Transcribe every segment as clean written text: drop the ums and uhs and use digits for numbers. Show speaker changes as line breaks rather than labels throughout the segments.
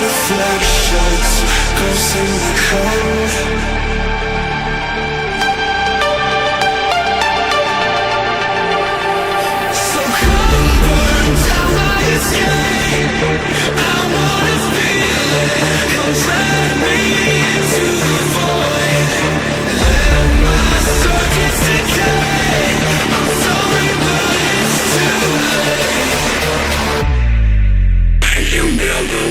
reflections, ghosts in the cold. So come burn down my escape. I wanna feel it. Come drag me into the void. Let my circuits decay. I'm sorry, but it's too late. You never.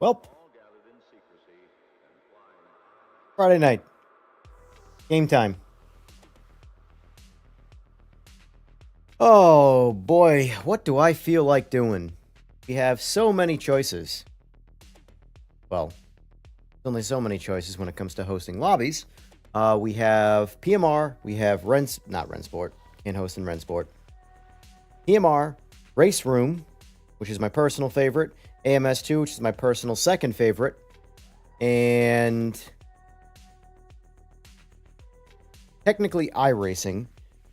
Well, Friday night, game time. Oh boy, what do I feel like doing? We have so many choices. Well, there's only so many choices when it comes to hosting lobbies. We have PMR, we have not Rensport, can't host in Rensport. PMR, RaceRoom, which is my personal favorite, AMS2, which is my personal second favorite, and technically iRacing,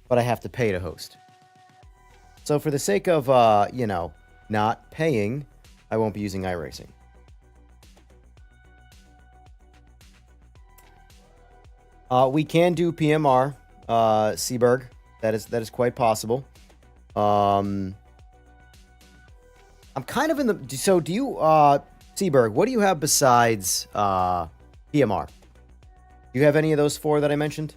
but I have to pay to host. So for the sake of, not paying, I won't be using iRacing. We can do PMR, Seaberg. That is quite possible. I'm kind of in the... So do you... Seaberg, what do you have besides PMR? Do you have any of those four that I mentioned?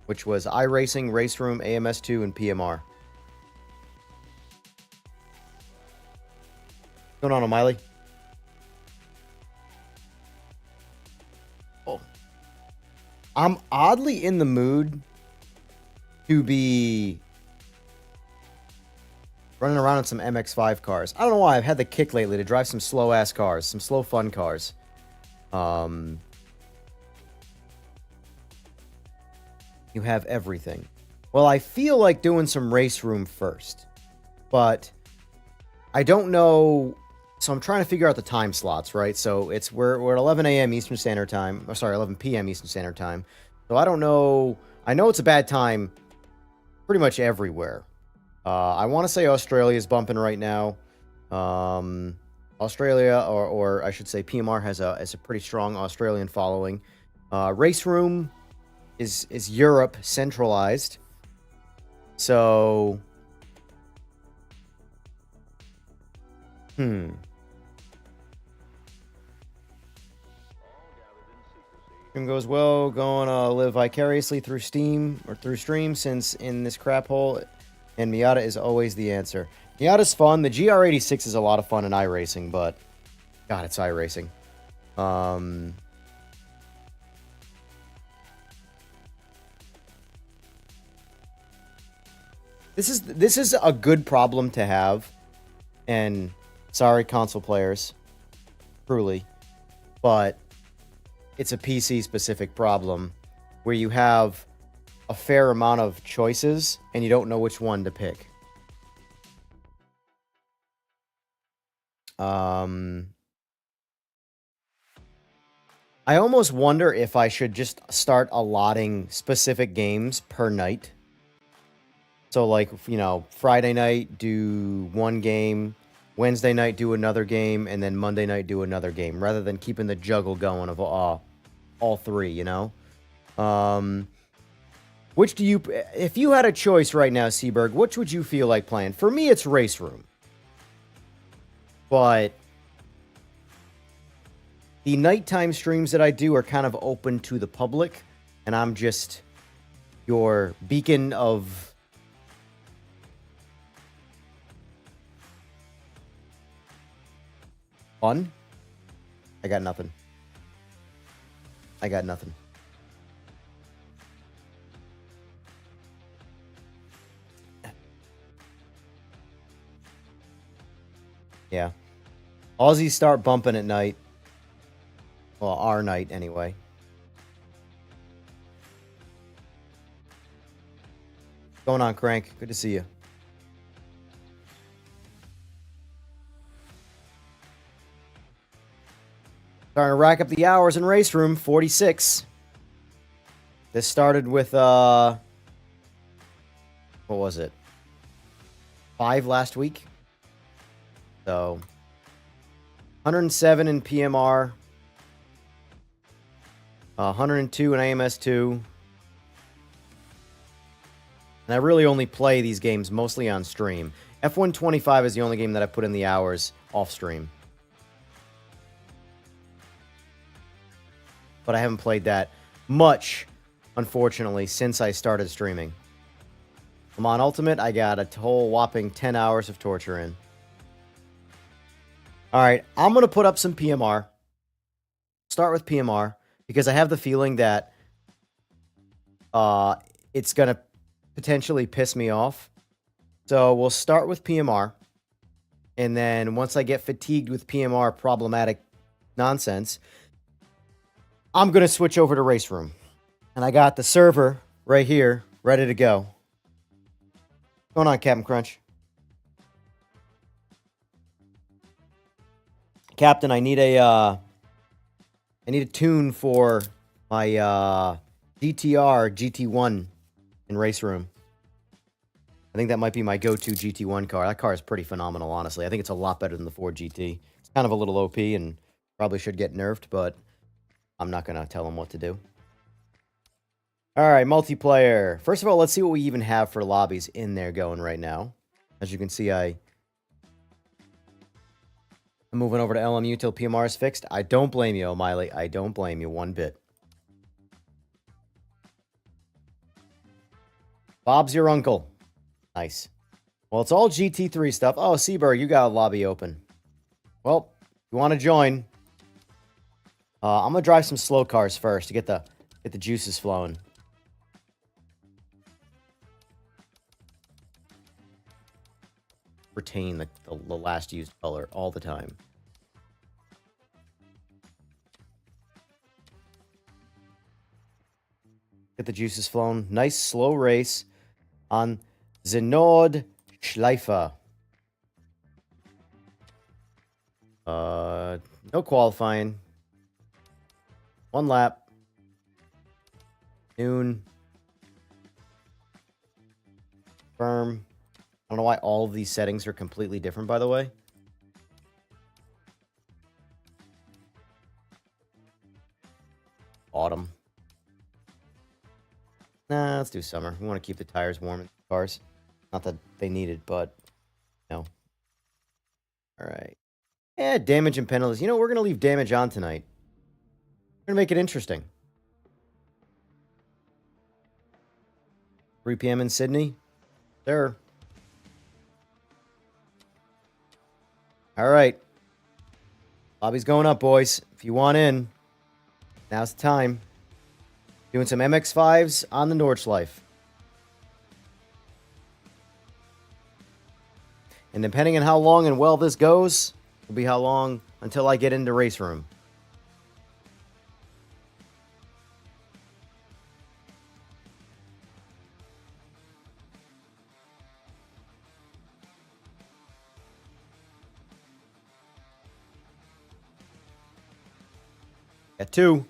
Which was iRacing, RaceRoom, AMS2, and PMR. What's going on, O'Malley? Oh. I'm oddly in the mood to be running around in some MX-5 cars. I don't know why. I've had the kick lately to drive some slow-ass cars. Some slow, fun cars. You have everything. Well, I feel like doing some RaceRoom first. But I don't know... So I'm trying to figure out the time slots, right? So we're at 11 a.m. Eastern Standard Time. Or sorry, 11 p.m. Eastern Standard Time. So I don't know... I know it's a bad time pretty much everywhere. I want to say Australia is bumping right now. Australia, or I should say PMR has a pretty strong Australian following. RaceRoom is Europe centralized. So... Goes well, going to live vicariously through Steam or through stream, since in this crap hole, and Miata is always the answer. Miata's fun. The GR86 is a lot of fun in iRacing, but God, it's iRacing. This is a good problem to have, and sorry, console players, truly, but it's a PC-specific problem where you have a fair amount of choices and you don't know which one to pick. I almost wonder if I should just start allotting specific games per night. So, like, Friday night, do one game, Wednesday night, do another game, and then Monday night, do another game, rather than keeping the juggle going of all three, One Which do you, if you had a choice right now, Seaberg, which would you feel like playing? For me, it's RaceRoom. But the nighttime streams that I do are kind of open to the public, and I'm just your beacon of fun. I got nothing. I got nothing. Yeah. Aussies start bumping at night. Well, our night anyway. What's going on, Crank? Good to see you. Starting to rack up the hours in RaceRoom, 46. This started with, what was it? 5 last week. So, 107 in PMR. 102 in AMS2. And I really only play these games mostly on stream. F125 is the only game that I put in the hours off stream. But I haven't played that much, unfortunately, since I started streaming. I'm on Ultimate. I got a whole whopping 10 hours of torture in. Alright, I'm going to put up some PMR. Start with PMR, because I have the feeling that it's going to potentially piss me off. So we'll start with PMR. And then once I get fatigued with PMR problematic nonsense, I'm going to switch over to RaceRoom. And I got the server right here, ready to go. What's going on, Captain Crunch? Captain, I need a tune for my GTR GT1 in RaceRoom. I think that might be my go-to GT1 car. That car is pretty phenomenal, honestly. I think it's a lot better than the Ford GT. It's kind of a little OP and probably should get nerfed, but I'm not going to tell them what to do. All right, multiplayer. First of all, let's see what we even have for lobbies in there going right now. As you can see, I'm moving over to LMU till PMR is fixed. I don't blame you, O'Miley. I don't blame you one bit. Bob's your uncle. Nice. Well, it's all GT3 stuff. Oh, Seaberg, you got a lobby open. Well, if you want to join, I'm going to drive some slow cars first to get the juices flowing. Retain the last used color all the time. Get the juices flowing. Nice slow race on the Nordschleife. No qualifying. 1 lap. Noon. Firm. I don't know why all of these settings are completely different, by the way. Autumn. Nah, let's do summer. We want to keep the tires warm in the cars. Not that they need it, but no. All right. Yeah, damage and penalties. You know, we're going to leave damage on tonight. We're going to make it interesting. 3 p.m. in Sydney. There. All right. Lobby's going up, boys. If you want in, now's the time. Doing some MX-5s on the Nordschleife. And depending on how long and well this goes, will be how long until I get into RaceRoom. At 2.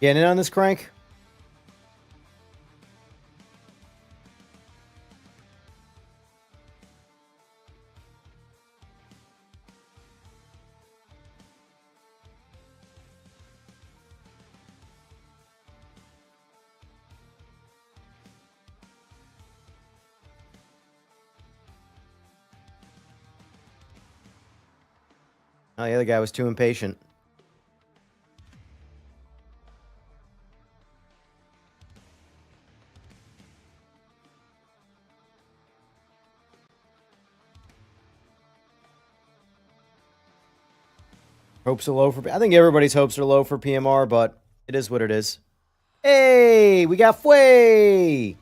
Getting in on this crank? Oh, the other guy was too impatient. Hopes are low for... I think everybody's hopes are low for PMR, but it is what it is. Hey, we got Fway!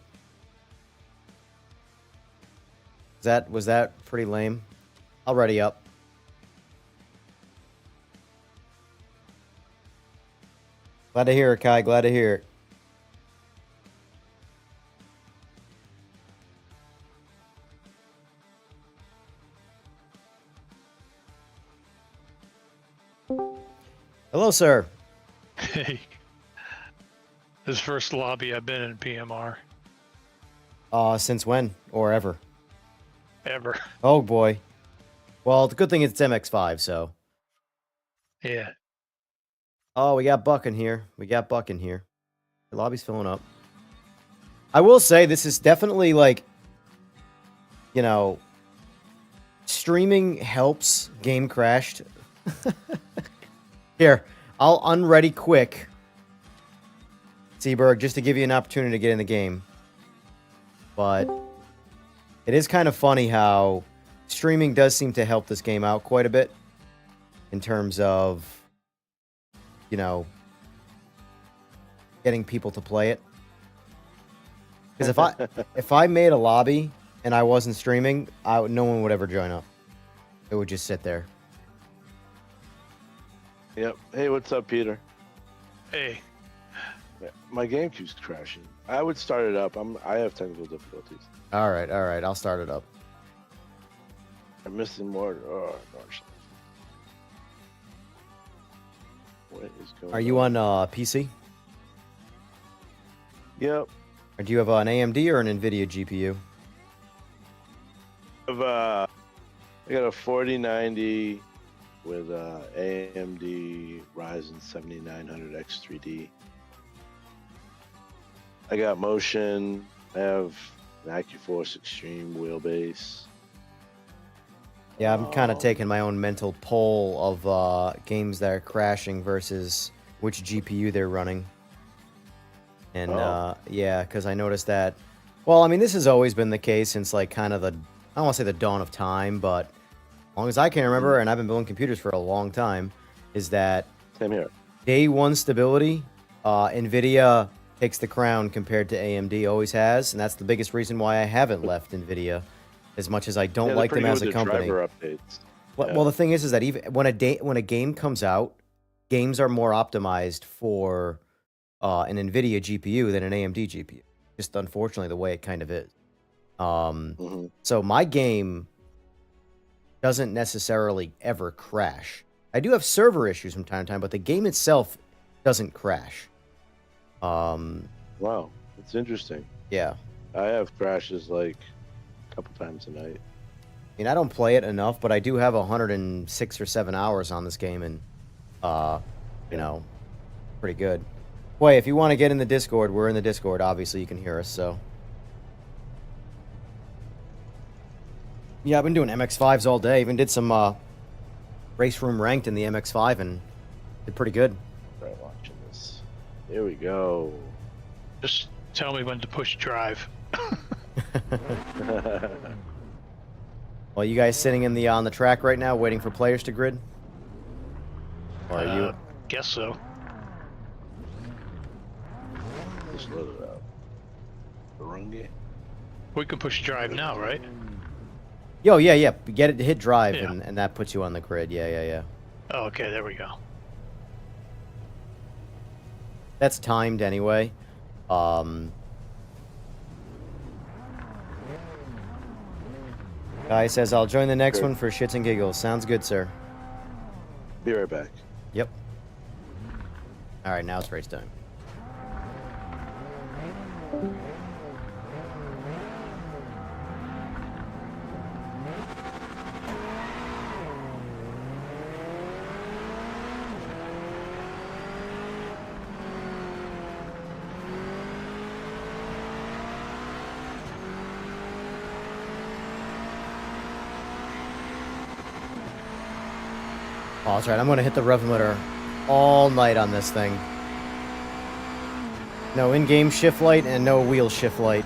Was that pretty lame? I'll ready up. Glad to hear it, Kai. Glad to hear it. Hello, sir.
Hey. This is the first lobby I've been in PMR.
Since when? Or ever?
Ever.
Oh, boy. Well, the good thing is it's MX5, so...
Yeah.
Oh, we got Buck in here. The lobby's filling up. I will say, this is definitely, like... You know... Streaming helps game crashed. Here, I'll unready quick. Seaberg, just to give you an opportunity to get in the game. But... It is kind of funny how... Streaming does seem to help this game out quite a bit. In terms of... You know... Getting people to play it. Because if I made a lobby and I wasn't streaming, no one would ever join up. It would just sit there.
Yep. Hey, what's up, Peter?
Hey.
My game keeps crashing. I would start it up. I have technical difficulties.
All right. I'll start it up.
I'm missing more. Oh gosh. What is going on?
Are you on PC?
Yep.
Or do you have an AMD or an NVIDIA GPU?
I got a 4090 with AMD Ryzen 7900X 3D. I got motion. I have an AccuForce Extreme wheelbase.
Yeah, I'm kind of taking my own mental poll of games that are crashing versus which GPU they're running. And yeah, because I noticed that. Well, I mean, this has always been the case since like kind of I don't want to say the dawn of time, but as long as I can remember, and I've been building computers for a long time, is that
Same here.
day one stability, NVIDIA takes the crown compared to AMD, always has, and that's the biggest reason why I haven't left NVIDIA, as much as I don't like them as a company.
Driver updates.
Well, the thing is that even when a game comes out, games are more optimized for an NVIDIA GPU than an AMD GPU. Just unfortunately the way it kind of is. So my game doesn't necessarily ever crash. I do have server issues from time to time, but the game itself doesn't crash.
Wow, that's interesting.
Yeah.
I have crashes like a couple times a night.
I mean, I don't play it enough, but I do have 106 or 7 hours on this game, and you know, pretty good. Boy, if you want to get in the Discord, we're in the Discord. Obviously, you can hear us, so. Yeah, I've been doing MX5s all day. Even did some RaceRoom ranked in the MX5 and did pretty good.
Try watching this. Here we go.
Just tell me when to push drive.
Well, you guys sitting in the on the track right now, waiting for players to grid? Or are you?
Guess so.
Just load it up. Barungi.
We can push drive now, right?
Yo, yeah. Get it to hit drive,
Yeah.
and that puts you on the grid. Yeah.
Oh, okay, there we go.
That's timed anyway. Guy says, I'll join the next one for shits and giggles. Sounds good, sir.
Be right back.
Yep. All right, now it's race time. Oh, that's right. I'm going to hit the rev limiter all night on this thing. No in-game shift light and no wheel shift light.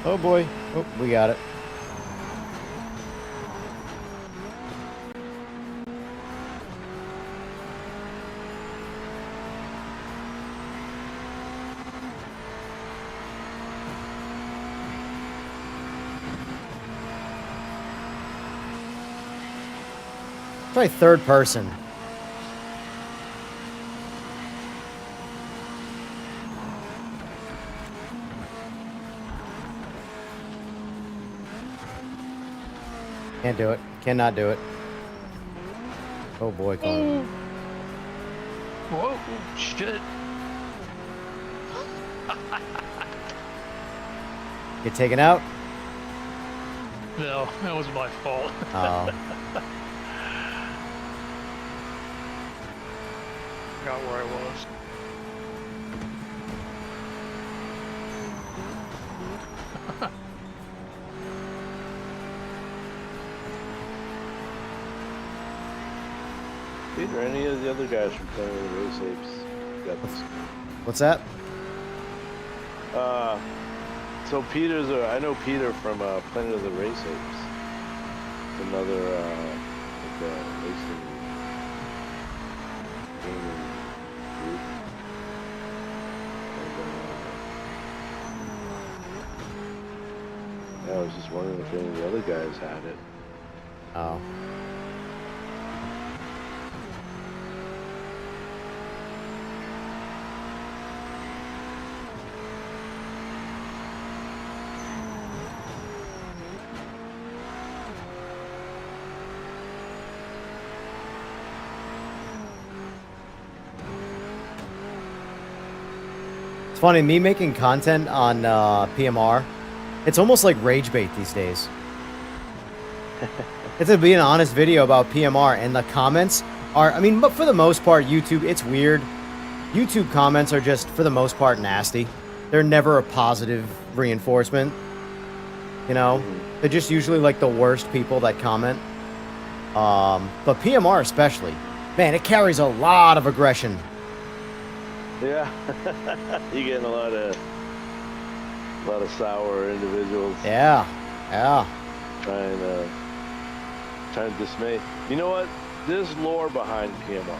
Oh, boy.
Oh boy. Oh, we got it. Try third person. Can't do it. Cannot do it. Oh boy, Colin.
Whoa, shit.
Get taken out?
No, that was my fault.
Oh.
Forgot where I was.
Peter, any of the other guys from Planet of the Race Apes got this?
What's that?
So Peter's I know Peter from Planet of the Race Apes. It's another like racing gaming group. And, I was just wondering if any of the other guys had it.
Oh. It's funny, me making content on PMR, it's almost like rage bait these days. It's to be an honest video about PMR, and the comments are, I mean, but for the most part, YouTube, it's weird. YouTube comments are just, for the most part, nasty. They're never a positive reinforcement. You know? They're just usually like the worst people that comment. But PMR especially. Man, it carries a lot of aggression.
Yeah, you're getting a lot of sour individuals.
Yeah, yeah.
Trying to dismay. You know what? There's lore behind PMR.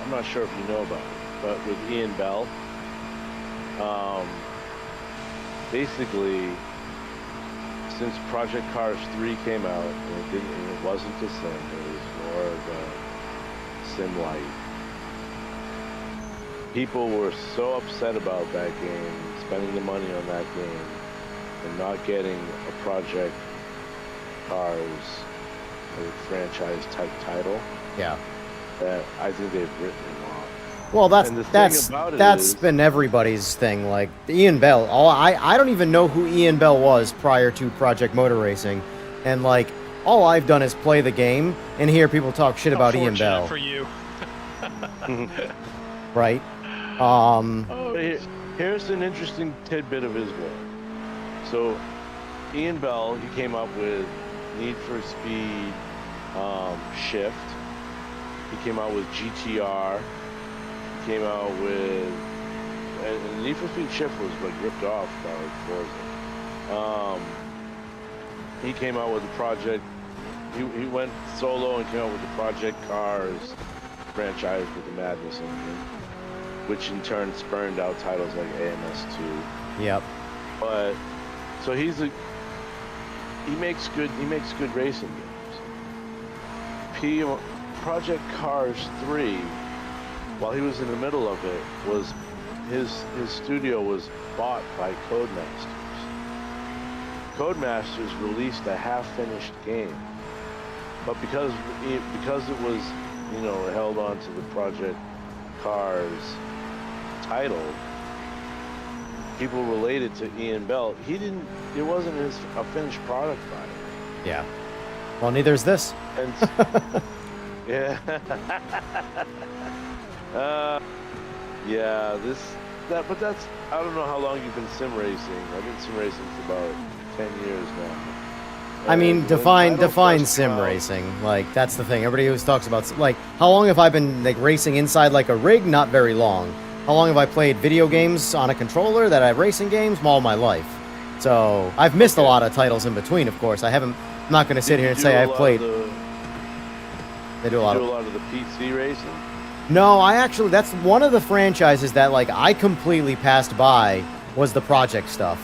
I'm not sure if you know about it, but with Ian Bell, basically, since Project Cars 3 came out, and it wasn't a sim. It was more of a sim light. People were so upset about that game, spending the money on that game, and not getting a Project Cars franchise type title.
Yeah.
That I think they've written them off.
Well, that's
is,
been everybody's thing. Like Ian Bell, I don't even know who Ian Bell was prior to Project Motor Racing, and like all I've done is play the game and hear people talk shit about Ian Bell.
For you.
Right.
Here's an interesting tidbit of his lore. So, Ian Bell, he came up with Need for Speed Shift. He came out with GTR. He came out with... And Need for Speed Shift was like ripped off by Forza. He came out with the project... He went solo and came out with the Project Cars franchise with the Madness engine, which in turn spurned out titles like AMS2.
Yep.
But so he makes good racing games. Project Cars 3, while he was in the middle of it, was his studio was bought by Codemasters. Codemasters released a half-finished game, but because it was, you know, held on to the Project Cars title, people related to Ian Bell. It wasn't a finished product by him.
Yeah. Well, neither's this.
And yeah. Yeah, but that's, I don't know how long you've been sim racing. I've been sim racing for about 10 years now.
I mean,
And
define sim racing. Like, that's the thing. Everybody always talks about, like, how long have I been, like, racing inside, like, a rig? Not very long. How long have I played video games on a controller that I have racing games? All my life. So, I've missed a lot of titles in between, of course. I'm not going to sit here and say I've played... They do a lot
of the PC racing?
No, that's one of the franchises that, like, I completely passed by was the Project stuff.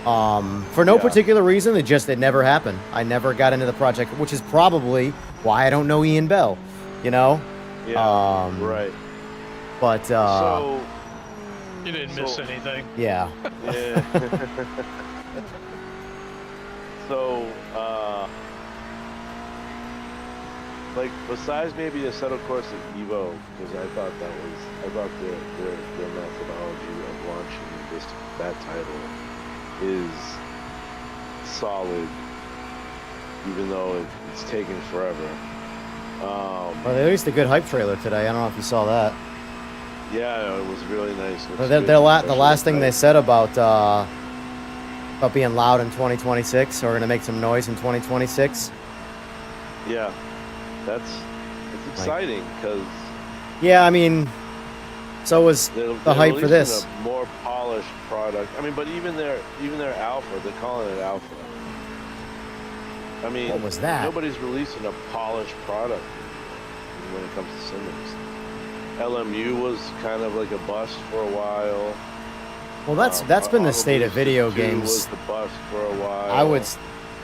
For no particular reason, it never happened. I never got into the Project, which is probably why I don't know Ian Bell, you know?
Yeah, right.
But,
you didn't miss anything.
Yeah.
Yeah. So, like, besides maybe the Assetto Corsa Evo, because I thought their methodology of launching that title is solid, even though it's taken forever.
Well, they released a good hype trailer today. I don't know if you saw that.
Yeah, it was really nice.
The last thing they said about being loud in 2026, or going to make some noise in 2026.
Yeah, it's exciting because.
Yeah, I mean, so was the hype for this.
A more polished product. I mean, but even their Alpha, they're calling it Alpha. I mean,
what was that?
Nobody's releasing a polished product when it comes to Simmons. LMU was kind of like a bust for a while.
Well, that's been the state of video games.
Was the bust for a while.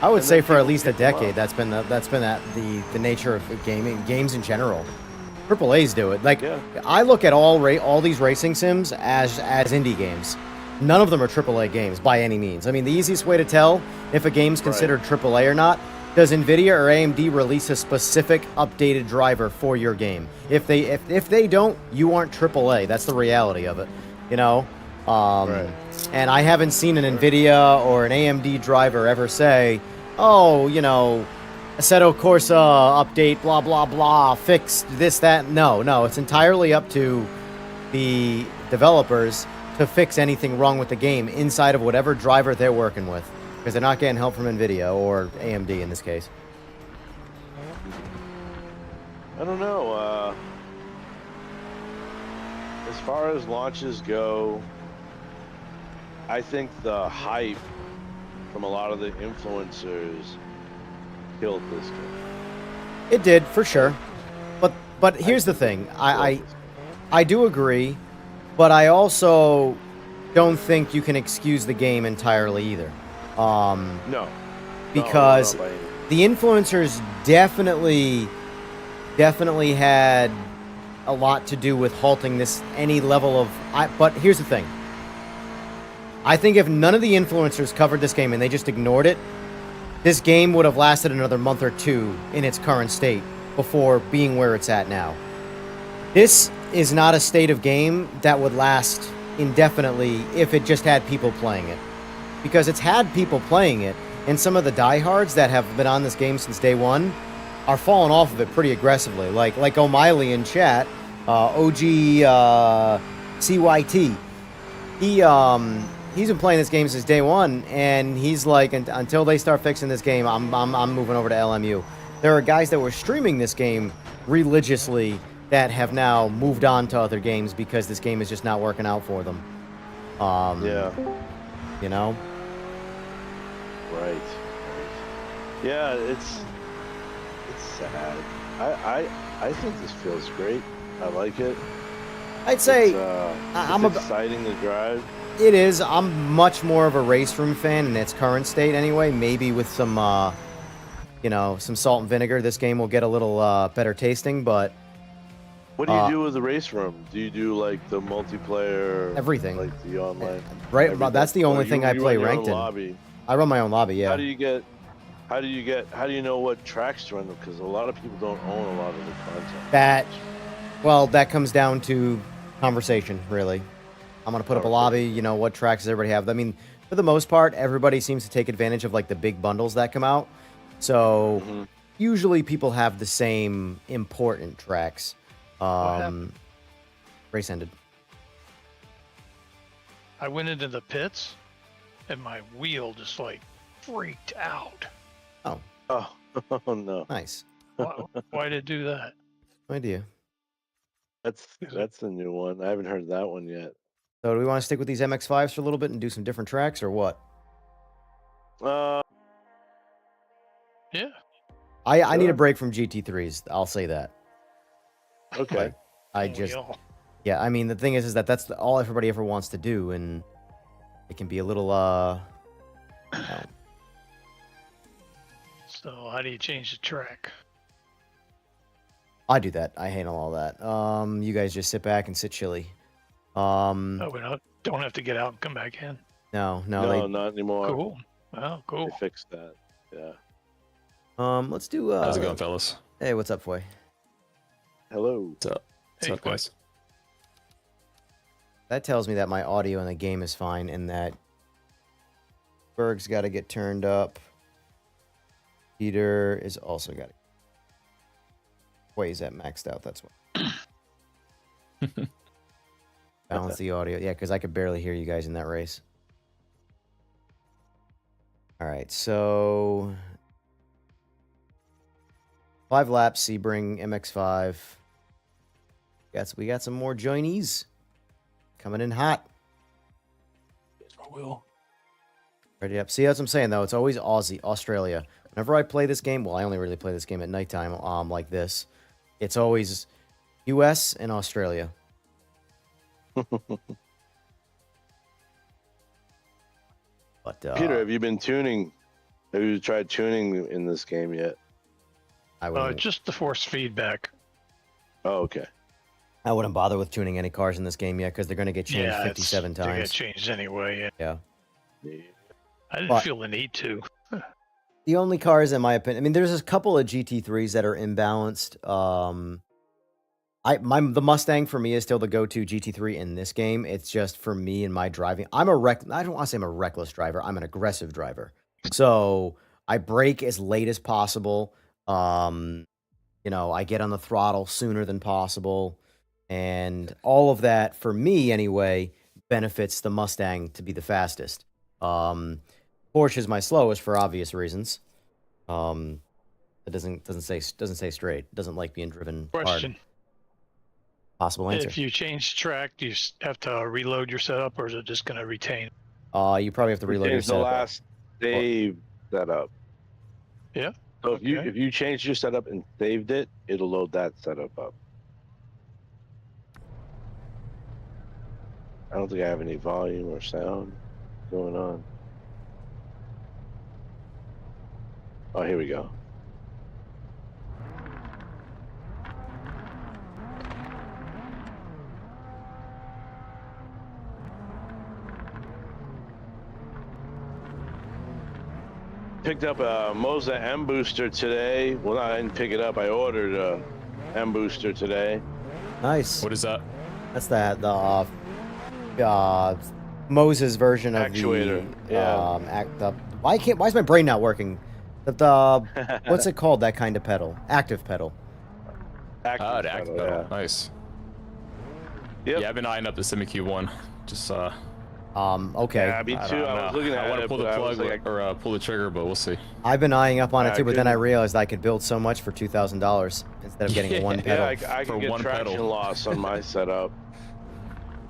I would say for at least a decade. That's been the nature of games in general. AAA's do it. Like, I look at all these racing sims as indie games. None of them are AAA games by any means. I mean, the easiest way to tell if a game's considered AAA or not, does NVIDIA or AMD release a specific updated driver for your game? If they don't, you aren't AAA. That's the reality of it, you know? And I haven't seen an NVIDIA or an AMD driver ever say, oh, you know, Assetto Corsa update, blah, blah, blah, fixed this, that. No, it's entirely up to the developers to fix anything wrong with the game inside of whatever driver they're working with, because they're not getting help from NVIDIA or AMD in this case.
I don't know. As far as launches go, I think the hype from a lot of the influencers killed this game.
It did, for sure. But here's the thing. I do agree, but I also don't think you can excuse the game entirely either.
No.
Because the influencers definitely had a lot to do with halting any level of... But here's the thing. I think if none of the influencers covered this game and they just ignored it, this game would have lasted another month or two in its current state before being where it's at now. This is not a state of game that would last indefinitely if it just had people playing it. Because it's had people playing it, and some of the diehards that have been on this game since day one are falling off of it pretty aggressively. Like O'Malley in chat, OG CYT. He's been playing this game since day one, and he's like, until they start fixing this game, I'm moving over to LMU. There are guys that were streaming this game religiously that have now moved on to other games because this game is just not working out for them.
Yeah.
You know?
Right. Yeah, it's sad. I think this feels great. I like it.
I'd say
I'm exciting to drive.
it is. I'm much more of a RaceRoom fan in its current state anyway. Maybe with some, some salt and vinegar, this game will get a little better tasting, but...
What do you do with the race room? Do you do like the multiplayer?
Everything.
Like the online?
Right,
everything?
that's the only thing I play
run your own
ranked in.
lobby.
I run my own lobby, yeah.
How do you know what tracks to run? Because a lot of people don't own a lot of the content.
That comes down to conversation, really. I'm going to put up a lobby, what tracks does everybody have? I mean, for the most part, everybody seems to take advantage of, like, the big bundles that come out. So, usually people have the same important tracks. Race ended.
I went into the pits, and my wheel just, like, freaked out.
Oh.
Oh no.
Nice.
Why did it do that?
No idea.
That's a new one. I haven't heard that one yet.
So do we want to stick with these MX-5s for a little bit and do some different tracks, or what?
Yeah.
I need a break from GT3s. I'll say that.
Okay.
Yeah, I mean, the thing is that that's all everybody ever wants to do, and it can be a little,
So how do you change the track?
I do that. I handle all that. You guys just sit back and sit chilly.
We don't have to get out and come back in.
No,
not anymore.
Cool. Oh, cool.
They fixed that. Yeah.
Let's do.
How's it going, fellas?
Hey, what's up, Foy?
Hello.
What's up? What's up, guys?
That tells me that my audio in the game is fine, and that Berg's got to get turned up. Peter is also got to. Wait, is that maxed out? That's what. Balance the audio. Yeah, because I could barely hear you guys in that race. All right, so 5 laps, Sebring, MX-5. We got some more joinees coming in hot. Ready up. See, that's what I'm saying, though. It's always Australia. Whenever I play this game, well, I only really play this game at nighttime like this. It's always US and Australia. But
Peter, have you been tuning? Have you tried tuning in this game yet?
Just the force feedback.
Oh, okay.
I wouldn't bother with tuning any cars in this game yet because they're going to get changed 57
They
times.
get changed anyway.
Yeah.
I didn't feel the need to.
The only cars, in my opinion, I mean, there's a couple of GT3s that are imbalanced. The Mustang for me is still the go-to GT3 in this game. It's just for me and my driving. I don't want to say I'm a reckless driver. I'm an aggressive driver. So I brake as late as possible. I get on the throttle sooner than possible. And all of that, for me anyway, benefits the Mustang to be the fastest. Porsche is my slowest for obvious reasons. It doesn't stay straight. It doesn't like being driven
Question.
hard. Possible answer.
If you change track, do you have to reload your setup, or is it just going to retain?
You probably have to reload your setup.
The last save setup.
Yeah.
So if you changed your setup and saved it, it'll load that setup up. I don't think I have any volume or sound going on. Oh, here we go. Picked up a Moza M booster today. Well, I didn't pick it up. I ordered a M booster today.
Nice.
What is that?
That's the Moses version of
Actuator.
Why is my brain not working? What's it called? That kind of pedal, active pedal.
The active pedal.
Yeah.
Nice.
Yep.
Yeah, I've been eyeing up the Simagic one. Just
Okay.
Yeah, me too. I was looking at it.
I want to pull the plug
like,
or pull the trigger, but we'll see.
I've been eyeing up on it
Yeah,
too, but then I realized I could build so much for $2,000 instead of getting one pedal.
Yeah, I can get traction loss on my setup.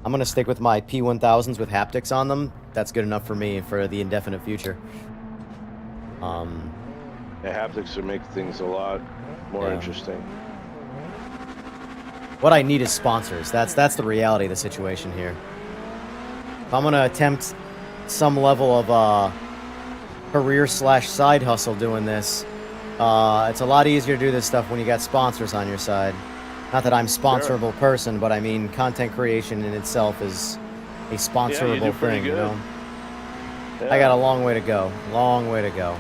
I'm gonna stick with my P1000s with haptics on them. That's good enough for me for the indefinite future.
Yeah, haptics would make things a lot more interesting.
What I need is sponsors. That's the reality of the situation here. If I'm gonna attempt some level of career/side hustle doing this, it's a lot easier to do this stuff when you got sponsors on your side. Not that I'm a sponsorable person, but I mean content creation in itself is a sponsorable thing, you know.
Yeah.
I got a long way to go. Long way to go.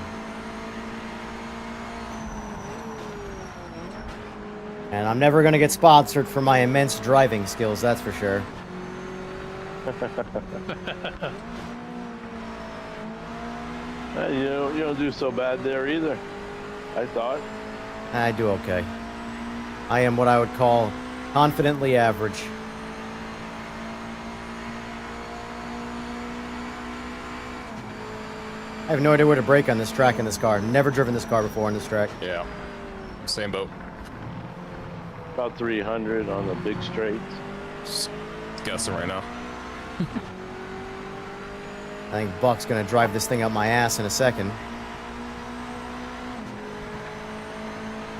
And I'm never gonna get sponsored for my immense driving skills, that's for sure.
You don't do so bad there either, I thought.
I do okay. I am what I would call confidently average. I have no idea where to brake on this track in this car. Never driven this car before on this track.
Yeah. Same boat.
About 300 on the big straights.
Just guessing right now.
I think Buck's gonna drive this thing up my ass in a second.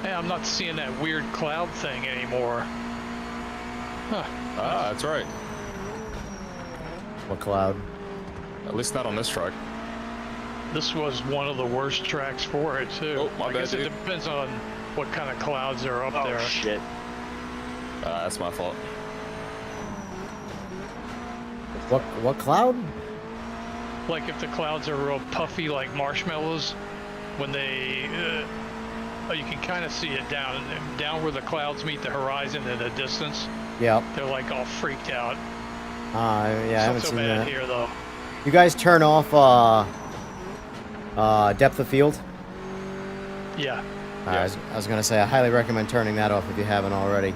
Hey, I'm not seeing that weird cloud thing anymore. Huh.
Ah, that's right.
What cloud?
At least not on this truck.
This was one of the worst tracks for it, too.
Oh, my
I
bad,
guess it
dude.
depends on what kind of clouds are up
Oh,
there.
shit.
That's my fault.
What cloud?
Like if the clouds are real puffy like marshmallows, when they, you can kind of see it down where the clouds meet the horizon in the distance.
Yep.
They're like all freaked out.
Yeah, I haven't
It's not so
seen
bad
that.
here though.
You guys turn off depth of field?
Yeah.
I was gonna say I highly recommend turning that off if you haven't already.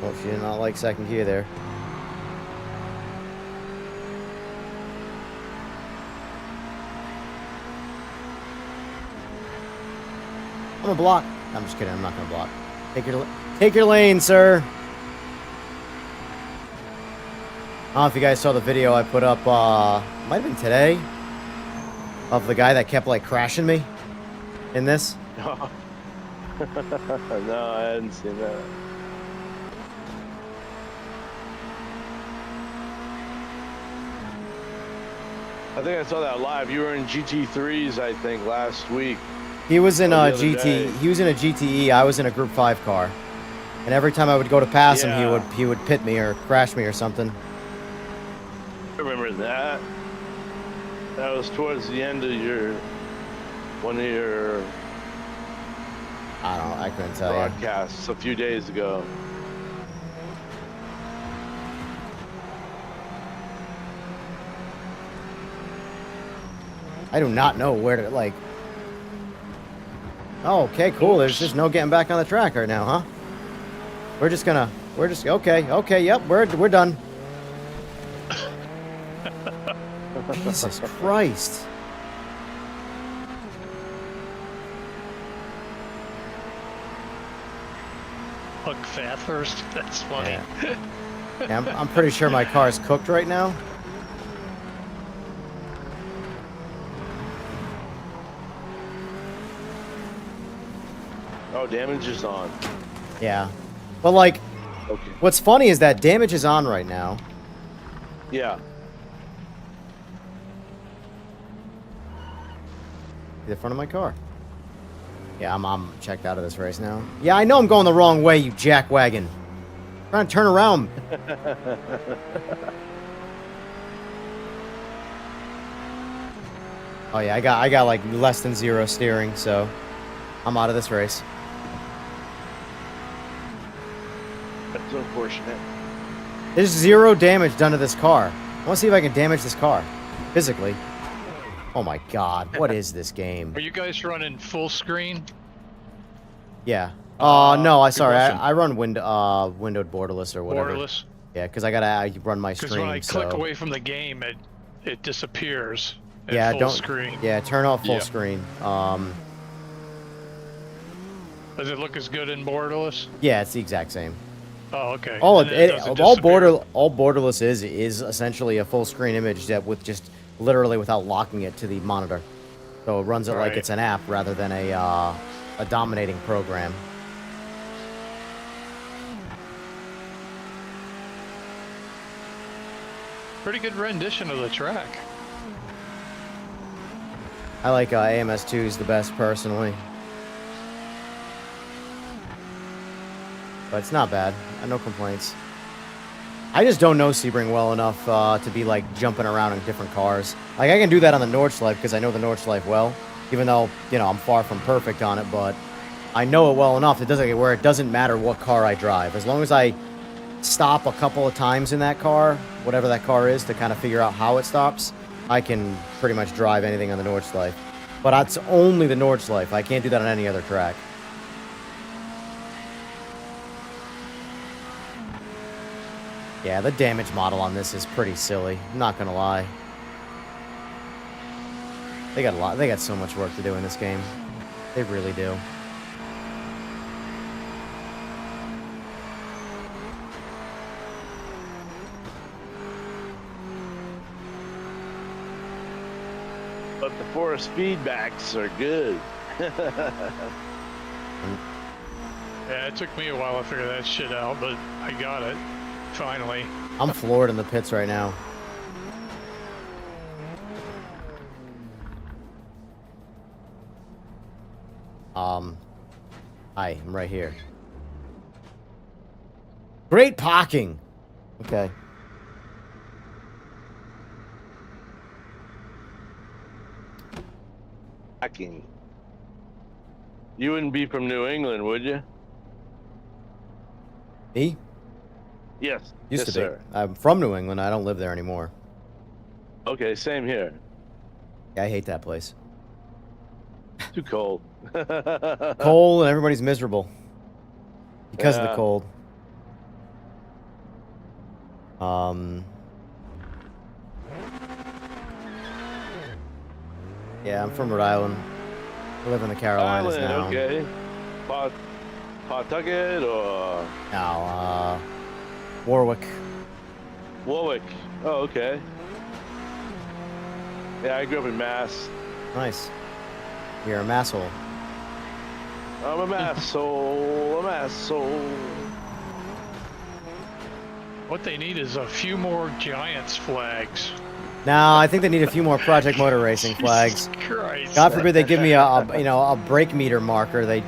Well, she did not like second gear there. I'm gonna block. I'm just kidding. I'm not gonna block. Take your lane, sir. I don't know if you guys saw the video I put up. Might have been today, of the guy that kept like crashing me in this.
No, I hadn't seen that. I think I saw that live. You were in GT3s, I think, last week.
He was in
Oh,
a
the other
GT.
day.
He was in a GTE. I was in a Group 5 car, and every time I would go to pass him,
Yeah.
he would pit me or crash me or something.
I remember that. That was towards the end of one of your
I don't know. I couldn't tell you.
broadcasts a few days ago.
I do not know where to like. Oh, okay, cool. There's just no getting back on the track right now, huh? We're just okay. Yep, we're done. Jesus Christ.
Hook fat first. That's funny.
Yeah, I'm pretty sure my car is cooked right now.
Oh, damage is on.
Yeah. But like,
Okay.
what's funny is that damage is on right now.
Yeah.
The front of my car. Yeah, I'm checked out of this race now. Yeah, I know I'm going the wrong way, you jackwagon. I'm trying to turn around. Oh yeah, I got like less than 0 steering, so I'm out of this race.
That's unfortunate.
There's 0 damage done to this car. I want to see if I can damage this car physically. Oh my god, what is this game?
Are you guys running full screen?
Yeah. No,
question.
I run windowed borderless or whatever.
Borderless?
Yeah, because I run my
Because
stream.
when I click
so.
away from the game, it disappears. At
Yeah,
full screen.
Yeah, turn off full
Yeah.
screen.
Does it look as good in borderless?
Yeah, it's the exact same.
Oh, okay.
All
And then does it disappear?
all borderless is essentially a full screen image that with just literally without locking it to the monitor. So it runs it like
Right.
it's an app rather than a dominating program.
Pretty good rendition of the track.
I like AMS2's the best personally. But it's not bad. No complaints. I just don't know Sebring well enough to be like jumping around in different cars. Like I can do that on the Nordschleife because I know the Nordschleife well, even though, you know, I'm far from perfect on it, but I know it well enough. It doesn't matter what car I drive. As long as I stop a couple of times in that car, whatever that car is, to kind of figure out how it stops, I can pretty much drive anything on the Nordschleife. But that's only the Nordschleife. I can't do that on any other track. Yeah, the damage model on this is pretty silly. I'm not gonna lie. They got so much work to do in this game. They really do.
But the force feedbacks are good.
Yeah, it took me a while to figure that shit out, but I got it. Finally.
I'm floored in the pits right now. Hi, I'm right here. Great parking! Okay.
Hacking. You wouldn't be from New England, would you?
Me?
Yes.
Used
yes,
to be.
sir.
I'm from New England. I don't live there anymore.
Okay, same here.
Yeah, I hate that place.
Too cold.
Cold and everybody's miserable. Because of the
Yeah.
cold. Yeah, I'm from Rhode Island. I live in the Carolinas
Island,
now.
okay. Pawtucket or
Now, Warwick.
Warwick. Oh, okay. Yeah, I grew up in Mass.
Nice. You're a masshole.
I'm a Mass-hole, a Mass-hole.
What they need is a few more Giants flags.
Now, I think they need a few more Project Motor Racing flags.
Jesus Christ.
God forbid they give me a brake meter marker. They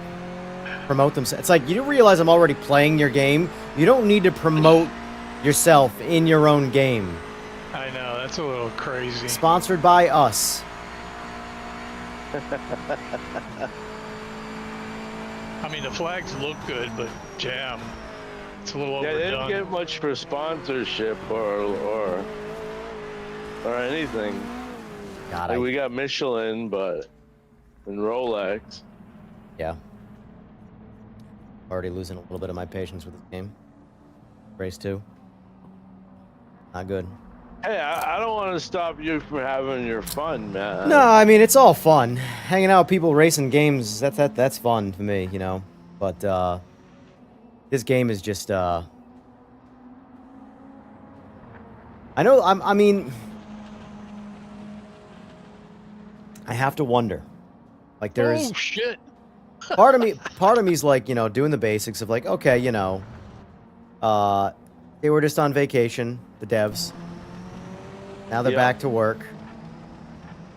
promote themselves. It's like, you do realize I'm already playing your game. You don't need to promote yourself in your own game.
I know, that's a little crazy.
Sponsored by us.
I mean, the flags look good, but damn, it's a little
Yeah, they didn't
overdone.
get much for sponsorship or anything.
God,
Like, we got Michelin, but and Rolex.
yeah. Already losing a little bit of my patience with this game. Race 2. Not good.
Hey, I don't want to stop you from having your fun, man.
No, I mean, it's all fun. Hanging out with people, racing games, that's fun for me, you know. But this game is just I know I mean, I have to wonder. Like, there's
Oh shit!
part of me's like, you know, doing the basics of like, okay, you know, they were just on vacation, the devs. Now they're
Yeah.
back to work.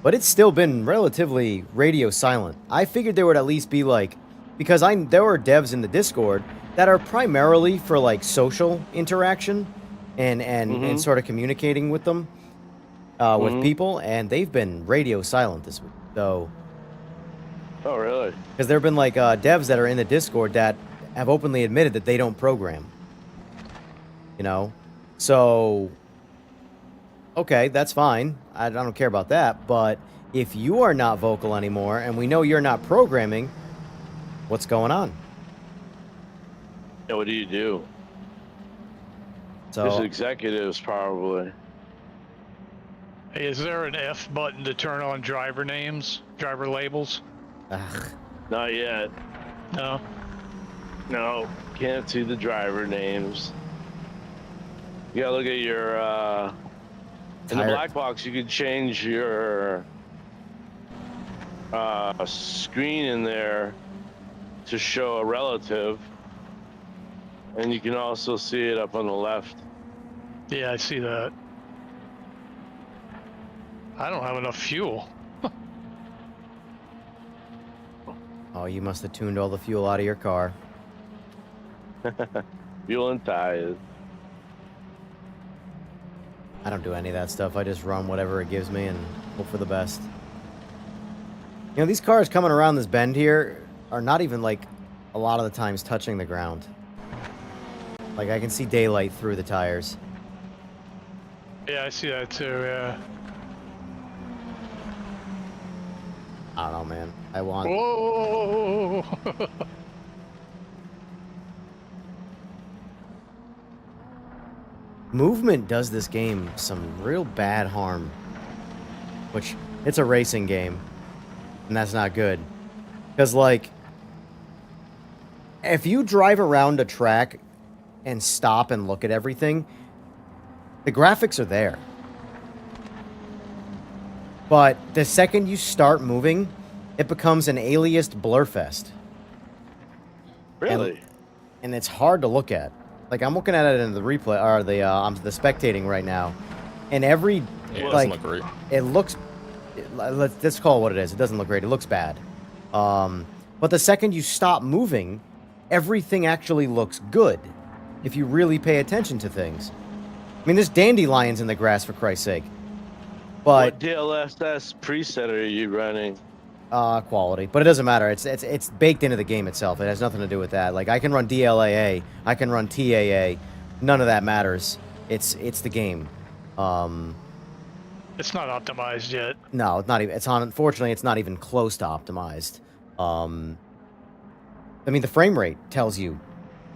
But it's still been relatively radio silent. I figured there would at least be like, because there were devs in the Discord that are primarily for like social interaction and sort of communicating with them, with people, and they've been radio silent this week. So,
Oh, really?
because there have been like devs that are in the Discord that have openly admitted that they don't program. You know? So, okay, that's fine. I don't care about that. But if you are not vocal anymore, and we know you're not programming, what's going on?
Yeah, what do you do?
So,
Just executives, probably.
Hey, is there an F button to turn on driver names, driver labels?
ugh,
Not yet.
No.
No, can't see the driver names. You gotta look at your in the
Tire-
black box. You could change your screen in there to show a relative, and you can also see it up on the left.
Yeah, I see that. I don't have enough fuel.
Oh, you must have tuned all the fuel out of your car.
Fuel and tires.
I don't do any of that stuff. I just run whatever it gives me and hope for the best. You know, these cars coming around this bend here are not even, like, a lot of the times touching the ground. Like, I can see daylight through the tires.
Yeah, I see that too, yeah.
I don't know, man. I want...
Whoa!
Movement does this game some real bad harm. Which, it's a racing game. And that's not good. Because, like... If you drive around a track and stop and look at everything, the graphics are there. But the second you start moving, it becomes an aliased blurfest.
Really?
And it's hard to look at. Like, I'm looking at it in the replay, or I'm the spectating right now. And every,
Yeah, it
like,
doesn't look great.
it looks, let's call it what it is. It doesn't look great. It looks bad. But the second you stop moving, everything actually looks good. If you really pay attention to things. I mean, there's dandelions in the grass, for Christ's sake. But
What DLSS preset are you running?
quality, but it doesn't matter. It's baked into the game itself. It has nothing to do with that. Like, I can run DLAA, I can run TAA. None of that matters. It's the game.
It's not optimized yet.
No, it's not even. Unfortunately, it's not even close to optimized. I mean, the frame rate tells you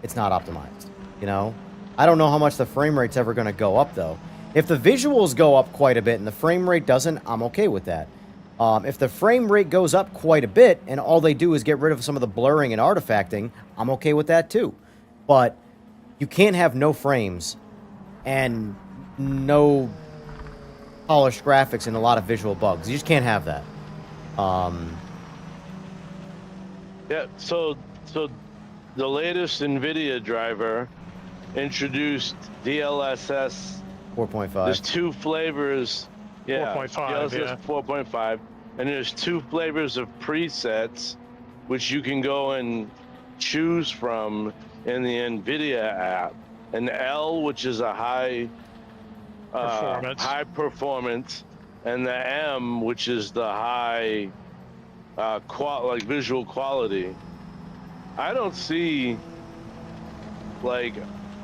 it's not optimized. You know, I don't know how much the frame rate's ever going to go up though. If the visuals go up quite a bit and the frame rate doesn't, I'm okay with that. If the frame rate goes up quite a bit and all they do is get rid of some of the blurring and artifacting, I'm okay with that too. But you can't have no frames and no polished graphics and a lot of visual bugs. You just can't have that.
Yeah, so the latest NVIDIA driver introduced DLSS
4.5.
There's two flavors. Yeah,
4.5, yeah.
4.5. And there's two flavors of presets, which you can go and choose from in the NVIDIA app. An L, which is a high performance, and the M, which is the high like visual quality. I don't see like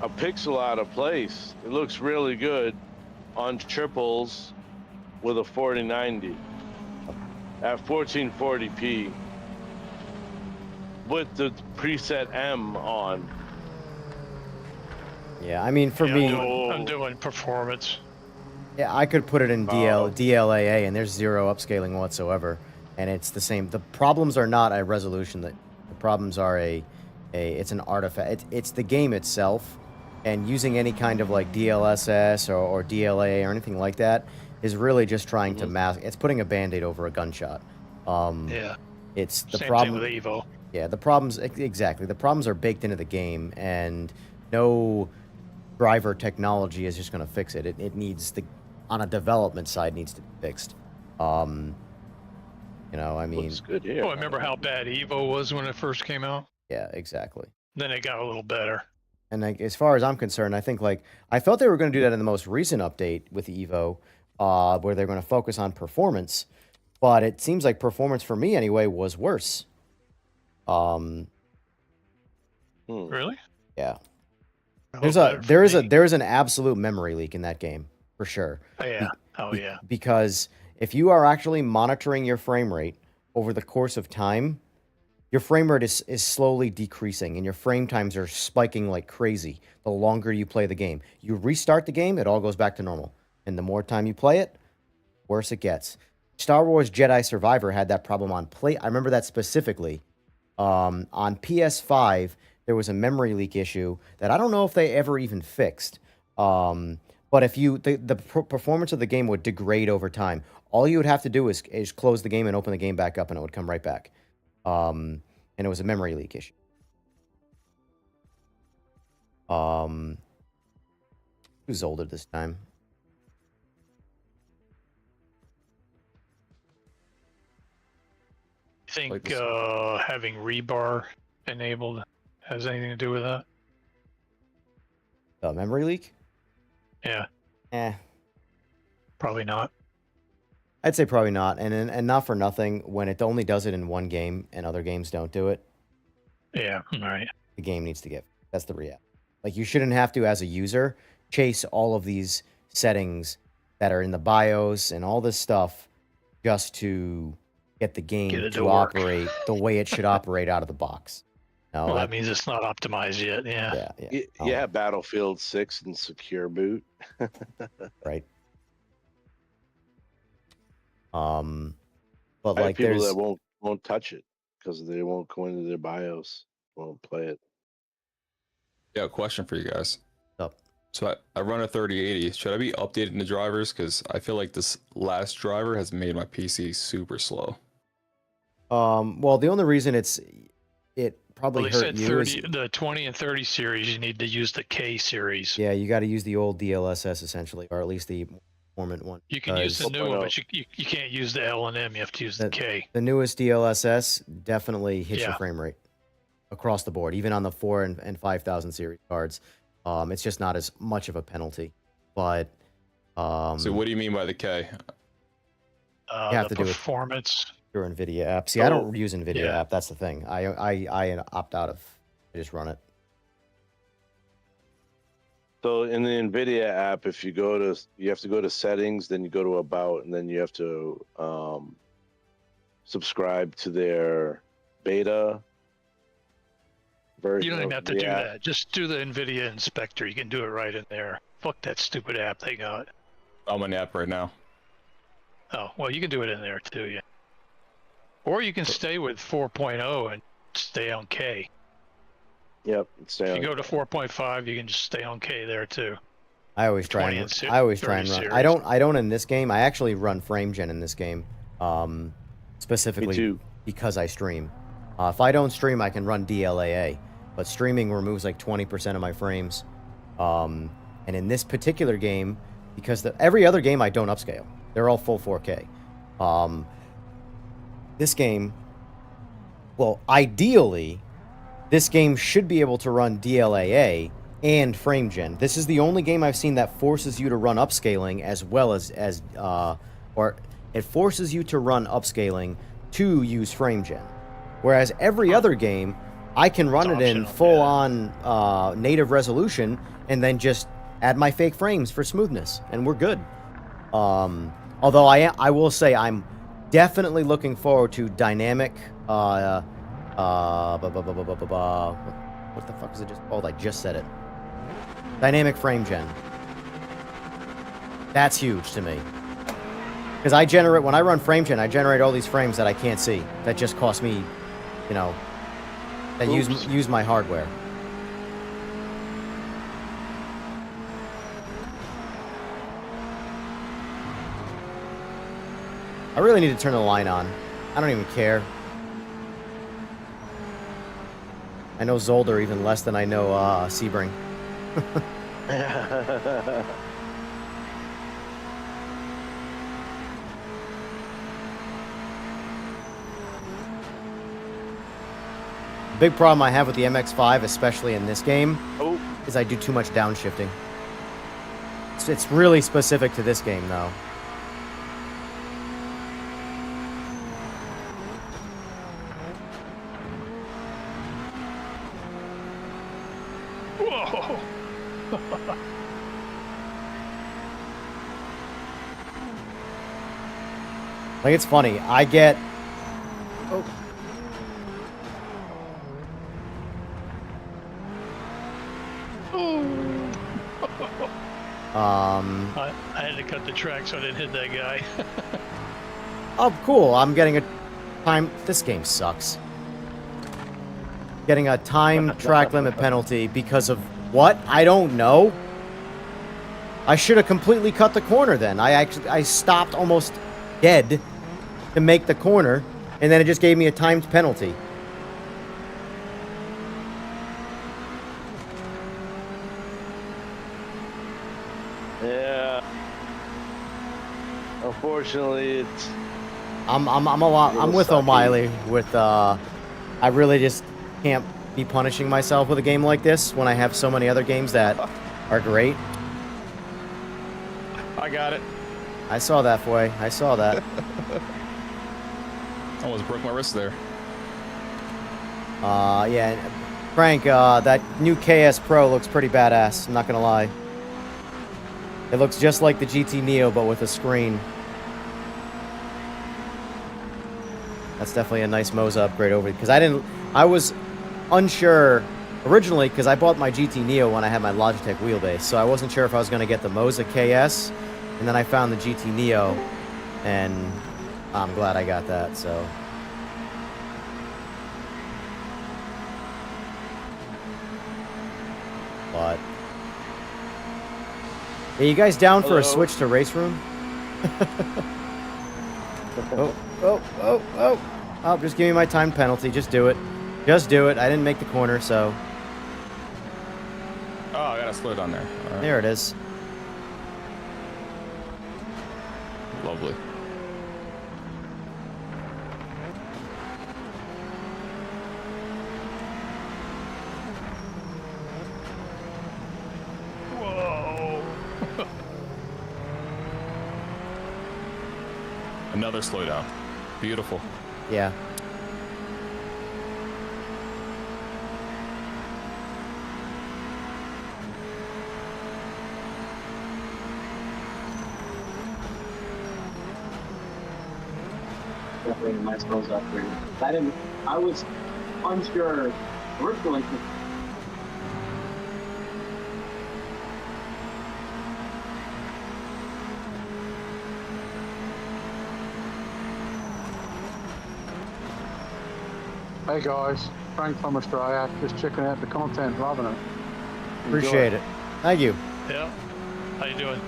a pixel out of place. It looks really good on triples with a 4090 at 1440p with the preset M on.
Yeah, I mean, for
Yeah,
me,
I'm doing performance.
yeah, I could put it in DLAA, and there's zero upscaling whatsoever, and it's the same. The problems are not a resolution. The problems are it's an artifact. It's the game itself, and using any kind of like DLSS or DLAA or anything like that is really just trying to mask. It's putting a Band-Aid over a gunshot.
Yeah.
It's the
Same
problem
thing with Evo.
Yeah, the problems exactly. The problems are baked into the game, and no driver technology is just going to fix it. It needs on a development side needs to be fixed. You know, I mean,
Looks good here.
Oh, I remember how bad Evo was when it first came out.
yeah, exactly.
Then it got a little better.
And like, as far as I'm concerned, I think I felt they were going to do that in the most recent update with the Evo, where they're going to focus on performance. But it seems like performance for me anyway was worse.
Really?
Yeah.
I
There's
hope better for me.
there's an absolute memory leak in that game for sure.
Oh, yeah. Oh, yeah.
Because if you are actually monitoring your frame rate over the course of time, your frame rate is slowly decreasing and your frame times are spiking like crazy the longer you play the game. You restart the game, it all goes back to normal. And the more time you play it, worse it gets. Star Wars Jedi Survivor had that problem on play. I remember that specifically. On PS5, there was a memory leak issue that I don't know if they ever even fixed. But if the performance of the game would degrade over time. All you would have to do is close the game and open the game back up, and it would come right back. And it was a memory leak issue. Who's older this time?
think
Like this.
having rebar enabled has anything to do with that?
Memory leak?
Yeah,
Eh,
probably not.
I'd say probably not. And not for nothing, when it only does it in one game and other games don't do it,
Yeah, right.
the game needs to get. That's the reality. Like, you shouldn't have to, as a user, chase all of these settings that are in the BIOS and all this stuff just to get the game
Get it
to
to work.
operate the way it should operate out of the box. No,
Well, that means it's not optimized yet. Yeah.
yeah.
Yeah, Battlefield 6 and Secure Boot.
Right. But
I have
like,
people
there's
that won't touch it because they won't go into their BIOS, won't play it.
Yeah, question for you guys.
Up.
So I run a 3080. Should I be updating the drivers? Because I feel like this last driver has made my PC super slow.
Well, the only reason it probably
Well, they
hurt
said
you
30,
is,
the 20 and 30 series, you need to use the K series.
yeah, you got to use the old DLSS essentially, or at least the performant one.
You can use the
because
new one, but you can't use the L and M. You have to use the K.
the newest DLSS definitely hits your
Yeah.
frame rate across the board, even on the 4 and 5,000 series cards. It's just not as much of a penalty, but
So what do you mean by the K?
you have
The
to do it
performance.
through NVIDIA app. See, I don't
Oh,
use NVIDIA
yeah.
app. That's the thing. I opt out of. I just run it.
So in the NVIDIA app, if you have to go to settings, then you go to about, and then you have to subscribe to their beta version.
You don't even
of
have to
the
do
app.
that. Just do the NVIDIA inspector. You can do it right in there. Fuck that stupid app they got.
I'm on the app right now.
Oh, well, you can do it in there too, yeah. Or you can stay with 4.0 and stay on K.
Yep. Stay
If
on.
you go to 4.5, you can just stay on K there too.
I always try
20
and
and si-
I always try and
30
run.
series.
I don't in this game. I actually run frame gen in this game, specifically
Me too.
because I stream. If I don't stream, I can run DLAA, but streaming removes like 20% of my frames. And in this particular game, because every other game I don't upscale, they're all full 4K. This game, well, ideally, this game should be able to run DLAA and frame gen. This is the only game I've seen that forces you to run upscaling as well as or it forces you to run upscaling to use frame gen. Whereas every other game, I can run it in
optional,
full on native resolution and then just add my fake frames for smoothness, and we're good. Although I will say I'm definitely looking forward to dynamic. What the fuck is it just called? I just said it. Dynamic frame gen. That's huge to me. Because when I run frame gen, I generate all these frames that I can't see. That just cost me, that use my hardware. I really need to turn the line on. I don't even care. I know Zolder even less than I know Sebring. The big problem I have with the MX-5, especially in this game, is I do too much downshifting. It's really specific to this game, though.
Whoa!
Like, it's funny. I get... Oh.
I had to cut the track so I didn't hit that guy.
Oh, cool. I'm getting a time... This game sucks. Getting a time track limit penalty because of what? I don't know. I should have completely cut the corner then. I stopped almost dead to make the corner, and then it just gave me a timed penalty.
Yeah. Unfortunately,
I'm a lot. I'm with
sucky.
O'Malley. With I really just can't be punishing myself with a game like this when I have so many other games that are great.
I got it.
I saw that, boy. I saw that.
Almost broke my wrist there.
Yeah, Frank, that new KS Pro looks pretty badass. I'm not gonna lie. It looks just like the GT Neo, but with a screen. That's definitely a nice Moza upgrade over, because I was unsure originally, because I bought my GT Neo when I had my Logitech wheelbase, so I wasn't sure if I was going to get the Moza KS, and then I found the GT Neo, and I'm glad I got that, so. But are you guys down for a switch to RaceRoom? Oh, just give me my time penalty. Just do it. Just do it. I didn't make the corner, so.
Oh, I gotta slow down there. All right.
There it is.
Lovely.
Whoa.
Another slowdown. Beautiful.
Yeah.
Definitely a nice nose upgrade. I was unsure originally.
Hey guys, Frank from Australia, just checking out the content, loving it.
Appreciate it. Thank you.
Yeah. How you doing?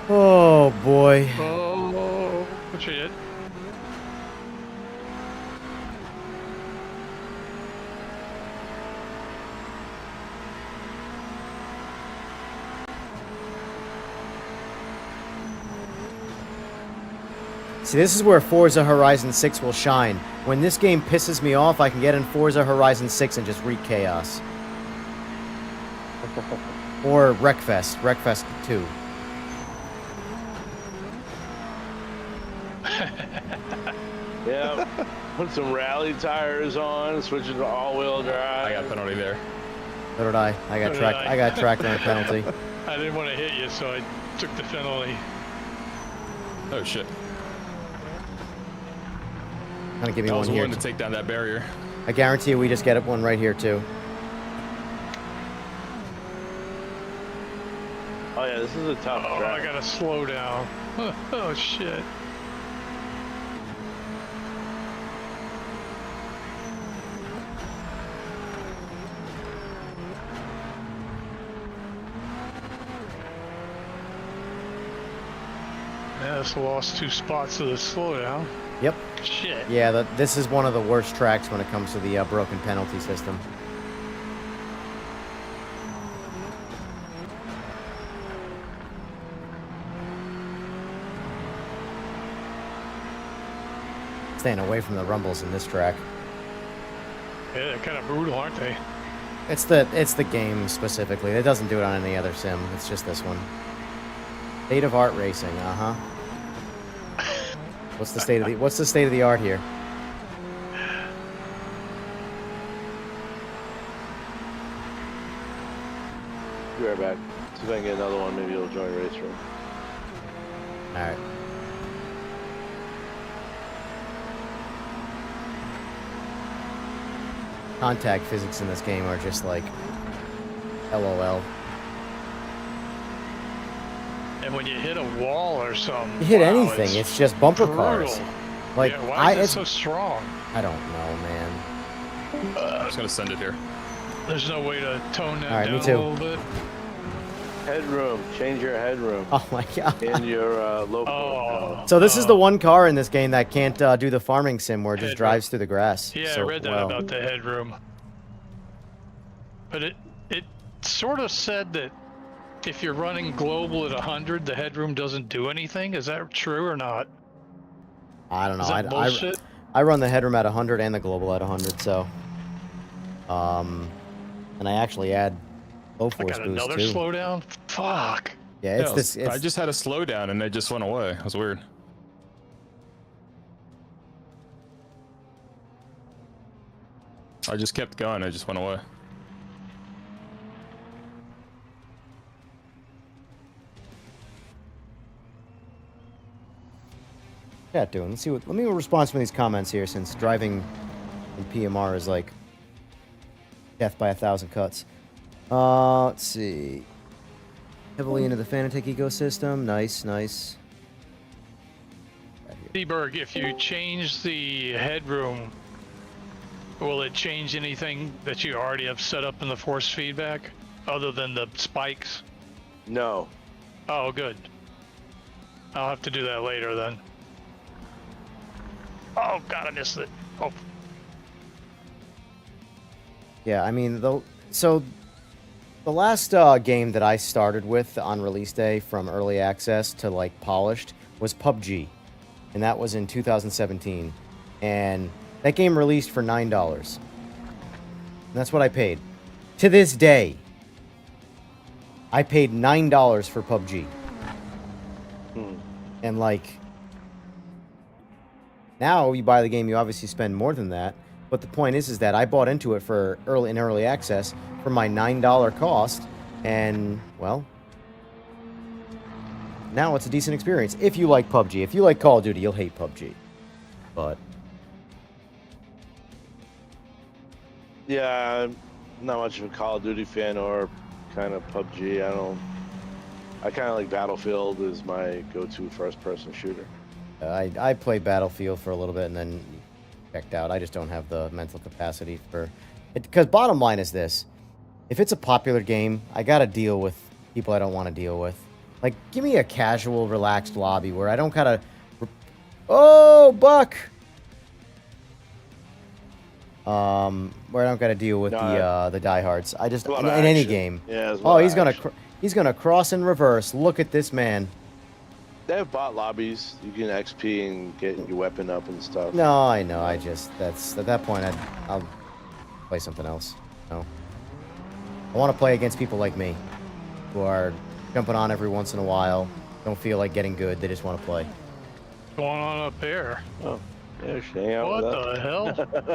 Oh boy.
Oh, what you hit?
See, this is where Forza Horizon 6 will shine. When this game pisses me off, I can get in Forza Horizon 6 and just wreak chaos. Or Wreckfest. Wreckfest 2.
Yeah. Put some rally tires on, switch it to all-wheel drive.
I got a penalty there.
So did I. I got
So did
tracked.
I.
I got tracked on a penalty.
I didn't want to hit you, so I took the penalty.
Oh shit.
Kind of give me
I
one
was
here.
willing to take down that barrier.
I guarantee you we just get one right here too.
Oh yeah, this is a tough
Oh,
track.
I gotta slow down. Oh shit. Yeah, just lost 2 spots to the slowdown.
Yep.
Shit.
Yeah, this is one of the worst tracks when it comes to the broken penalty system. Staying away from the rumbles in this track.
Yeah, they're kind of brutal, aren't they?
It's the game specifically. It doesn't do it on any other sim. It's just this one. State of art racing. Uh huh. What's the state of the art here?
Be right back. See if I can get another one. Maybe you'll join RaceRoom.
All right. Contact physics in this game are just like LOL.
And when you hit a wall or something,
You hit
wow,
anything, it's just bumper
brutal.
cars. Like
Yeah, why is it
it's,
so strong?
I don't know, man.
I'm just gonna send it here.
There's no way to tone that
All right,
down
me too.
a little bit.
Headroom. Change your headroom
Oh my god.
in your low.
Oh.
So this is the one car in this game that can't do the farming sim where it just
Headroom.
drives through the grass.
Yeah,
So,
I read that
well,
about the headroom. But it sort of said that if you're running global at 100, the headroom doesn't do anything. Is that true or not?
I don't know.
Is that bullshit?
I run the headroom at 100 and the global at 100, so and I actually add low
I
force
got
boost
another
too.
slowdown. Fuck.
Yeah, it's this.
I
It's,
just had a slowdown and it just went away. It was weird. I just kept going. It just went away.
chat doing. Let's see what. Let me respond to some of these comments here, since driving in PMR is like death by 1,000 cuts. Let's see. Heavily into the Fanatec ecosystem. Nice, nice.
Seaberg, if you change the headroom, will it change anything that you already have set up in the force feedback, other than the spikes?
No.
Oh, good. I'll have to do that later then. Oh god, I missed it. Oh,
Yeah, I mean, so the last game that I started with on release day from early access to like polished was PUBG, and that was in 2017, and that game released for $9, and that's what I paid. To this day, I paid $9 for PUBG, and like now you buy the game, you obviously spend more than that. But the point is that I bought into it for early access for my $9 cost, and well, now it's a decent experience. If you like PUBG, if you like Call of Duty, you'll hate PUBG. But
Yeah, I'm not much of a Call of Duty fan or kind of PUBG. I kind of like Battlefield as my go-to first-person shooter.
I played Battlefield for a little bit and then checked out. I just don't have the mental capacity for it. Because bottom line is this: if it's a popular game, I gotta deal with people I don't want to deal with. Like, give me a casual, relaxed lobby where I don't gotta. Oh, Buck! Where I don't gotta deal with the diehards. I just
A lot
in
of
any
action.
game.
Yeah, there's a
Oh,
lot of
he's
action.
gonna cross in reverse. Look at this man.
They have bot lobbies. You can XP and get your weapon up and stuff.
No, I know. That's at that point I'll play something else. No. I want to play against people like me, who are jumping on every once in a while, don't feel like getting good, they just want to play.
what's going on up here?
Oh, yeah, hang out
What
with us.
the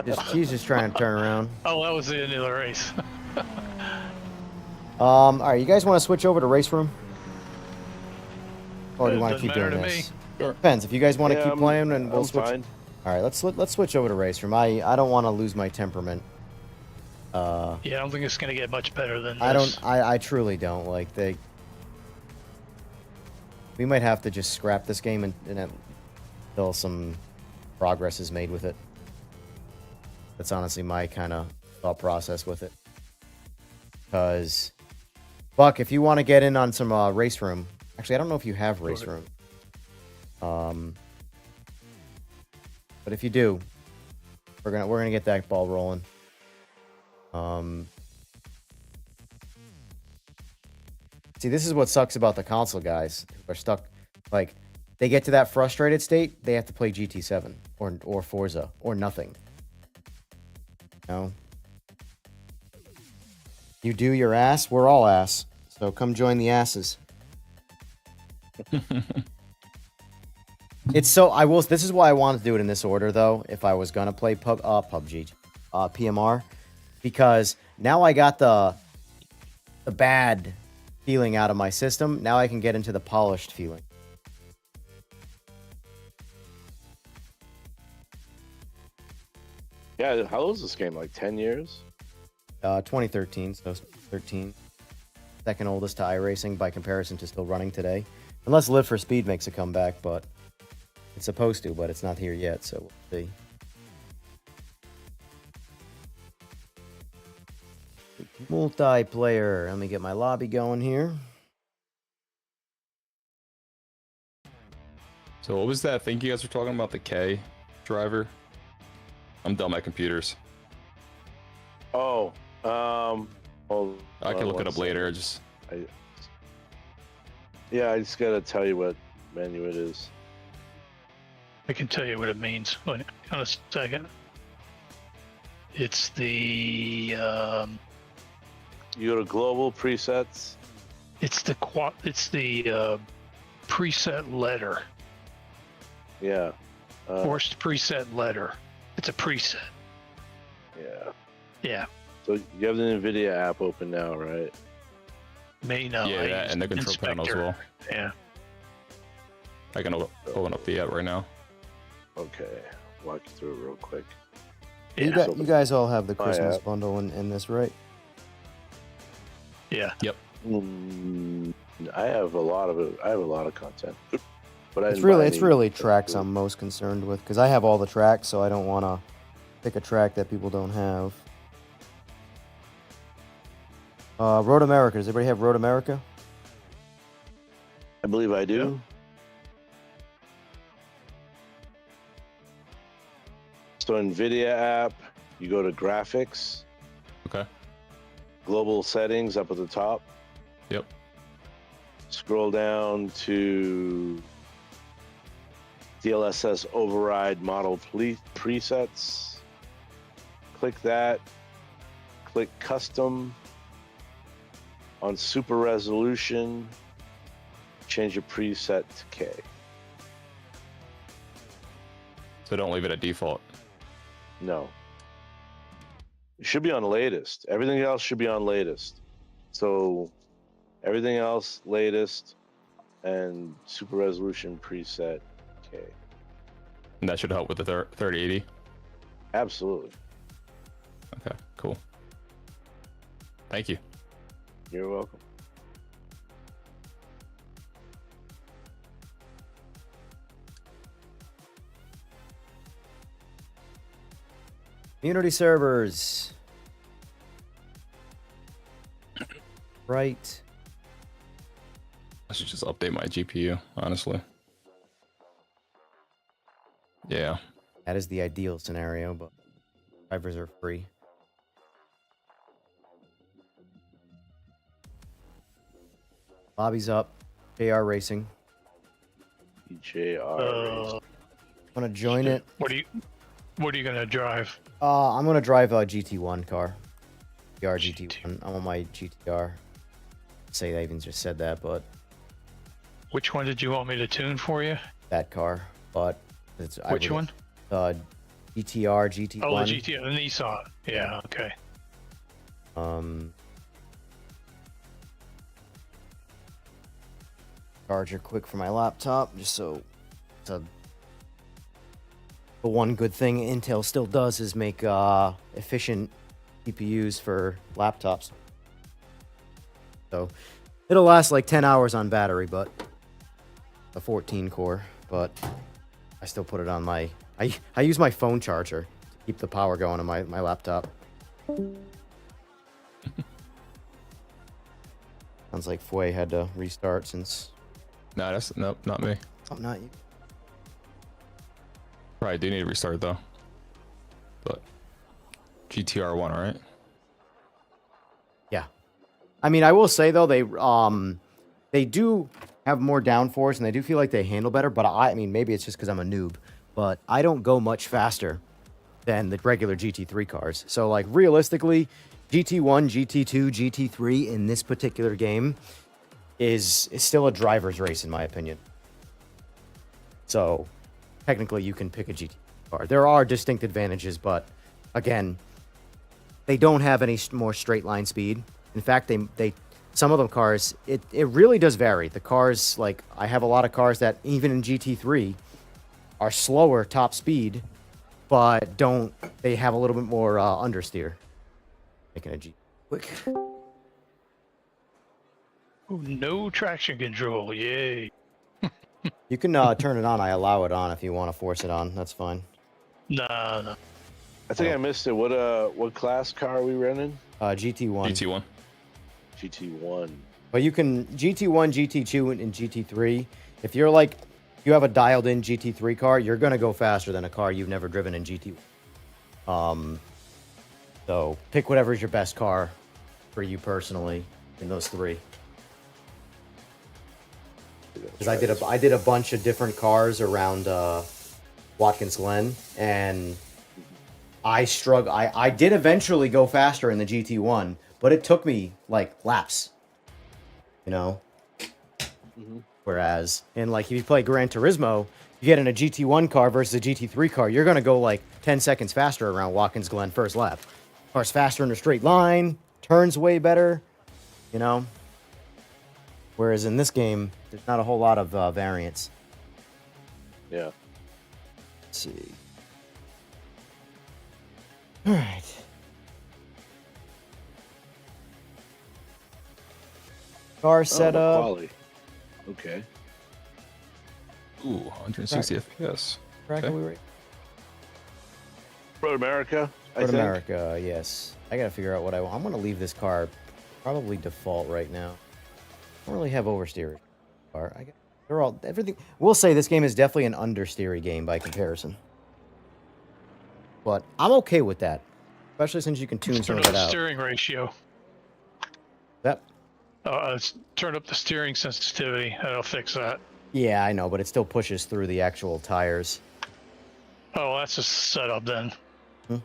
hell?
He's just trying to turn around.
Oh, that was the end of the race.
All right, you guys want to switch over to RaceRoom? Or do you want to
Doesn't
keep doing
matter to
this?
me.
Sure.
Depends. If you guys want to
Yeah,
keep playing, and we'll
I'm
switch.
fine.
All right, let's switch over to RaceRoom. I don't want to lose my temperament.
Yeah, I don't think it's gonna get much better than this.
I truly don't. Like, we might have to just scrap this game until some progress is made with it. That's honestly my kind of thought process with it. Because, Buck, if you want to get in on some RaceRoom, actually, I don't know if you have RaceRoom. But if you do, we're gonna get that ball rolling. See, this is what sucks about the console guys who are stuck. Like, they get to that frustrated state, they have to play GT7 or Forza or nothing. You know? You do your ass, we're all ass. So come join the asses. It's so this is why I wanted to do it in this order though, if I was gonna play PUBG, PMR, because now I got the bad feeling out of my system. Now I can get into the polished feeling.
Yeah, how old is this game? Like 10 years?
2013, so 13. Second oldest to iRacing by comparison to still running today. Unless Live for Speed makes a comeback, but it's supposed to, but it's not here yet, so we'll see. Multiplayer. Let me get my lobby going here.
So what was that thing you guys were talking about? The K driver? I'm dumb at computers.
Oh,
I can look it up later.
Yeah, I just gotta tell you what menu it is.
I can tell you what it means on a second. It's the
You go to global presets.
it's the preset letter.
Yeah.
Forced preset letter. It's a preset.
Yeah.
Yeah.
So you have the NVIDIA app open now, right?
May know.
Yeah, that and the control panel as well.
Yeah.
I can open up the app right now.
Okay. Walk you through it real quick.
Yeah.
You guys all have the
My
Christmas
app.
bundle in this, right?
Yeah.
Yep.
I have a lot of it. I have a lot of content. But
It's really tracks I'm most concerned with because I have all the tracks, so I don't want to pick a track that people don't have. Road America. Does everybody have Road America?
I believe I do. So NVIDIA app, you go to graphics,
Okay.
global settings up at the top.
Yep.
Scroll down to DLSS override model presets. Click that. Click custom. On super resolution, change your preset to K.
So don't leave it at default.
No. It should be on latest. Everything else should be on latest. So everything else latest and super resolution preset K.
And that should help with the 3080.
Absolutely.
Okay, cool. Thank you.
You're welcome.
Community servers. Right.
I should just update my GPU, honestly. Yeah.
That is the ideal scenario, but drivers are free. Lobby's up. JR Racing.
JR.
Want to join it?
What are you gonna drive?
I'm gonna drive a GT1 car. GR GT1. I'm on my GTR. Say I even just said that, but
Which one did you want me to tune for you?
that car. But it's
Which one?
GTR GT1.
Oh, the GT, the Nissan. Yeah. Okay.
Charger quick for my laptop, just so it's a. The one good thing Intel still does is make efficient CPUs for laptops. So it'll last like 10 hours on battery, but a 14 core. But I still put it on my. I use my phone charger to keep the power going on my laptop. Sounds like Fue had to restart since.
No, nope, not me.
Oh, not you.
Probably do need to restart though. But GTR 1, all right?
Yeah. I mean, I will say though, they do have more downforce and they do feel like they handle better, but I mean, maybe it's just because I'm a noob, but I don't go much faster than the regular GT3 cars. So like realistically, GT1, GT2, GT3 in this particular game is still a driver's race in my opinion. So technically you can pick a GT car. There are distinct advantages, but again, they don't have any more straight line speed. In fact, they some of them cars, it really does vary. The cars, like I have a lot of cars that even in GT3 are slower top speed, but they have a little bit more understeer. Making a G quick.
Ooh, no traction control. Yay.
You can turn it on. I allow it on if you want to force it on. That's fine.
No.
I think I missed it. What class car are we running?
GT1.
GT1.
GT1.
But you can GT1, GT2, and GT3. If you're like you have a dialed-in GT3 car, you're gonna go faster than a car you've never driven in GT. So pick whatever's your best car for you personally in those three. Because I did a bunch of different cars around Watkins Glen, and I did eventually go faster in the GT1, but it took me like laps, you know. Whereas in like if you play Gran Turismo, you get in a GT1 car versus a GT3 car, you're gonna go like 10 seconds faster around Watkins Glen first lap. Car's faster in a straight line, turns way better, you know. Whereas in this game, there's not a whole lot of variance.
Yeah.
Let's see. All right. Car setup.
Quality. Okay.
Ooh, 160 FPS.
Track
Okay.
we rate?
Road America. I
Road
think.
America, yes. I gotta figure out what I want. I'm gonna leave this car probably default right now. I don't really have oversteer. Car. They're all everything. We'll say this game is definitely an understeery game by comparison. But I'm okay with that, especially since you can tune some
Turn
of
up
it
the
out.
steering ratio.
Yep.
Turn up the steering sensitivity. That'll fix that.
Yeah, I know, but it still pushes through the actual tires.
Oh, that's just setup then.
Hmm.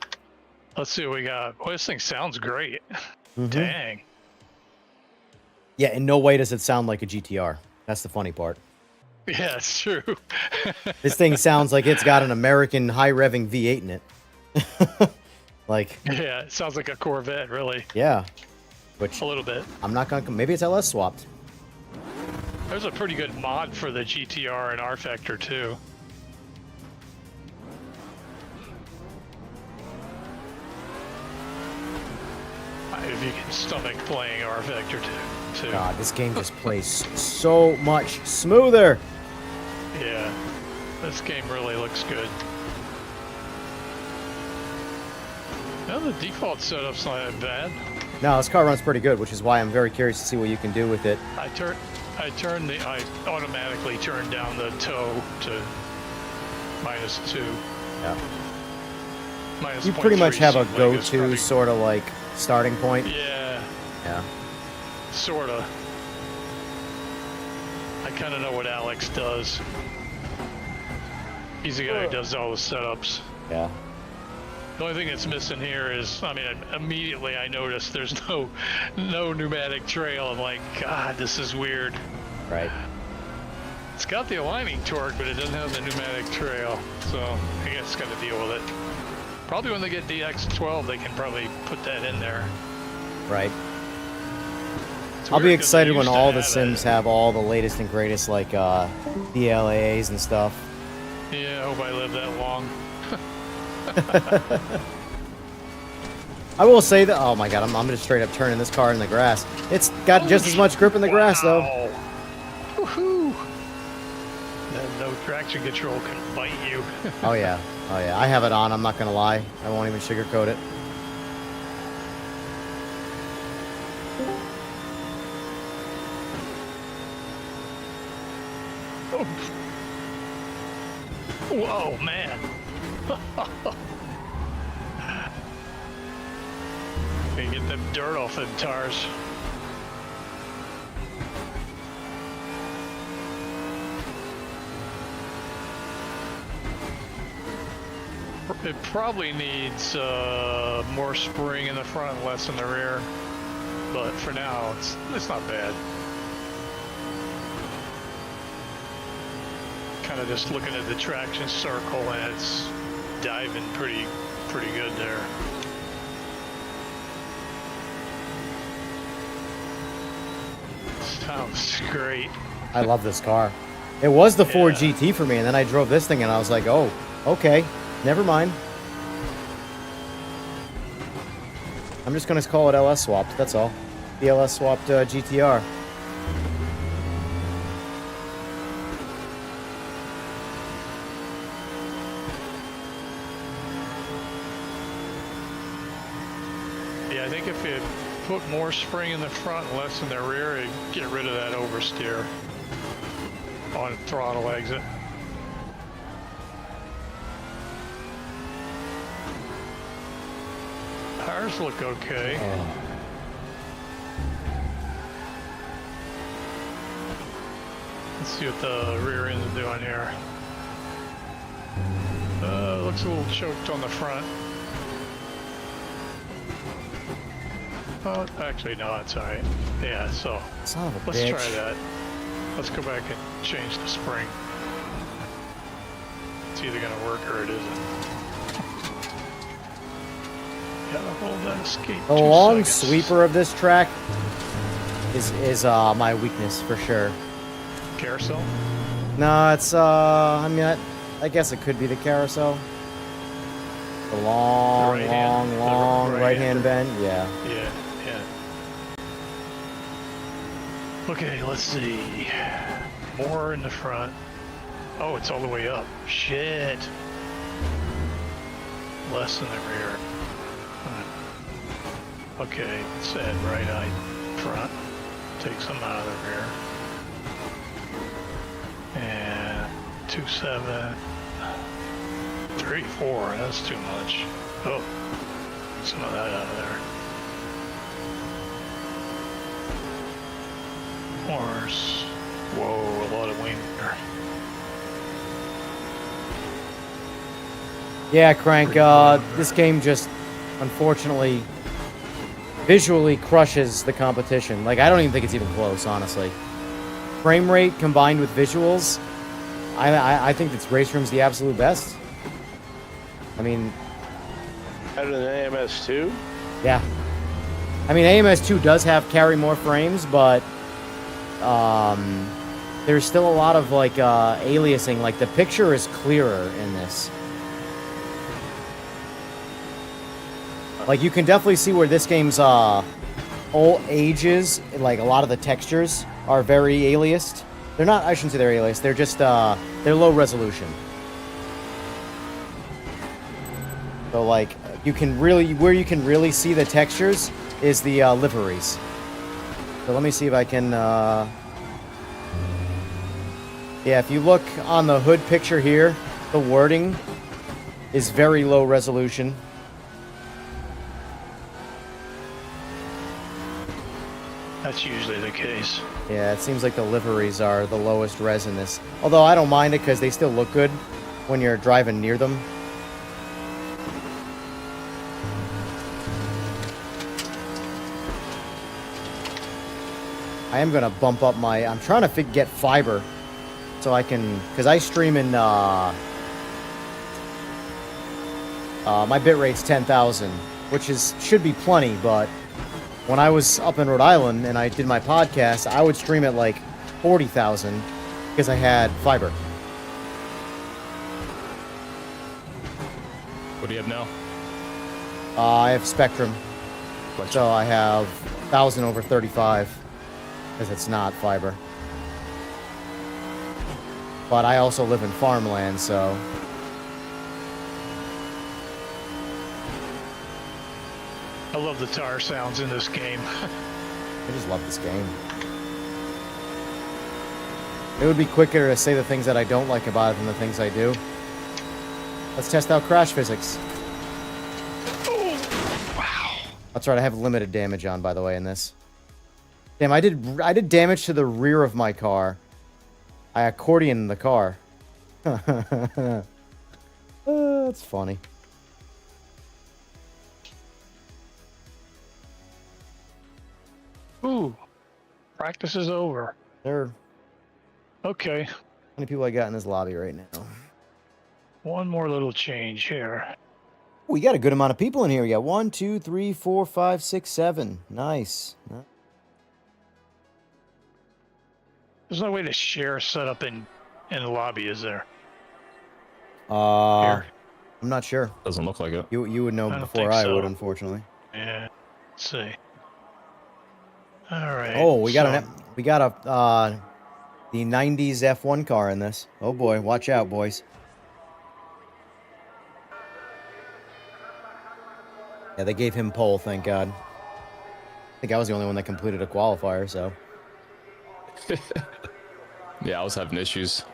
Let's see what we got. Well, this thing sounds great.
Mhm.
Dang.
Yeah, in no way does it sound like a GTR. That's the funny part.
Yeah, it's true.
This thing sounds like it's got an American high-revving V8 in it. Like,
Yeah, it sounds like a Corvette, really.
yeah. Which
A little bit.
I'm not gonna. Maybe it's LS swapped.
There's a pretty good mod for the GTR and R Factor too. If you can stomach playing R Factor too.
God, this game just plays so much smoother.
Yeah, this game really looks good. No, the default setup's not that bad.
No, this car runs pretty good, which is why I'm very curious to see what you can do with it.
I automatically turned down the tow to -2.
Yeah.
Minus
You pretty much
0.3
have a
seemed like it's
go-to
probably-
sort of like starting point.
Yeah,
Yeah.
sorta. I kind of know what Alex does. He's the guy who does all the setups.
Yeah.
The only thing that's missing here is, I mean, immediately I noticed there's no pneumatic trail. I'm like, God, this is weird.
Right.
It's got the aligning torque, but it doesn't have the pneumatic trail. So I guess it's got to deal with it. Probably when they get DX12, they can probably put that in there.
Right.
It's
I'll be
weird 'cause they
excited when
used to
all the
have
Sims
it.
have all the latest and greatest like DLAAs and stuff.
Yeah, I hope I live that long.
I will say that. Oh my God, I'm just straight up turning this car in the grass. It's got just as much grip in the grass though.
Wow. Woohoo! That no traction control can bite you.
Oh yeah. Oh yeah. I have it on. I'm not gonna lie. I won't even sugarcoat it.
Whoa, man. Gotta get them dirt off them tires. It probably needs more spring in the front, less in the rear. But for now, it's not bad. Kind of just looking at the traction circle, and it's diving pretty good there. Sounds great.
I love this car. It was the Ford GT for me, and then I drove this thing, and I was like, oh, okay, never mind. I'm just gonna call it LS swapped. That's all. The LS swapped GTR.
Yeah, I think if you put more spring in the front, less in the rear, it'd get rid of that oversteer on throttle exit. Tires look okay. Let's see what the rear end is doing here. Looks a little choked on the front. Oh, actually, no, it's alright. Yeah, so
Son of a
let's
bitch.
try that. Let's go back and change the spring. It's either gonna work or it isn't. Gotta hold that escape.
The
2
long
seconds.
sweeper of this track is my weakness for sure.
Carousel?
No, it's I mean, I guess it could be the carousel. The long,
The right hand. The
long
right
right
hand.
hand bend. Yeah.
Yeah, yeah. Okay, let's see. More in the front. Oh, it's all the way up. Shit. Less in the rear. Okay, let's add right eye front. Take some out of the rear. And 2.7. 3, 4, that's too much. Oh, some of that out of there. Horse. Whoa, a lot of wing there.
Yeah, Crank. This game just, unfortunately, visually crushes the competition. Like, I don't even think it's even close, honestly. Frame rate combined with visuals, I think it's RaceRoom's the absolute best. I mean,
Better than AMS2?
yeah. I mean, AMS2 does carry more frames, but there's still a lot of like aliasing. Like the picture is clearer in this. Like you can definitely see where this game's old ages. Like a lot of the textures are very aliased. They're not. I shouldn't say they're aliased. They're just they're low resolution. So like you can really see the textures is the liveries. So let me see if I can. Yeah, if you look on the hood picture here, the wording is very low resolution.
That's usually the case.
Yeah, it seems like the liveries are the lowest res in this. Although I don't mind it because they still look good when you're driving near them. I am gonna bump up my. I'm trying to get fiber, so I can, because I stream in. My bitrate's 10,000, which should be plenty. But when I was up in Rhode Island and I did my podcast, I would stream at like 40,000 because I had fiber.
What do you have now?
I have Spectrum, so I have 1,000 over 35. Because it's not fiber. But I also live in farmland, so...
I love the tire sounds in this game.
I just love this game. It would be quicker to say the things that I don't like about it than the things I do. Let's test out crash physics.
Oh, wow.
That's right, I have limited damage on, by the way, in this. Damn, I did damage to the rear of my car. I accordioned the car. That's funny.
Ooh, practice is over.
There.
Okay,
How many people I got in this lobby right now?
one more little change here.
We got a good amount of people in here. We got 1, 2, 3, 4, 5, 6, 7. Nice.
There's no way to share setup in the lobby, is there?
I'm
Here.
not sure.
Doesn't look like it.
You would know
I don't
before
think
I
so.
would, unfortunately.
Yeah. Let's see. All right.
Oh, we got
so-
the 90s F1 car in this. Oh boy, watch out, boys. Yeah, they gave him pole, thank God. I think I was the only one that completed a qualifier, so.
Yeah, I was having issues.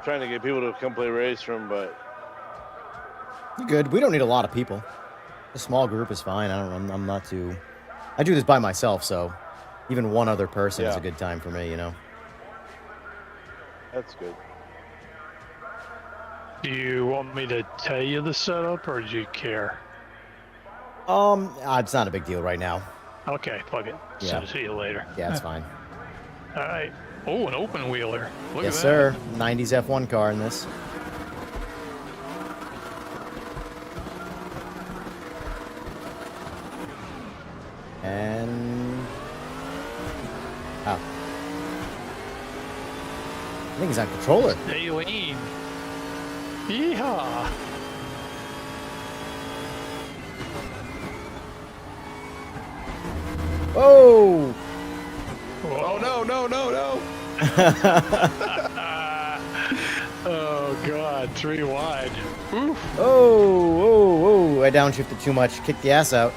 Trying to get people to come play RaceRoom, but
Good. We don't need a lot of people. A small group is fine. I'm not too. I do this by myself, so even one other person is a good time for me. You know.
That's good.
Do you want me to tell you the setup, or do you care?
It's not a big deal right now.
Okay, fuck it.
Yeah.
Send it to you later.
Yeah, it's fine.
All right. Oh, an open wheeler. Look
Yes,
at
sir. 90s F1 car in this. And oh, I think he's on controller.
that. Stay lean. Yeehaw.
Oh!
Oh no, no, no, no!
Oh god, 3 wide. Oof.
Oh! I downshifted too much. Kicked the ass out.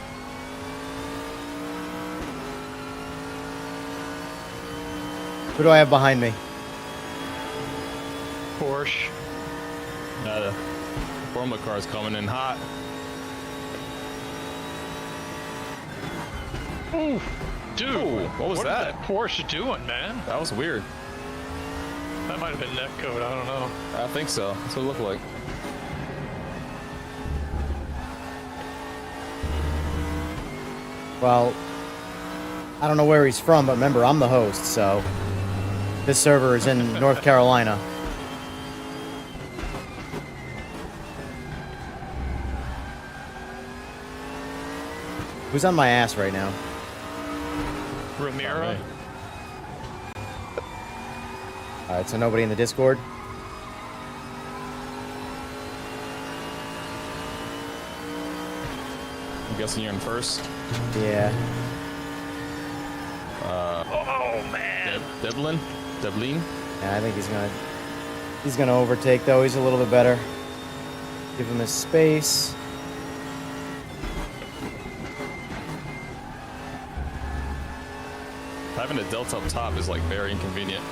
Who do I have behind me?
Porsche.
The Formula car's coming in hot.
Ooh, dude,
Ooh, what was
is
that?
Porsche doing, man?
That was weird.
That might have been netcode, I don't know.
I think so. That's what it looked like.
Well, I don't know where he's from, but remember, I'm the host, so this server is in North Carolina. Who's on my ass right now?
Ramiro?
Alright, so nobody in the Discord?
I'm guessing you're in first.
Yeah.
Oh, man.
Deblin?
Yeah, I think he's gonna overtake though. He's a little bit better. Give him his space.
Having a delta up top is like very inconvenient.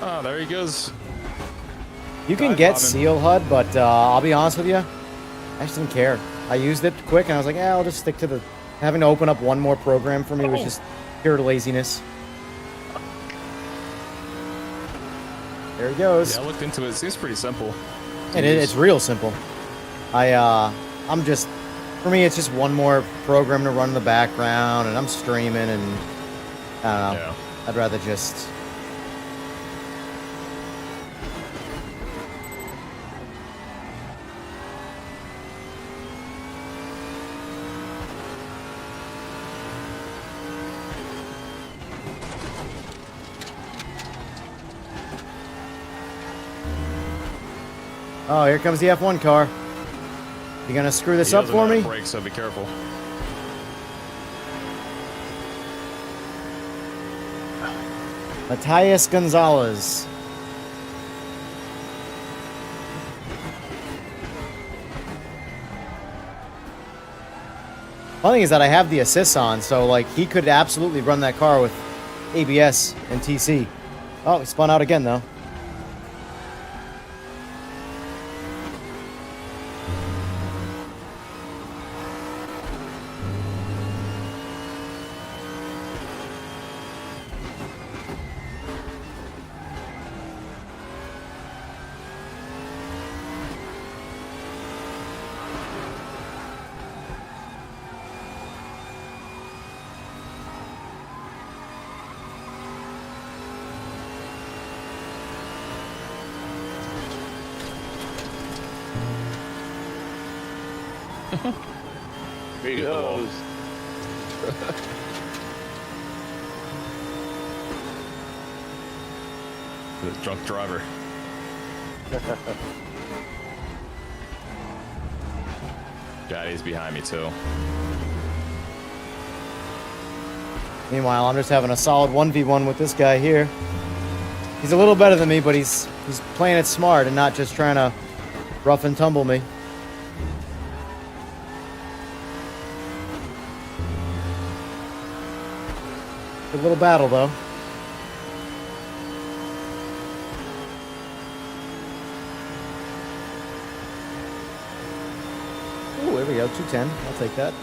Oh, there he goes.
You can
Dive
get
bombing.
seal HUD, but I'll be honest with you, I just didn't care. I used it quick, and I was like, yeah, I'll just stick to the. Having to open up one more program for me was just pure laziness. There he goes.
Yeah, I looked into it. It seems pretty simple.
It's real simple. I'm just, for me, it's just one more program to run in the background, and I'm streaming, and I don't know.
Yeah.
I'd rather just. Oh, here comes the F1 car. You gonna screw this
He
up
doesn't
for
know how
me?
to brake, so be careful.
Matthias Gonzalez. Funny is that I have the assists on, so like he could absolutely run that car with ABS and TC. Oh, he spun out again though.
There he goes.
The drunk driver. Daddy's behind me too.
Meanwhile, I'm just having a solid 1v1 with this guy here. He's a little better than me, but he's playing it smart and not just trying to rough and tumble me. Good little battle, though. there we go. 210. I'll take that.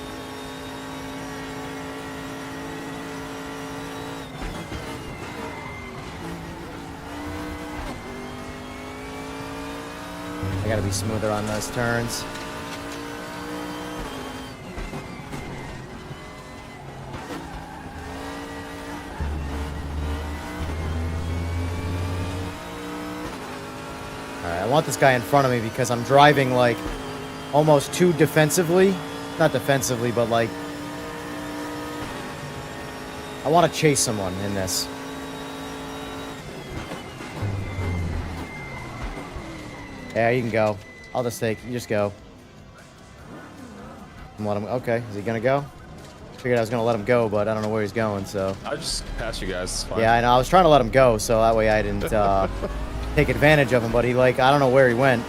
I gotta be smoother on those turns. Alright, I want this guy in front of me because I'm driving like almost too defensively. Not defensively, but like I want to chase someone in this. Yeah, you can go. I'll just take. You just go. And let him. Okay, is he gonna go? Figured I was gonna let him go, but I don't know where he's going. So.
I just passed you guys. It's fine.
Yeah, I know. I was trying to let him go, so that way I didn't take advantage of him. But he I don't know where he went.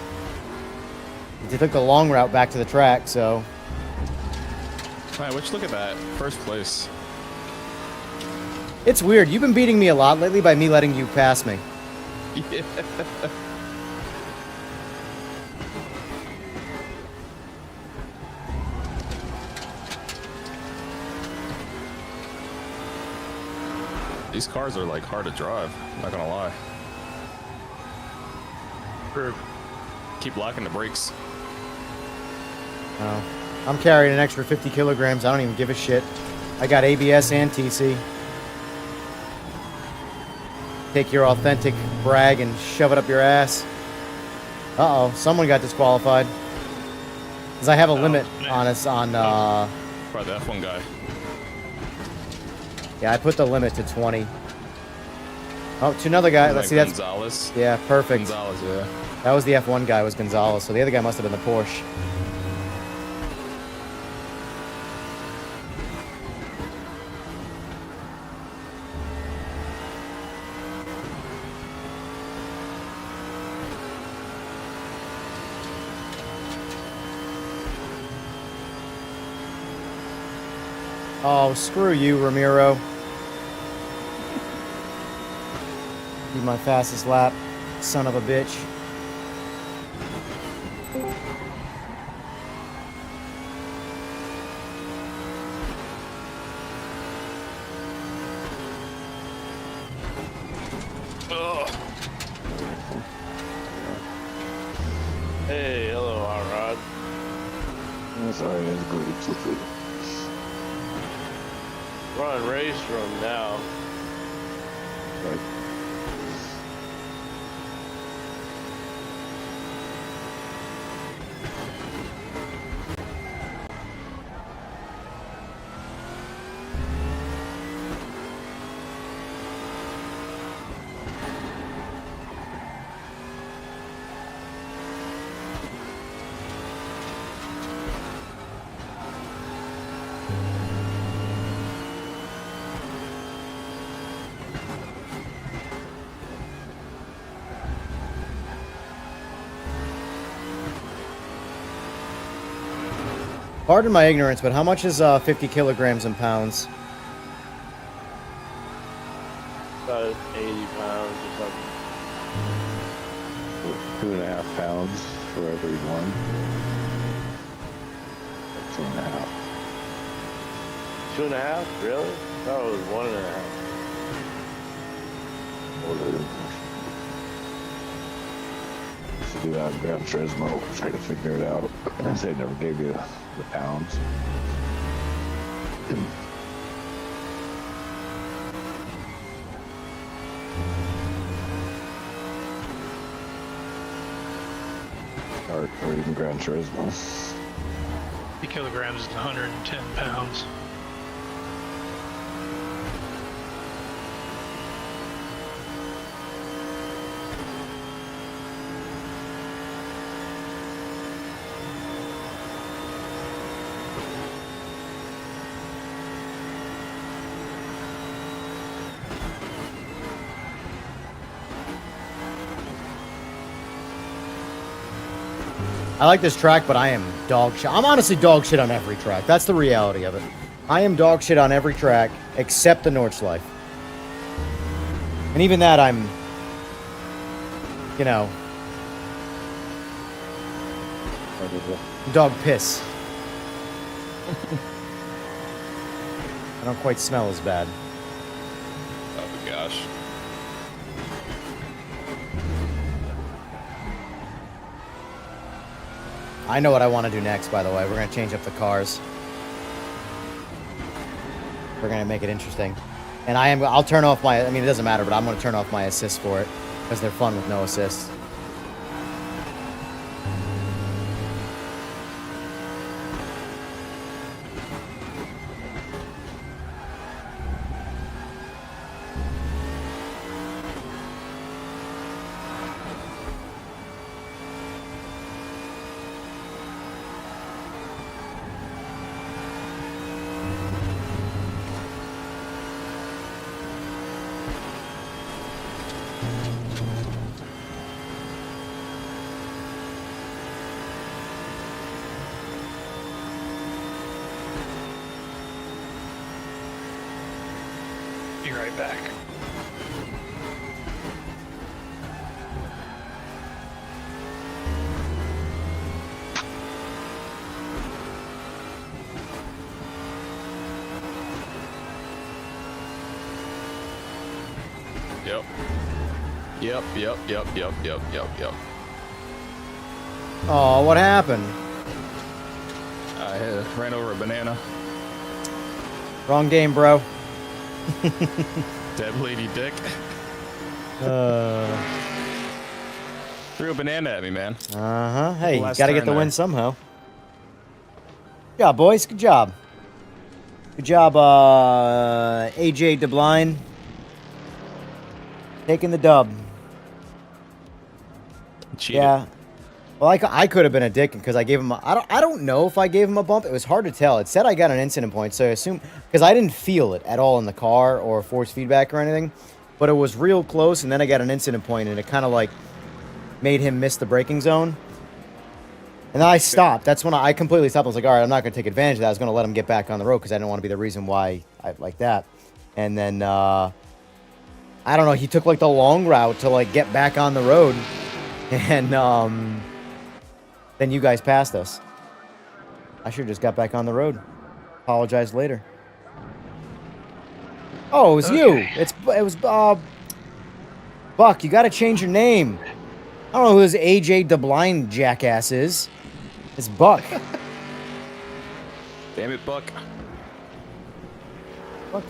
He took the long route back to the track. So.
Man, look at that. First place.
It's weird. You've been beating me a lot lately by me letting you pass me.
Yeah. These cars are like hard to drive, not gonna lie.
True.
Keep locking the brakes.
Oh. I'm carrying an extra 50 kilograms. I don't even give a shit. I got ABS and TC. Take your authentic brag and shove it up your ass. Uh-oh, someone got disqualified. Because I have a limit on us on,
Probably the F1 guy.
Yeah, I put the limit to 20. Oh, to another guy. Let's see, that's...
Gonzalez.
Yeah, perfect.
Gonzalez, yeah.
That was the F1 guy, was Gonzalez. So the other guy must have been the Porsche. Oh, screw you, Ramiro. Be my fastest lap, son of a bitch.
Hey, hello, Hot Rod.
Sorry, that's good.
We're on RaceRoom now.
Right.
Pardon my ignorance, but how much is 50 kilograms in pounds?
About 80 pounds or something.
2.5 pounds for every one. 2.5.
2.5? Really? I thought it was 1.5.
To do that in Gran Turismo, try to figure it out. They never gave you the pounds. Or even Gran Turismo.
50 kilograms is 110 pounds.
I like this track, but I am dog shit. I'm honestly dog shit on every track. That's the reality of it. I am dog shit on every track except the Nordschleife. And even that, I'm, you know, dog piss. I don't quite smell as bad.
Oh my gosh.
I know what I want to do next, by the way. We're going to change up the cars. We're going to make it interesting. And I'll turn off my, I mean, it doesn't matter, but I'm going to turn off my assists for it. Because they're fun with no assists.
Be right back.
Yep. Yep.
Oh, what happened?
I ran over a banana.
Wrong game, bro.
Dead lady dick. Threw a banana at me, man.
Uh-huh. Hey, you
Last
gotta get
turn
the win
there.
somehow. Good job, boys. Good job. Good job, AJ DeBline. Taking the dub.
Cheated.
Yeah. Well, I could have been a dick because I gave him I don't know if I gave him a bump. It was hard to tell. It said I got an incident point, so I assume because I didn't feel it at all in the car or force feedback or anything, but it was real close, and then I got an incident point, and it kind of like made him miss the braking zone. And then I stopped. That's when I completely stopped. I was like, all right, I'm not going to take advantage of that. I was going to let him get back on the road because I didn't want to be the reason why I like that. And then I don't know. He took like the long route to like get back on the road, and then you guys passed us. I should have just got back on the road. Apologize later. Oh, it was you. It was Buck. You got to change your name. I don't know who this AJ DeBline jackass is. It's Buck.
Damn it, Buck.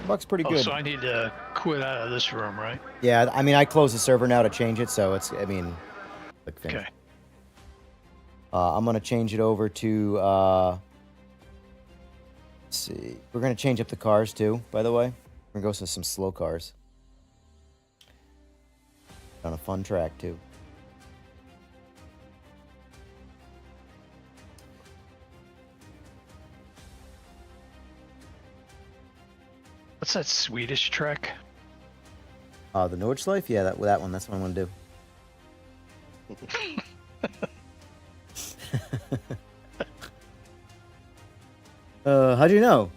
Buck's pretty
Oh,
good.
so I need to quit out of this room, right?
Yeah, I mean, I closed the server now to change it, so it's, I mean, click finish.
Okay.
I'm going to change it over to, let's see. We're going to change up the cars, too, by the way. We're going to go to some slow cars. On a fun track, too.
What's that Swedish track?
The Nordschleife? Yeah, that one. That's what I'm going to do. How'd you know?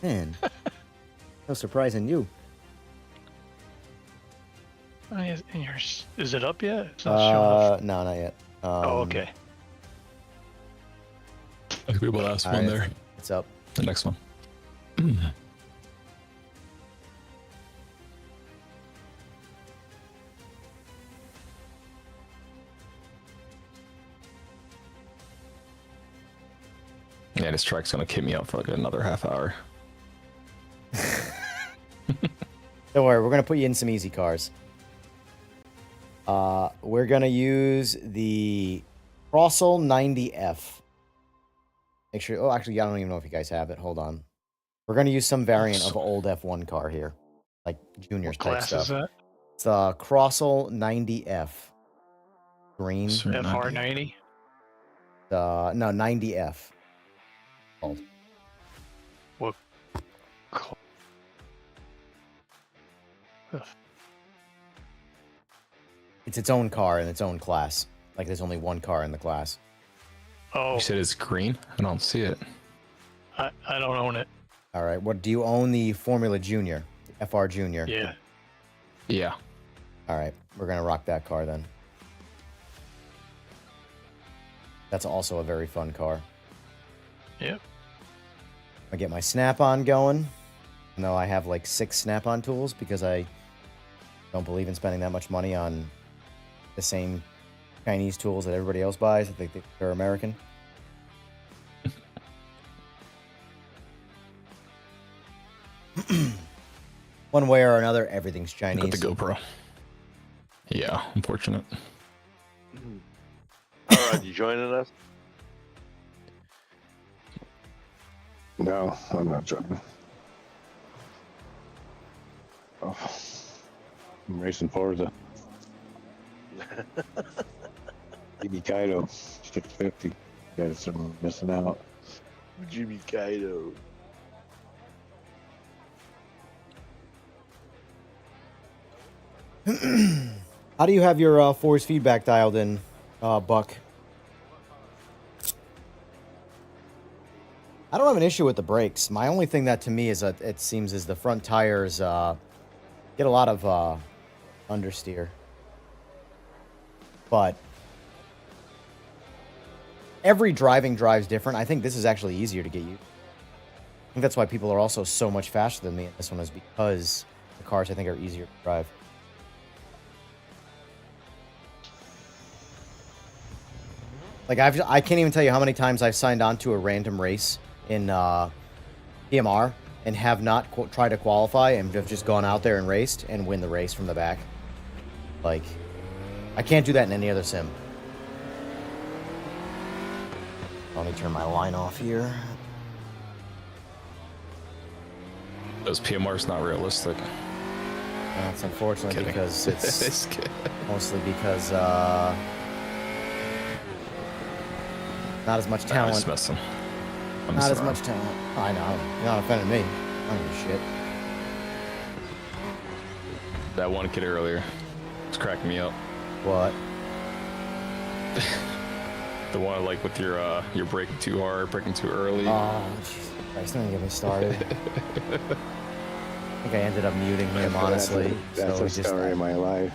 Man, no surprise in you.
Is it up yet? It's not showing up.
No, not yet.
Oh, okay.
I could be the last one there.
It's up.
The next one. Yeah, this track's gonna keep me up for like another half hour.
Don't worry, we're gonna put you in some easy cars. We're gonna use the Crossel 90F. Make sure. Oh, actually, I don't even know if you guys have it. Hold on. We're gonna use some variant of old F1 car here, like juniors
What
type
class
stuff.
is that?
It's the Crossel 90F. Green.
FR90?
No, 90F. Called.
What? Ugh.
It's its own car in its own class. Like there's only one car in the class.
Oh,
You said it's green? I don't see it.
I don't own it.
All right. What do you own? The Formula Junior, FR Junior.
Yeah.
Yeah.
All right. We're gonna rock that car then. That's also a very fun car.
Yep.
I get my snap-on going. No, I have like 6 snap-on tools because I don't believe in spending that much money on the same Chinese tools that everybody else buys. I think they're American. One way or another, everything's Chinese.
Got the GoPro. Yeah, unfortunate.
All right, you joining us?
No, I'm not driving. Oh, I'm racing Forza. Jimmy Kaido, 650. You guys are missing out.
Jimmy Kaido.
How do you have your force feedback dialed in, Buck? I don't have an issue with the brakes. My only thing that to me is that it seems is the front tires get a lot of understeer. But every driving drive's different. I think this is actually easier to get you. I think that's why people are also so much faster than me in this one, is because the cars I think are easier to drive. Like I can't even tell you how many times I've signed on to a random race in PMR and have not tried to qualify and have just gone out there and raced and win the race from the back. Like, I can't do that in any other sim. Let me turn my line off here.
Those PMR's not realistic.
That's unfortunately
Kidding.
because it's
Just kidding.
mostly because not as much
Nah, I'm
talent.
just messing. I'm
Not as
sorry.
much talent. I know. You're not offending me. I don't give a shit.
That one kid earlier was cracking me up.
What?
The one like with your braking too hard, braking too early.
Oh, Jesus Christ, don't even get me started. I think I ended up muting him, honestly.
That's
so
a
he just,
story of my life.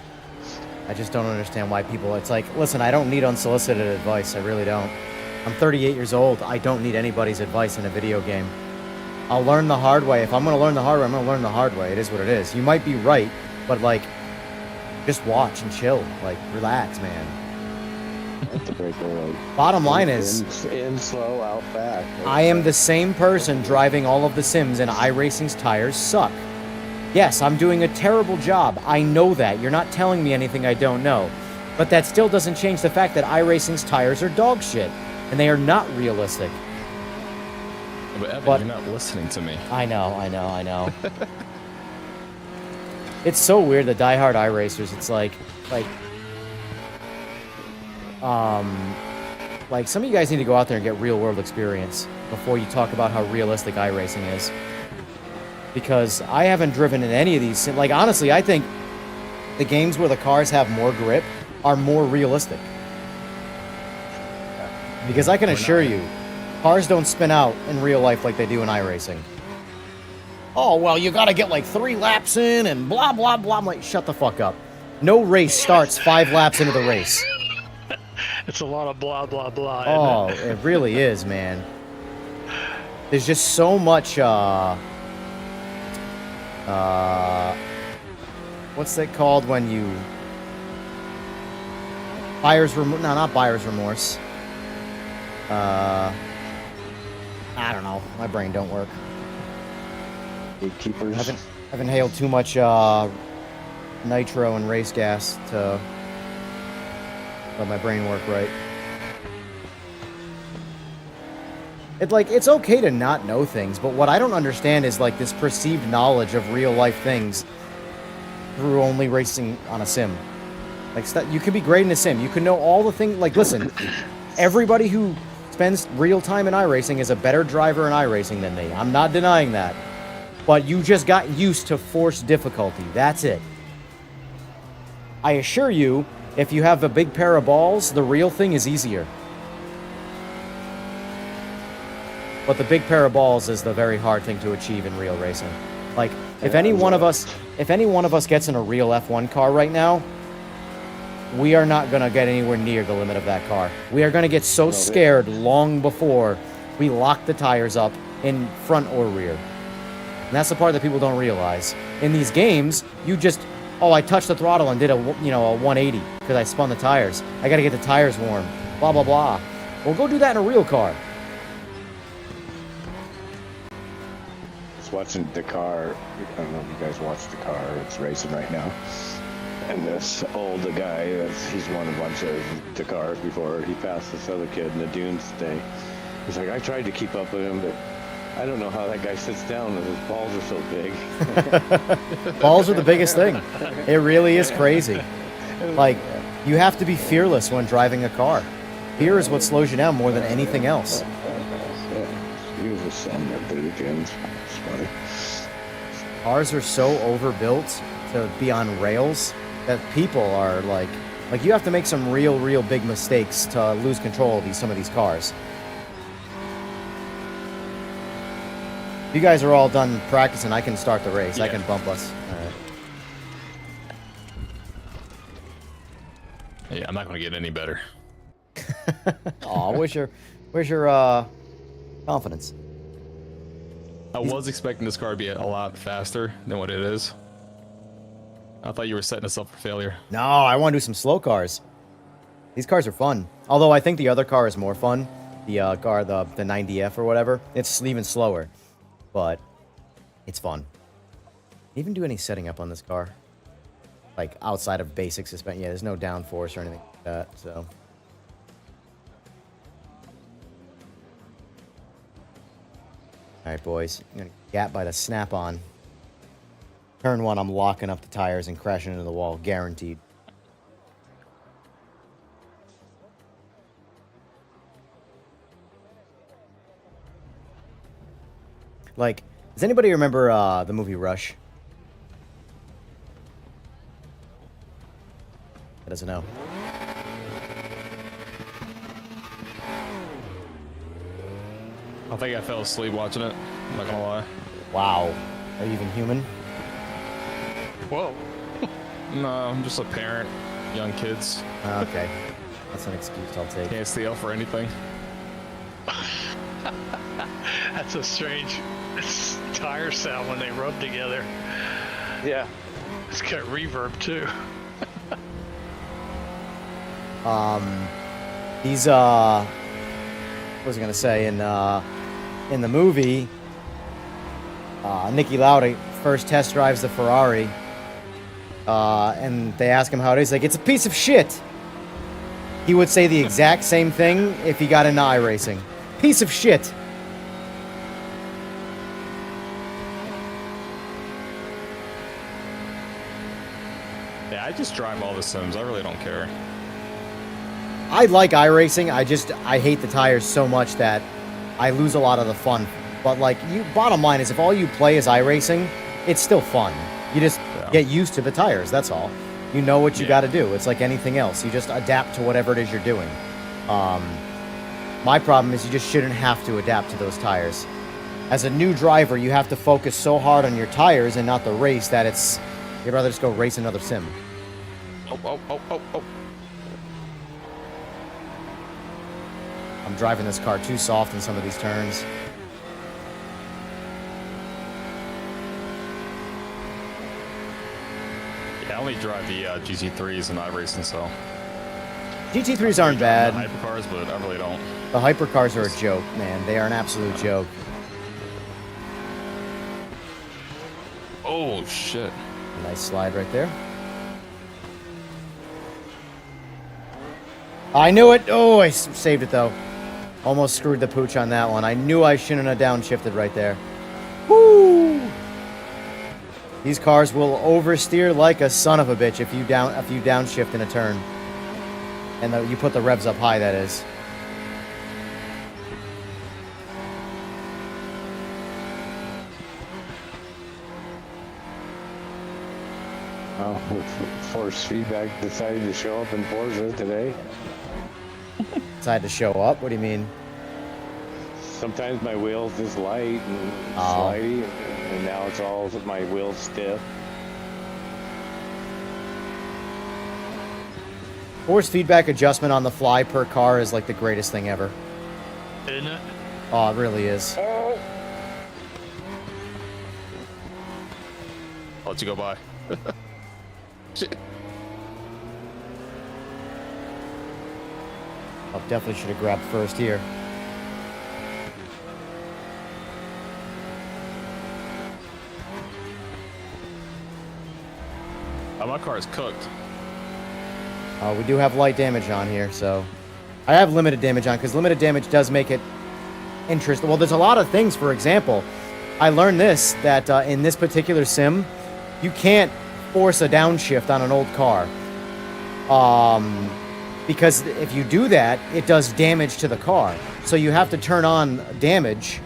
I just don't understand why people... It's like, listen, I don't need unsolicited advice. I really don't. I'm 38 years old. I don't need anybody's advice in a video game. I'll learn the hard way. If I'm going to learn the hard way, I'm going to learn the hard way. It is what it is. You might be right, but, like, just watch and chill. Like, relax, man.
That's the breaker road.
Bottom line is...
In slow, out back.
I am the same person driving all of the sims, and iRacing's tires suck. Yes, I'm doing a terrible job. I know that. You're not telling me anything I don't know. But that still doesn't change the fact that iRacing's tires are dog shit, and they are not realistic.
But Evan,
But-
you're not listening to me.
I know. It's so weird, the diehard iRacers. It's like, some of you guys need to go out there and get real world experience before you talk about how realistic iRacing is. Because I haven't driven in any of these. Like, honestly, I think the games where the cars have more grip are more realistic. Because I can assure you, cars don't spin out in real life like they do in iRacing. Oh, well, you gotta get like 3 laps in and blah, blah, blah. I'm like, shut the fuck up. No race starts 5 laps into the race.
It's a lot of blah, blah, blah.
Oh,
isn't it?
it really is, man. There's just so much, what's that called when you... Buyer's remorse? No, not buyer's remorse. I don't know. My brain don't work.
Gatekeepers.
I've inhaled too much nitro and race gas to let my brain work right. It's okay to not know things, but what I don't understand is like this perceived knowledge of real life things through only racing on a sim. Like you can be great in a sim. You can know all the things. Like, listen, everybody who spends real time in iRacing is a better driver in iRacing than me. I'm not denying that. But you just got used to forced difficulty. That's it. I assure you, if you have a big pair of balls, the real thing is easier. But the big pair of balls is the very hard thing to achieve in real racing. Like, if any one of us gets in a real F1 car right now, we are not going to get anywhere near the limit of that car. We are going to get so scared long before we lock the tires up in front or rear. And that's the part that people don't realize. In these games, you just, oh, I touched the throttle and did a 180 because I spun the tires. I got to get the tires warm. Blah, blah, blah. Well, go do that in a real car.
Just watching the car. I don't know if you guys watch the car. It's racing right now. And this older guy, he's won a bunch of the cars before. He passed this other kid in the dunes today. He's like, I tried to keep up with him, but I don't know how that guy sits down and his balls are so big.
Balls are the biggest thing. It really is crazy. Like, you have to be fearless when driving a car. Fear is what slows you down more than anything else.
He was a son that did it again. It's funny.
Cars are so overbuilt to be on rails that people are like you have to make some real big mistakes to lose control of some of these cars. You guys are all done practicing. I can start the race.
Yeah.
I can bump us. All right.
Yeah, I'm not going to get any better.
Aw, where's your confidence?
I was expecting this car to be a lot faster than what it is. I thought you were setting us up for failure.
No, I want to do some slow cars. These cars are fun. Although I think the other car is more fun. The car, the 90F or whatever. It's even slower. But it's fun. Even do any setting up on this car? Like outside of basic suspension. Yeah, there's no downforce or anything like that, so. Alright, boys. I'm gonna gap by the snap-on. Turn one, I'm locking up the tires and crashing into the wall. Guaranteed. Like, does anybody remember the movie Rush? That doesn't know.
I think I fell asleep watching it. I'm not gonna lie.
Wow. Are you even human?
Whoa.
No, I'm just a parent. Young kids.
Okay. That's an excuse I'll take.
Can't stay up for anything.
That's a strange tire sound when they rub together.
Yeah.
It's got reverb too.
These what was I gonna say in the movie, Nicky Lauda first test drives the Ferrari, and they ask him how it is. Like, it's a piece of shit. He would say the exact same thing if he got into iRacing. Piece of shit.
Yeah, I just drive all the sims. I really don't care.
I like iRacing. I hate the tires so much that I lose a lot of the fun. But like, bottom line is, if all you play is iRacing, it's still fun. You just get used to the tires. That's all. You know what you got to do. It's like anything else. You just adapt to whatever it is you're doing. My problem is you just shouldn't have to adapt to those tires. As a new driver, you have to focus so hard on your tires and not the race that you'd rather just go race another sim.
Oh.
I'm driving this car too soft in some of these turns.
Yeah, I only drive the GT3s and iRacing, so.
GT3s aren't bad.
The hypercars, but I really don't.
The hypercars are a joke, man. They are an absolute joke.
Oh, shit.
Nice slide right there. I knew it. Oh, I saved it, though. Almost screwed the pooch on that one. I knew I shouldn't have downshifted right there. Woo! These cars will oversteer like a son of a bitch if you downshift in a turn. And you put the revs up high, that is.
Force feedback decided to show up in Forza today.
Decided to show up? What do you mean?
Sometimes my wheels is light and slidey, and now it's all my wheels stiff.
Force feedback adjustment on the fly per car is like the greatest thing ever.
Isn't it?
Oh, it really is.
let you go by. Shit.
Oh, definitely should have grabbed first here.
Oh, my car is cooked.
We do have light damage on here, so... I have limited damage on, because limited damage does make it interesting. Well, there's a lot of things. For example, I learned this, that in this particular sim, you can't force a downshift on an old car. Because if you do that, it does damage to the car. So you have to turn on damage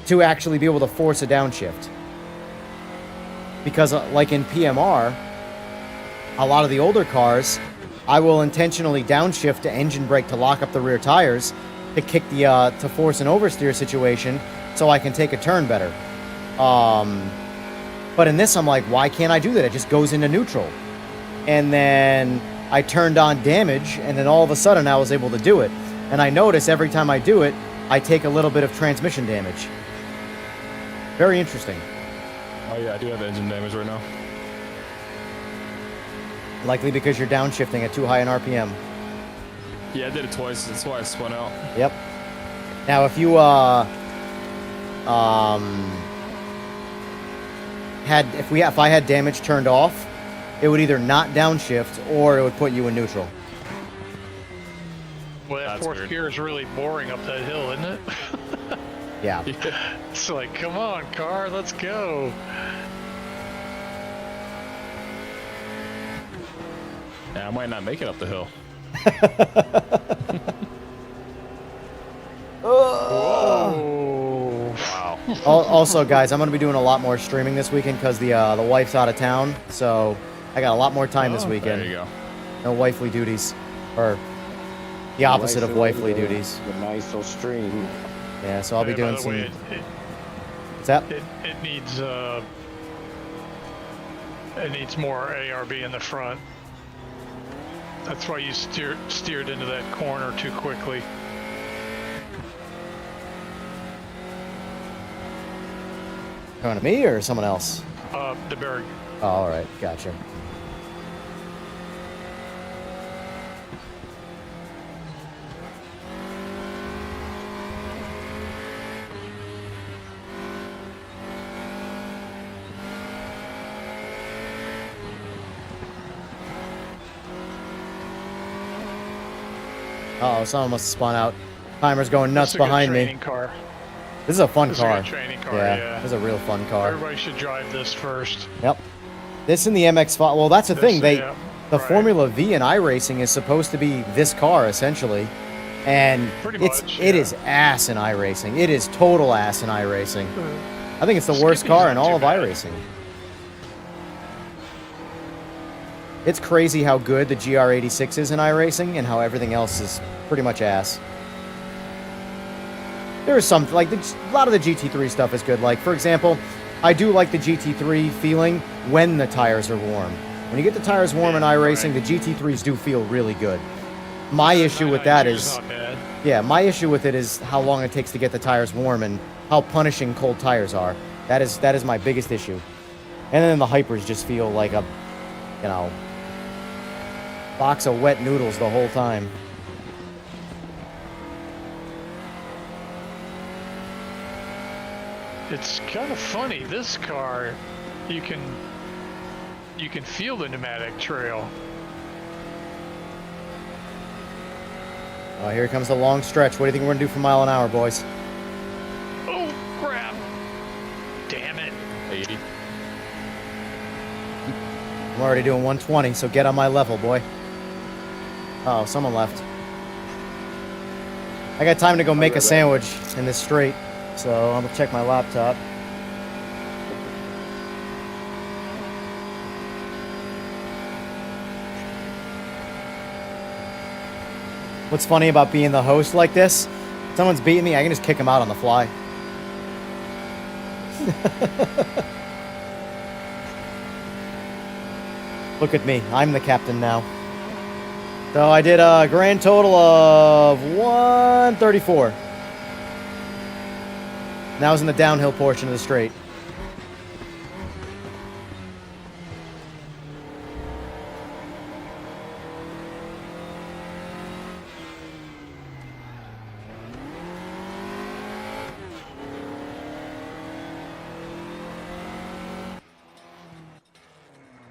to actually be able to force a downshift. Because, like in PMR, a lot of the older cars, I will intentionally downshift to engine brake to lock up the rear tires to kick the to force an oversteer situation so I can take a turn better. But in this, I'm like, why can't I do that? It just goes into neutral. And then I turned on damage, and then all of a sudden I was able to do it. And I notice every time I do it, I take a little bit of transmission damage. Very interesting.
Oh yeah, I do have engine damage right now.
Likely because you're downshifting at too high an RPM.
Yeah, I did it twice. That's why I spun out.
Yep. Now, if you if I had damage turned off, it would either not downshift or it would put you in neutral.
Well, that
That's
fourth
weird.
gear is really boring up that hill, isn't it?
Yeah.
It's like, come on, car, let's go.
Yeah, I might not make it up the hill.
Oh.
Wow.
Also, guys, I'm going to be doing a lot more streaming this weekend because the wife's out of town, so I got a lot more time this weekend.
There you go.
No wifely duties, or the opposite of wifely duties.
The nice little stream.
Yeah, so I'll be
Yeah,
doing
by the
some.
way,
What's that?
it needs more ARB in the front. That's why you steered into that corner too quickly.
Going to me or someone else?
The Berg.
Oh, all right, gotcha. Uh-oh, someone must have spun out. Timer's going nuts
This is a good
behind me.
training car.
This is a fun
This is a
car.
good training car,
Yeah,
yeah.
this is a real fun car.
Everybody should drive this first.
Yep. This and the MX-5. Well, that's the thing.
Yeah,
The
right.
Formula V in iRacing is supposed to be this car essentially, and
Pretty
it
much,
is
yeah.
ass in iRacing. It is total ass in iRacing. I think it's the worst
Skippy's
car
not
in all
too
of
bad.
iRacing. It's crazy how good the GR86 is in iRacing and how everything else is pretty much ass. There is some, like, a lot of the GT3 stuff is good. Like, for example, I do like the GT3 feeling when the tires are warm. When you get the tires warm in iRacing,
right.
the GT3s do feel really good. My issue with that
992
is,
not bad.
yeah, my issue with it is how long it takes to get the tires warm and how punishing cold tires are. That is my biggest issue. And then the hypers just feel like a, you know, box of wet noodles the whole time.
It's kind of funny. This car, you can feel the pneumatic trail.
Oh, here comes the long stretch. What do you think we're gonna do for mile an hour, boys?
Oh crap! Damn it!
80.
I'm already doing 120, so get on my level, boy. Uh-oh, someone left. I got time to go make a sandwich in this straight, so I'm gonna check my laptop. What's funny about being the host like this? If someone's beating me, I can just kick them out on the fly. Look at me. I'm the captain now. So I did a grand total of 134. And that was in the downhill portion of the straight.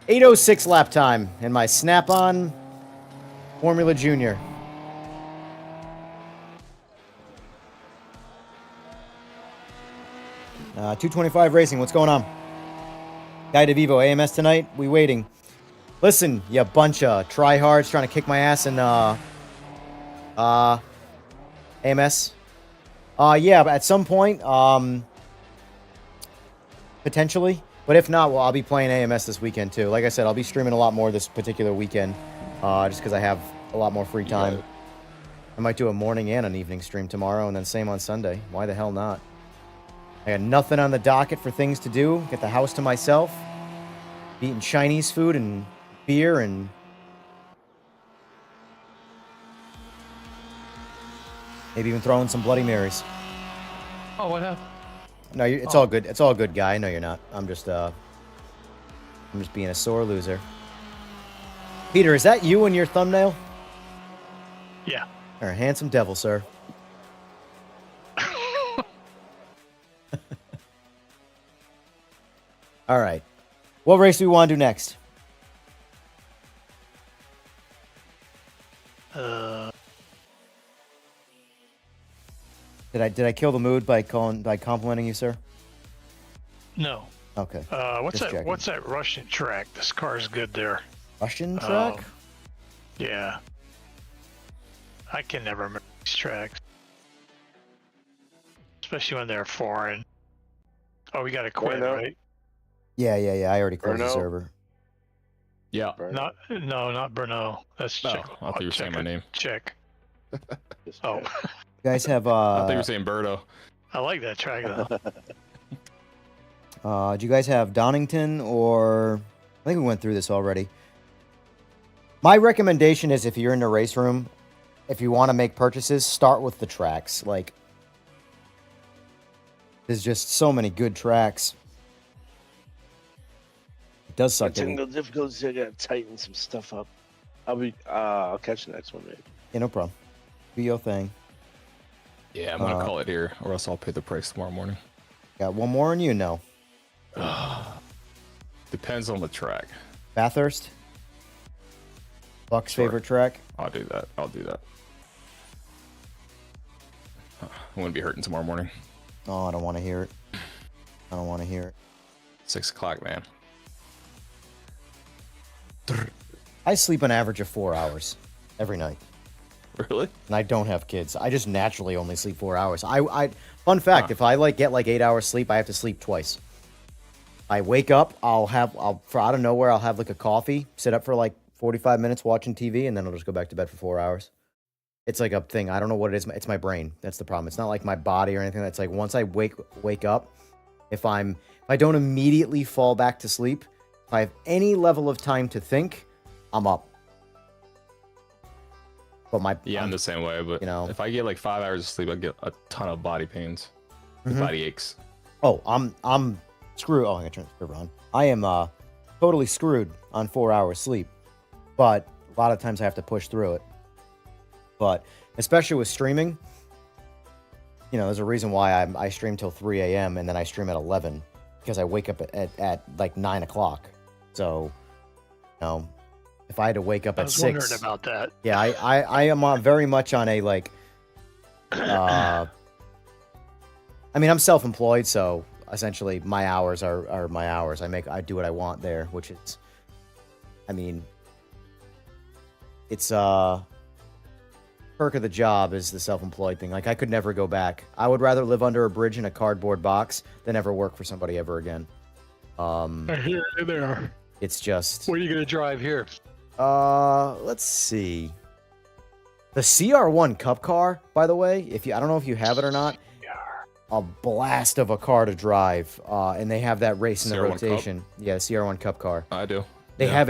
8:06 lap time in my Snap-on Formula Junior. Uh, 225 Racing, what's going on? Guide of Evo, AMS tonight? We waiting. Listen, you bunch of tryhards trying to kick my ass in AMS. Yeah, but at some point, potentially. But if not, well, I'll be playing AMS this weekend too. Like I said, I'll be streaming a lot more this particular weekend, just because I have a lot more free time. I might do a morning and an evening stream tomorrow, and then same on Sunday. Why the hell not? I got nothing on the docket for things to do. Get the house to myself. Eating Chinese food and beer and maybe even throwing some Bloody Marys.
Oh, what happened?
No, it's all good. It's all good, guy. I know you're not. I'm just being a sore loser. Peter, is that you in your thumbnail?
Yeah.
Or a handsome devil, sir. All right. What race do we want to do next? Did I kill the mood by complimenting you, sir?
No.
Okay.
What's
Just
that?
checking.
What's that Russian track? This car's good there.
Russian track?
Yeah. I can never remember these tracks, especially when they're foreign. Oh, we got to quit,
Burnout?
right?
Yeah. I already closed the
Burnout?
server.
Yeah.
Not Brno. That's
No,
Czech.
I thought you were saying my name.
Czech.
Just
Oh,
You guys have
I thought you were saying Birdo.
I like that track though.
do you guys have Donington or I think we went through this already. My recommendation is if you're in the race room, if you want to make purchases, start with the tracks. Like there's just so many good tracks. It does suck.
technical difficulties. I gotta tighten some stuff up. I'll catch the next one, maybe.
Yeah, no problem. Do your thing.
Yeah, I'm gonna call it here, or else I'll pay the price tomorrow morning.
Got one more and you know.
Depends on the track.
Bathurst? Buck's
Sure.
favorite track?
I'll do that. I wouldn't be hurting tomorrow morning.
Oh, I don't want to hear it.
6 o'clock, man.
I sleep an average of 4 hours every night.
Really?
And I don't have kids. I just naturally only sleep 4 hours. Fun fact, if I get 8 hours sleep, I have to sleep twice. I wake up, I'll out of nowhere, I'll have a coffee, sit up for 45 minutes watching TV, and then I'll just go back to bed for 4 hours. It's a thing. I don't know what it is. It's my brain. That's the problem. It's not like my body or anything. That's once I wake up, if I don't immediately fall back to sleep, if I have any level of time to think, I'm up. But
I'm the same way. But if I get 5 hours of sleep, I get a ton of body pains, body aches.
Oh, I'm screwed. Oh, I'm gonna turn the server on. I am totally screwed on 4 hours sleep, but a lot of times I have to push through it. But especially with streaming, there's a reason why I stream till 3 a.m. and then I stream at 11 because I wake up at 9 o'clock. So, if I had to wake up
I
at
was
6,
wondering about that.
yeah, I am very much on a I mean, I'm self-employed, so essentially my hours are my hours. I do what I want there, which is, it's perk of the job is the self-employed thing. I could never go back. I would rather live under a bridge in a cardboard box than ever work for somebody ever again.
Here they are.
It's just.
What are you gonna drive here?
Let's see. The CR1 Cup car, by the way, I don't know if you have it or not. A blast of a car to drive, and they have that race in the
CR1
rotation.
Cup?
Yeah, CR1 Cup car.
I do.
They have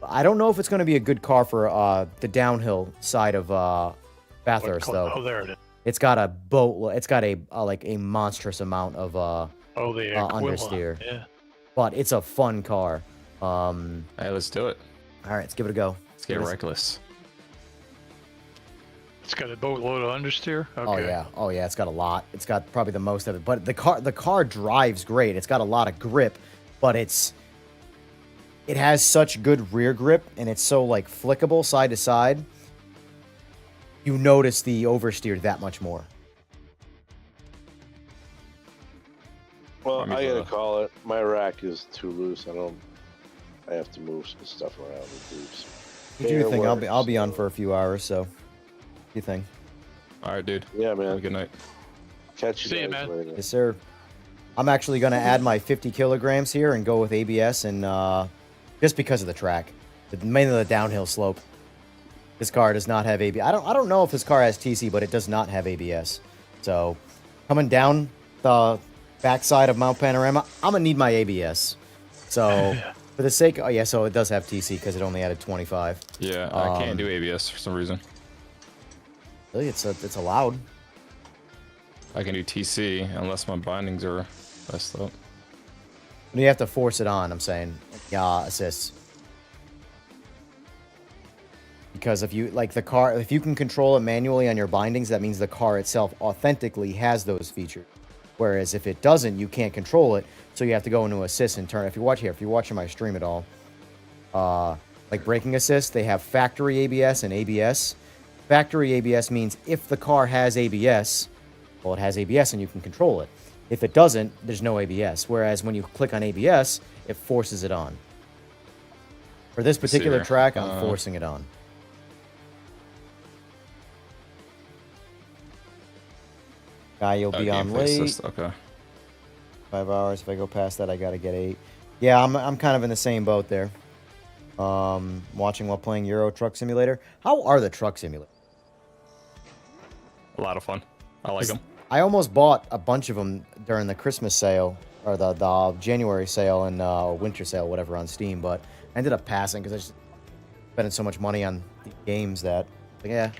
I don't know if it's going to be a good car for the downhill side of Bathurst, though.
Oh, there it is.
It's got a boat. It's got a monstrous amount of
the
understeer.
Yeah.
But it's a fun car.
Hey, let's do it.
All right, let's give it a go.
Let's get reckless.
It's got a boatload of understeer. Okay.
Oh yeah, it's got a lot. It's got probably the most of it. But the car drives great. It's got a lot of grip, but it's it has such good rear grip, and it's so like flickable side to side. You notice the oversteer that much more.
Well,
I mean,
I gotta call it. My rack is too loose. I have to move some stuff around with loops.
You do your thing. I'll be on for a few hours, so do your thing.
All right, dude.
Yeah,
Have a
man.
good night.
Catch you
See ya,
guys
man.
later.
Yes, sir. I'm actually going to add my 50 kilograms here and go with ABS, and just because of the track, mainly the downhill slope. This car does not have ABS. I don't know if this car has TC, but it does not have ABS. So coming down the backside of Mount Panorama, I'm gonna need my ABS. So for the sake, oh yeah, so it does have TC because it only added 25.
Yeah, I can't do ABS for some reason.
Really, it's allowed.
I can do TC unless my bindings are messed up.
You have to force it on. I'm saying, yeah, assists. Because if you like the car, if you can control it manually on your bindings, that means the car itself authentically has those features. Whereas if it doesn't, you can't control it, so you have to go into assist and turn. If you're watching my stream at all, like braking assist, they have factory ABS and ABS. Factory ABS means if the car has ABS, well, it has ABS and you can control it. If it doesn't, there's no ABS. Whereas when you click on ABS, it forces it on. For this particular
here.
track, I'm forcing it on. Guy, you'll be on
gameplay
late.
assist, okay.
5 hours. If I go past that, I gotta get 8. Yeah, I'm kind of in the same boat there. Watching while playing Euro Truck Simulator. How are the truck simulators?
A lot of fun. I like them.
I almost bought a bunch of them during the Christmas sale, or the January sale and winter sale, whatever, on Steam, but I ended up passing because I just spending so much money on the games that, like, yeah,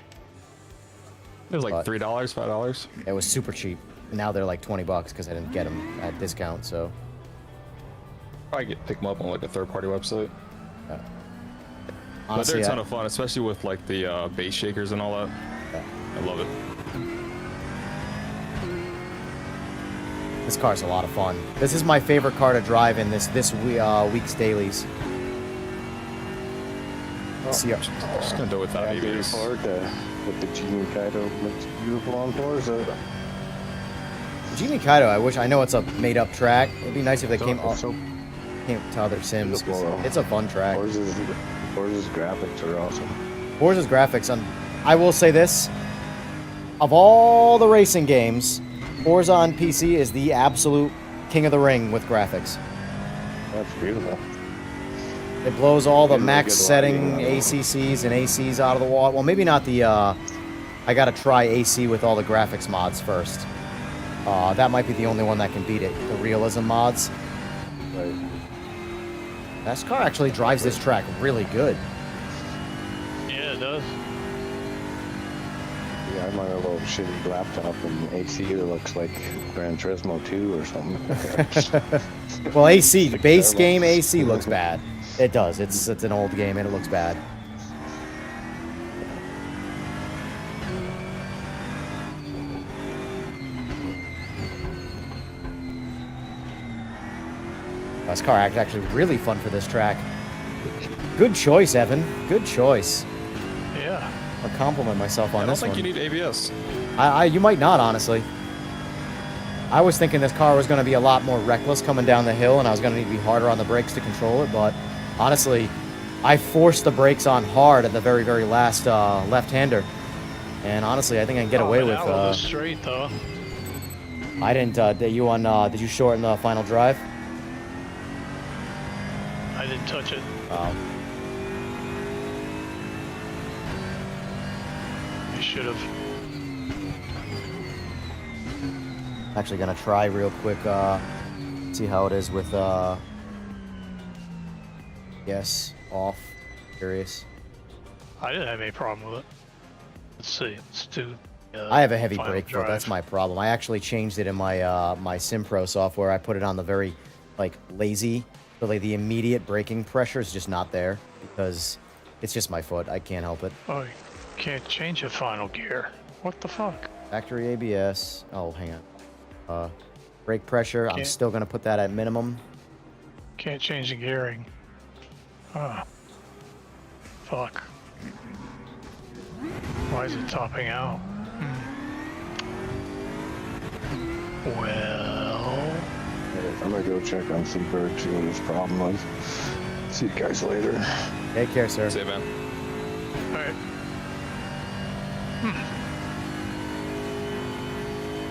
It was like $3, $5.
it was super cheap. Now they're like $20 because I didn't get them at discount, so.
Probably pick them up on like a third-party website. But
Honestly,
they're a ton of fun, especially with like the base shakers and all that.
Yeah.
I love it.
This car's a lot of fun. This is my favorite car to drive in this week's dailies. See,
Just gonna do it without ABS.
With the Genie Kaito looks beautiful on Forza.
Jimmy Kaito, I know it's a made-up track. It'd be nice if they came to other sims. 'Cause it's a fun track.
Forza's graphics are awesome.
Forza's graphics, I will say this. Of all the racing games, Forza on PC is the absolute king of the ring with graphics.
That's beautiful.
It blows all the
Really
max
good
setting
lighting.
ACCs and ACs out of the wall. Well, maybe not the, I gotta try AC with all the graphics mods first. That might be the only one that can beat it. The realism mods.
Right.
This car actually drives this track really good.
Yeah, it does.
Yeah, I'm on a little shitty laptop and AC that looks like Gran Turismo 2 or something.
Well, AC, base game AC looks bad. It does. It's an old game and it looks bad. This car is actually really fun for this track. Good choice, Evan. Good choice.
Yeah.
I'll compliment myself on
I don't
this
think
one.
you need ABS.
You might not, honestly. I was thinking this car was going to be a lot more reckless coming down the hill, and I was going to need to be harder on the brakes to control it, but honestly, I forced the brakes on hard at the very, very last left-hander. And honestly, I think I can get away with...
That was straight, though.
I didn't... did you shorten the final drive?
I didn't touch it. You should have.
Actually gonna try real quick, see how it is with, yes, off. Curious.
I didn't have any problem with it. Let's see. Let's do.
I have a heavy
final
brake foot.
drive.
That's my problem. I actually changed it in my my SimPro software. I put it on the very like lazy, so like the immediate braking pressure is just not there because it's just my foot. I can't help it.
Oh, you can't change your final gear. What the fuck?
Factory ABS. Oh, hang on. Brake pressure. I'm
Can't-
still gonna put that at minimum.
Can't change the gearing. Oh. Fuck. Why is it topping out? Well...
I'm gonna go check on some birds, see what his problem was. See you guys later.
Take care, sir.
See you, man.
Alright.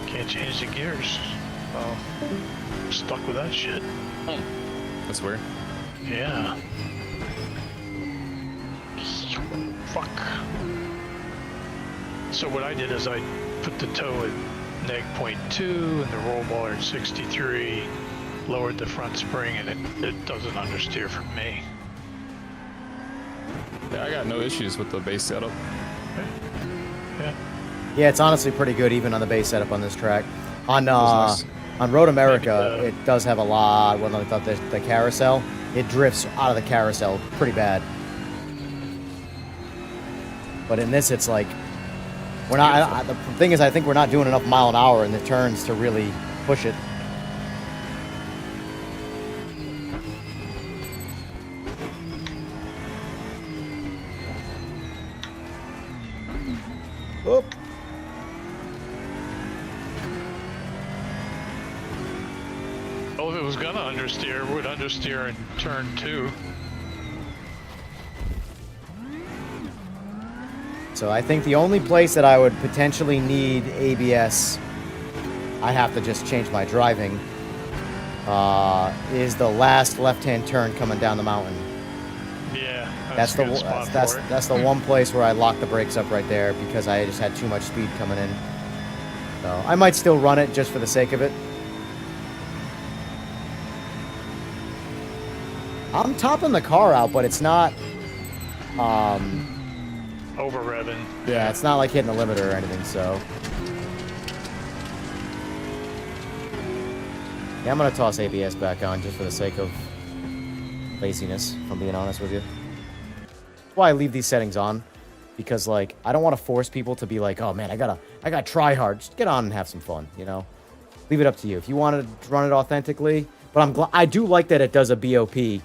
Can't change the gears. Oh. I'm stuck with that shit.
That's weird.
Yeah. Fuck. So what I did is I put the toe at neg 0.2 and the roll bar at 63, lowered the front spring, and it doesn't understeer for me.
Yeah, I got no issues with the base setup.
Yeah.
Yeah, it's honestly pretty good even on the base setup on this track. On
nice.
on Road America,
Maybe,
it does have a lot. Well, I thought the carousel, it drifts out of the carousel pretty bad. But in this, it's like we're not. The thing is, I think we're not doing enough mile an hour in the turns to really push it. Oop.
Well, if it was gonna understeer, it would understeer in turn 2.
So I think the only place that I would potentially need ABS, I have to just change my driving, is the last left-hand turn coming down the mountain.
Yeah,
That's
a
the
good spot for it.
that's the one place where I locked the brakes up right there because I just had too much speed coming in. So I might still run it just for the sake of it. I'm topping the car out, but it's not.
Over revving.
Yeah, it's not like hitting the limiter or anything. So yeah, I'm gonna toss ABS back on just for the sake of laziness. If I'm being honest with you. That's why I leave these settings on, because like I don't want to force people to be like, oh man, I gotta try hard. Just get on and have some fun, you know. Leave it up to you. If you want to run it authentically, but I do like that it does a BOP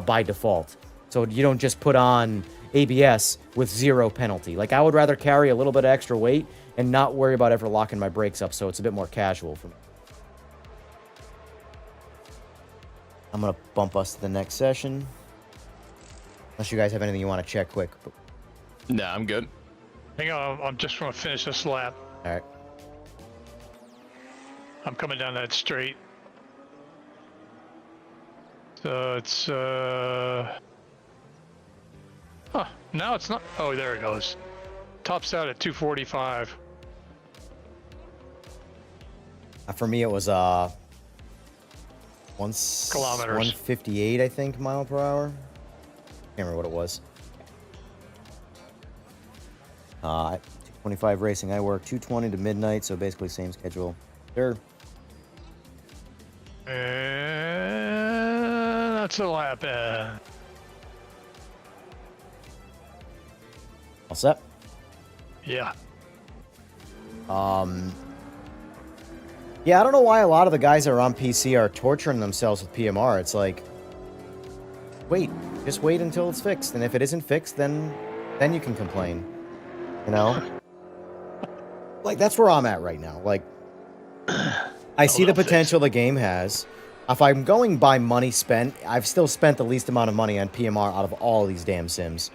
by default, so you don't just put on ABS with 0 penalty. Like I would rather carry a little bit of extra weight and not worry about ever locking my brakes up, so it's a bit more casual for me. I'm gonna bump us to the next session. Unless you guys have anything you want to check quick.
Nah, I'm good.
Hang on, I'm just gonna finish this lap.
All right.
I'm coming down that straight. So it's huh, now it's not. Oh, there it goes. Tops out at 245.
For me, it was
Kilometers.
158, I think, mile per hour. Can't remember what it was. 25 racing. I work 2:20 to midnight, so basically same schedule. Sure.
And that's a lap.
All set.
Yeah.
Yeah, I don't know why a lot of the guys that are on PC are torturing themselves with PMR. It's like, just wait until it's fixed, and if it isn't fixed, then you can complain. You know? Like, that's where I'm at right now. Like, I see the potential the game has. If I'm going by money spent, I've still spent the least amount of money on PMR out of all these damn sims.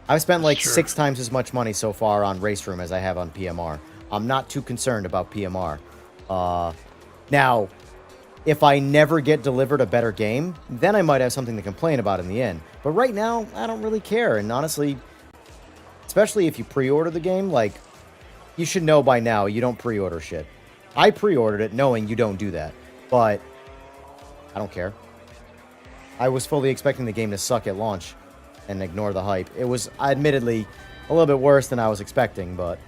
I've spent like 6 times as much money so far on RaceRoom as I have on PMR. I'm not too concerned about PMR. Now, if I never get delivered a better game, then I might have something to complain about in the end. But right now, I don't really care. And honestly, especially if you pre-order the game, like, you should know by now you don't pre-order shit. I pre-ordered it knowing you don't do that. But I don't care. I was fully expecting the game to suck at launch and ignore the hype. It was admittedly a little bit worse than I was expecting, but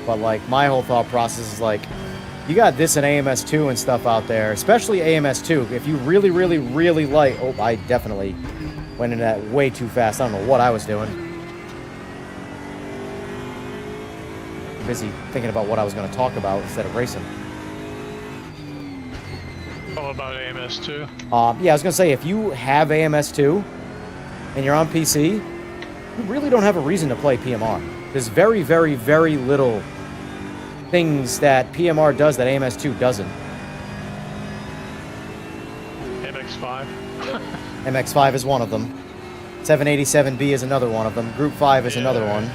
But like my whole thought process is like, you got this and AMS2 and stuff out there, especially AMS2. If you really, really, really like... Oh, I definitely went into that way too fast. I don't know what I was doing. Busy thinking about what I was going to talk about instead of racing.
All about AMS2.
Yeah, I was going to say, if you have AMS2 and you're on PC, you really don't have a reason to play PMR. There's very, very, very little things that PMR does that AMS2 doesn't.
MX5.
MX5 is one of them. 787B is another one of them. Group 5 is another one.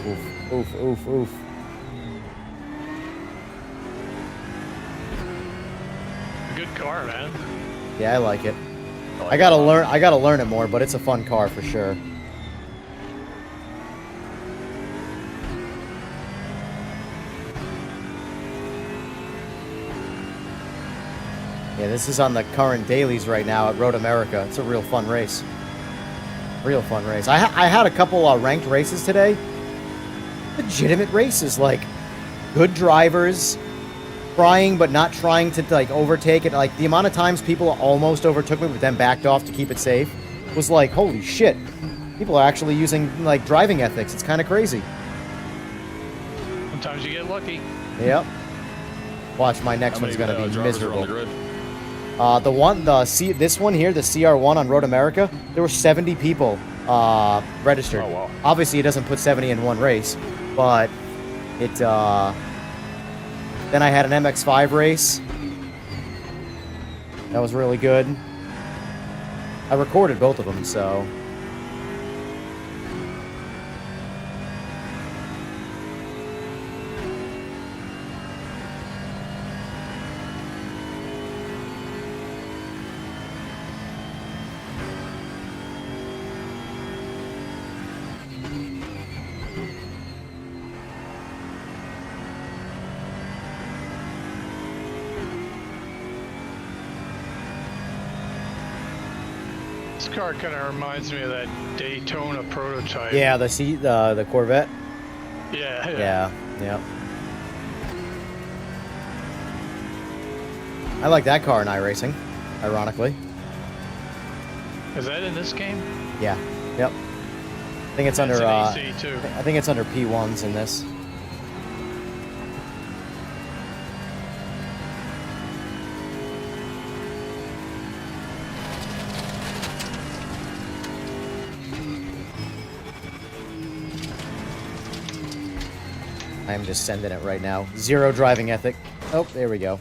Oof, oof, oof, oof.
Good car, man.
Yeah, I like it. I gotta learn it more, but it's a fun car for sure. Yeah, this is on the current dailies right now at Road America. It's a real fun race. Real fun race. I had a couple ranked races today. Legitimate races, like good drivers, trying but not trying to like overtake it. Like the amount of times people almost overtook me but then backed off to keep it safe was like, holy shit. People are actually using like driving ethics. It's kind of crazy.
Sometimes you get lucky.
Yep. Watch, my next one's gonna be miserable. This one here, the CR1 on Road America, there were 70 people registered.
Oh, wow.
Obviously, it doesn't put 70 in one race, but it. Then I had an MX5 race. That was really good. I recorded both of them, so.
This car kind of reminds me of that Daytona prototype.
Yeah, the Corvette.
Yeah.
Yeah. I like that car in iRacing, ironically.
Is that in this game?
Yeah. Yep. I think it's under.
It's an AC too.
I think it's under P1s in this. I'm just sending it right now. Zero driving ethic. Oh, there we go.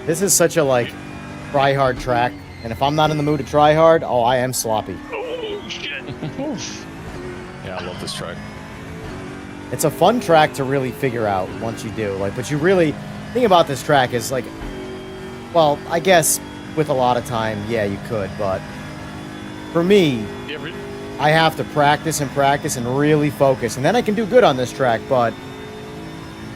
This is such a, like, try-hard track. And if I'm not in the mood to try hard, oh, I am sloppy.
Oh, shit.
Yeah, I love this track.
It's a fun track to really figure out once you do. Like, but you really... The thing about this track is, like... Well, I guess with a lot of time, yeah, you could, but... For me, I have to practice and practice and really focus. And then I can do good on this track, but...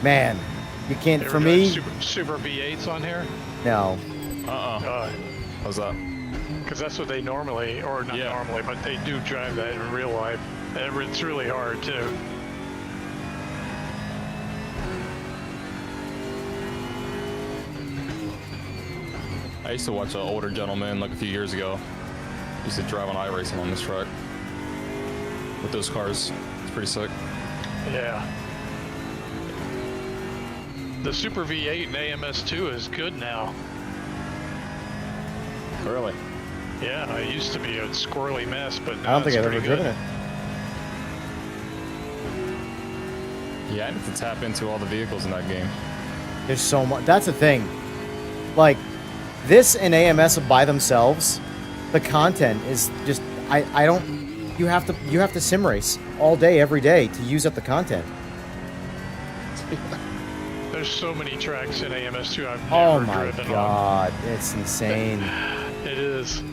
Man, you can't... For me...
Super V8s on here?
No.
How's that?
Because that's what they normally, or not normally, but they do drive that in real life. It's really hard, too.
I used to watch an older gentleman like a few years ago. He used to drive on iRacing on this track. With those cars. It's pretty sick.
Yeah. The Super V8 and AMS2 is good now.
Really?
Yeah, it used to be a squirrely mess, but now
I don't think
it's
I've ever
pretty
driven
good.
it.
Yeah, I need to tap into all the vehicles in that game.
There's so much. That's the thing. Like, this and AMS by themselves, the content is just... I don't... You have to sim race all day, every day to use up the content.
There's so many tracks in AMS2 I've never
Oh my
driven
god, it's insane.
on. It is.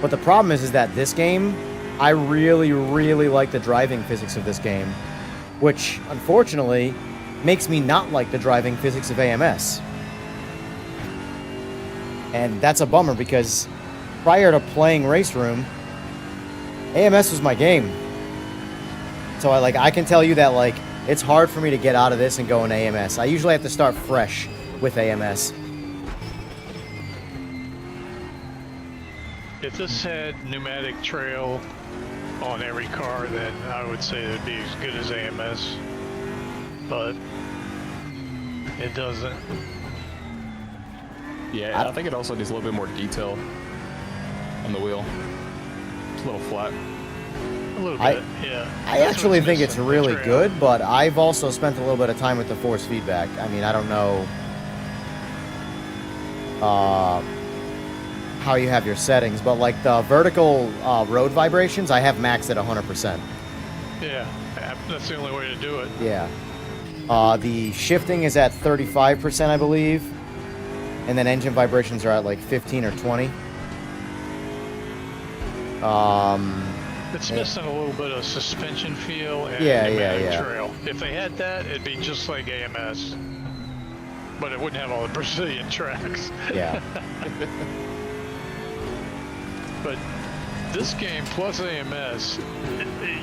But the problem is that this game, I really, really like the driving physics of this game, which, unfortunately, makes me not like the driving physics of AMS. And that's a bummer because prior to playing RaceRoom, AMS was my game. So I can tell you that like it's hard for me to get out of this and go in AMS. I usually have to start fresh with AMS.
If this had pneumatic trail on every car, then I would say it'd be as good as AMS. But it doesn't.
Yeah, I think it also needs a little bit more detail on the wheel. It's a little flat.
A little bit, yeah.
I actually think it's really good, but I've also spent a little bit of time with the force feedback. I mean, I don't know how you have your settings, but like the vertical road vibrations, I have maxed at 100%.
Yeah, that's the only way to do it.
Yeah. The shifting is at 35%, I believe. And then engine vibrations are at like 15 or 20.
It's missing a little bit of suspension feel and
yeah.
trail. If they had that, it'd be just like AMS. But it wouldn't have all the Brazilian tracks.
Yeah.
But this game plus AMS,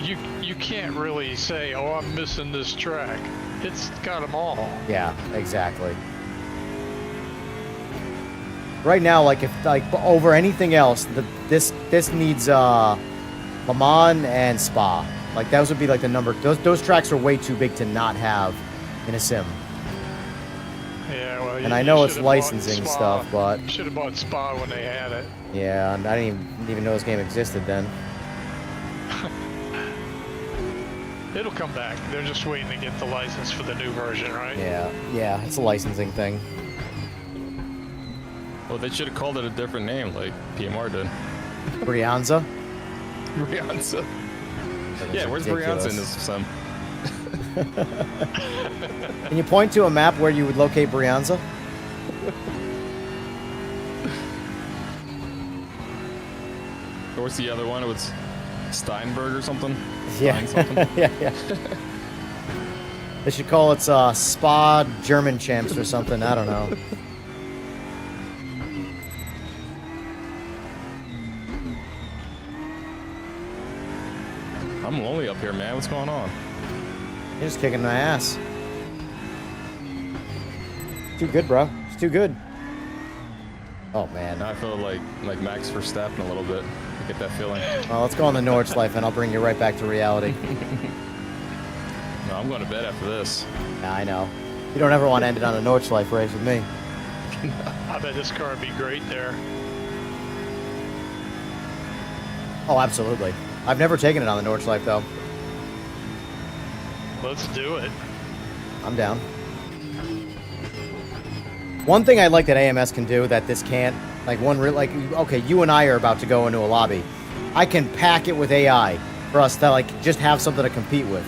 you can't really say, oh, I'm missing this track. It's got them all.
Yeah, exactly. Right now, like if like over anything else, this needs Le Mans and Spa. Like those would be like the number. Those tracks are way too big to not have in a sim.
Yeah, well,
and I know it's licensing stuff, but
should have bought Spa when they had it.
Yeah, and I didn't even know this game existed then.
It'll come back. They're just waiting to get the license for the new version, right?
Yeah, it's a licensing thing.
Well, they should have called it a different name, like PMR did.
Brianza?
Brianza. Yeah, where's Brianza in this sim?
Can you point to a map where you would locate Brianza?
Or what's the other one? It was Steinberg or something?
Yeah.
Something?
yeah. They should call it Spa German Champs or something. I don't know.
I'm lonely up here, man. What's going on?
You're just kicking my ass. Too good, bro. It's too good. Oh, man.
Now I feel like Max Verstappen a little bit. I get that feeling.
Well, let's go on the Nordschleife and I'll bring you right back to reality.
No, I'm going to bed after this.
Nah, I know. You don't ever want to end it on a Nordschleife race with me.
I bet this car would be great there.
Oh, absolutely. I've never taken it on the Nordschleife, though.
Let's do it.
I'm down. One thing I like that AMS can do that this can't, okay, you and I are about to go into a lobby. I can pack it with AI for us to, just have something to compete with,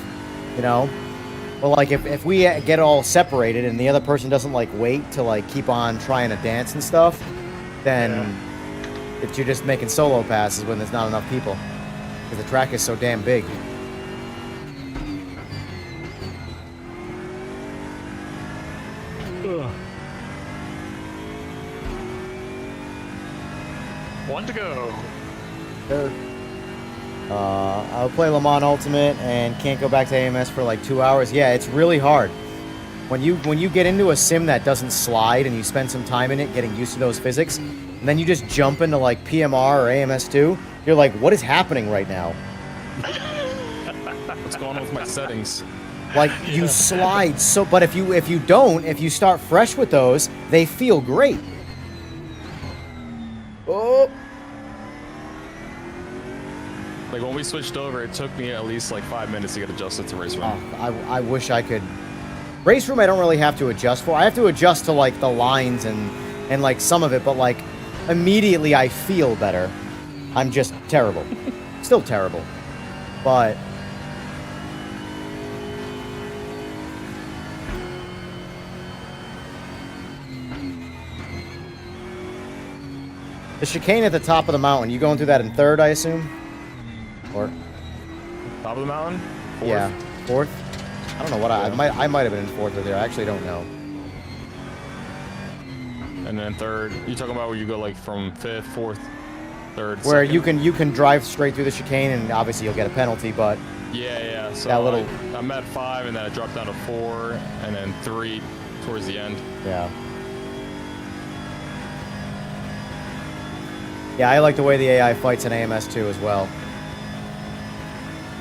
you know? But, if we get all separated and the other person doesn't, wait to, keep on trying to dance and stuff, then if you're just making solo passes when there's not enough people. Because the track is so damn big.
Ugh. One to go.
I'll play Le Mans Ultimate and can't go back to AMS for 2 hours. Yeah, it's really hard. When you get into a sim that doesn't slide and you spend some time in it getting used to those physics, and then you just jump into PMR or AMS2, you're like, what is happening right now?
What's going on with my settings?
You slide so, but if you start fresh with those, they feel great. Oh.
When we switched over, it took me at least 5 minutes to get adjusted to RaceRoom.
I wish I could. RaceRoom I don't really have to adjust for. I have to adjust to the lines and some of it, but immediately I feel better. I'm just terrible. Still terrible. But The chicane at the top of the mountain, you going through that in third, I assume? Or
Top of the mountain? Fourth?
yeah, fourth? I don't know what I might have been in fourth or there. I actually don't know.
And then third. You talking about where you go like from fifth, fourth, third,
Where
second?
you can drive straight through the chicane and obviously you'll get a penalty, but
Yeah. So
that little
I'm at 5 and then I dropped down to 4 and then 3 towards the end.
yeah. Yeah, I like the way the AI fights in AMS too as well.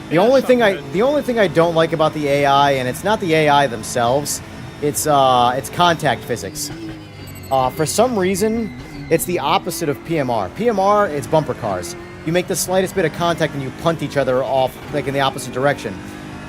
The only thing I don't like about the AI, and it's not the AI themselves, it's contact physics. For some reason, it's the opposite of PMR. PMR, it's bumper cars. You make the slightest bit of contact and you punt each other off like in the opposite direction.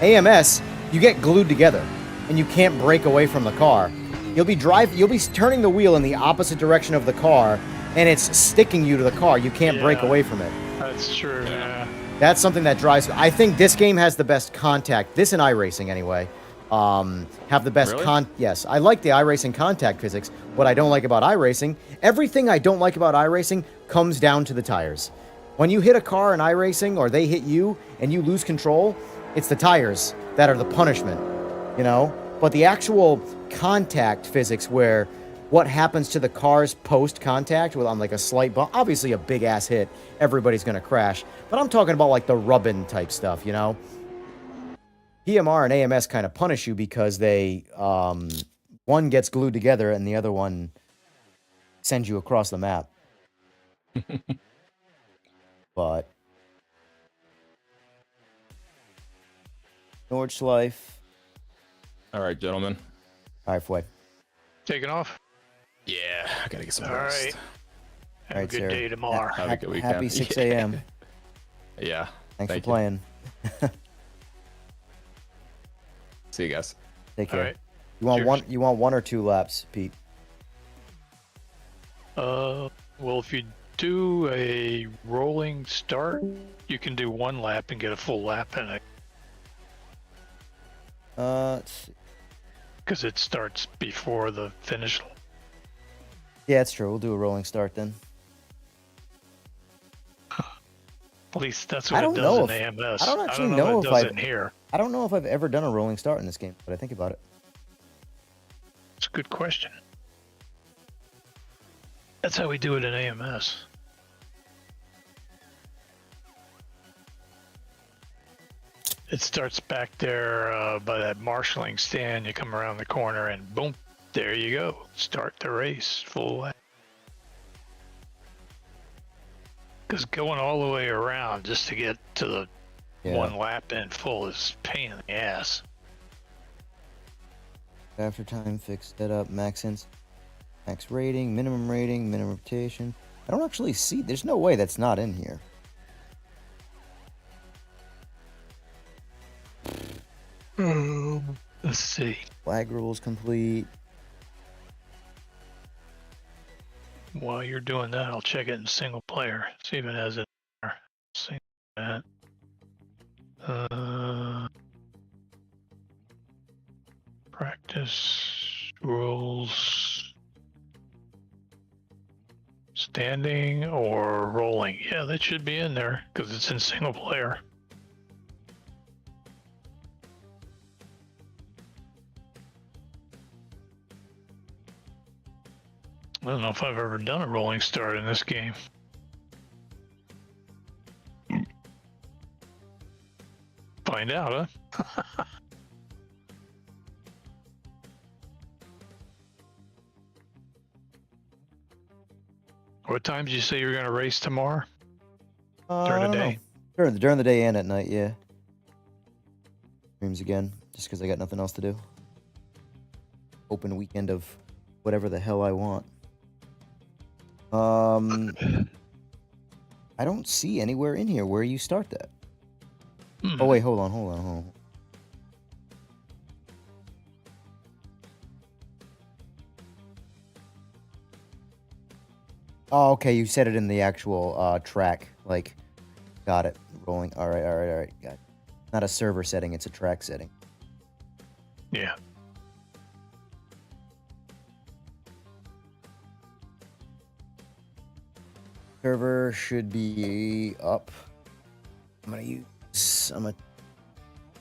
AMS, you get glued together and you can't break away from the car. You'll be turning the wheel in the opposite direction of the car and it's sticking you to the car. You can't break away from it.
That's true. Yeah.
That's something that drives. I think this game has the best contact. This and iRacing anyway. Have the best Yes, I like the iRacing contact physics. What I don't like about iRacing, everything I don't like about iRacing comes down to the tires. When you hit a car in iRacing or they hit you and you lose control, it's the tires that are the punishment, you know? But the actual contact physics where what happens to the cars post-contact on like a slight bump, obviously a big-ass hit, everybody's going to crash. But I'm talking about like the rubbing type stuff, you know? PMR and AMS kind of punish you because they, one gets glued together and the other one sends you across the map. But Nordschleife.
All right, gentlemen.
All right, Floyd.
Taking off.
Yeah, I gotta get some
All
rest.
right. Have
All
a
right,
good
sir.
day tomorrow.
Have a good weekend.
Happy 6 a.m.
Yeah.
Thanks
Thank
for
you.
playing.
See you guys.
Take care.
All right.
You want
Cheers.
one? You want 1 or 2 laps, Pete?
Well, if you do a rolling start, you can do 1 lap and get a full lap in it
Let's see.
because it starts before the finish.
Yeah, it's true. We'll do a rolling start then.
At least that's
I
what
don't
it does
know
in
if-
AMS.
I don't actually
know
know
if
if
it does
I've-
it in here.
I don't know if I've ever done a rolling start in this game, but I think about it.
It's a good question. That's how we do it in AMS. It starts back there by that marshalling stand. You come around the corner and boom, there you go. Start the race full lap. Because going all the way around just to get to the
Yeah.
1 lap in full is a pain in the ass.
After time, fixed setup, max rating, minimum rotation. I don't actually see. There's no way that's not in here.
Let's see.
Flag rules complete.
While you're doing that, I'll check it in single player. See if it has it there. See that. Practice rules. Standing or rolling. Yeah, that should be in there because it's in single player. I don't know if I've ever done a rolling start in this game. Find out, huh? What time did you say you were going to race tomorrow?
I
During the
don't know.
day?
During the day and at night, yeah. Streams again, just because I got nothing else to do. Open weekend of whatever the hell I want. I don't see anywhere in here where you start that. Oh wait, hold on. Oh, okay, you set it in the actual track. Like, got it. Rolling. All right. Got it. Not a server setting, it's a track setting.
Yeah.
Server should be up. I'm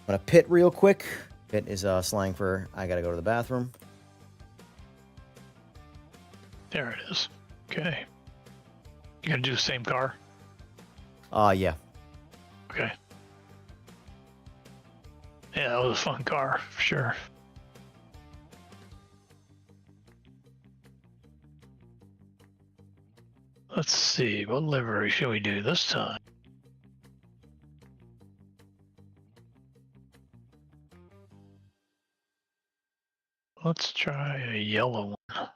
gonna pit real quick. Pit is slang for I gotta go to the bathroom.
There it is. Okay. You gonna do the same car?
Yeah.
Okay. Yeah, that was a fun car, for sure. Let's see, what livery should we do this time? Let's try a yellow one.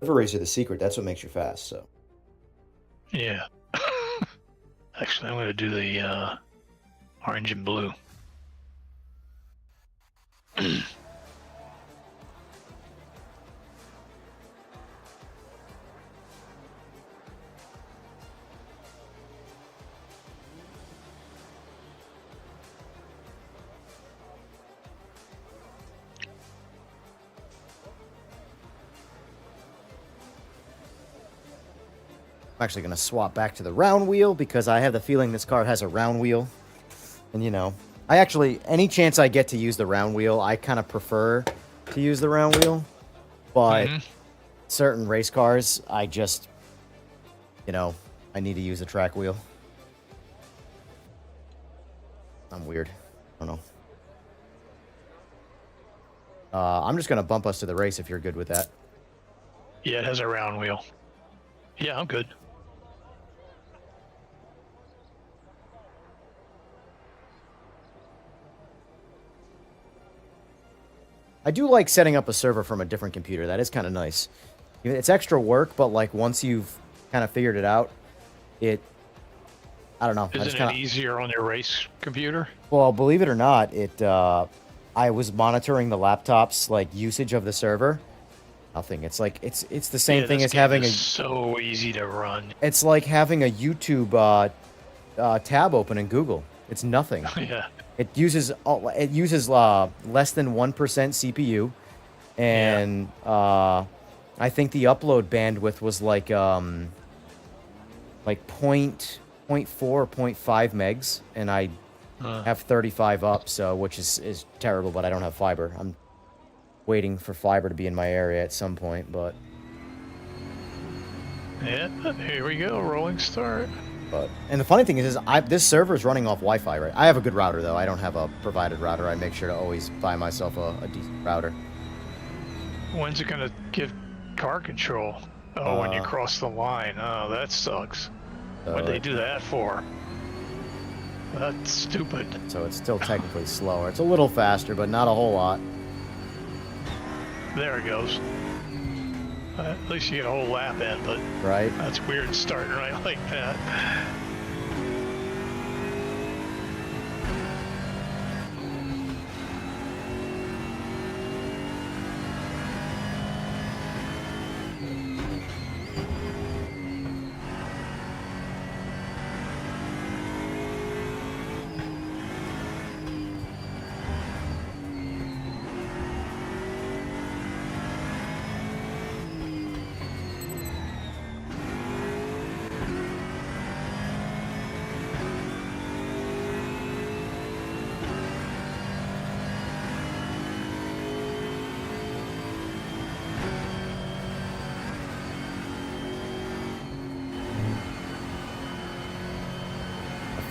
Liveries are the secret. That's what makes you fast. So.
Yeah. Actually, I'm going to do the orange and blue.
I'm actually going to swap back to the round wheel because I have the feeling this car has a round wheel. And, you know, I actually, any chance I get to use the round wheel, I kind of prefer to use the round wheel. But certain race cars, I just, you know, I need to use a track wheel. I'm weird. I don't know. I'm just going to bump us to the race if you're good with that.
Yeah, it has a round wheel. Yeah, I'm good.
I do like setting up a server from a different computer. That is kind of nice. It's extra work, but like once you've kind of figured it out, I don't know.
Isn't it easier on your race computer?
Well, believe it or not, I was monitoring the laptop's like usage of the server. Nothing. It's like it's the same thing as having
so easy to run.
It's like having a YouTube tab open in Google. It's nothing.
Yeah.
It uses less than 1% CPU, and I think the upload bandwidth was like 0.4 or 0.5 megs, and I have 35 up, so which is terrible. But I don't have fiber. I'm waiting for fiber to be in my area at some point, but
yeah, here we go, rolling start.
And the funny thing is this server is running off Wi-Fi, right? I have a good router though. I don't have a provided router. I make sure to always buy myself a decent router.
When's it gonna give car control? Oh, when you cross the line. Oh, that sucks. What'd they do that for? That's stupid.
So it's still technically slower. It's a little faster, but not a whole lot.
There it goes. At least you get a whole lap in, but
right.
That's weird starting right like that.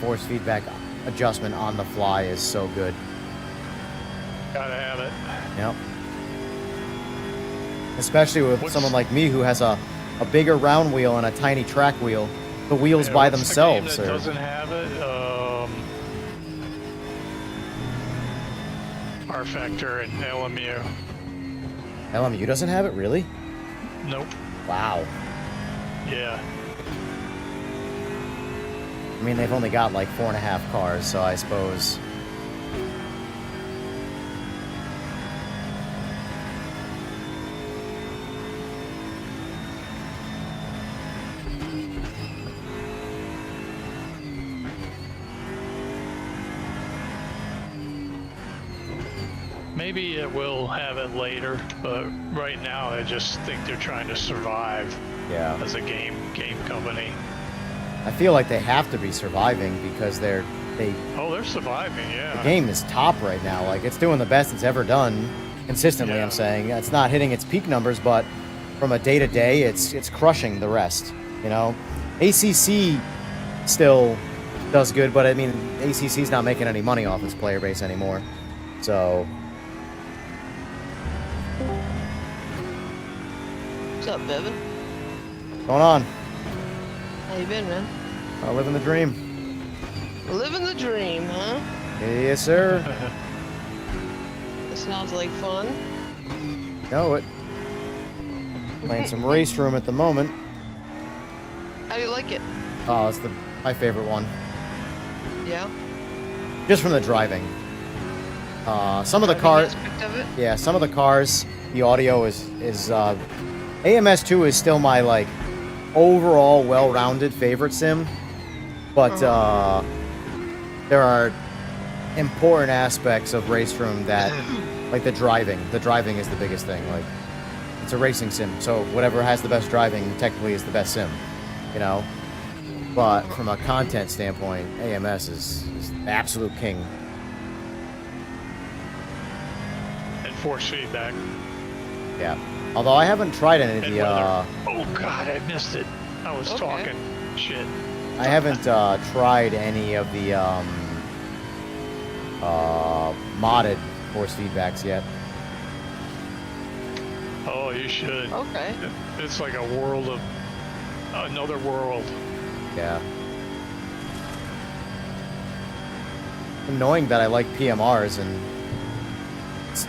Force feedback adjustment on the fly is so good.
Gotta have it.
Yep. Especially with someone like me who has a bigger round wheel and a tiny track wheel. The wheels by themselves.
The game that doesn't have it. R-Factor and LMU.
LMU doesn't have it, really?
Nope.
Wow.
Yeah.
I mean, they've only got like 4.5 cars, so I suppose.
Maybe it will have it later, but right now I just think they're trying to survive
Yeah.
as a game company.
I feel like they have to be surviving because they
Oh, they're surviving, yeah.
the game is top right now. Like, it's doing the best it's ever done consistently.
Yeah.
I'm saying it's not hitting its peak numbers, but from a day to day, it's crushing the rest. You know, ACC still does good, but I mean, ACC's not making any money off its player base anymore. So
What's up, Bevan?
what's going on?
How you been, man?
Living the dream.
Living the dream, huh?
Yes, sir.
That sounds like fun.
Know it. Playing some RaceRoom at the moment.
How do you like it?
Oh, it's my favorite one.
Yeah?
Just from the driving. Some of the
Driving
cars,
aspect of it?
yeah, some of the cars, the audio is AMS2 is still my like overall well-rounded favorite sim, but there are important aspects of RaceRoom that, like the driving. The driving is the biggest thing. Like, it's a racing sim, so whatever has the best driving technically is the best sim, you know. But from a content standpoint, AMS is the absolute king.
And force feedback.
Yeah. Although I haven't tried any of
And
the
weather. Oh god, I missed it. I was
Okay.
talking shit.
I haven't tried any of the modded force feedbacks yet.
Oh, you should.
Okay.
It's like a world of another world.
Yeah. Annoying that I like PMRs and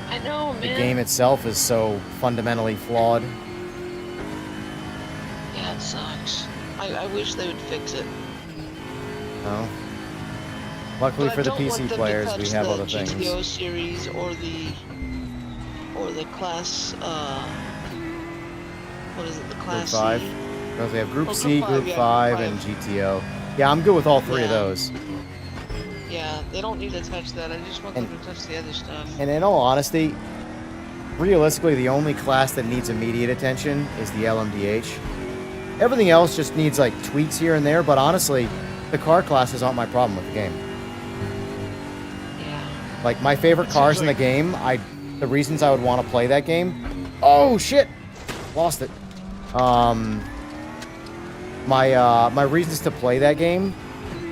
I know,
the
man.
game itself is so fundamentally flawed.
Yeah, it sucks. I wish they would fix it.
No. Luckily
But
for
I
the
don't want
PC
them
players,
to
we
touch
have
the
other
GTO
things.
series or the class. What is it? The
Group
class
5.
C?
Because we have Group
Oh,
C,
Group
Group
5, yeah,
5,
Group
and
5.
GTO. Yeah, I'm good with all three of
Yeah.
those.
Yeah, they don't need to touch that. I just want them to touch the other stuff.
And in all honesty, realistically, the only class that needs immediate attention is the LMDH. Everything else just needs like tweaks here and there, but honestly, the car classes aren't my problem with the game.
Yeah.
Like, my favorite
It
cars
seems
in the game, the reasons I would want to play that game. Oh shit! Lost it. My reasons to play that game,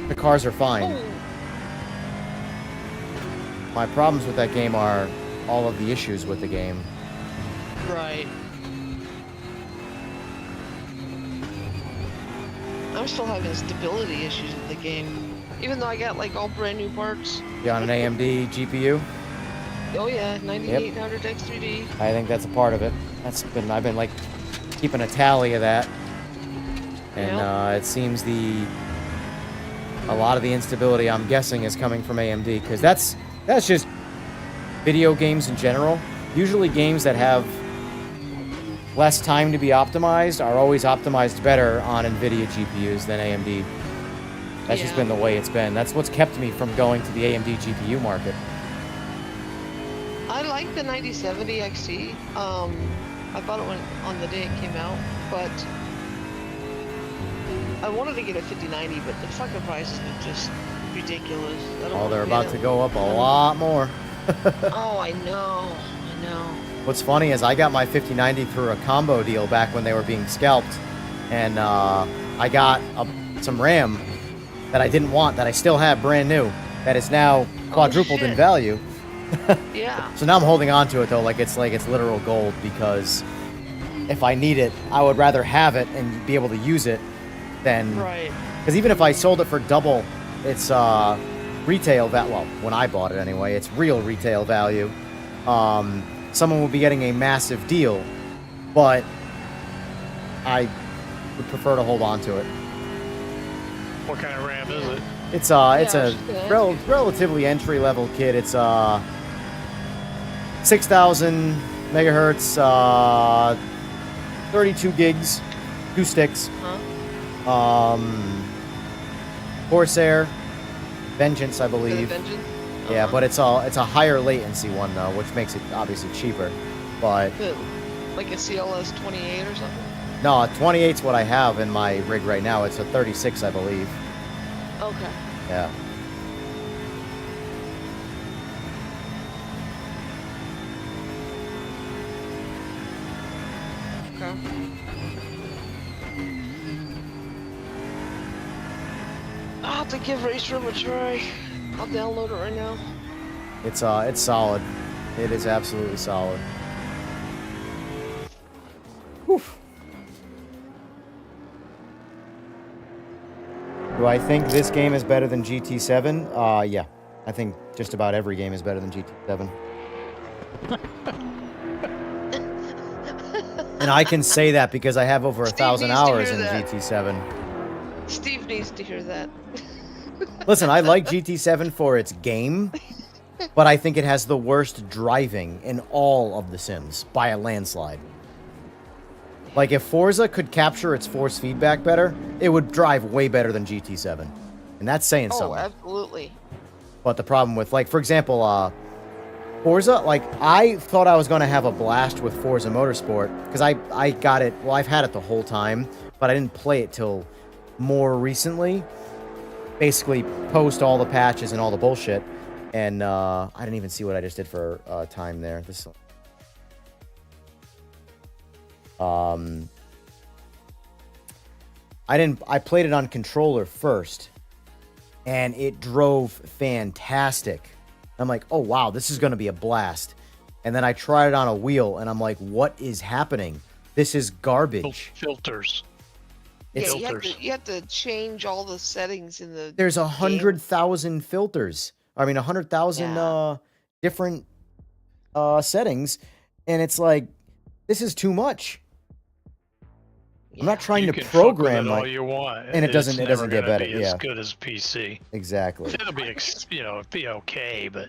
the cars are fine.
Oh,
My problems with that game are all of the issues with the game.
right. I'm still having stability issues with the game. Even though I got like all brand new parts.
You on an AMD GPU?
Oh yeah, 9800 X3D.
I think that's a part of it. I've been like keeping a tally of that, and it seems a lot of the instability, I'm guessing, is coming from AMD, because that's just video games in general. Usually games that have less time to be optimized are always optimized better on NVIDIA GPUs than AMD. That's just
Yeah.
been the way it's been. That's what's kept me from going to the AMD GPU market.
I like the 9070 XT. I bought it on the day it came out, but I wanted to get a 5090, but the fucking prices are just ridiculous. I don't
Oh,
wanna
they're
pay
about
that
to go up a
much.
lot more.
Oh, I know.
What's funny is I got my 5090 through a combo deal back when they were being scalped, and I got some RAM that I didn't want, that I still have brand new, that is now quadrupled in
shit.
value.
Yeah.
So now I'm holding on to it though, like it's literal gold, because if I need it, I would rather have it and be able to use it than,
Right.
because even if I sold it for double its retail value, well, when I bought it anyway, its real retail value, someone would be getting a massive deal, but I would prefer to hold on to it.
What kind of RAM is it?
It's
I
it's a
was just gonna ask
relatively entry level kit. It's 6,000 megahertz, 32 gigs, 2 sticks.
Huh?
Corsair, Vengeance, I
Is it a
believe.
Vengeance?
Yeah, but it's a higher latency one though, which makes it obviously cheaper. But
Like a CLS 28 or something?
no, 28's what I have in my rig right now. It's a 36, I believe.
Okay.
Yeah.
Okay. I'll have to give RaceRoom a try. I'll download it right now.
It's solid. It is absolutely solid. Whew. Do I think this game is better than GT7? Yeah. I think just about every game is better than GT7. And I can say that because I have over 1,000 hours in GT7.
Steve needs to hear that.
Listen, I like GT7 for its game, but I think it has the worst driving in all of the Sims by a landslide. Like, if Forza could capture its force feedback better, it would drive way better than GT7. And that's saying something.
Oh, absolutely.
But the problem with, like, for example, Forza, like, I thought I was going to have a blast with Forza Motorsport, because I got it, well, I've had it the whole time, but I didn't play it till more recently. Basically, post all the patches and all the bullshit. And I didn't even see what I just did for time there. This. I played it on controller first, and it drove fantastic. I'm like, oh wow, this is gonna be a blast. And then I tried it on a wheel, and I'm like, what is happening? This is garbage.
Filters.
It's,
Yeah, you have to change all the settings in the.
There's 100,000 filters. I mean, 100,000 different settings, and it's like, this is too much. I'm not trying
You
to
can
program
fuck with it
like,
all you want,
and it doesn't get better.
Be
yeah,
as good as PC.
Exactly.
It'll be, it'll be okay, but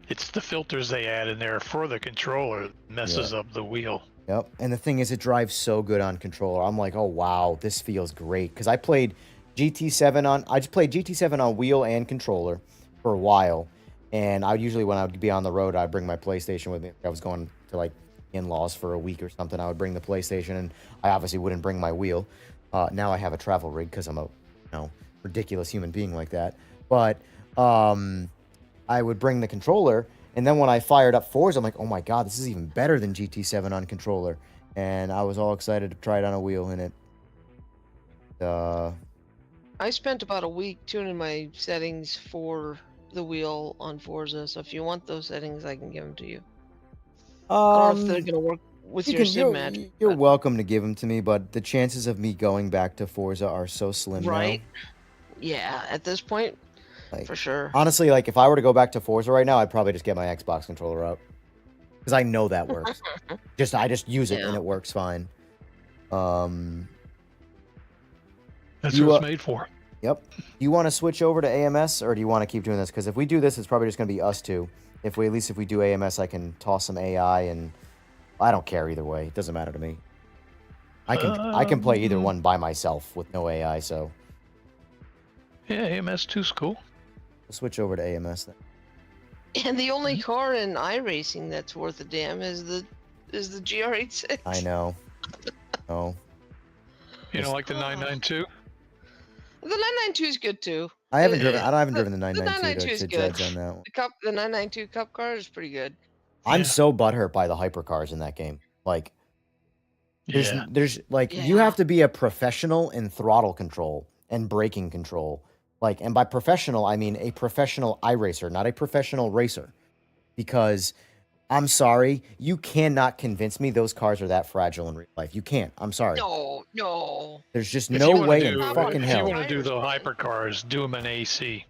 it's the filters they add in there for the controller that messes up the wheel.
Yep. And the thing is, it drives so good on controller. I'm like, oh wow, this feels great. Because I played GT7 on, I just played GT7 on wheel and controller for a while. And I usually, when I would be on the road, I'd bring my PlayStation with me. I was going to like in-laws for a week or something. I would bring the PlayStation, and I obviously wouldn't bring my wheel. Now I have a travel rig because I'm a ridiculous human being like that. But I would bring the controller. And then when I fired up Forza, I'm like, oh my god, this is even better than GT7 on controller. And I was all excited to try it on a wheel in it.
I spent about a week tuning my settings for the wheel on Forza, so if you want those settings, I can give them to you. I don't know if they're going to work with your Simagic.
You're welcome to give them to me, but the chances of me going back to Forza are so slim
right?
now.
Yeah, at this point,
like,
for sure.
Honestly, like, if I were to go back to Forza right now, I'd probably just get my Xbox controller out. Because I know that works. I just use it and it works fine.
That's what it's made for.
Yep. Do you want to switch over to AMS, or do you want to keep doing this? Because if we do this, it's probably just going to be us two. At least if we do AMS, I can toss some AI, and I don't care either way. It doesn't matter to me. I can play either one by myself with no AI. So
yeah, AMS 2's cool.
We'll switch over to AMS then.
And the only car in iRacing that's worth a damn is the GR86.
I know. Oh.
You don't like the 992?
The 992 is good too.
I haven't driven the 992.
The 992 is good.
On that one.
The 992 Cup car is pretty good.
I'm so butthurt by the hypercars in that game. Like, there's you have to be a professional in throttle control and braking control. Like, and by professional, I mean a professional iRacer, not a professional racer. Because, I'm sorry, you cannot convince me those cars are that fragile in real life. You can't. I'm sorry.
No.
There's just no way in fucking hell.
If you want to do the hypercars, do them in AC.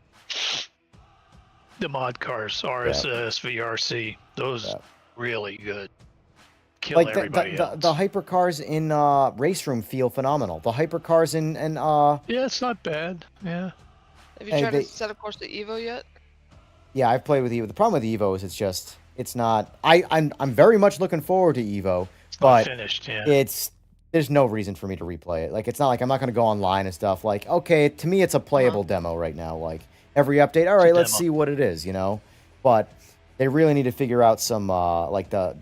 The mod cars, RSS, VRC, those really good. Kill
like
everybody else.
The hypercars in RaceRoom feel phenomenal. The hypercars in
yeah, it's not bad. Yeah.
Have you tried to set a course to Evo yet?
Yeah, I've played with Evo. The problem with Evo is it's not. I'm very much looking forward to Evo, but
finished,
there's no reason for me to replay it. Like, it's not like I'm not going to go online and stuff. Like, okay, to me it's a playable demo right now. Like, every update. All right, let's
demo.
see what it is, you know. But they really need to figure out some like the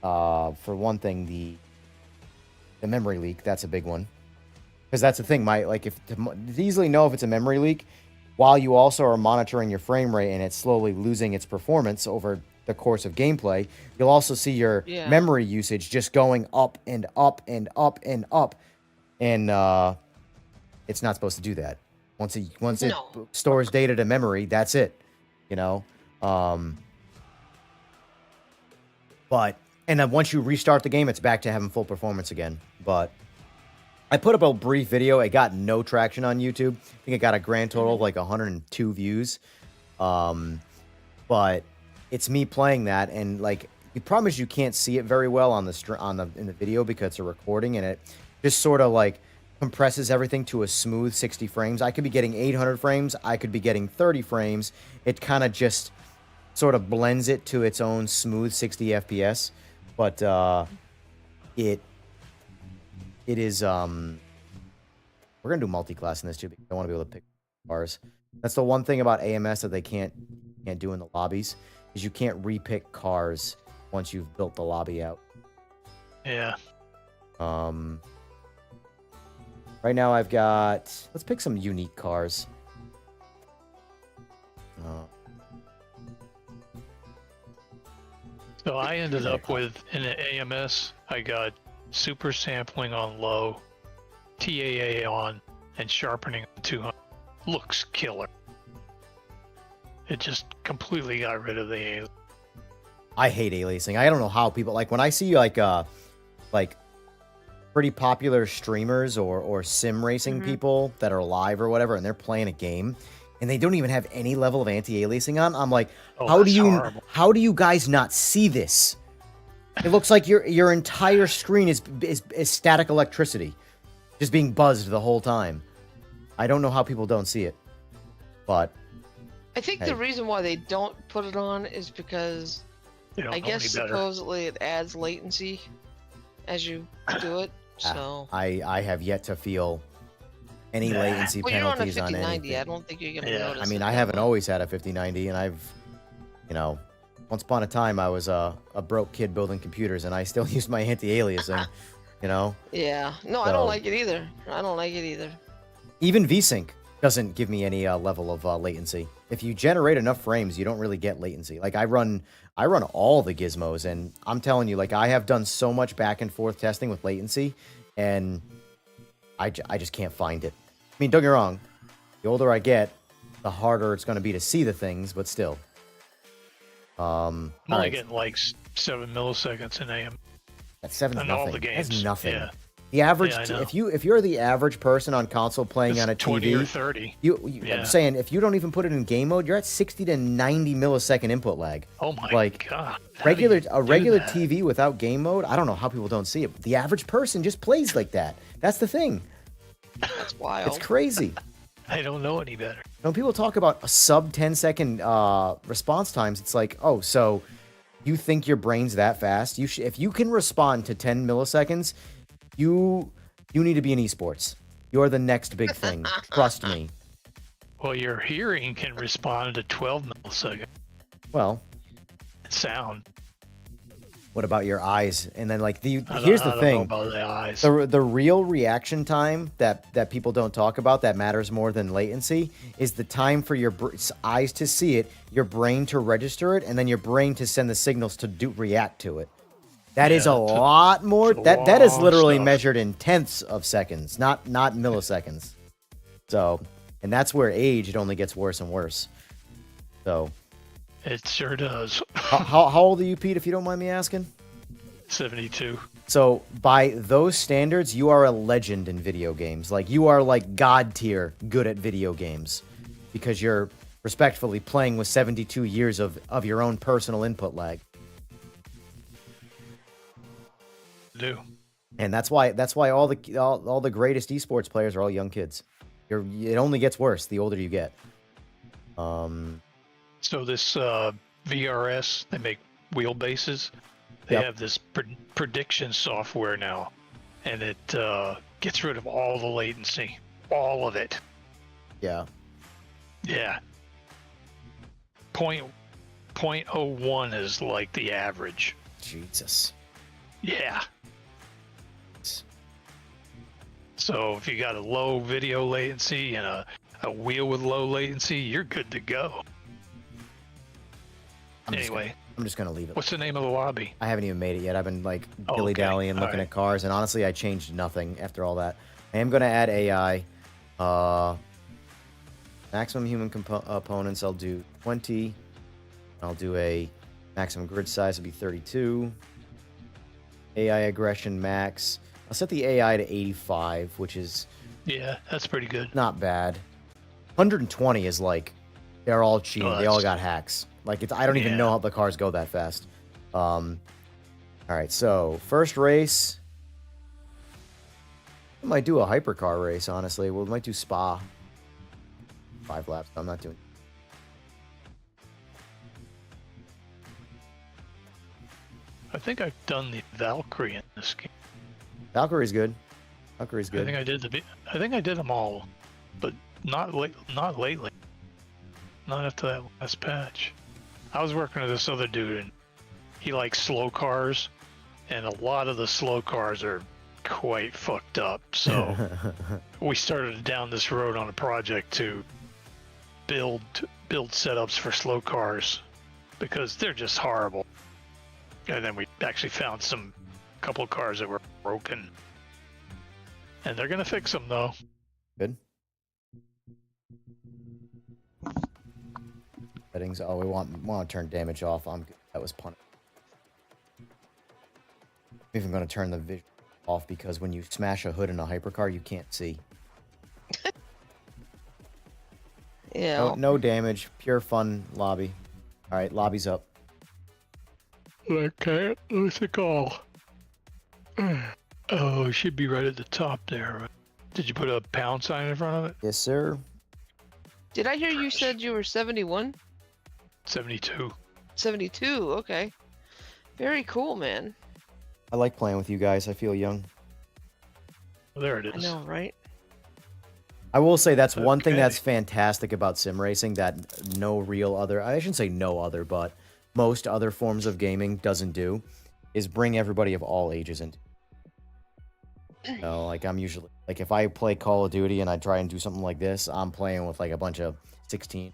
for one thing the memory leak. That's a big one, because that's the thing. To easily know if it's a memory leak, while you also are monitoring your frame rate and it's slowly losing its performance over the course of gameplay, you'll also see your memory usage just going up and up and up and up, and it's not supposed to do that. Once it stores data to memory, that's it, you know. But and then once you restart the game, it's back to having full performance again. But I put up a brief video. It got no traction on YouTube. I think it got a grand total of like 102 views. But it's me playing that, and like the problem is you can't see it very well on in the video because it's a recording, and it just sort of like compresses everything to a smooth 60 frames. I could be getting 800 frames. I could be getting 30 frames. It kind of just sort of blends it to its own smooth 60 FPS. But it is we're gonna do multi-class in this too because I want to be able to pick cars. That's the one thing about AMS that they can't do in the lobbies, is you can't repick cars once you've built the lobby out.
Yeah.
Right now I've got, let's pick some unique cars.
So I ended up with, in an AMS, I got super sampling on low, TAA on, and sharpening on 200. Looks killer. It just completely got rid of the aliasing.
I hate aliasing. I don't know how people, like when I see like pretty popular streamers or sim racing people that are live or whatever, and they're playing a game and they don't even have any level of anti-aliasing on, I'm like, how do you guys not see this? It looks like your entire screen is static electricity, just being buzzed the whole time. I don't know how people don't see it, but
I think the reason why they don't put it on is because I guess supposedly it adds latency as you do it. So
I have yet to feel any latency penalties on anything.
I don't think you're gonna notice.
I mean, I haven't always had a 5090, and I've, you know, once upon a time I was a broke kid building computers, and I still used my anti-aliasing, you know.
Yeah, no, I don't like it either. I don't like it either.
Even VSync doesn't give me any level of latency. If you generate enough frames, you don't really get latency. Like I run all the gizmos, and I'm telling you, like I have done so much back and forth testing with latency, and I just can't find it. I mean, don't get me wrong, the older I get, the harder it's going to be to see the things, but still.
I'm only getting like 7 milliseconds in AM.
That's 7 is
in
nothing.
all the games.
That's nothing.
Yeah.
The average, if you're the average person on console playing on a
20
TV,
or 30.
I'm saying if you don't even put it in game mode, you're at 60 to 90 millisecond input lag.
Oh my god!
A regular TV without game mode, I don't know how people don't see it. The average person just plays like that. That's the thing.
That's wild.
It's crazy.
I don't know any better.
When people talk about a sub 10-second response times, it's like, oh, so you think your brain's that fast? If you can respond to 10 milliseconds. You need to be in esports. You're the next big thing. Trust me.
Well, your hearing can respond to 12 milliseconds.
Well,
sound.
What about your eyes? And then like here's the thing.
About the eyes.
The real reaction time that people don't talk about that matters more than latency is the time for your eyes to see it, your brain to register it, and then your brain to send the signals to react to it. That is a lot more. That is literally measured in tenths of seconds, not milliseconds. So, and that's where it only gets worse and worse. So,
it sure does.
how old are you, Pete? If you don't mind me asking.
72.
So, by those standards, you are a legend in video games. Like you are like god tier good at video games, because you're respectfully playing with 72 years of your own personal input lag.
Do.
And that's why all the greatest esports players are all young kids. It only gets worse the older you get.
So this VRS, they make wheelbases. They have this prediction software now, and it gets rid of all the latency, all of it.
Yeah.
Yeah. .01 is like the average.
Jesus.
Yeah. So if you got a low video latency and a wheel with low latency, you're good to go. Anyway,
I'm just gonna leave it.
what's the name of the lobby?
I haven't even made it yet. I've been like
Oh,
dilly-dallying,
okay.
looking
Alright.
at cars, and honestly, I changed nothing after all that. I am gonna add AI. Maximum human opponents, I'll do 20. I'll do a maximum grid size, will be 32. AI aggression max. I'll set the AI to 85, which is
Yeah, that's pretty good.
not bad. 120 is like, they're all cheating.
Oh,
They all
that's-
got hacks. Like, I don't even
Yeah.
know how the cars go that fast. All right, so first race. I might do a hypercar race, honestly. We might do Spa. 5 laps. I'm not doing.
I think I've done the Valkyrie in this game.
Valkyrie's good. Valkyrie's
I
good.
think I did them all, but not lately. Not after that last patch. I was working with this other dude, and he likes slow cars, and a lot of the slow cars are quite fucked up. So we started down this road on a project to build setups for slow cars because they're just horrible. And then we actually found a couple of cars that were broken, and they're gonna fix them though.
Good. Settings. Oh, we want to turn damage off. I'm good. That was punished. I'm even going to turn the vision off because when you smash a hood in a hypercar, you can't see.
Yeah.
No damage. Pure fun lobby. All right, lobby's up.
Okay, what's it called? Oh, it should be right at the top there. Did you put a pound sign in front of it?
Yes, sir.
Did I hear you said you were 71?
72.
72, okay. Very cool, man.
I like playing with you guys. I feel young.
There it
I
is.
know, right?
I will say that's one thing
Okay.
that's fantastic about sim racing that no real other, I shouldn't say no other, but most other forms of gaming doesn't do, is bring everybody of all ages into. You know, like I'm usually, like if I play Call of Duty and I try and do something like this, I'm playing with like a bunch of 16. You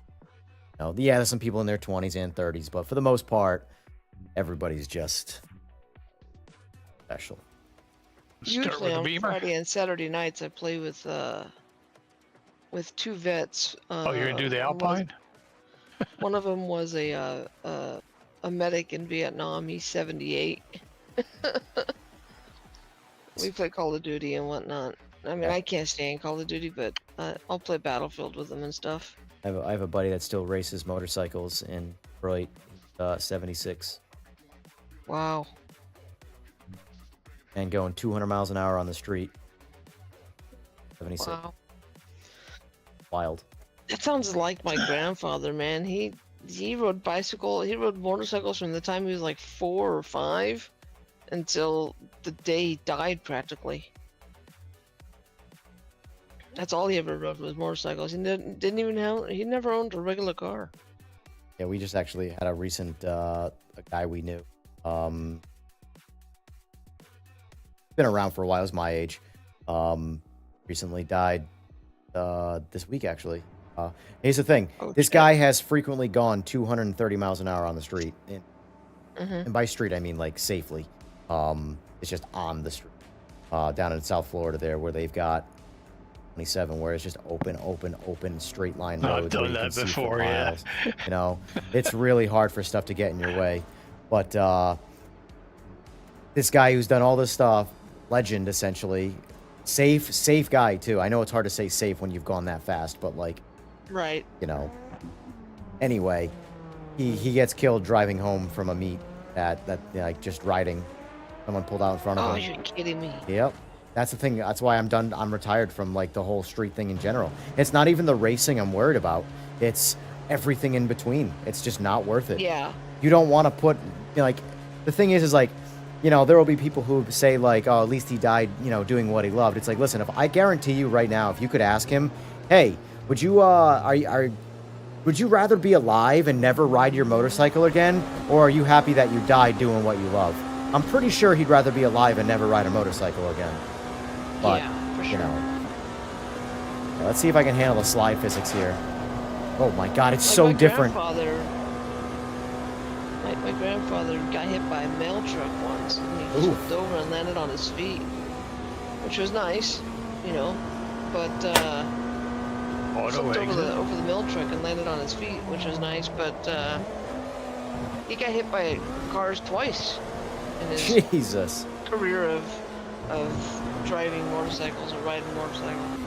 know, yeah, there's some people in their 20s and 30s, but for the most part, everybody's just special.
Start
Usually
with the
on
Beamer.
Friday and Saturday nights, I play with two vets.
Oh, you're gonna do the
one-
Alpine?
One of them was a medic in Vietnam. He's 78. We play Call of Duty and whatnot. I mean, I can't stand Call of Duty, but I'll play Battlefield with them and stuff.
I have a buddy that still races motorcycles in Detroit, 76,
Wow.
and going 200 miles an hour on the street. 76.
Wow.
Wild.
That sounds like my grandfather, man. He rode motorcycles from the time he was like 4 or 5 until the day he died, practically. That's all he ever rode was motorcycles. He he never owned a regular car.
Yeah, we just actually had a recent a guy we knew. Been around for a while. He was my age. Recently died this week, actually. Here's the thing.
Oh,
This
shit.
guy has frequently gone 230 miles an hour on the street.
Mm-hmm.
And by street, I mean like safely. It's just on the street. Down in South Florida there where they've got 27 where it's just open straight line
I've
roads where
done
you can
that
see for
before, yeah.
miles. You know, it's really hard for stuff to get in your way. But this guy who's done all this stuff, legend essentially, safe guy too. I know it's hard to say safe when you've gone that fast, but like,
Right.
you know. Anyway, he gets killed driving home from a meet that like just riding. Someone pulled out in front of
Oh,
him.
you're kidding me.
Yep. That's the thing. That's why I'm done. I'm retired from like the whole street thing in general. It's not even the racing I'm worried about. It's everything in between. It's just not worth it.
Yeah.
You don't want to put, you know, like, the thing is like, you know, there will be people who say like, oh, at least he died, you know, doing what he loved. It's like, listen, if I guarantee you right now, if you could ask him, hey, would you, Would you rather be alive and never ride your motorcycle again, or are you happy that you died doing what you love? I'm pretty sure he'd rather be alive and never ride a motorcycle again. But,
yeah, for sure.
you know. Yeah, let's see if I can handle the slide physics here. Oh my god, it's so different.
My grandfather got hit by a mail truck once, and he flipped over and landed on his feet, which was nice, you know, but flipped over the mail truck and landed on his feet, which was nice, but he got hit by cars twice in his
Jesus.
career of driving motorcycles or riding motorcycles.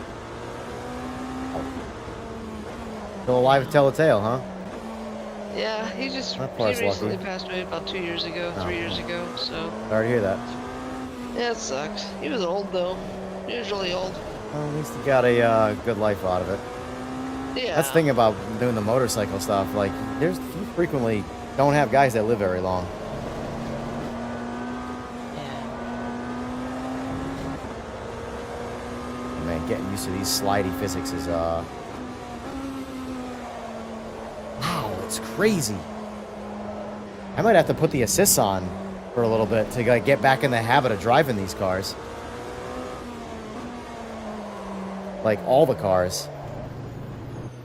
Still alive to tell a tale, huh?
Yeah, he recently passed away about 2 years ago, 3 years ago, so.
Sorry to hear that.
Yeah, it sucks. He was old though. He was really old.
Well, at least he got a good life out of it.
Yeah.
That's the thing about doing the motorcycle stuff. Like, you frequently don't have guys that live very long.
Yeah.
Man, getting used to these slidey physics is, wow, it's crazy. I might have to put the assists on for a little bit to like, get back in the habit of driving these cars. Like, all the cars.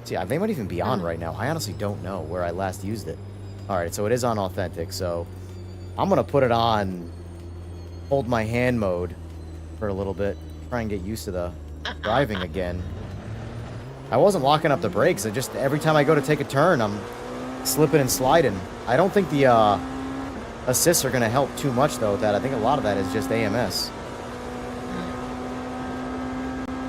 See, they might even be on right now. I honestly don't know where I last used it. Alright, so it is on authentic, so I'm going to put it on hold my hand mode for a little bit. Try and get used to the driving again. I wasn't locking up the brakes. Just every time I go to take a turn, I'm slipping and sliding. I don't think the assists are going to help too much, though, with that. I think a lot of that is just AMS.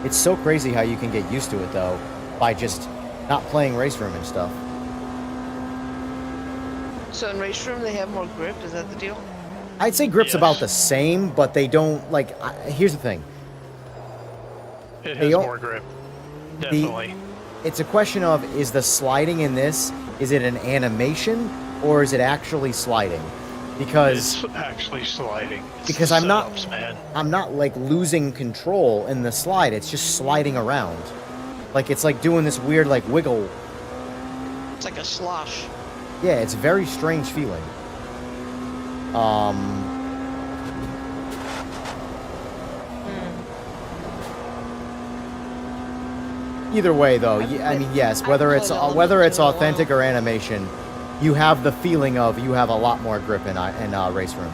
It's so crazy how you can get used to it, though, by just not playing RaceRoom and stuff.
So in RaceRoom, they have more grip? Is that the deal?
I'd say grip's about the same, but they don't, like, here's the thing.
It has more grip. Definitely.
It's a question of, is the sliding in this, is it an animation, or is it actually sliding? Because
it's actually sliding.
Because I'm not like losing control in the slide. It's just sliding around. Like it's like doing this weird like wiggle.
It's like a slosh.
Yeah, it's a very strange feeling. Either way though, I mean yes, whether it's authentic or animation, you have the feeling of you have a lot more grip in RaceRoom.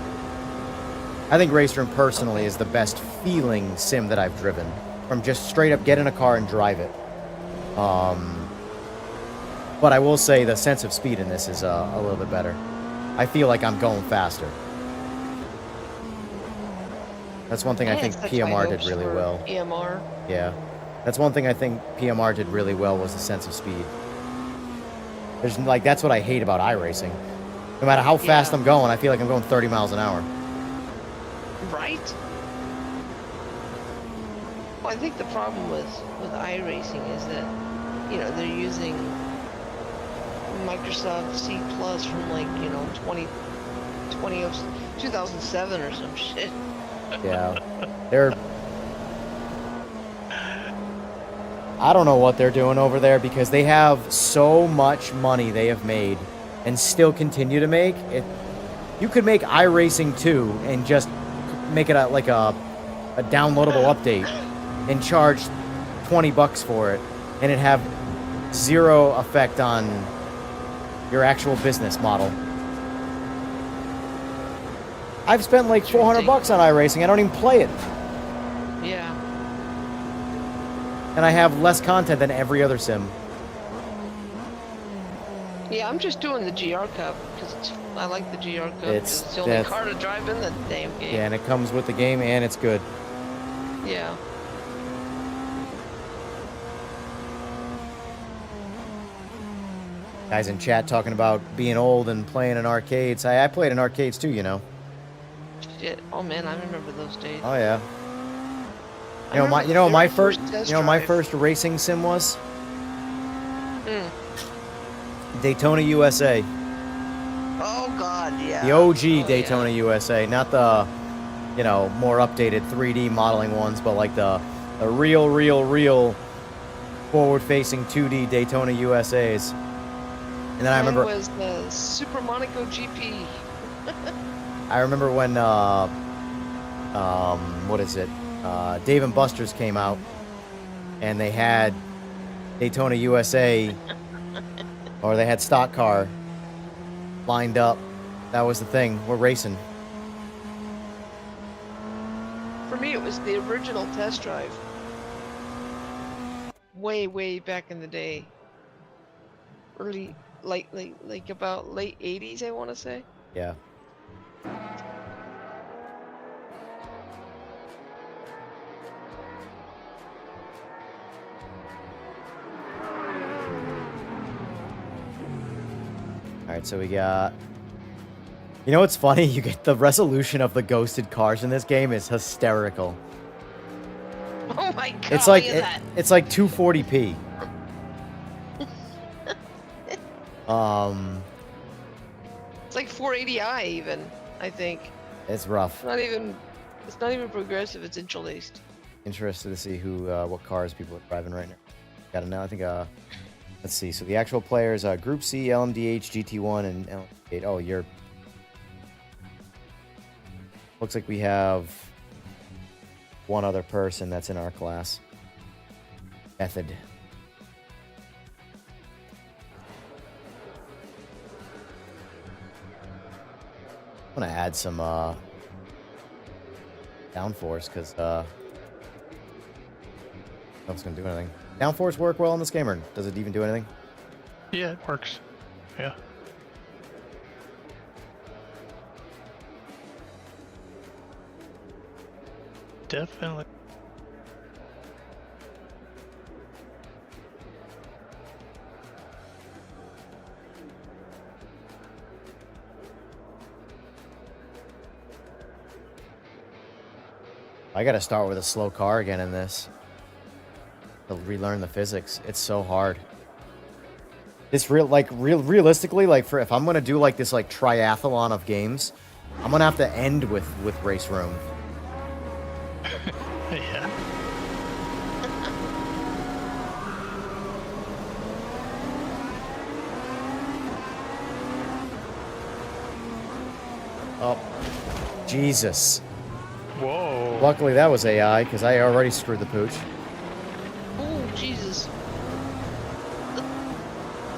I think RaceRoom personally is the best feeling sim that I've driven. From just straight up get in a car and drive it. But I will say the sense of speed in this is a little bit better. I feel like I'm going faster. That's one thing I think PMR did really well.
PMR?
Yeah. That's one thing I think PMR did really well was the sense of speed. There's like that's what I hate about iRacing. No matter how fast I'm going, I feel like I'm going 30 miles an hour.
Right? Well, I think the problem with iRacing is that, you know, they're using Microsoft C+ from like, you know, 2007 or some shit.
Yeah. I don't know what they're doing over there because they have so much money they have made and still continue to make. You could make iRacing 2 and just make it like a downloadable update and charge $20 for it and it'd have zero effect on your actual business model. I've spent like $400 on iRacing. I don't even play it.
Yeah.
And I have less content than every other sim.
Yeah, I'm just doing the GR Cup because I like the GR Cup. It's the only car to drive in the damn game.
Yeah, and it comes with the game and it's good.
Yeah.
Guys in chat talking about being old and playing in arcades. I played in arcades too, you know.
Shit. Oh man, I remember those days.
Oh yeah. My first racing sim was Daytona USA.
Oh god, yeah.
The OG Daytona USA, not the more updated 3D modeling ones, but like the real forward-facing 2D Daytona USAs. And then I remember
was the Super Monaco GP.
I remember when what is it? Dave and Buster's came out, and they had Daytona USA, or they had stock car lined up. That was the thing. We're racing.
For me, it was the original test drive. Way, way back in the day. Early, like about late 80s, I want to say.
Yeah. Alright, so we got... You know what's funny? You get the resolution of the ghosted cars in this game is hysterical.
Oh my god,
It's like
look at that.
it's like 240p.
It's like 480i even, I think.
It's rough.
It's not even progressive, it's interlaced.
Interested to see who what cars people are driving right now. Gotta know. I think let's see. So the actual players Group C, LMDH, GT1, and LMDH. Oh, you're. Looks like we have one other person that's in our class. Method. I'm gonna add some downforce because I don't know if it's gonna do anything. Downforce work well in this game, or does it even do anything?
Yeah, it works. Yeah. Definitely.
I gotta start with a slow car again in this. To relearn the physics. It's so hard. This realistically, like if I'm gonna do like this like triathlon of games, I'm gonna have to end with RaceRoom.
Yeah.
Oh, Jesus.
Whoa.
Luckily that was AI, because I already screwed the pooch.
Oh, Jesus.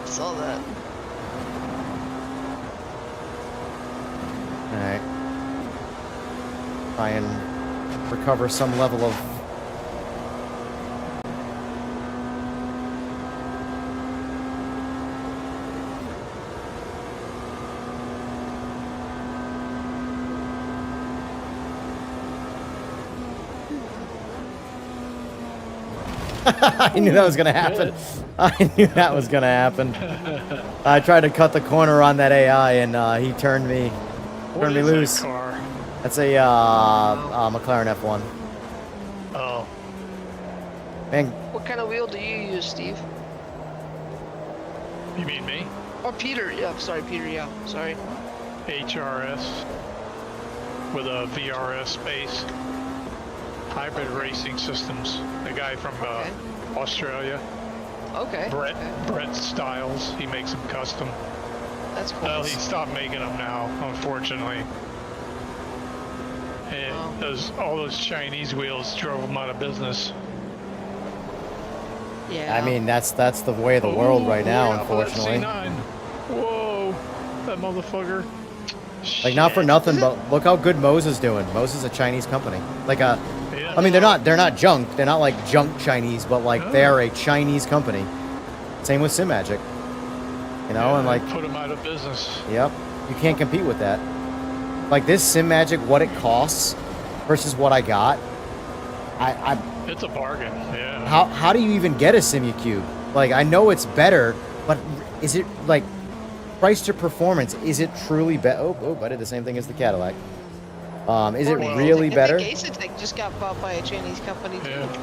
Saw that.
Alright. Try and recover some level of... I knew that was gonna happen. I knew that was gonna happen. I tried to cut the corner on that AI, and he turned me loose.
That car?
That's a McLaren F1.
Oh.
Man,
What kind of wheel do you use, Steve?
You mean me?
Or Peter? Yeah, I'm sorry, Peter. Yeah, sorry.
HRS with a VRS base. Hybrid Racing Systems. The guy from
Okay.
Australia.
Okay.
Brett Styles. He makes them custom.
That's cool.
Well, he stopped making them now, unfortunately. And all those Chinese wheels drove him out of business.
Yeah.
I mean that's the way of the world right now,
yeah,
unfortunately.
C9. Whoa, that motherfucker.
Like not for
Shit.
nothing, but look how good Mose is doing. Mose is a Chinese company. Like
Yeah.
I mean they're not junk. They're not like junk Chinese, but like they are a Chinese company. Same with Simagic. You know,
Yeah,
and like
put him out of business.
yep, you can't compete with that. Like this Simagic, what it costs versus what I got.
It's a bargain. Yeah.
How do you even get a Simucube? Like I know it's better, but is it like price to performance? Is it truly better? Oh, I did the same thing as the Cadillac. Is it really better?
I think Ace just got bought by a Chinese company too.
Yeah.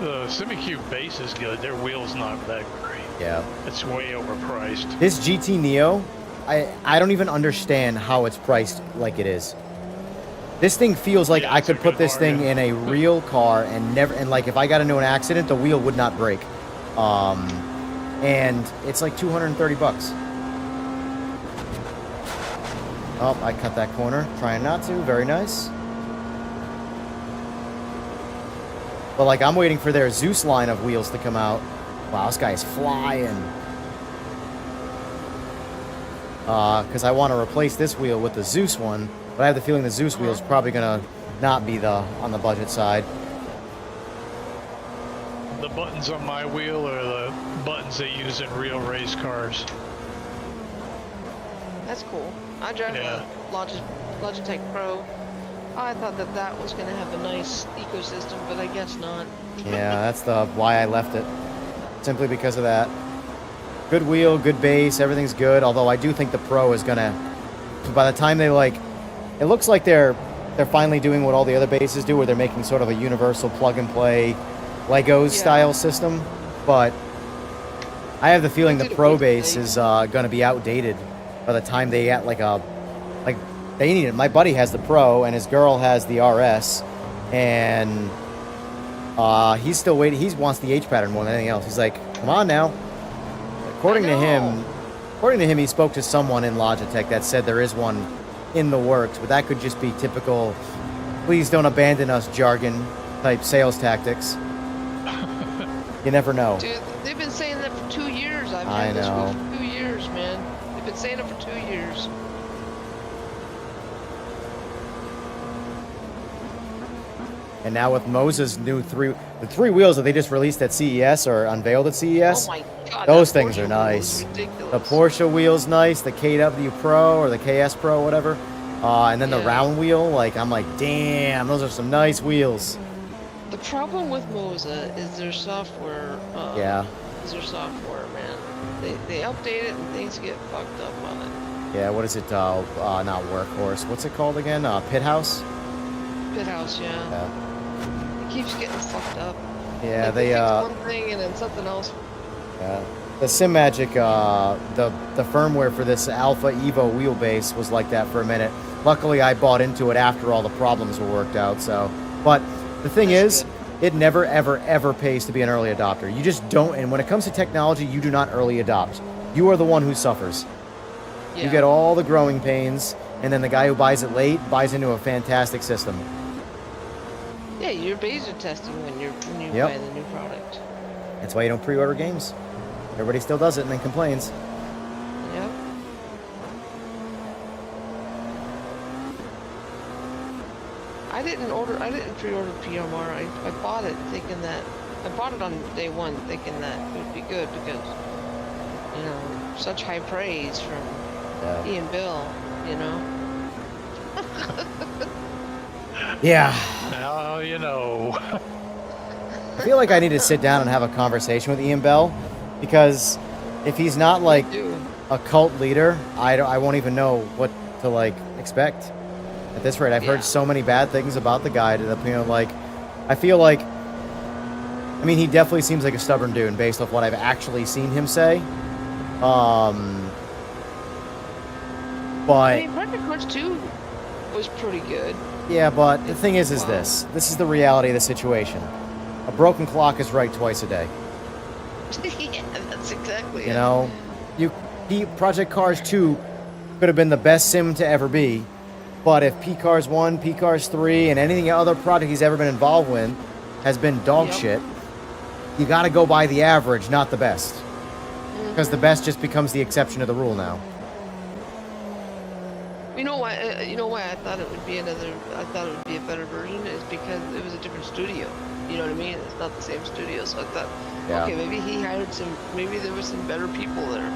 The Simucube base is good. Their wheel's not that great.
Yeah.
It's way overpriced.
This GT Neo, I don't even understand how it's priced like it is. This thing feels like
Yeah,
I
it's a
could put
good
this thing
bargain.
in a real car and like if I got into an accident, the wheel would not break. and it's like 230 bucks. Oh, I cut that corner. Trying not to. Very nice. But, like, I'm waiting for their Zeus line of wheels to come out. Wow, this guy is flying. Because I want to replace this wheel with the Zeus one, but I have the feeling the Zeus wheel is probably going to not be on the budget side.
The buttons on my wheel are the buttons they use in real race cars.
That's cool. I drive a Logitech Pro. I thought that was going to have a nice ecosystem, but I guess not.
Yeah, that's why I left it. Simply because of that. Good wheel, good base, everything's good. Although I do think the Pro is going to, by the time they it looks like they're finally doing what all the other bases do, where they're making sort of a universal plug-and-play Legos style system. But I have the feeling the Pro base is going to be outdated by the time they get they need it. My buddy has the Pro, and his girl has the RS, and he's still waiting. He wants the H pattern more than anything else. He's like, come on now. According to him, he spoke to someone in Logitech that said there is one in the works, but that could just be typical please don't abandon us jargon type sales tactics. You never know.
Dude, they've been saying that for 2 years. I've
I
had this
know.
wheel for 2 years, man. They've been saying it for 2 years.
And now with Mose's new the three wheels that they just released at CES or unveiled at CES,
Oh my god,
those
that
things are
Porsche wheel
nice.
is ridiculous.
The Porsche wheel's nice, the KW Pro or the KS Pro, whatever. And then the round wheel, I'm like, damn, those are some nice wheels.
The problem with Moza is their software. Is their software, man. They update it and things get fucked up on it.
Yeah, what is it? Not Workhorse. What's it called again? Pit House?
Pit House, yeah. It keeps getting fucked up.
Yeah,
they fix one thing and then something else.
Yeah. The Simagic, the firmware for this Alpha EVO wheelbase was like that for a minute. Luckily, I bought into it after all the problems were worked out. But the thing is, it never, ever, ever pays to be an early adopter. You just don't. And when it comes to technology, you do not early adopt. You are the one who suffers.
Yeah.
You get all the growing pains, and then the guy who buys it late buys into a fantastic system.
Yeah, you're beta testing when you buy the new product.
That's why you don't pre-order games. Everybody still does it and then complains.
Yep. I didn't pre-order PMR. I bought it thinking that I bought it on day one thinking that it would be good because such high praise from Ian Bill,
Yeah.
Now you know.
I feel like I need to sit down and have a conversation with Ian Bell, because if he's not a cult leader, I won't even know what to expect. At this rate, I've heard so many bad things about the guy to the point I feel like, he definitely seems like a stubborn dude based off what I've actually seen him say. But
Project Crunch 2 was pretty good.
Yeah, but the thing is this is the reality of the situation. A broken clock is right twice a day.
Yeah, that's exactly it.
Project Cars 2 could have been the best sim to ever be, but if P-Cars 1, P-Cars 3, and anything other project he's ever been involved with has been dog shit, you gotta go by the average, not the best. Because the best just becomes the exception to the rule now.
You know why I thought it would be a better version is because it was a different studio. You know what I mean? It's not the same studio, so I thought, okay, maybe he hired maybe there was some better people there,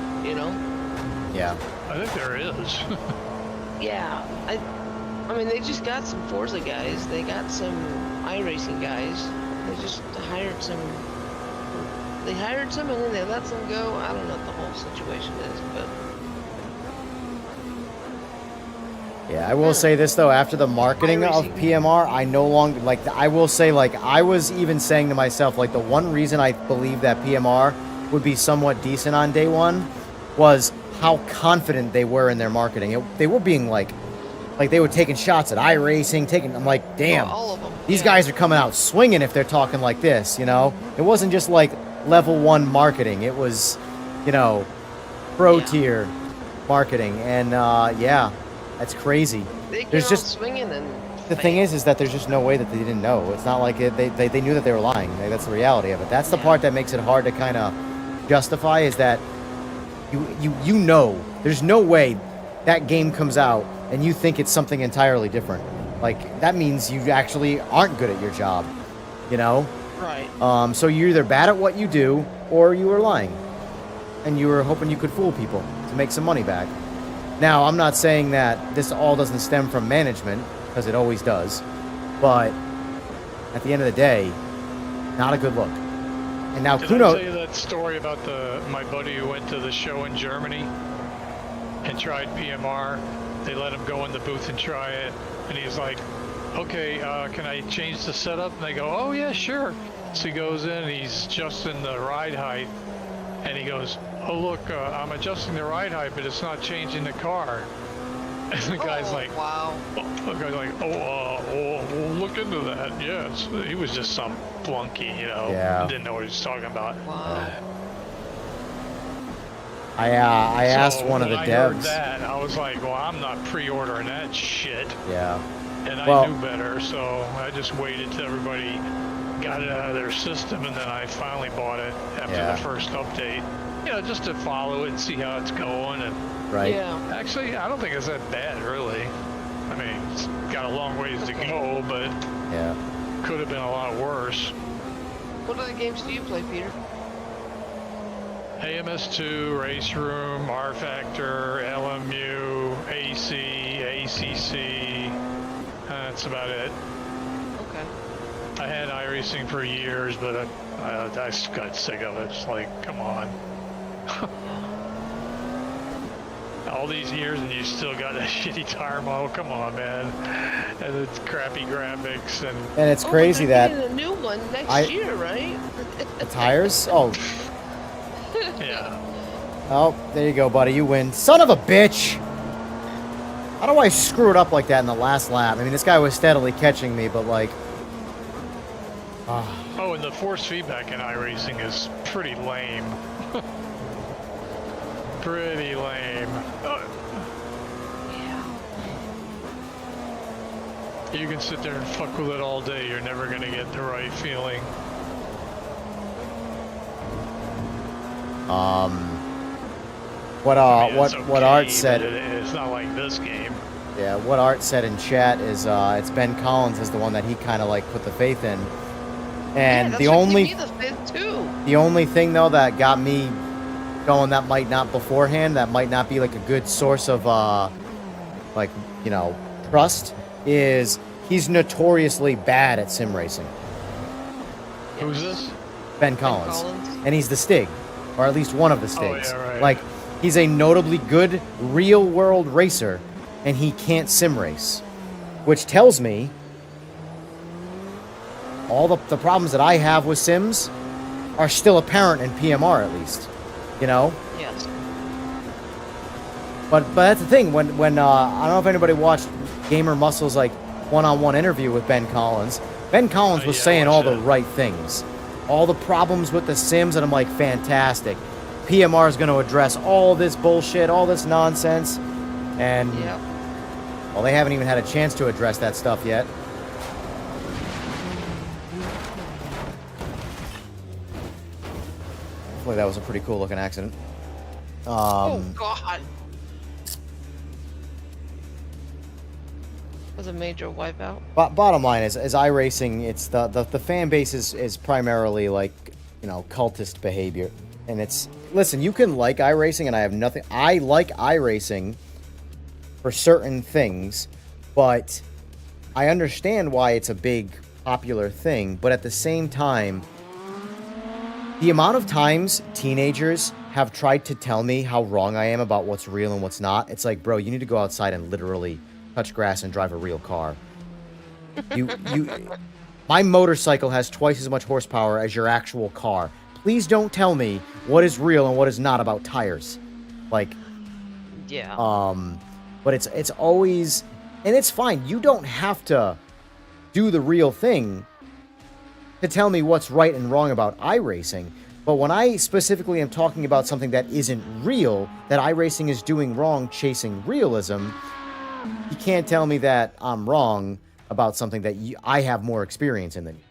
Yeah.
I think there is.
Yeah. I mean, they just got some Forza guys. They got some iRacing guys. They just hired some. They hired some and then they let some go. I don't know what the whole situation is, but.
Yeah, I will say this though, after the marketing of PMR, I no longer, I will say, I was even saying to myself, the one reason I believe that PMR would be somewhat decent on day one was how confident they were in their marketing. They were being they were taking shots at iRacing, I'm like, damn,
all of them.
These guys are coming out swinging if they're talking like this, It wasn't just level one marketing. It was you know, pro
Yeah.
tier marketing. And yeah, that's crazy.
They came
There's
out
just
swinging and
the thing is that there's just no way that they didn't know. It's not like they knew that they were lying. Like, that's the reality of it. That's the
Yeah.
part that makes it hard to kind of justify, is that you know there's no way that game comes out and you think it's something entirely different. Like, that means you actually aren't good at your job, you know?
right.
So you're either bad at what you do or you were lying. And you were hoping you could fool people to make some money back. Now, I'm not saying that this all doesn't stem from management, because it always does. But at the end of the day, not a good look. And now
Did I
Kuno...
tell you that story about my buddy who went to the show in Germany and tried PMR? They let him go in the booth and try it, and he's like, okay, can I change the setup? And they go, oh yeah, sure. So he goes in, he's adjusting the ride height, and he goes, oh look, I'm adjusting the ride height, but it's not changing the car. And the guy's
Oh,
like,
wow.
the guy's like, we'll look into that. Yes, he was just some flunky, you know,
Yeah.
didn't know what he was talking about.
Wow.
I asked one of the
when I heard
devs.
that, I was like, well, I'm not pre-ordering that shit.
Yeah.
And
Well-
I knew better, so I just waited till everybody got it out of their system, and then I finally bought it after
Yeah.
the first update. You know, just to follow it and see how it's going. And
Right.
Yeah.
actually, I don't think it's that bad, really. I mean, it's got a long ways to go, but
Yeah.
could have been a lot worse.
What other games do you play, Peter?
AMS2, RaceRoom, R Factor, LMU, AC, ACC. That's about it.
Okay.
I had iRacing for years, but I just got sick of it. It's like, come on. All these years and you still got that shitty tire model. Come on, man. And it's crappy graphics and
And it's
Oh, but
crazy
they're
that
getting a new one next
I-
year, right?
the tires... Oh,
yeah.
oh, there you go, buddy. You win. Son of a bitch! How do I screw it up like that in the last lap? I mean, this guy was steadily catching me, but like...
Oh, and the force feedback in iRacing is pretty lame. Pretty lame. You can sit there and fuck with it all day. You're never gonna get the right feeling.
What
I mean, it's
what
okay,
Art said...
but it's not like this game.
Yeah, what Art said in chat is it's Ben Collins is the one that he kind of like put the faith in. And
yeah,
the
that's what
only
gave me the fifth too.
the only thing though that got me going, that might not beforehand, that might not be like a good source of like, you know, trust, is he's notoriously bad at sim racing.
Who's this?
Ben Collins.
Collins.
And he's the Stig, or at least one of the
Oh,
Stigs.
yeah, right.
Like, he's a notably good real world racer, and he can't sim race, which tells me all the problems that I have with sims are still apparent in PMR, at least, you know.
Yes.
But that's the thing. When I don't know if anybody watched Gamer Muscle's like one-on-one interview with Ben Collins. Ben Collins was
yeah, I
saying all
watched
the
it.
right things, all the problems with the sims, and I'm like, fantastic. PMR is going to address all this bullshit, all this nonsense, and
Yep.
well, they haven't even had a chance to address that stuff yet. Hopefully, that was a pretty cool looking accident.
Oh God. Was a major wipeout.
Bottom line is iRacing, it's the fan base is primarily like, you know, cultist behavior. And it's, listen, you can like iRacing, and I have nothing, I like iRacing for certain things, but I understand why it's a big popular thing, but at the same time, the amount of times teenagers have tried to tell me how wrong I am about what's real and what's not, it's like, bro, you need to go outside and literally touch grass and drive a real car. My motorcycle has twice as much horsepower as your actual car. Please don't tell me what is real and what is not about tires. Like,
Yeah.
but it's always, and it's fine. You don't have to do the real thing to tell me what's right and wrong about iRacing. But when I specifically am talking about something that isn't real, that iRacing is doing wrong chasing realism, you can't tell me that I'm wrong about something that I have more experience in than you.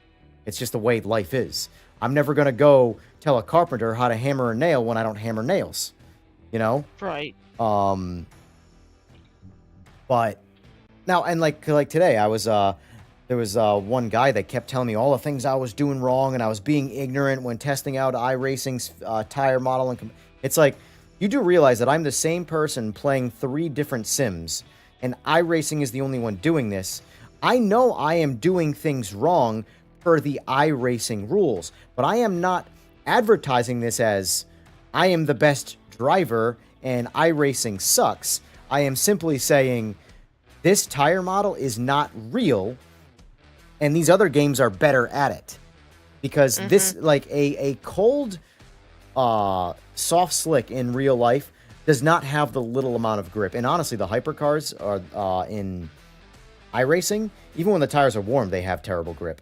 It's just the way life is. I'm never going to go tell a carpenter how to hammer a nail when I don't hammer nails. You know?
Right.
But now, and like today, I was there was one guy that kept telling me all the things I was doing wrong, and I was being ignorant when testing out iRacing's tire model. And it's like, you do realize that I'm the same person playing 3 different sims, and iRacing is the only one doing this. I know I am doing things wrong per the iRacing rules, but I am not advertising this as I am the best driver and iRacing sucks. I am simply saying this tire model is not real, and these other games are better at it. Because this, like, a cold, soft slick in real life does not have the little amount of grip. And honestly, the hypercars are in iRacing, even when the tires are warm, they have terrible grip.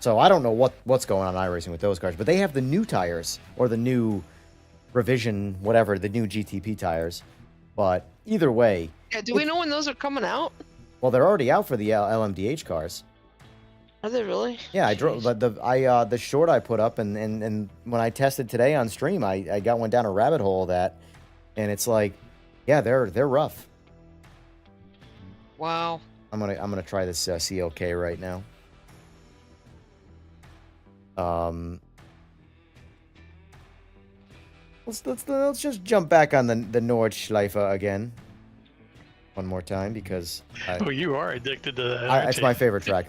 So I don't know what's going on in iRacing with those cars, but they have the new tires, or the new revision, whatever, the new GTP tires. But either way...
Yeah, do we know when those are coming out?
Well, they're already out for the LMDH cars.
Are they really?
Yeah, I drove the short I put up, and when I tested today on stream, I went down a rabbit hole of that, and it's like, yeah, they're rough.
Wow.
I'm gonna try this CLK right now. Let's just jump back on the Nordschleife again. One more time, because
you are addicted to that.
It's my favorite track.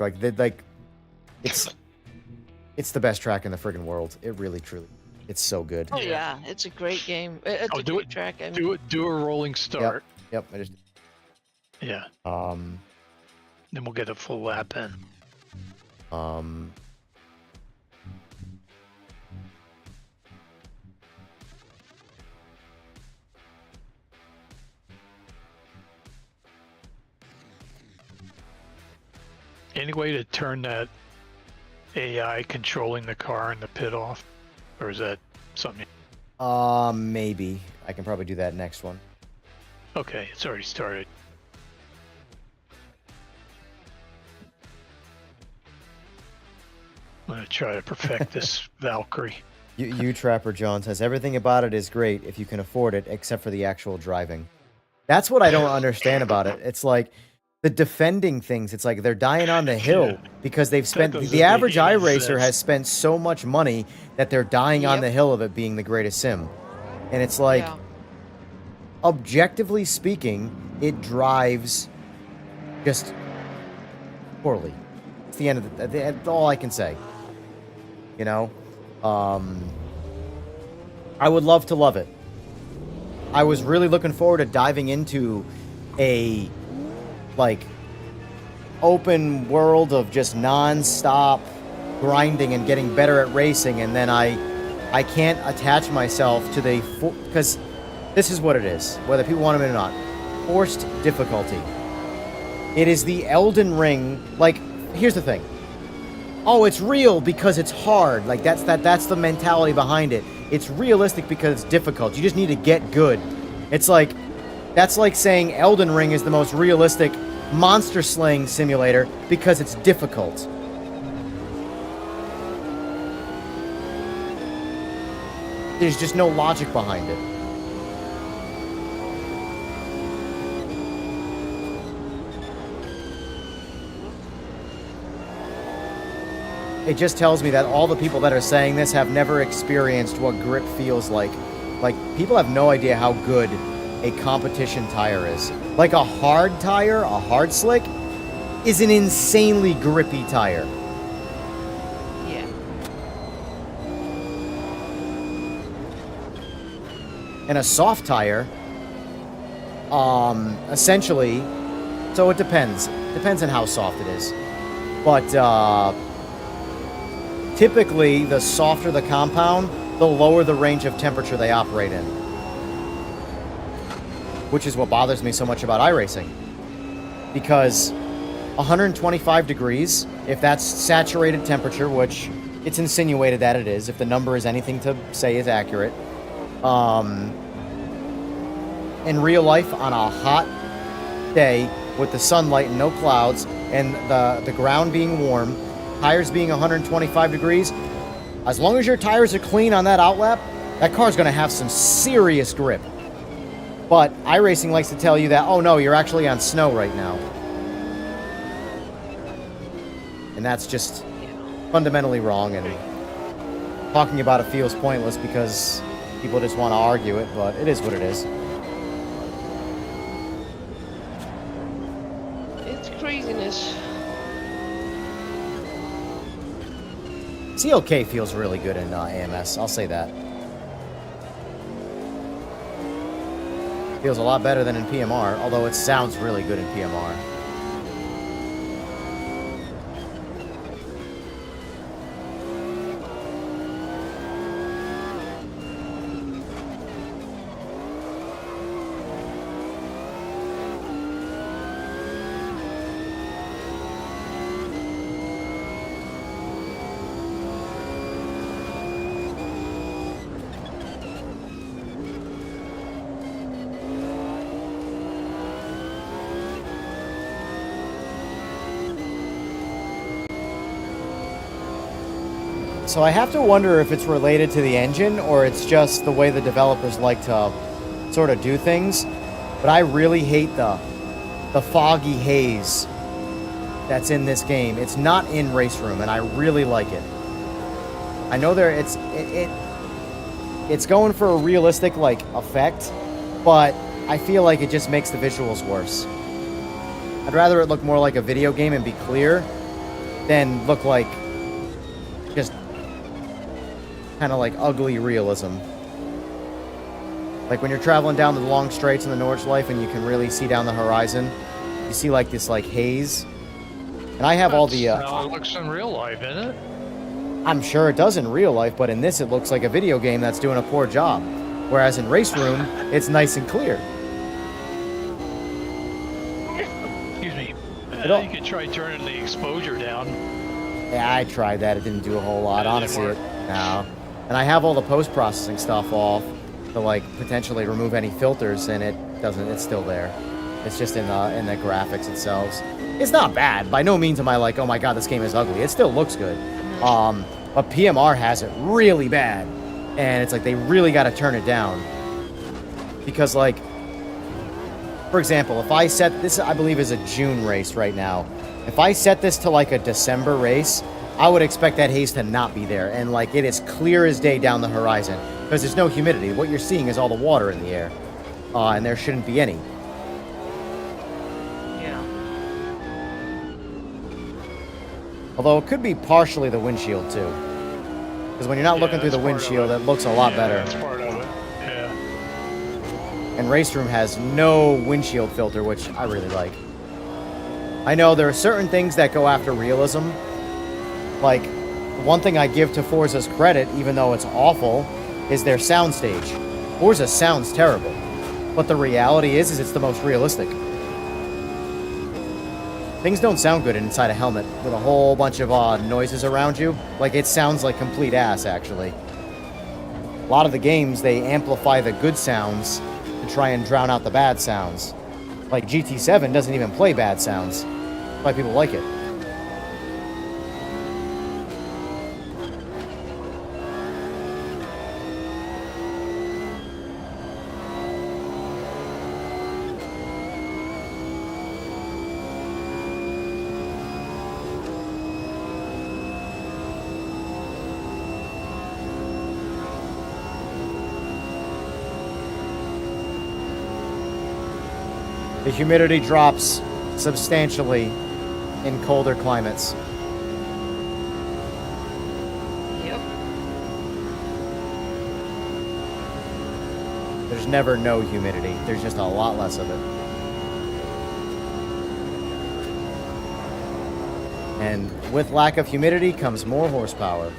It's the best track in the friggin' world. It really, truly, it's so good.
Oh yeah, it's a great game. It's a great track. I mean.
Do a rolling start.
Yep. I just.
Yeah. Then we'll get a full lap in. Any way to turn that AI controlling the car in the pit off? Or is that something?
Maybe. I can probably do that next one.
Okay, it's already started. I'm gonna try to perfect this Valkyrie.
You Trapper John says, everything about it is great if you can afford it, except for the actual driving. That's what I don't understand about it. It's like, the defending things, it's like they're dying on the hill because they've spent, the average iRacer has spent so much money that they're dying on the hill of it being the greatest sim. And it's like, objectively speaking, it drives just poorly. It's the end of that's all I can say. You know? I would love to love it. I was really looking forward to diving into a like open world of just non-stop grinding and getting better at racing, and then I can't attach myself to the because this is what it is, whether people want it or not. Forced difficulty. It is the Elden Ring. Like, here's the thing. Oh, it's real because it's hard. Like, that's the mentality behind it. It's realistic because it's difficult. You just need to get good. It's like, that's like saying Elden Ring is the most realistic monster slaying simulator because it's difficult. There's just no logic behind it. It just tells me that all the people that are saying this have never experienced what grip feels like. Like, people have no idea how good a competition tire is. Like, a hard tire, a hard slick, is an insanely grippy tire.
Yeah.
And a soft tire, essentially, so it depends. Depends on how soft it is. But, typically, the softer the compound, the lower the range of temperature they operate in. Which is what bothers me so much about iRacing. Because 125 degrees, if that's saturated temperature, which it's insinuated that it is, if the number is anything to say is accurate. In real life, on a hot day with the sunlight and no clouds and the ground being warm, tires being 125 degrees, as long as your tires are clean on that outlap, that car's going to have some serious grip. But iRacing likes to tell you that, oh no, you're actually on snow right now. And that's just fundamentally wrong, and talking about it feels pointless because people just want to argue it, but it is what it is.
It's craziness.
CLK feels really good in AMS, I'll say that. Feels a lot better than in PMR, although it sounds really good in PMR. So I have to wonder if it's related to the engine or it's just the way the developers like to sort of do things. But I really hate the foggy haze that's in this game. It's not in RaceRoom, and I really like it. I know it's going for a realistic like effect, but I feel like it just makes the visuals worse. I'd rather it look more like a video game and be clear than look like just kind of like ugly realism. Like when you're traveling down the long straights in the Nordschleife and you can really see down the horizon, you see like this like haze. And I have all the
how it looks in real life, isn't it?
I'm sure it does in real life, but in this it looks like a video game that's doing a poor job. Whereas in RaceRoom, it's nice and clear.
Excuse me.
all-
You could try turning the exposure down.
Yeah, I tried that. It didn't do a whole lot,
That didn't
honestly.
work.
No. And I have all the post-processing stuff off to like potentially remove any filters, and it doesn't. It's still there. It's just in the graphics itself. It's not bad. By no means am I like, oh my god, this game is ugly. It still looks good. But PMR has it really bad, and it's like they really got to turn it down. Because like, for example, if I set this, I believe is a June race right now. If I set this to like a December race, I would expect that haze to not be there, and like it is clear as day down the horizon because there's no humidity. What you're seeing is all the water in the air, and there shouldn't be any.
Yeah.
Although it could be partially the windshield too, because when you're not looking through the
that's part of
windshield,
it.
it looks a lot
Yeah,
better.
That's part of it. Yeah.
And RaceRoom has no windshield filter, which I really like. I know there are certain things that go after realism. Like, one thing I give to Forza's credit, even though it's awful, is their soundstage. Forza sounds terrible, but the reality is it's the most realistic. Things don't sound good inside a helmet with a whole bunch of noises around you. Like, it sounds like complete ass, actually. A lot of the games, they amplify the good sounds to try and drown out the bad sounds. Like, GT7 doesn't even play bad sounds. That's why people like it. The humidity drops substantially in colder climates.
Yep.
There's never no humidity. There's just a lot less of it. And with lack of humidity comes more horsepower.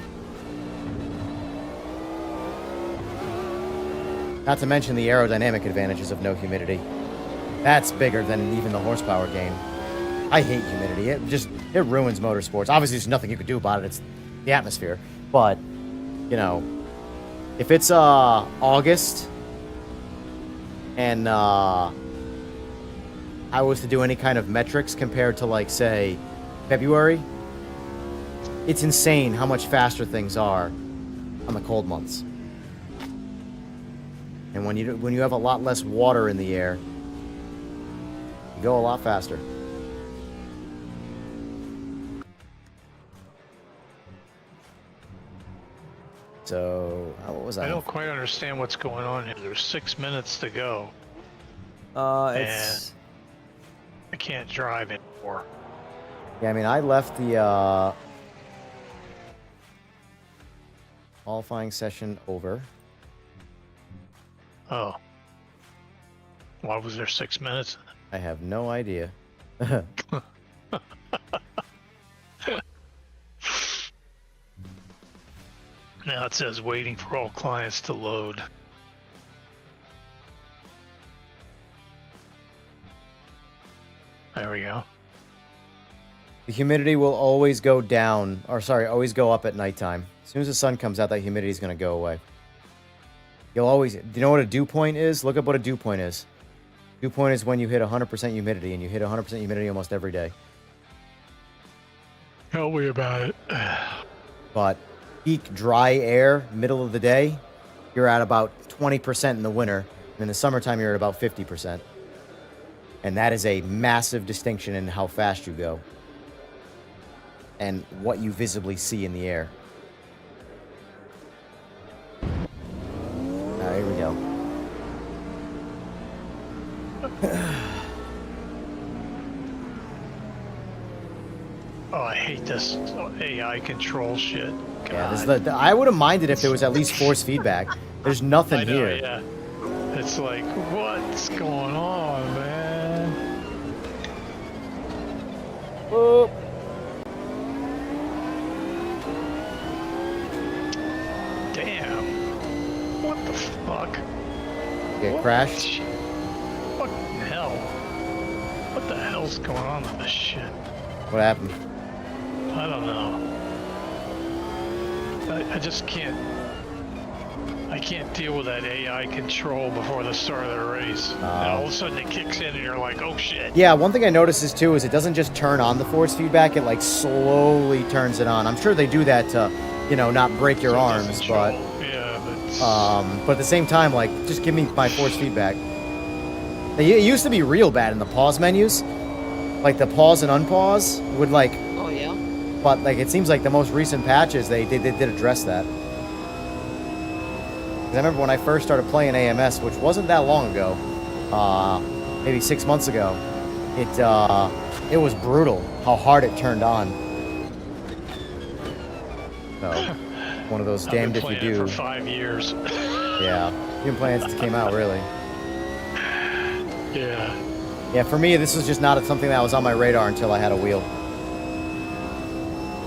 Not to mention the aerodynamic advantages of no humidity. That's bigger than even the horsepower gain. I hate humidity. It ruins motorsports. Obviously, there's nothing you can do about it. the atmosphere. But, you know, if it's August and I was to do any kind of metrics compared to, like, say, February, it's insane how much faster things are on the cold months. And when you have a lot less water in the air, you go a lot faster. So, what was I?
I don't quite understand what's going on here. There's 6 minutes to go.
It's...
I can't drive anymore.
Yeah, I mean, I left the qualifying session over.
Oh. Why was there 6 minutes?
I have no idea.
Now it says waiting for all clients to load. There we go.
The humidity will always go down, or sorry, always go up at nighttime. As soon as the sun comes out, that humidity is going to go away. You'll always... Do you know what a dew point is? Look up what a dew point is. Dew point is when you hit 100% humidity, and you hit 100% humidity almost every day.
Tell me about it.
But peak dry air, middle of the day, you're at about 20% in the winter. And in the summertime, you're at about 50%. And that is a massive distinction in how fast you go. And what you visibly see in the air. Here we go.
Oh, I hate this AI control shit. God.
Yeah, this is I would have minded if there was at least force feedback. There's nothing
I know,
here.
Yeah. It's like, what's going on, man?
Whoop.
Damn. What the fuck?
Get
What
crashed?
Fucking hell. What the hell's going on with this shit?
What happened?
I don't know. I just can't... I can't deal with that AI control before the start of the race. And all of a sudden it kicks in and you're like, oh shit.
Yeah, one thing I noticed is too is it doesn't just turn on the force feedback, it like slowly turns it on. I'm sure they do that to, you know, not break your arms, but
yeah,
but at the same time, like, just give me my force feedback. It used to be real bad in the pause menus. Like the pause and unpause would like...
Oh, yeah?
But like it seems like the most recent patches, they did address that. I remember when I first started playing AMS, which wasn't that long ago, maybe 6 months ago, it was brutal how hard it turned on. So, one of those damned if you do.
For 5 years.
Yeah, you've been playing since it came out, really.
Yeah.
Yeah, for me, this was just not something that was on my radar until I had a wheel.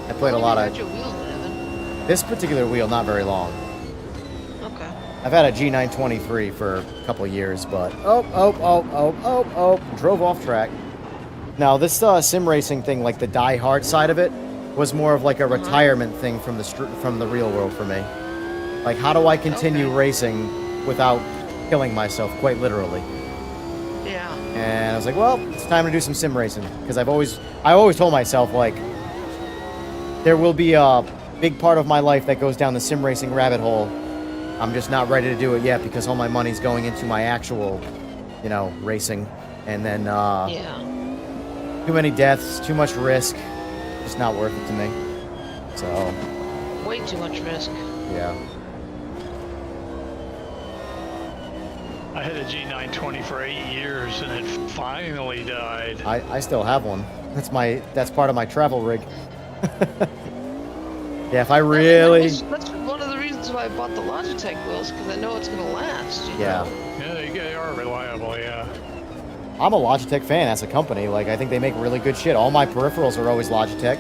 I played a lot of...
Your wheels, Evan?
This particular wheel, not very long.
Okay.
I've had a G923 for a couple of years, but drove off track. Now this sim racing thing, like the die-hard side of it, was more of like a retirement thing from the real world for me. Like, how do I continue racing without killing myself, quite literally?
Yeah.
And I was like, well, it's time to do some sim racing, because I always told myself, like, there will be a big part of my life that goes down the sim racing rabbit hole. I'm just not ready to do it yet because all my money's going into my actual, you know, racing. And then,
yeah.
too many deaths, too much risk. Just not worth it to me. So.
Way too much risk.
Yeah.
I had a G920 for 8 years and it finally died.
I still have one. That's part of my travel rig. Yeah, if I really...
That's one of the reasons why I bought the Logitech wheels, because I know it's going to last, you
Yeah.
know?
Yeah, they are reliable, yeah.
I'm a Logitech fan as a company. Like, I think they make really good shit. All my peripherals are always Logitech.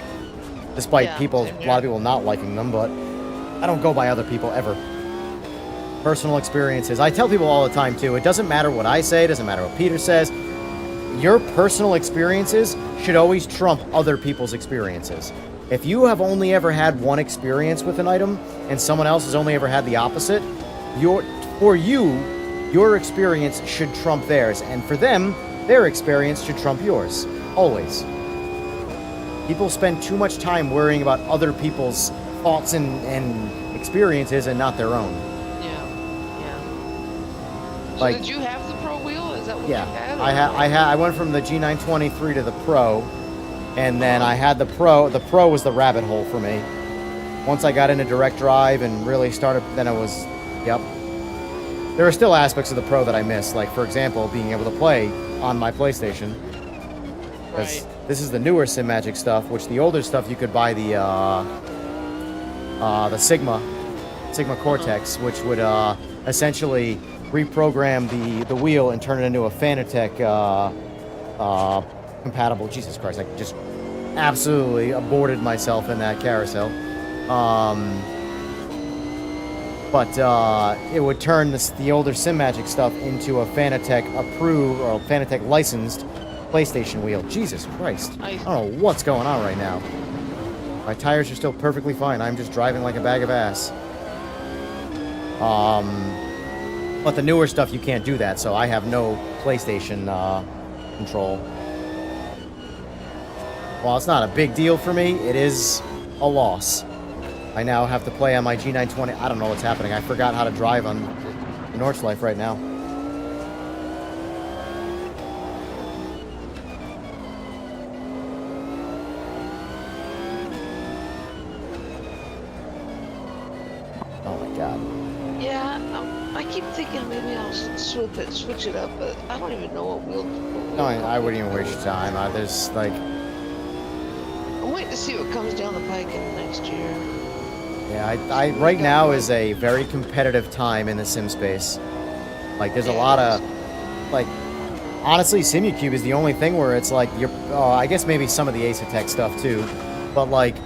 Despite a lot of people not liking them, but I don't go by other people ever. Personal experiences. I tell people all the time, too, it doesn't matter what I say, it doesn't matter what Peter says. Your personal experiences should always trump other people's experiences. If you have only ever had one experience with an item and someone else has only ever had the opposite, your experience should trump theirs, and for them, their experience should trump yours. Always. People spend too much time worrying about other people's thoughts and experiences and not their own.
Yeah. So
Like,
did you have the Pro wheel? Is that what
yeah,
you had?
I went from the G923 to the Pro, and then I had the Pro. The Pro was the rabbit hole for me. Once I got into direct drive and really started, then it was, yep. There are still aspects of the Pro that I miss, like, for example, being able to play on my PlayStation. Because this is the newer Simagic stuff, which the older stuff you could buy the Sigma Cortex, which would essentially reprogram the wheel and turn it into a Fanatec compatible. Jesus Christ, I just absolutely aborted myself in that carousel. But it would turn the older Simagic stuff into a Fanatec approved or Fanatec licensed PlayStation wheel. Jesus Christ. I don't know what's going on right now. My tires are still perfectly fine. I'm just driving like a bag of ass. But the newer stuff, you can't do that, so I have no PlayStation control. While it's not a big deal for me, it is a loss. I now have to play on my G920. I don't know what's happening. I forgot how to drive on the Nordschleife right now. Oh my god.
Yeah, I keep thinking maybe I'll switch it up, but I don't even know what wheel.
No, I wouldn't even waste your time. There's like...
I'm waiting to see what comes down the pike in the next year.
Yeah, right now is a very competitive time in the sim space. Like, there's a lot of, like, honestly, Simucube is the only thing where it's like, I guess maybe some of the Ace-Tech stuff too, but like,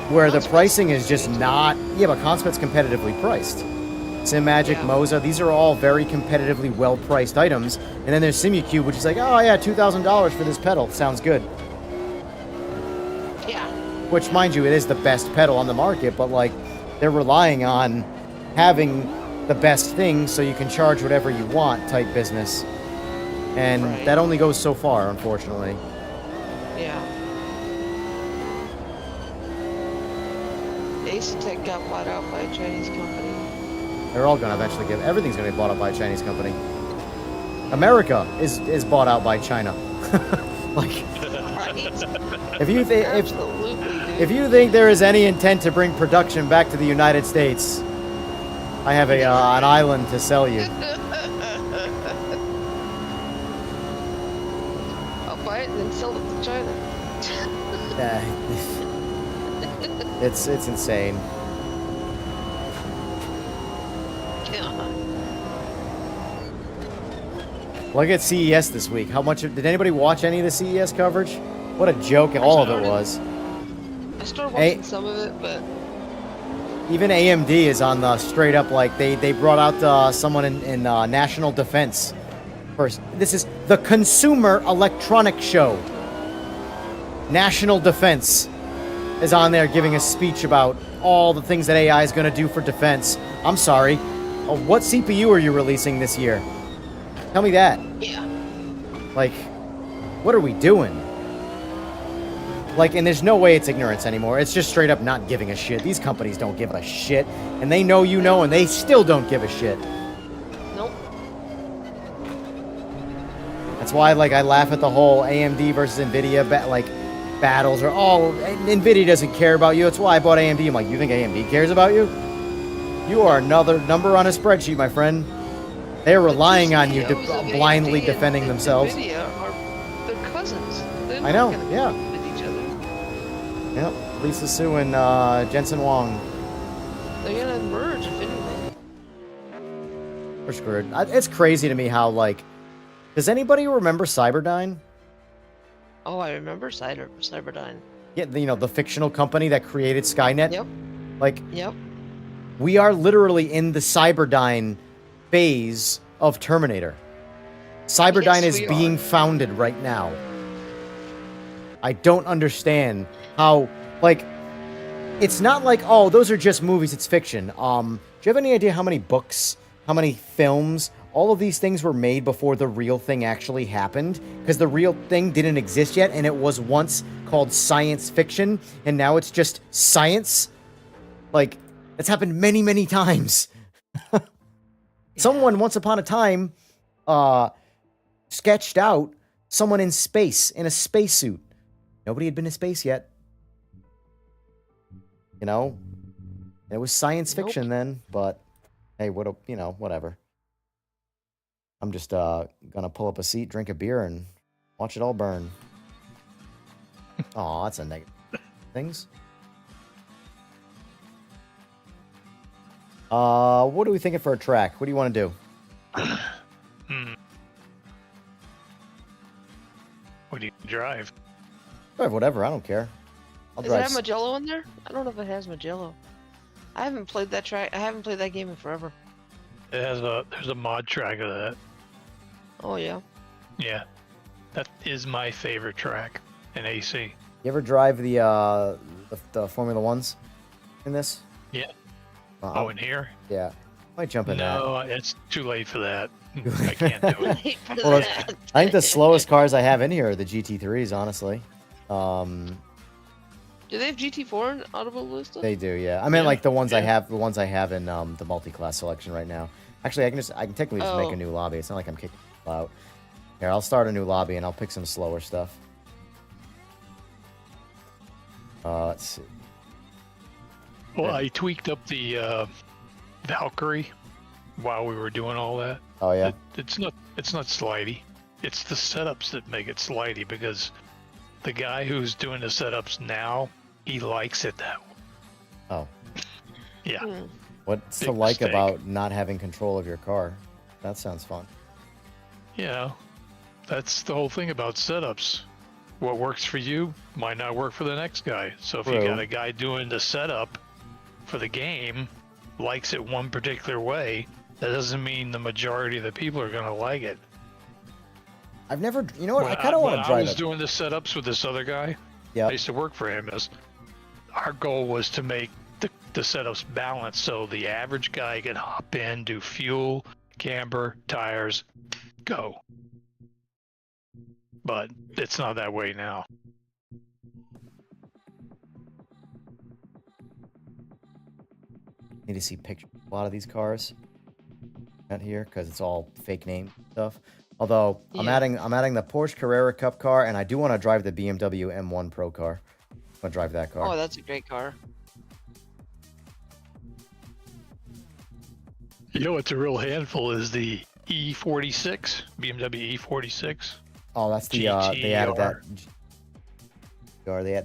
where the pricing is just not, yeah, but Conspet's competitively priced. Simagic, Moza, these are all very competitively well-priced items, and then there's Simucube, which is like, oh yeah, $2,000 for this pedal, sounds good. Which, mind you, it is the best pedal on the market, but, like, they're relying on having the best thing so you can charge whatever you want type business. And that only goes so far, unfortunately.
Yeah. Ace-Tech got bought out by a Chinese company.
They're all going to eventually everything's going to be bought out by a Chinese company. America is bought out by China. Like... If you think there is any intent to bring production back to the United States, I have an island to sell you.
I'll buy it and then sell it to China.
It's insane. Look at CES this week. Did anybody watch any of the CES coverage? What a joke all of it was.
I started watching some of it, but...
Even AMD is on the straight up, like, they brought out someone in National Defense. First, this is the Consumer Electronics Show. National Defense is on there giving a speech about all the things that AI is going to do for defense. I'm sorry. What CPU are you releasing this year? Tell me that.
Yeah.
Like, what are we doing? Like, and there's no way it's ignorance anymore. It's just straight up not giving a shit. These companies don't give a shit. And they know you know, and they still don't give a shit.
Nope.
That's why, like, I laugh at the whole AMD versus NVIDIA, battles. Or, oh, NVIDIA doesn't care about you. That's why I bought AMD. I'm like, you think AMD cares about you? You are another number on a spreadsheet, my friend. They're relying on you blindly defending themselves.
NVIDIA are they're cousins.
I know, yeah. Yep, Lisa Su and Jensen Huang.
They're gonna merge, if anything.
We're screwed. It's crazy to me how, like... Does anybody remember Cyberdyne?
Oh, I remember Cyberdyne.
Yeah, the fictional company that created Skynet?
Yep.
Like...
Yep.
We are literally in the Cyberdyne phase of Terminator. Cyberdyne is being founded right now. I don't understand how, like, it's not like, oh, those are just movies, it's fiction. Do you have any idea how many books, how many films, all of these things were made before the real thing actually happened? Because the real thing didn't exist yet, and it was once called science fiction, and now it's just science? Like, it's happened many, many times. Someone, once upon a time, sketched out someone in space, in a spacesuit. Nobody had been to space yet. You know? It was science fiction then, but hey, whatever. I'm just gonna pull up a seat, drink a beer, and watch it all burn. Aw, that's a negative things. What are we thinking for a track? What do you want to do?
What do you drive?
Drive whatever, I don't care.
Does it have Magello in there? I don't know if it has Magello. I haven't played that track. I haven't played that game in forever.
It has there's a mod track of that.
Oh yeah.
Yeah, that is my favorite track in AC.
You ever drive the Formula Ones in this?
Yeah. Oh, in here?
Yeah. Might jump in that.
No, it's too late for that. I can't do it.
Well, I think the slowest cars I have in here are the GT3s, honestly.
Do they have GT4 in Automobilista?
They do, yeah. I mean, like the ones I have in the multi-class selection right now. Actually, I can technically just make a new lobby. It's not like I'm kicking people out. Here, I'll start a new lobby and I'll pick some slower stuff. Let's see.
Well, I tweaked up the Valkyrie while we were doing all that.
Oh yeah.
It's not slidey. It's the setups that make it slidey, because the guy who's doing the setups now, he likes it that way.
Oh.
Yeah.
What's
Big
to like
mistake.
about not having control of your car? That sounds fun.
You know, that's the whole thing about setups. What works for you might not work for the next guy. So if you
True.
got a guy doing the setup for the game, likes it one particular way, that doesn't mean the majority of the people are going to like it.
I've never, you know what? I kind of want to
I
drive
was
it.
doing the setups with this other guy.
Yeah.
I used to work for him. Our goal was to make the setups balanced so the average guy could hop in, do fuel, camber, tires, go. But it's not that way now.
Need to see pictures of a lot of these cars out here because it's all fake name stuff. Although I'm adding the Porsche Carrera Cup car, and I do want to drive the BMW M1 Pro car. I'm gonna drive that car.
Oh, that's a great car.
You know what's a real handful is the E46, BMW E46.
Oh, that's the they added that.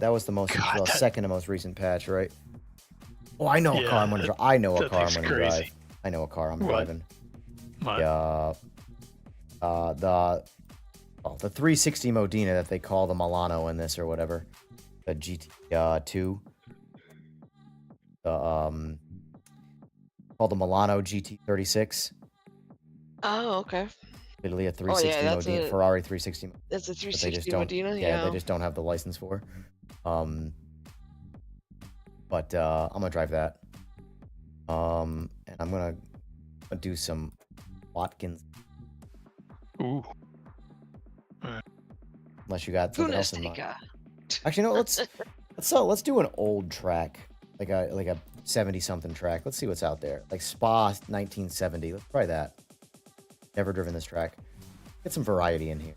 That was the most second to most recent patch, right? Oh, I know a car I'm gonna drive. I know a car I'm gonna drive. I know a car I'm driving.
What?
The 360 Modena that they call the Milano in this or whatever. The GT2. Called the Milano GT36.
Oh, okay.
Literally a 360 Modena, Ferrari 360.
That's a
But they
360
just
Modena,
yeah, they just don't have the license for. But I'm gonna drive that. And I'm gonna do some Watkins.
Ooh.
Unless you got something else in mind.
Punestica.
Actually, no. Let's do an old track, like a 70-something track. Let's see what's out there. Like Spa 1970. Let's try that. Never driven this track. Get some variety in here.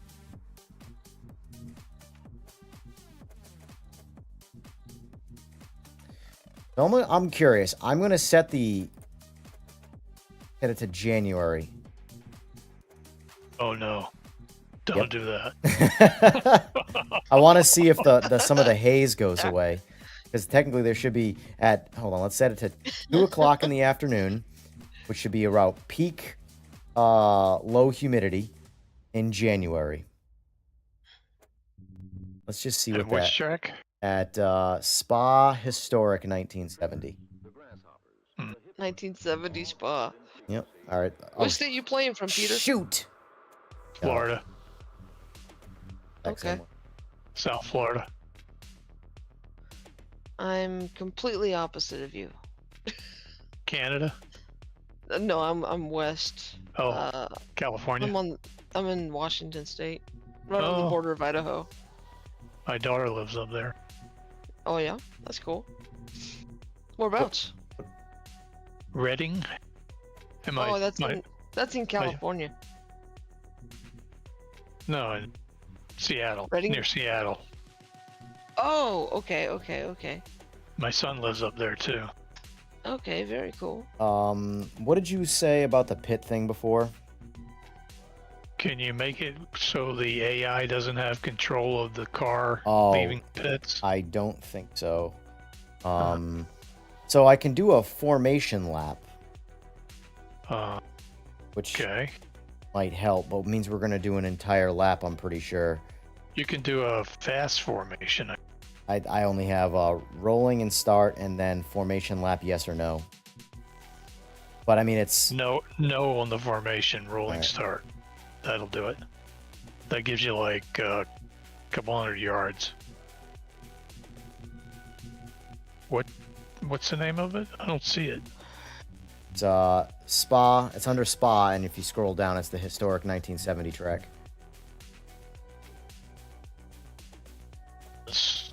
I'm curious. I'm gonna set it to January.
Oh no! Don't do that.
I want to see if some of the haze goes away, because technically there should be hold on. Let's set it to 2 o'clock in the afternoon, which should be around peak low humidity in January. Let's just see what
which track?
At Spa Historic 1970.
1970 Spa.
Yep. All right.
What state you playing from, Peter?
Shoot.
Florida.
Okay.
South Florida.
I'm completely opposite of you.
Canada?
No, I'm west.
Oh, California.
I'm in Washington State, right on the
Oh.
border of Idaho.
My daughter lives up there.
Oh yeah, that's cool. Whereabouts?
Reading? Am
Oh,
I?
that's in California.
No, in Seattle.
Reading?
Near Seattle.
Oh, okay.
My son lives up there too.
Okay, very cool.
What did you say about the pit thing before?
Can you make it so the AI doesn't have control of the car
Oh,
leaving pits?
I don't think so. So I can do a formation lap, which
Okay.
might help, but means we're gonna do an entire lap, I'm pretty sure.
You can do a fast formation.
I only have rolling and start, and then formation lap, yes or no. But I mean, it's
No on the formation, rolling
Alright.
start. That'll do it. That gives you like a couple hundred yards. What's the name of it? I don't see it.
it's Spa. It's under Spa, and if you scroll down, it's the historic 1970 track.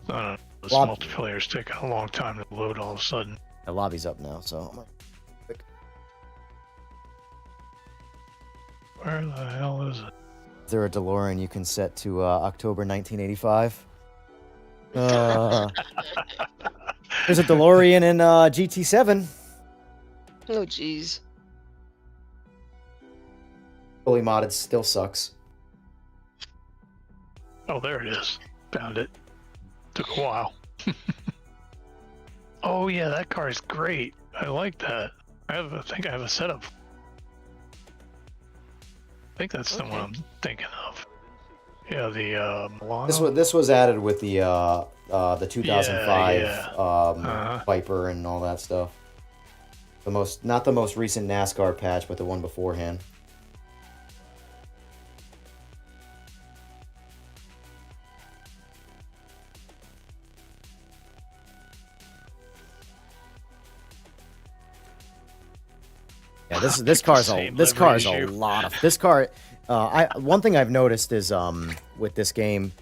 I don't know. This
Lob-
multiplayer's taking a long time to load all of a sudden.
The lobby's up now, so
Where the hell is it?
is there a DeLorean you can set to October 1985? There's a DeLorean in GT7.
Oh jeez.
Fully modded still sucks.
Oh, there it is. Found it. Took a while. Oh yeah, that car is great. I like that. I think I have a setup. I think that's the one I'm thinking of. Yeah, the Milano.
This was added with the 2005
yeah.
Viper and all that stuff. Not the most recent NASCAR patch, but the one beforehand. Yeah, this car is a lot of this car. One thing I've noticed is with this game,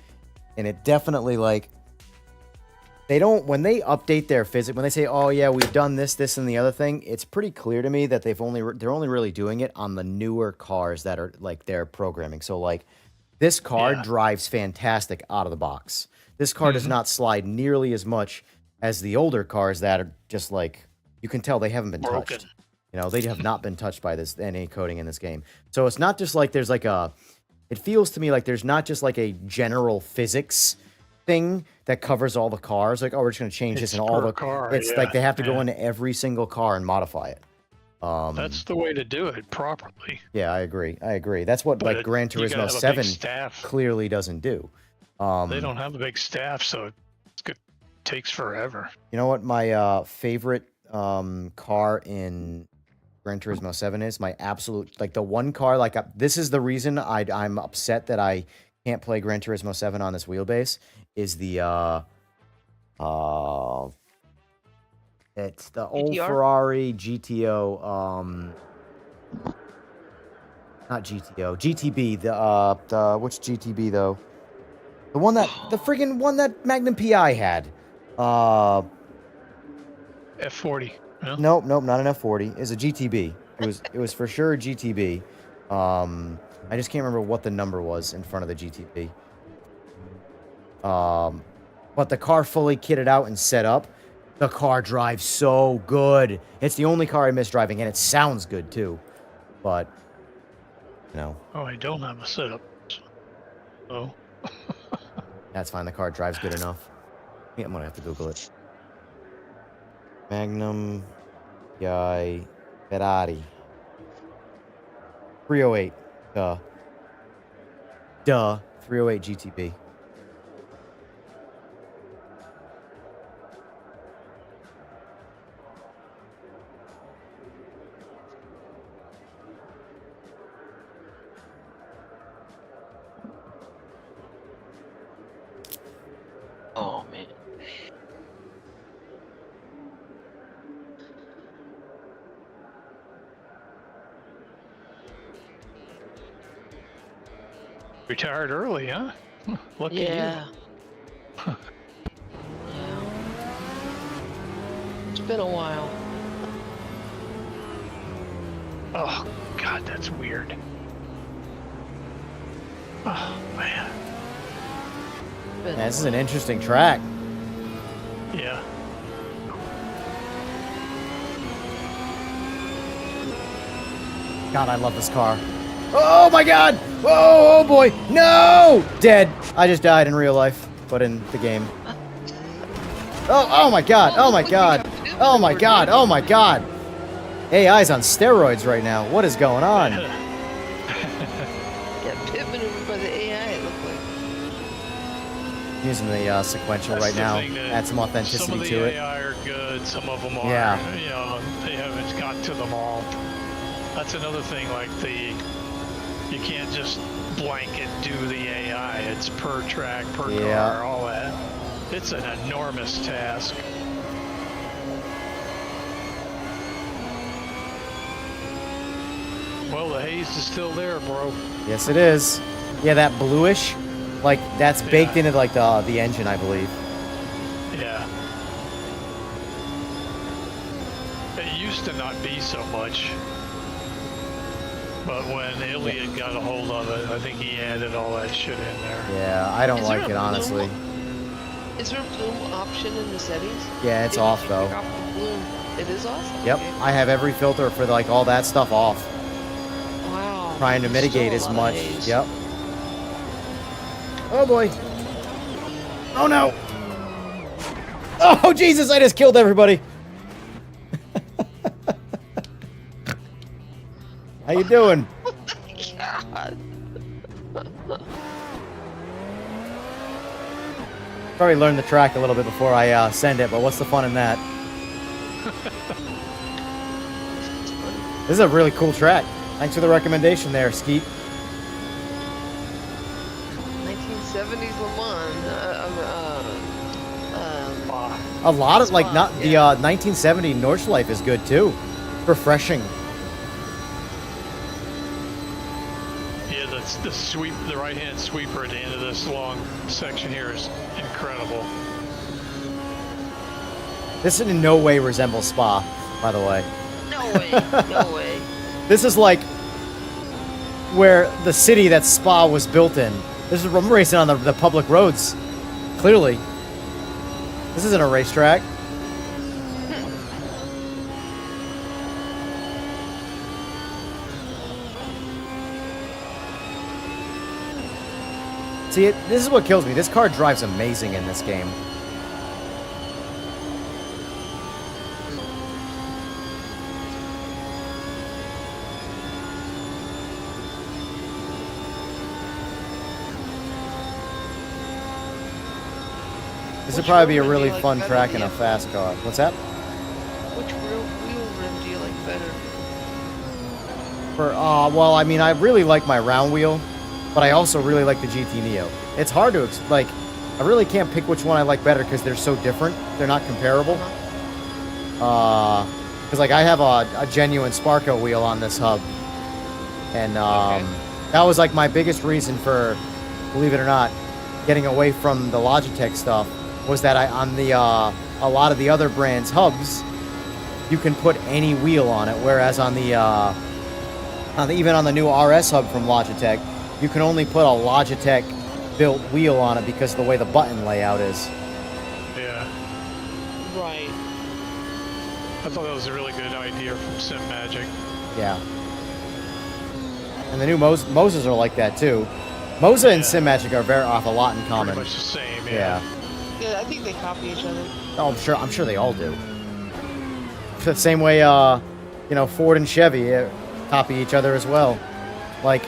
and it definitely like they don't when they update their physics when they say, oh yeah, we've done this and the other thing. It's pretty clear to me that they're only really doing it on the newer cars that are like their programming. So like this car drives fantastic out of the box. This car does not slide nearly as much as the older cars that are just like you can tell they haven't been touched. You know, they have not been touched by this any coding in this game. So it's not just like there's like it feels to me like there's not just like a general physics thing that covers all the cars. Like, oh, we're just going to change this in all the
car.
It's like they have to go into every single car and modify it.
That's the way to do it properly.
Yeah, I agree. That's what like Gran Turismo 7 clearly doesn't do.
They don't have a big staff, so it takes forever.
You know what my favorite car in Gran Turismo 7 is? My absolute, like the one car, like this is the reason I'm upset that I can't play Gran Turismo 7 on this wheelbase, is the it's the old
GTR?
Ferrari GTO, not GTO, GTB, the which GTB though? The one that, the friggin' one that Magnum PI had.
F40. Yeah.
Nope, not an F40. It's a GTB. It was for sure a GTB. I just can't remember what the number was in front of the GTB. But the car fully kitted out and set up, the car drives so good. It's the only car I miss driving, and it sounds good too. But you know.
Oh, I don't have a setup. Oh.
That's fine. The car drives good enough. Yeah, I'm gonna have to Google it. Magnum PI Ferrari 308. Duh. 308 GTB.
Oh man.
Retired early, huh? Lucky
Yeah.
you.
Yeah. It's been a while.
Oh, God, that's weird. Oh, man.
Been
Yeah,
a
this is an
while.
interesting track.
Yeah.
God, I love this car. Oh my God! Oh boy! No! Dead. I just died in real life, but in the game. Oh my God! Oh my God! Oh my God! Oh my God! AI's on steroids right now. What is going on?
Got pit maneuvered by the AI, it looked like.
Using the sequential
That's
right
the
now.
thing that
Add some authenticity
some of the
to it.
AI are good, some of them are.
Yeah.
You know, they haven't got to them all. That's another thing, like you can't just blanket do the AI. It's per track, per
Yeah.
car, all that. It's an enormous task. Well, the haze is still there, bro.
Yes, it is. Yeah, that bluish, like that's baked
Yeah.
into like the engine, I believe.
Yeah. It used to not be so much. But when Elliot got a hold of it, I think he added all that shit in there.
Yeah, I don't
Is there
like
a
it honestly.
Is there a bloom option in the settings?
Yeah, it's
Maybe
off
you
though.
can drop the bloom. It is off?
Yep,
Okay.
I have every filter for like all that stuff off,
Wow.
trying to
there's
mitigate
still
as
a lot of
much.
haze.
Yep. Oh boy. Oh no. Oh Jesus! I just killed everybody. How you doing?
God.
Probably learn the track a little bit before I send it, but what's the fun in that? This is a really cool track. Thanks for the recommendation there, Skeet.
1970s Le Mans.
A lot of, like,
Spot,
not the
yeah.
1970 Nordschleife is good too. Refreshing.
Yeah, that's the sweep, the right-hand sweeper at the end of this long section here is incredible.
This in no way resembles Spa, by the way.
No way. No way.
This is like where the city that Spa was built in. This is I'm racing on the public roads. Clearly. This isn't a racetrack. See, this is what kills me. This car drives amazing in this game. This would
Which
probably be a
wheel do you
really
like
fun
better,
track in a
Ian?
fast car. What's that?
Which wheel rim do you like better?
For well, I mean, I really like my round wheel, but I also really like the GT Neo. It's hard to like. I really can't pick which one I like better because they're so different. They're not comparable. Because like I have a genuine Sparco wheel on this hub, and that was like my biggest reason for, believe it or not, getting away from the Logitech stuff. Was that on the a lot of the other brands hubs, you can put any wheel on it, whereas on the even on the new RS hub from Logitech, you can only put a Logitech built wheel on it because of the way the button layout is.
Yeah.
Right.
I thought that was a really good idea from Simagic.
Yeah. And the new Moses are like that too. Moza and
Yeah.
Simagic are have a lot in common.
Pretty much the same,
Yeah.
Yeah, I think they copy each other.
Oh, I'm sure they all do. The same way, you know, Ford and Chevy copy each other as well. Like,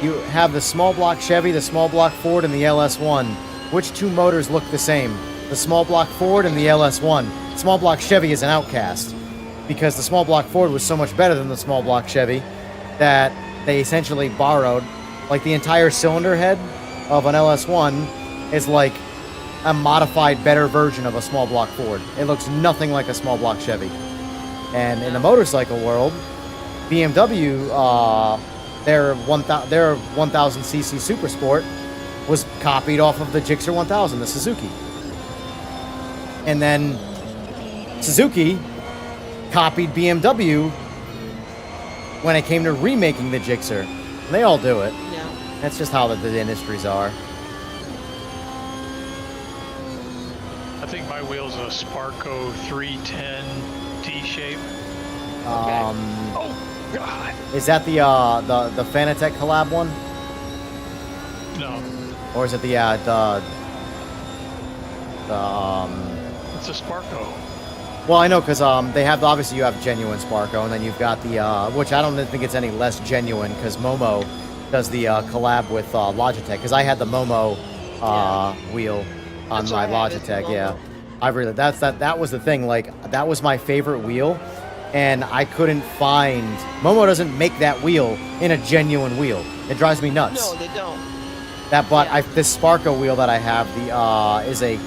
you have the small block Chevy, the small block Ford, and the LS1. Which two motors look the same? The small block Ford and the LS1. Small block Chevy is an outcast because the small block Ford was so much better than the small block Chevy that they essentially borrowed. Like, the entire cylinder head of an LS1 is like a modified, better version of a small block Ford. It looks nothing like a small block Chevy. And in the motorcycle world, BMW their 1000cc Super Sport was copied off of the Gixxer 1000, the Suzuki. And then Suzuki copied BMW when it came to remaking the Gixxer. They all do it.
Yeah.
That's just how the industries are.
I think my wheel's a Sparco 310 T-shape.
Oh
God.
Is that the Fanatec collab one?
No,
Or is it the
it's a Sparco.
well, I know, because they have, obviously you have genuine Sparco, and then you've got the, which I don't think it's any less genuine, because Momo does the collab with Logitech, because I had the Momo wheel on
That's
my
what I have, is the
Logitech, yeah.
Momo.
I really, that was the thing, like, that was my favorite wheel, and I couldn't find, Momo doesn't make that wheel in a genuine wheel. It drives me nuts.
No, they don't.
But
Yeah.
this Sparco wheel that I have, is a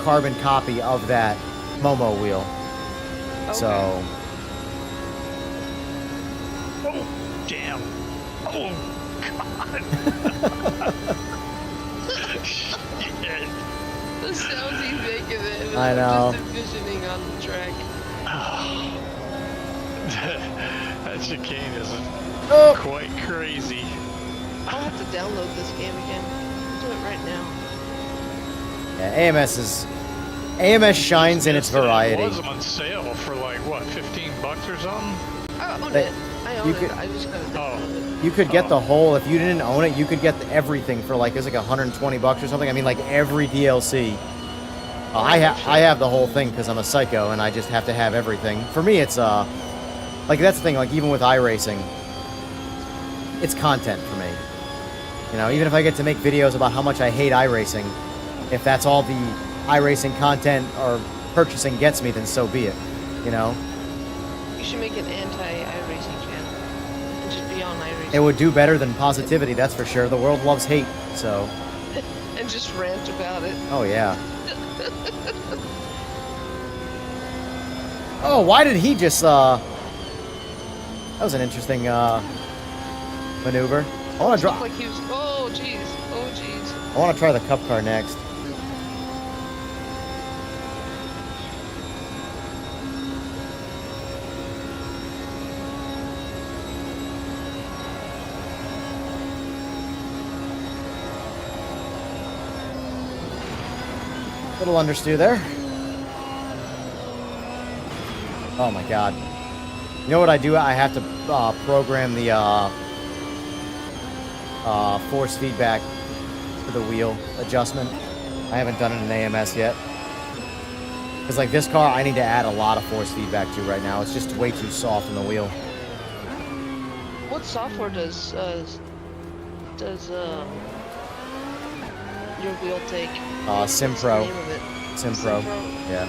carbon copy of that Momo wheel.
Okay.
So,
Oh, damn. Oh, God. Shit.
The sounds he's making it.
I know.
Just envisioning on the track.
That chicane is
oh,
quite crazy.
I'll have to download this game again. I'll do it right now.
yeah, AMS shines in its variety.
It was on sale for like, what, 15 bucks or something?
I own
But
it. I own
you
it.
could-
I just gotta download it.
You could get the whole, if you didn't own it, you could get everything for like, it was like 120 bucks or something. I mean, like every DLC. I have the whole thing because I'm a psycho and I just have to have everything. For me, it's like that's the thing. Like even with iRacing, it's content for me. You know, even if I get to make videos about how much I hate iRacing, if that's all the iRacing content or purchasing gets me, then so be it. You know,
You should make an anti-iRacing channel and just be on iRacing.
it would do better than positivity, that's for sure. The world loves hate, so.
And just rant about it.
Oh yeah. Oh, why did he just that was an interesting maneuver. I want to
Looked
drop.
like he was. Oh jeez. Oh jeez.
I want to try the cup car next. Little understeer there. Oh my god. You know what I do? I have to program the force feedback for the wheel adjustment. I haven't done it in AMS yet. Because like this car, I need to add a lot of force feedback to right now. It's just way too soft in the wheel.
What software does your wheel take? What's the
SimPro.
name of it?
SimPro.
SimPro?
Yeah.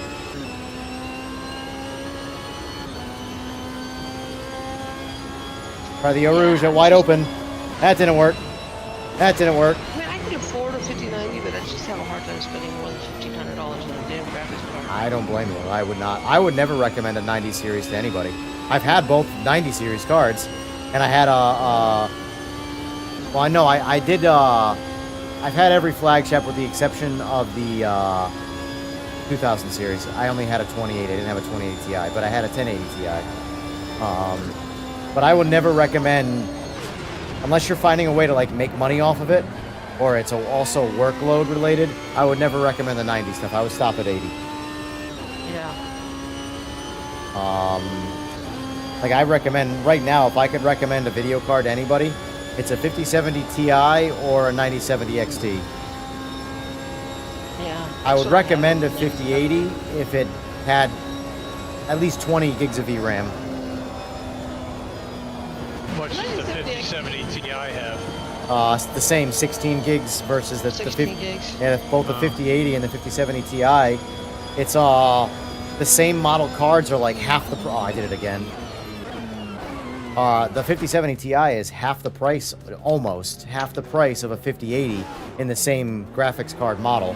Try the Eau Rouge at wide open. That didn't work. That didn't work.
I mean, I could afford a 5090, but I just have a hard time spending more than $1,500 on a damn graphics card.
I don't blame you. I would not. I would never recommend a 90 series to anybody. I've had both 90 series cards, and I had well, I know I did. I've had every flagship with the exception of the 2000 series. I only had a 28. I didn't have a 28 Ti, but I had a 1080 Ti. But I would never recommend, unless you're finding a way to like make money off of it, or it's also workload related. I would never recommend the 90 stuff. I would stop at 80.
Yeah.
Like I recommend right now, if I could recommend a video card to anybody, it's a 5070 Ti or a 9070 XT.
Yeah.
I would
So
recommend a
have
5080 if it had at least 20 gigs of VRAM.
How much does the 5070 Ti have?
It's the same 16 gigs versus the
16 gigs.
Yeah, both the 5080 and the 5070 Ti. It's the same model cards are like half the. Oh, I did it again. The 5070 Ti is half the price, almost half the price of a 5080 in the same graphics card model.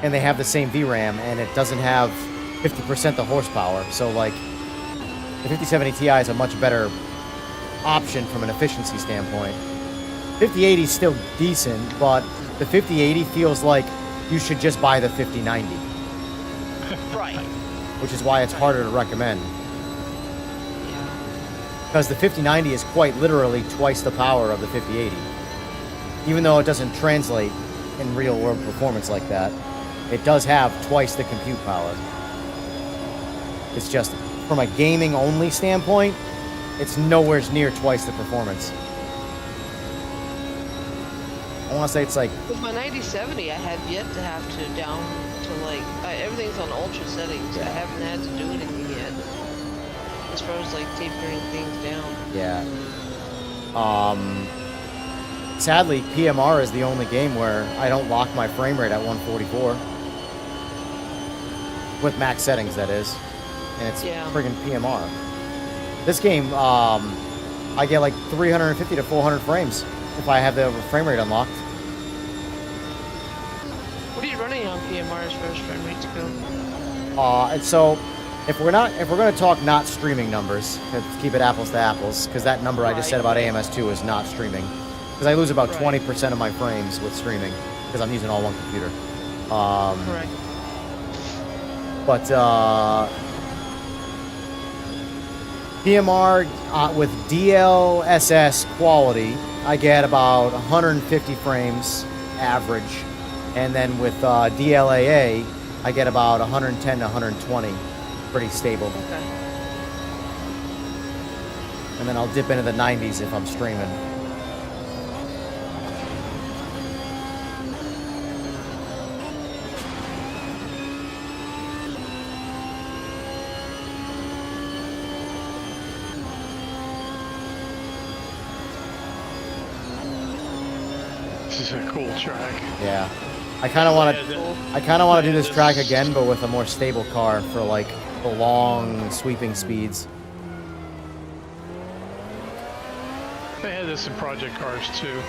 And they have the same VRAM, and it doesn't have 50% the horsepower. So, like, the 5070 Ti is a much better option from an efficiency standpoint. 5080 is still decent, but the 5080 feels like you should just buy the 5090.
Right.
Which is why it's harder to recommend.
Yeah.
Because the 5090 is quite literally twice the power of the 5080. Even though it doesn't translate in real world performance like that, it does have twice the compute power. It's just, from a gaming only standpoint, it's nowhere near twice the performance. I want to say it's like...
With my 9070, I have yet to have to down to like... everything's on ultra settings. I haven't had to do anything yet. As far as like tapering things down.
Yeah. Sadly, PMR is the only game where I don't lock my frame rate at 144. With max settings, that is. And it's friggin' PMR. This game, I get like 350 to 400 frames if I have the frame rate unlocked.
What are you running on PMR as far as frame rates go?
And so, if we're gonna talk not streaming numbers, let's keep it apples to apples, because that number I just said about AMS2 is not streaming. Because I lose about 20% of my frames with streaming, because I'm using all one computer.
Correct.
But, PMR with DLSS quality, I get about 150 frames average. And then with DLAA, I get about 110 to 120. Pretty stable.
Okay.
And then I'll dip into the 90s if I'm streaming.
This is a cool track.
Yeah. I kind of want to do this track again, but with a more stable car for like the long sweeping speeds.
They had this in project cars too.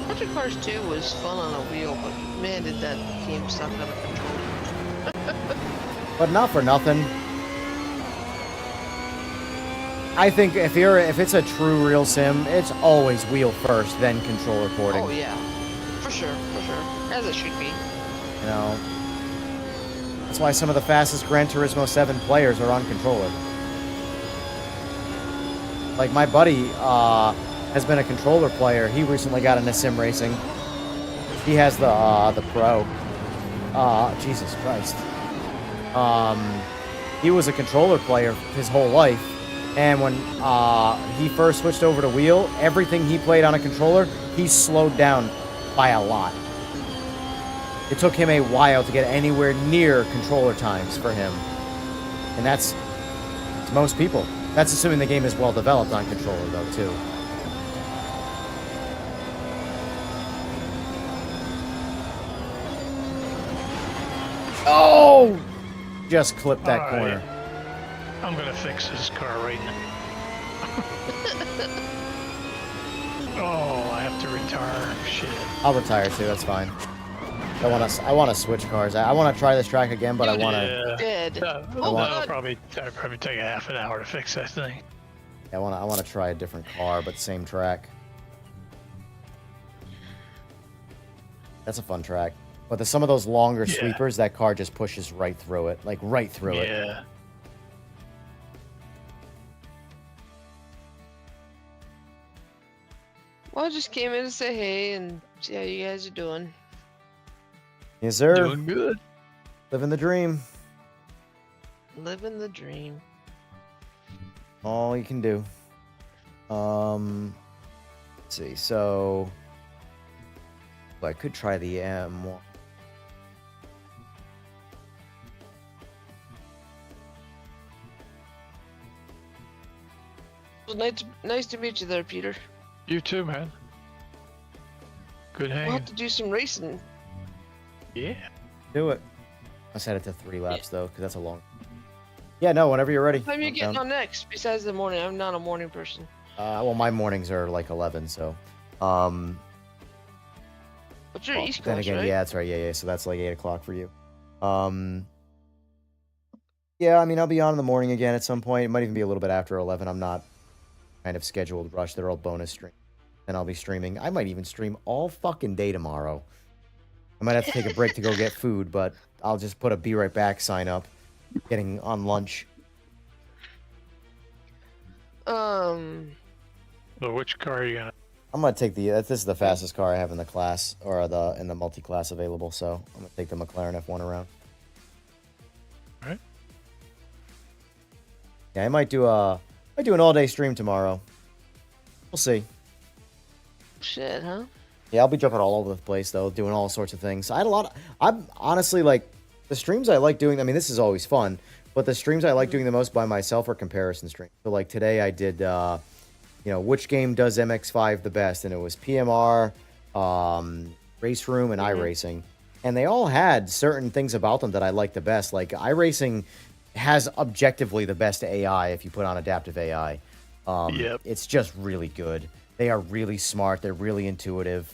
Project Cars 2 was fun on a wheel, but man, did that game suck out of control.
But not for nothing. I think if it's a true real sim, it's always wheel first, then controller porting.
Oh yeah, for sure, as it should be.
You know, that's why some of the fastest Gran Turismo 7 players are on controller. Like my buddy has been a controller player. He recently got into sim racing. He has the Pro. Jesus Christ. He was a controller player his whole life. And when he first switched over to wheel, everything he played on a controller, he slowed down by a lot. It took him a while to get anywhere near controller times for him. And that's most people. That's assuming the game is well developed on controller, though, too. Oh! Just clipped that corner.
I'm gonna fix this car right now. Oh, I have to retire. Shit.
I'll retire too. That's fine. I want to switch cars. I want to try this track again, but I want to.
Dead.
That'll probably take a half an hour to fix that thing.
I want to try a different car, but same track. That's a fun track. But some of those longer sweepers, that car just pushes right through it, like right through it.
Yeah.
Well, I just came in to say hey and see how you guys are doing.
Yes, sir.
Doing good.
Living the dream.
Living the dream.
All you can do. Let's see. So I could try the M1.
Well, nice to meet you there, Peter.
You too, man. Good
We'll
hanging.
have to do some racing.
Yeah.
Do it. I set it to 3 laps though, because that's a long. Yeah, no. Whenever you're ready.
What time are you
I'm
getting
down.
on next? Besides the morning, I'm not a morning person.
Well, my mornings are like 11, so.
But you're
Well,
East Coast,
then again,
right?
yeah, that's right. Yeah. So that's like 8 o'clock for you. Yeah, I mean, I'll be on in the morning again at some point. It might even be a little bit after 11. I'm not kind of scheduled rush. They're all bonus stream. And I'll be streaming. I might even stream all fucking day tomorrow. I might have to take a break to go get food, but I'll just put a be right back sign up. Getting on lunch.
But which car are you gonna?
I'm gonna take the. This is the fastest car I have in the class or in the multi-class available. So I'm gonna take the McLaren F1 around.
All right.
Yeah, I might do an all-day stream tomorrow. We'll see.
Shit, huh?
Yeah, I'll be jumping all over the place though, doing all sorts of things. I had a lot. I'm honestly like the streams I like doing. I mean, this is always fun, but the streams I like doing the most by myself are comparison streams. So like today I did, which game does MX5 the best, and it was PMR, RaceRoom, and iRacing, and they all had certain things about them that I like the best. Like iRacing has objectively the best AI if you put on adaptive AI.
Yep.
It's just really good. They are really smart. They're really intuitive.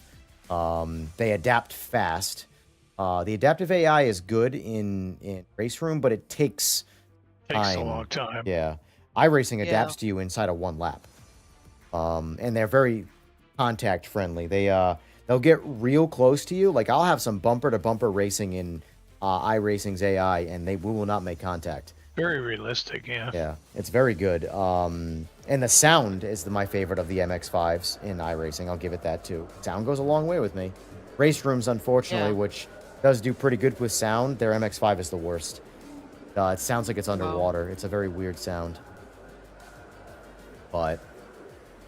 They adapt fast. The adaptive AI is good in RaceRoom, but it takes time.
Takes a long time.
Yeah. iRacing adapts to you inside of one lap. And they're very contact friendly. They'll get real close to you. Like I'll have some bumper to bumper racing in iRacing's AI, and we will not make contact.
Very realistic, yeah.
Yeah, it's very good. And the sound is my favorite of the MX-5s in iRacing. I'll give it that too. Sound goes a long way with me. RaceRooms, unfortunately, which does do pretty good with sound, their MX-5 is the worst. It sounds like it's underwater. It's a very weird sound. But,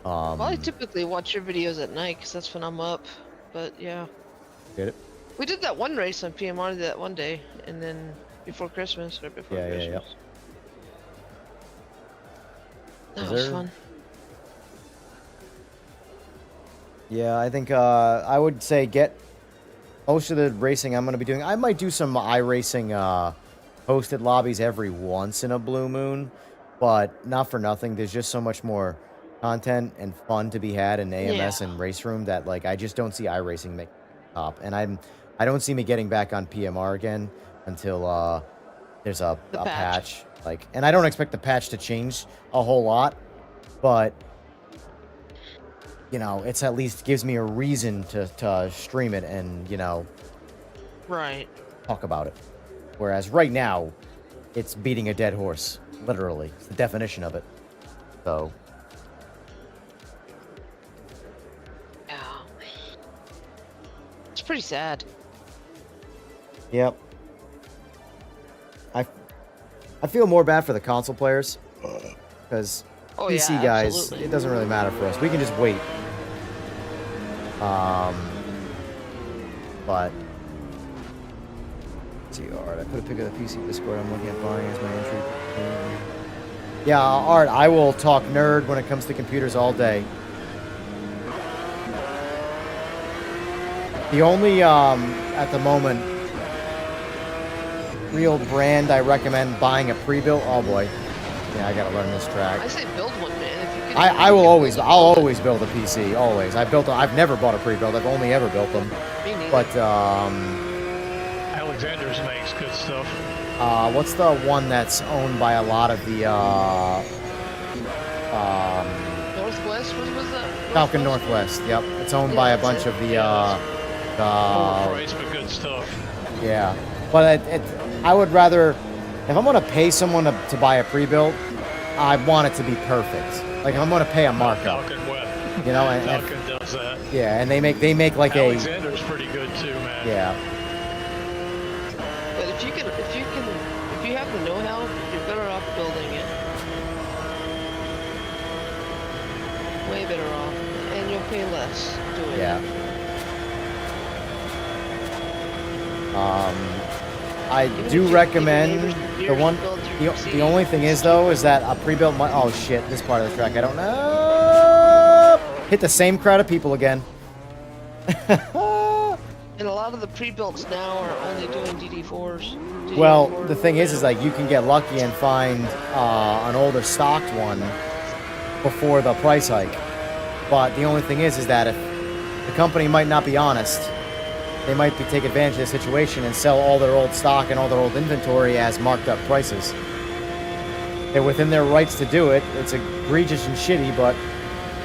Well, I typically watch your videos at night because that's when I'm up. But yeah.
Get it?
We did that one race on PMR that one day, and then before Christmas, right before Christmas. That was fun.
Yeah, I think I would say get most of the racing I'm going to be doing. I might do some iRacing hosted lobbies every once in a blue moon, but not for nothing. There's just so much more content and fun to be had in AMS and RaceRoom that like I just don't see iRacing make top. And I don't see me getting back on PMR again until there's a patch. Like, and I don't expect the patch to change a whole lot, but it's at least gives me a reason to stream it and talk about it. Whereas right now, it's beating a dead horse, literally. It's the definition of it. So.
Yeah. It's pretty sad.
Yep. I feel more bad for the console players because PC guys,
absolutely.
it doesn't really matter for us. We can just wait. But let's see, Art, I put a pic of the PC Discord I'm looking at buying as my entry. Yeah, Art, I will talk nerd when it comes to computers all day. The only at the moment real brand I recommend buying a pre-built. Oh boy, yeah, I gotta learn this track.
I say build one, man. If you can,
I'll always build a PC. Always. I've never bought a pre-built. I've only ever built them.
Me neither.
But
Alexander's makes good stuff.
what's the one that's owned by a lot of the
Northwest was that?
Falcon Northwest? Yep, it's owned by a bunch of the
Overpriced but good stuff.
yeah. But I would rather, if I'm gonna pay someone to buy a pre-built, I want it to be perfect. Like if I'm gonna pay a markup,
Falcon Web.
and
Falcon does that.
yeah, and they make like
Alexander's pretty good too, man.
yeah.
But if you have the know-how, you're better off building it. Way better off, and you'll pay less doing it.
Yeah. I do recommend the one. The only thing is though is that a pre-built. Oh shit! This part of the track I don't know. Hit the same crowd of people again.
And a lot of the pre-builts now are only doing DD4s.
Well, the thing is like you can get lucky and find an older stocked one before the price hike. But the only thing is that if the company might not be honest, they might take advantage of the situation and sell all their old stock and all their old inventory as marked up prices. They're within their rights to do it. It's egregious and shitty, but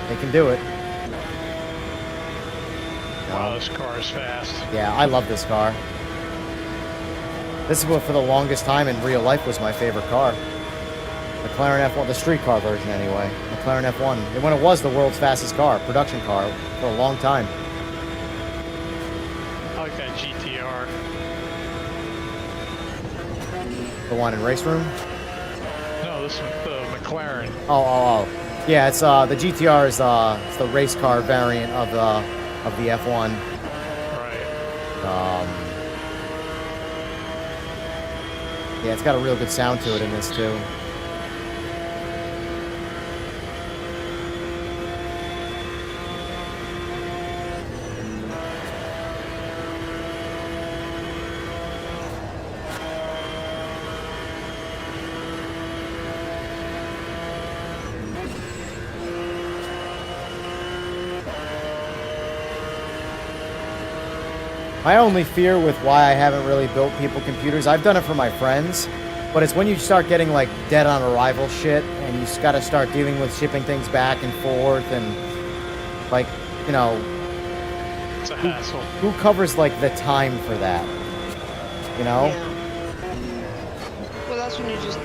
they can do it.
Wow, this car is fast.
Yeah, I love this car. This is what, for the longest time in real life, was my favorite car. McLaren F1, the street car version anyway. McLaren F1. And when it was the world's fastest car, production car, for a long time.
I like that GTR.
The one in RaceRoom?
No, this one, the McLaren.
Oh. Yeah, it's the GTR is it's the race car variant of the F1.
Right.
Yeah, it's got a real good sound to it in this too. My only fear with why I haven't really built people computers, I've done it for my friends, but it's when you start getting like dead on arrival shit and you got to start dealing with shipping things back and forth and like, you know,
It's a hassle.
who covers like the time for that? You know?
Yeah. Well, that's when you just,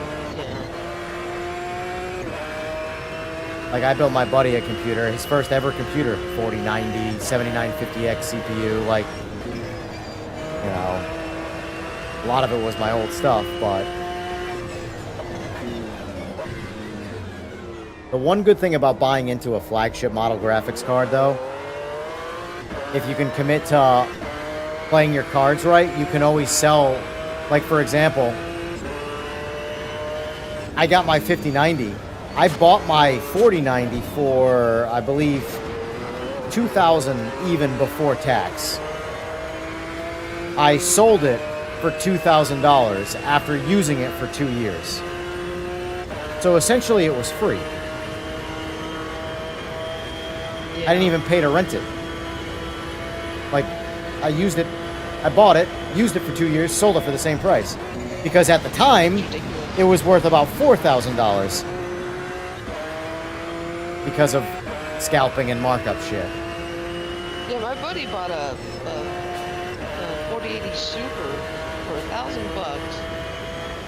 Like I built my buddy a computer, his first ever computer, 4090, 7950X CPU, like, you know, a lot of it was my old stuff, but the one good thing about buying into a flagship model graphics card, though, if you can commit to playing your cards right, you can always sell, like, for example, I got my 5090. I bought my 4090 for, I believe, $2,000 even before tax. I sold it for $2,000 after using it for 2 years. So essentially it was free. I didn't even pay to rent it. Like, I used it, I bought it, used it for 2 years, sold it for the same price. Because at the time, it was worth about $4,000. Because of scalping and markup shit.
Yeah, my buddy bought a 4080 Super for $1,000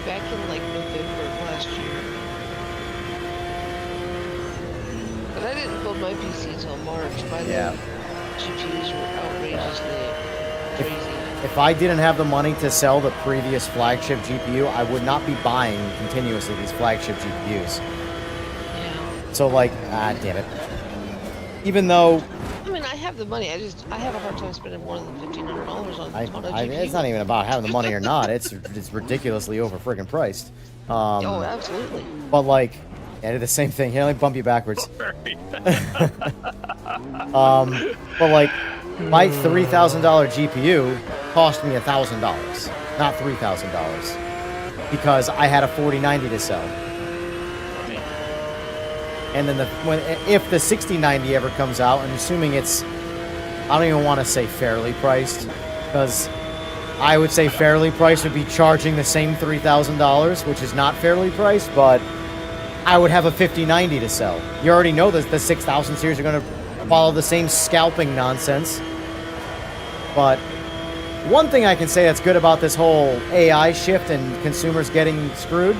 back in like November of last year. But I didn't build my PC until March. By then, GPUs were outrageously crazy.
If I didn't have the money to sell the previous flagship GPU, I would not be buying continuously these flagship GPUs.
Yeah.
So like, damn it. Even though
I mean, I have the money. I have a hard time spending more than $1,500 on a GPU.
it's not even about having the money or not. It's ridiculously over friggin' priced.
Oh, absolutely.
But like, I did the same thing. Here, let me bump you backwards. But like, my $3,000 GPU cost me $1,000, not $3,000, because I had a 4090 to sell. And then if the 6090 ever comes out, and assuming it's, I don't even want to say fairly priced, because I would say fairly priced would be charging the same $3,000, which is not fairly priced, but I would have a 5090 to sell. You already know that the 6000 series are going to follow the same scalping nonsense. But one thing I can say that's good about this whole AI shift and consumers getting screwed,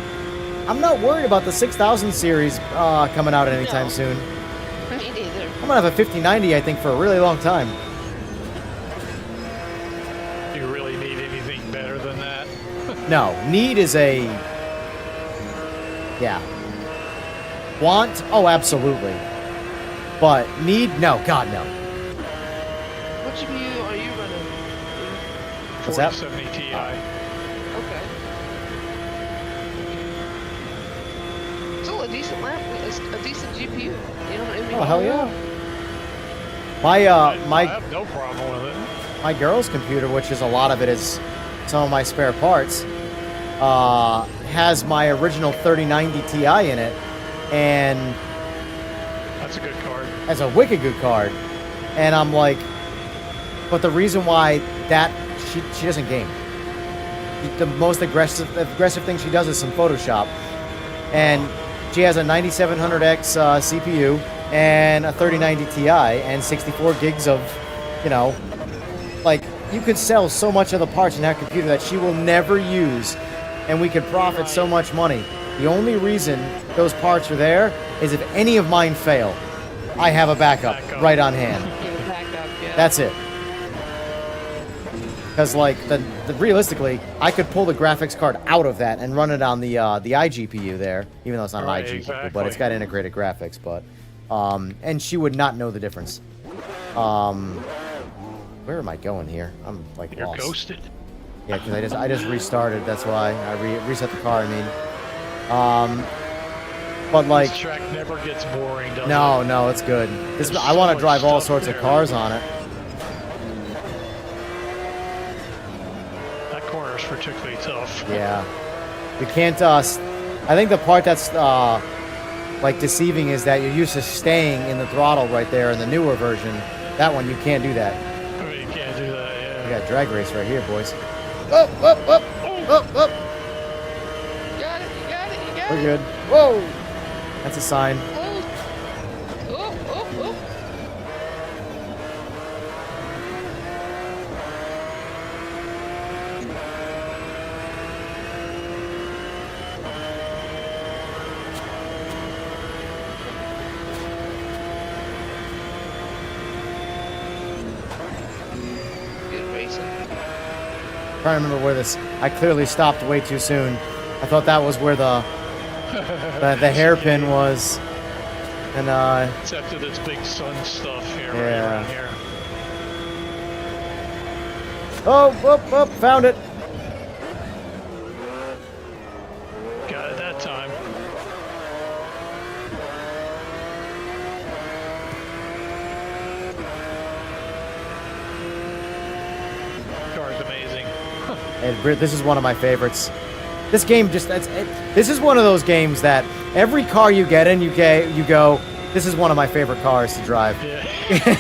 I'm not worried about the 6000 series coming out anytime soon.
Me neither.
I'm gonna have a 5090, I think, for a really long time.
Do you really need anything better than that?
No, need is a, yeah. Want? Oh, absolutely. But need? No, God, no.
What GPU are you running?
What's that?
4070 Ti.
Okay. Still a decent a decent GPU. You know what I mean?
Oh, hell yeah.
I
My
have no problem with it.
my girl's computer, which is a lot of it is some of my spare parts, has my original 3090 Ti in it, and
That's a good card.
has a wicked good card. And I'm like, But the reason why that she doesn't game. The most aggressive thing she does is some Photoshop, and she has a 9700X CPU and a 3090 Ti and 64 gigs of, like, you could sell so much of the parts in that computer that she will never use, and we could profit so much money. The only reason those parts are there is if any of mine fail, I have a backup right on hand. That's it. Because, like, realistically, I could pull the graphics card out of that and run it on the iGPU there, even though it's not an iGPU, but it's got integrated graphics. But, and she would not know the difference. Where am I going here? I'm like
You're
lost.
ghosted.
Yeah, because I just restarted. That's why I reset the car. I mean, but like,
This track never gets boring, does it?
no, it's good. I want to drive all sorts of cars on it.
Corner's particularly tough.
Yeah. We can't, I think the part that's, like, deceiving is that you're used to staying in the throttle right there in the newer version. That one, you can't do that.
Oh, you can't do that, yeah.
We got a drag race right here, boys. Up.
You got it.
We're good. Whoa! That's a sign.
Oh. Good racing.
Trying to remember where this. I clearly stopped way too soon. I thought that was where the hairpin was, and
It's after this big sun stuff here,
Yeah.
right around here.
oh, found it.
Got it that time. Car's amazing.
This is one of my favorites. This game this is one of those games that every car you get in, you go, this is one of my favorite cars to drive.
Yeah.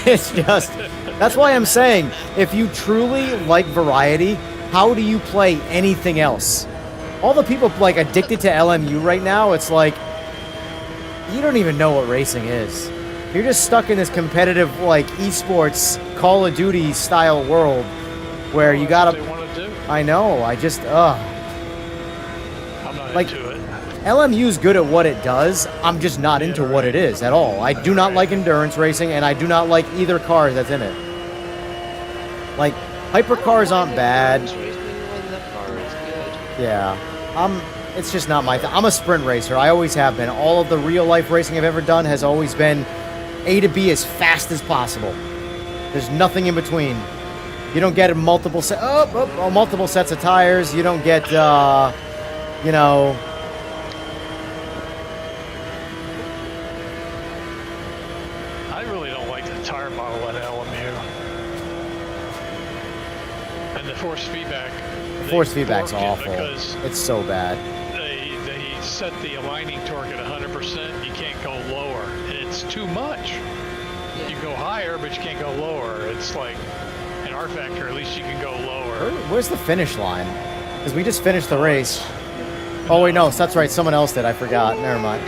It's just, that's why I'm saying, if you truly like variety, how do you play anything else? All the people like addicted to LMU right now, it's like, you don't even know what racing is. You're just stuck in this competitive, like, esports, Call of Duty style world where you gotta.
That's what they want to do.
I know. I just,
I'm not
like,
into it.
LMU's good at what it does. I'm just not into what it is at all. I do not like endurance racing, and I do not like either car that's in it. Like, hypercars aren't bad. Yeah. It's just not my thing. I'm a sprint racer. I always have been. All of the real life racing I've ever done has always been A to B as fast as possible. There's nothing in between. You don't get multiple sets of tires. You don't get, you know.
I really don't like the tire model at LMU. And the force feedback.
Force feedback's
broke it
awful.
Because
It's so bad.
they set the aligning torque at 100%. You can't go lower. It's too much. You go higher, but you can't go lower. It's like, in our factor, at least you can go lower.
Where's the finish line? Because we just finished the race. Oh wait, no, that's right. Someone else did. I forgot. Never mind.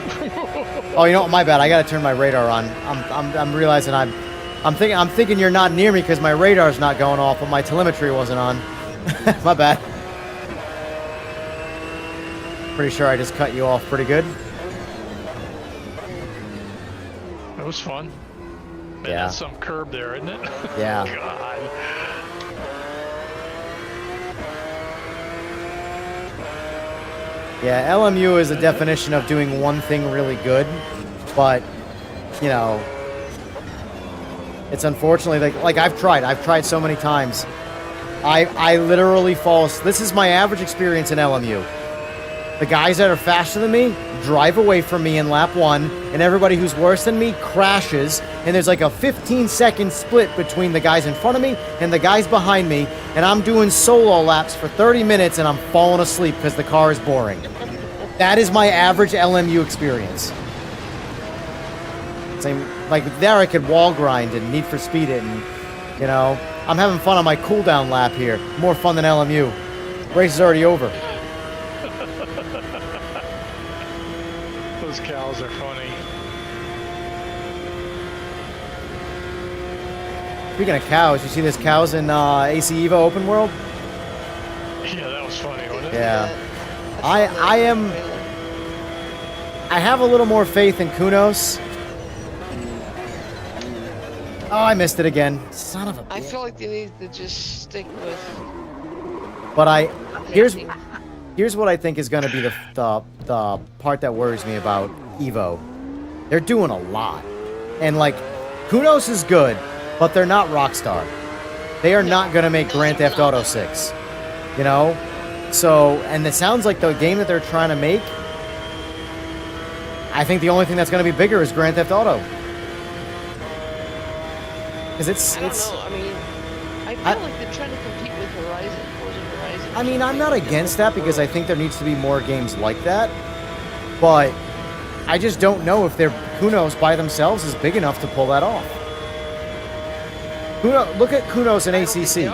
Oh, you know what? My bad. I gotta turn my radar on. I'm realizing I'm thinking you're not near me because my radar's not going off, but my telemetry wasn't on. My bad. Pretty sure I just cut you off pretty good.
It was fun. Man,
Yeah.
that's some curb there, isn't it?
Yeah.
God.
Yeah, LMU is a definition of doing one thing really good, but, you know, it's unfortunately, like I've tried so many times. I literally fall, this is my average experience in LMU. The guys that are faster than me drive away from me in lap 1, and everybody who's worse than me crashes, and there's like a 15-second split between the guys in front of me and the guys behind me, and I'm doing solo laps for 30 minutes and I'm falling asleep because the car is boring. That is my average LMU experience. Same, like there I could wall grind and Need for Speed it, and, you know, I'm having fun on my cooldown lap here. More fun than LMU. Race is already over.
Those cows are funny.
Speaking of cows, you see this cows in AC EVO Open World?
Yeah, that was funny, wasn't it?
Yeah.
I saw that
I
in the
am...
trailer.
I have a little more faith in Kunos. Oh, I missed it again. Son of a
I
bitch.
feel like they need to just stick with.
But here's
painting.
here's what I think is going to be the part that worries me about Evo. They're doing a lot, and like Kunos is good, but they're not Rockstar. They are not going to make Grand Theft Auto 6. You know, so and it sounds like the game that they're trying to make. I think the only thing that's going to be bigger is Grand Theft Auto. Because
I don't know. I mean, I feel like they're trying to compete with Horizon. Forza Horizon.
I mean, I'm not against that because I think there needs to be more games like that. But I just don't know if their Kunos by themselves is big enough to pull that off. Look at Kunos and ACC.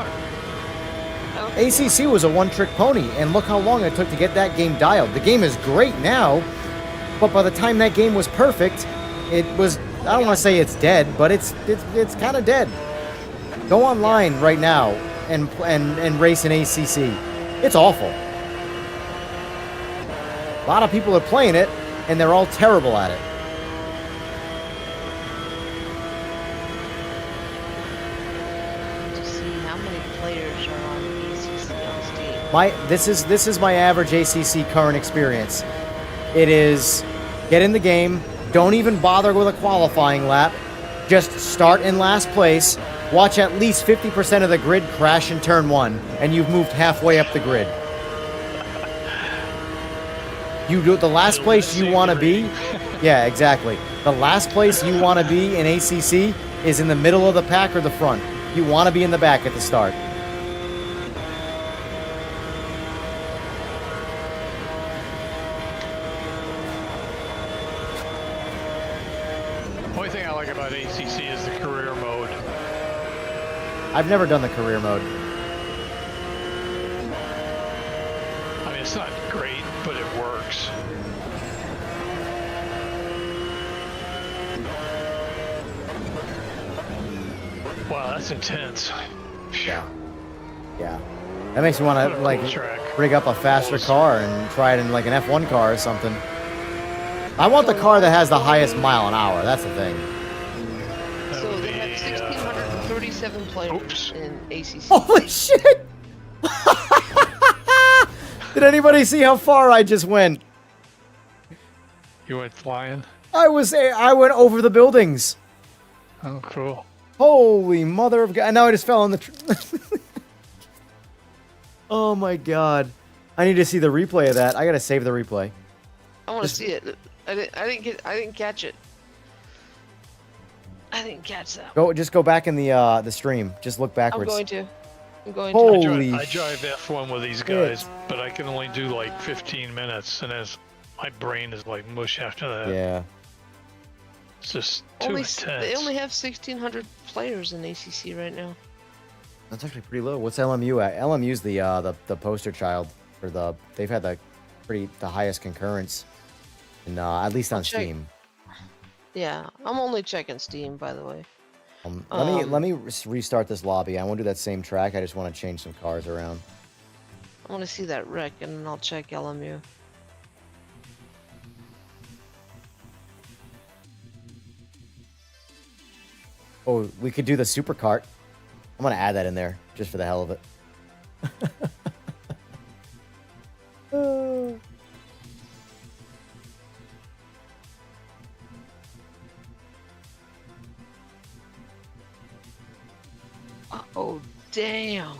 ACC was a one-trick pony, and look how long it took to get that game dialed. The game is great now, but by the time that game was perfect, it was... I don't want to say it's dead, but it's kind of dead. Go online right now and race in ACC. It's awful. A lot of people are playing it, and they're all terrible at it.
To see how many players are on ACC on Steam.
This is my average ACC current experience. It is get in the game. Don't even bother with a qualifying lap. Just start in last place. Watch at least 50% of the grid crash in turn 1, and you've moved halfway up the grid. You do the last place you want to be. Yeah, exactly. The last place you want to be in ACC is in the middle of the pack or the front. You want to be in the back at the start.
Only thing I like about ACC is the career mode.
I've never done the career mode.
I mean, it's not great, but it works. Wow, that's intense.
Yeah. Yeah. That makes me want
What
to
a
like
cool track.
rig up a faster car and try it in like an F1 car or something. I want the car that has the highest mile an hour. That's the thing.
That
So
would
they
be,
have 1,637 players
oops.
in ACC.
Holy shit! Did anybody see how far I just went?
You went flying?
I went over the buildings.
Oh, cool.
Holy mother of God! And now I just fell on the. Oh my God! I need to see the replay of that. I gotta save the replay.
I want to see it. I didn't catch it. I didn't catch that.
Just go back in the stream. Just look
I'm
backwards.
going to.
Holy
I drive F1 with these guys, but I can only do like 15 minutes, and as my brain is like mush after that.
Yeah.
It's just too intense.
They only have 1,600 players in ACC right now.
That's actually pretty low. What's LMU at? LMU's the poster child for they've had the highest concurrence, in, at least on
check.
Steam.
Yeah, I'm only checking Steam, by the way.
Let me restart this lobby. I won't do that same track. I just want to change some cars around.
I want to see that wreck, and then I'll check LMU.
Oh, we could do the super cart. I'm gonna add that in there just for the hell of it.
Oh, damn.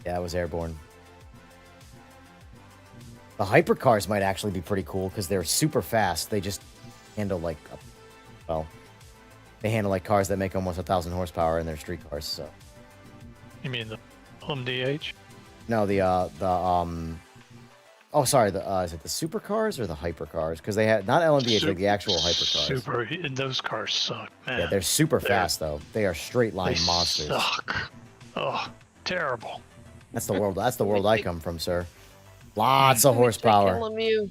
Yeah, I was airborne. The hypercars might actually be pretty cool because they're super fast. They just handle like, they handle like cars that make almost 1,000 horsepower in their street cars. So.
You mean the LMDH?
No, Oh, sorry. Is it the supercars or the hypercars? Because they had not LMDH, like the actual hypercars.
Super. Those cars suck, man.
Yeah, they're super fast though. They are straight line
They
monsters.
suck. Oh, terrible.
That's the world. That's the world I come from, sir. Lots
Let
of
me take
horsepower.
LMU.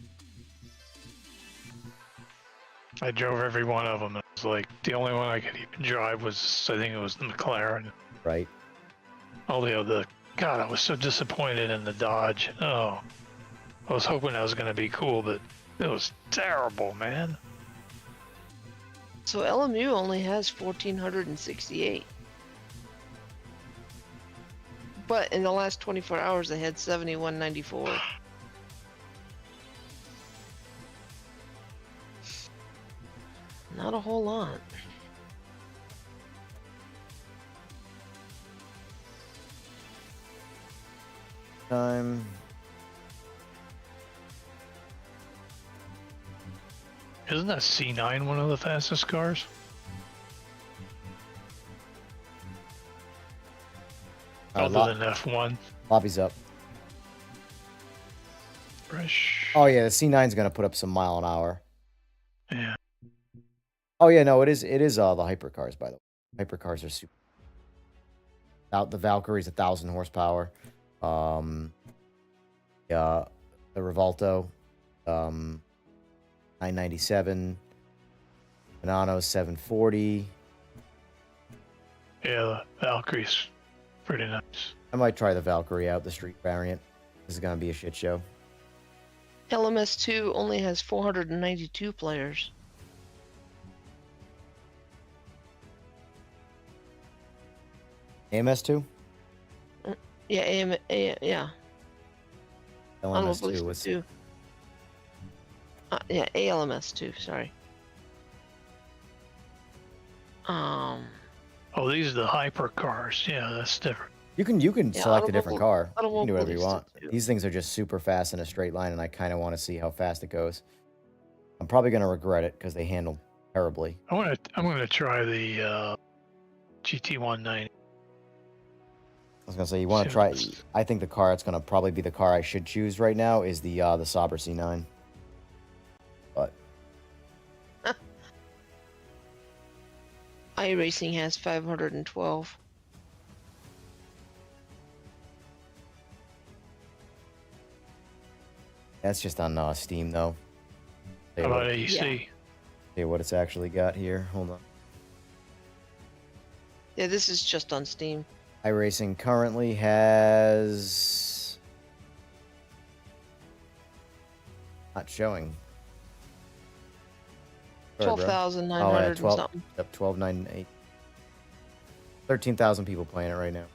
I drove every one of them. It was like the only one I could even drive was, I think it was the McLaren.
Right.
All the other. God, I was so disappointed in the Dodge. Oh, I was hoping that was going to be cool, but it was terrible, man.
So LMU only has 1,468. But in the last 24 hours, they had 7,194. Not a whole lot.
Time.
Isn't that C9 one of the fastest cars? Other than F1.
Lobby's up.
Fresh.
Oh yeah, the C9's gonna put up some mile an hour.
Yeah.
Oh yeah, no, it is the hypercars, by the way. Hypercars are super. Out the Valkyrie's 1,000 horsepower. Yeah, the Revolto, 997. Banano's 740.
Yeah, the Valkyrie's pretty nice.
I might try the Valkyrie out, the street variant. This is gonna be a shit show.
LMS2 only has 492 players.
AMS2?
Yeah, yeah.
LMS2 was.
Automobilista 2. Yeah, ALMS2, sorry.
Oh, these are the hyper cars. Yeah, that's different.
You can
Yeah,
select a different car. You can do whatever you
Automobilista
want.
2.
These things are just super fast in a straight line, and I kind of want to see how fast it goes. I'm probably gonna regret it because they handle terribly.
I'm gonna try the GT190.
I was gonna say you want to try. I think the car that's gonna probably be the car I should choose right now is the Sauber C9. But
iRacing has 512.
that's just on Steam though.
How about AC?
See what it's actually got here. Hold on.
Yeah, this is just on Steam.
iRacing currently has not showing. Sorry, bro.
12,900 and
12,
something.
Yep, 12,908. 13,000 people playing it right now.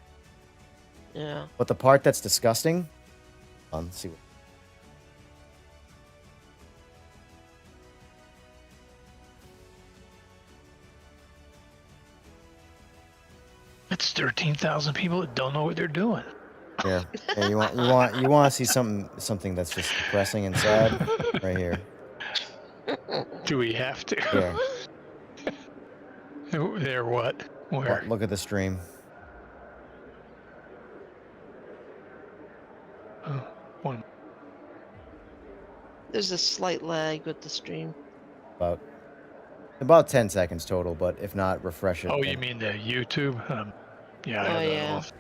Yeah.
But the part that's disgusting, let's see.
It's 13,000 people that don't know what they're doing.
Yeah, you want to see something that's just depressing and sad, right here.
Do we have to?
Yeah.
They're what? Where?
Look at the stream.
Oh, one.
There's a slight lag with the stream.
About 10 seconds total, but if not, refresh it.
Oh, you mean the YouTube? Yeah. I have that off.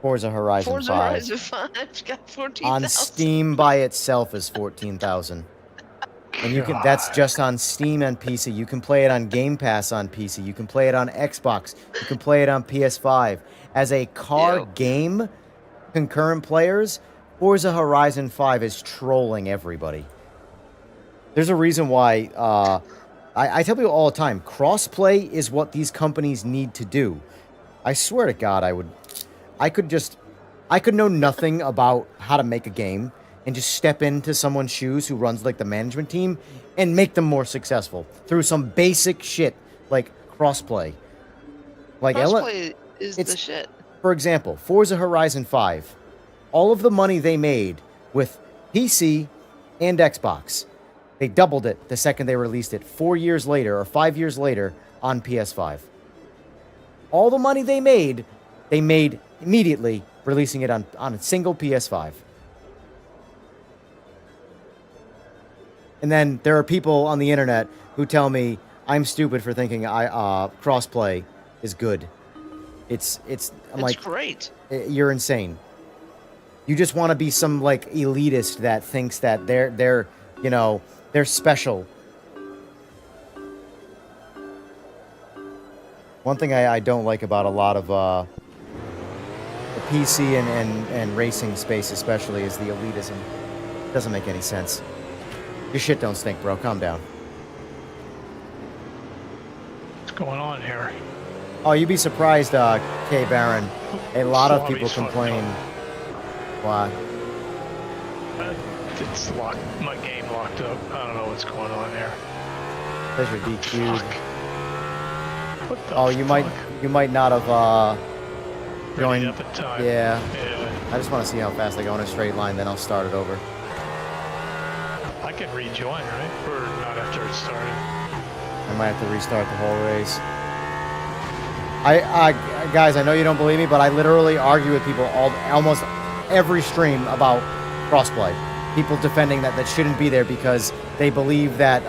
Forza Horizon 5.
Horizon 5's got 14,000.
On Steam by itself is 14,000. And you can that's just on Steam and PC. You can play it on Game Pass on PC. You can play it on Xbox. You can play it on PS5. As a car game, concurrent players, Forza Horizon 5 is trolling everybody. There's a reason why I tell people all the time, crossplay is what these companies need to do. I swear to God, I could know nothing about how to make a game and just step into someone's shoes who runs like the management team and make them more successful through some basic shit like crossplay. Like
crossplay is the shit.
For example, Forza Horizon 5, all of the money they made with PC and Xbox, they doubled it the second they released it 4 years later or 5 years later on PS5. All the money they made immediately releasing it on a single PS5. And then there are people on the internet who tell me I'm stupid for thinking crossplay is good. I'm like,
great.
You're insane. You just want to be some like elitist that thinks that they're special. One thing I don't like about a lot of the PC and racing space especially is the elitism. It doesn't make any sense. Your shit don't stink, bro. Calm down.
What's going on here?
Oh, you'd be surprised, K Baron. A lot of people
Lobby's fucked
complain.
up.
Why?
It's locked. My game locked up. I don't know what's going on here.
Because you're DQ'd.
Fuck. What the
Oh, you
fuck?
might not have
Ready
joined.
up in time.
Yeah.
Yeah.
I just want to see how fast I go in a straight line, then I'll start it over.
I can rejoin, right? Or not after it started.
I might have to restart the whole race. Guys, I know you don't believe me, but I literally argue with people almost every stream about crossplay. People defending that shouldn't be there because they believe that,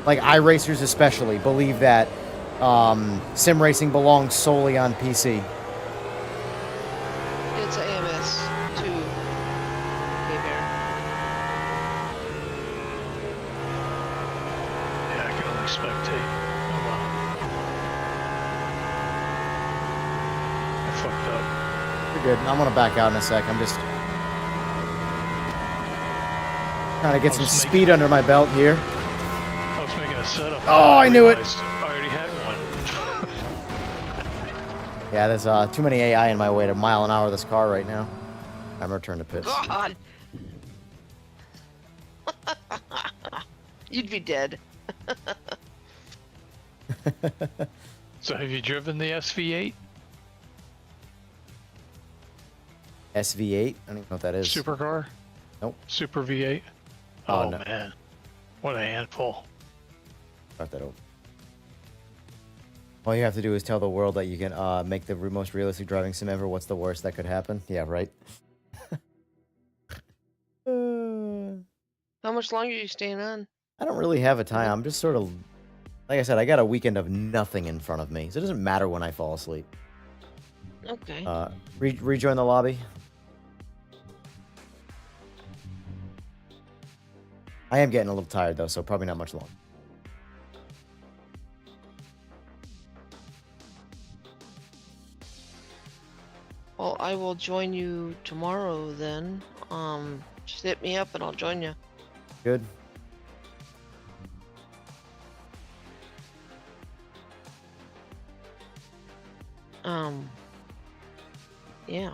like iRacers especially, believe that sim racing belongs solely on PC.
It's a AMS 2. Bear.
Yeah, I can only spectate. Oh well. I fucked up.
You're good. I'm gonna back out in a sec. I'm just trying to get some speed under my belt here.
I was making a setup.
Oh, I knew it.
realized I already had one.
Yeah, there's too many AI in my way to mile an hour this car right now. I'm returned to pits.
God! You'd be dead.
So have you driven the SV8?
SV8? I don't even know what that is.
Supercar?
Nope.
Super V8?
Oh,
Oh,
no.
man. What a handful.
Start that over. All you have to do is tell the world that you can make the most realistic driving sim ever. What's the worst that could happen? Yeah, right.
How much longer are you staying on?
I don't really have a time. I'm just sort of, like I said, I got a weekend of nothing in front of me, so it doesn't matter when I fall asleep.
Okay.
Rejoin the lobby. I am getting a little tired though, so probably not much longer.
Well, I will join you tomorrow then. Just hit me up and I'll join you.
Good.
Yeah.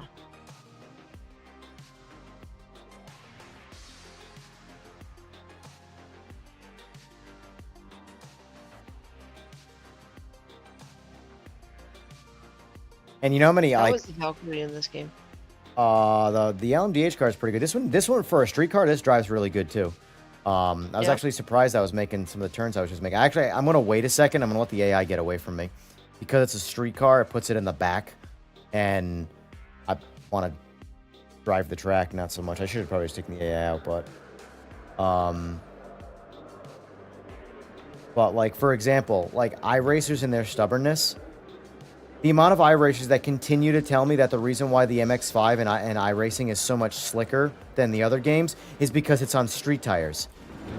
And you know how many
How
like
was the Valkyrie in this game?
the LMDH car is pretty good. This one for a street car, this drives really good too. I was
Yeah.
actually surprised I was making some of the turns I was just making. Actually, I'm gonna wait a second. I'm gonna let the AI get away from me because it's a street car. It puts it in the back, and I want to drive the track, not so much. I should have probably just taken the AI out, but like for example, like iRacers and their stubbornness. The amount of iRacers that continue to tell me that the reason why the MX-5 and iRacing is so much slicker than the other games is because it's on street tires. Do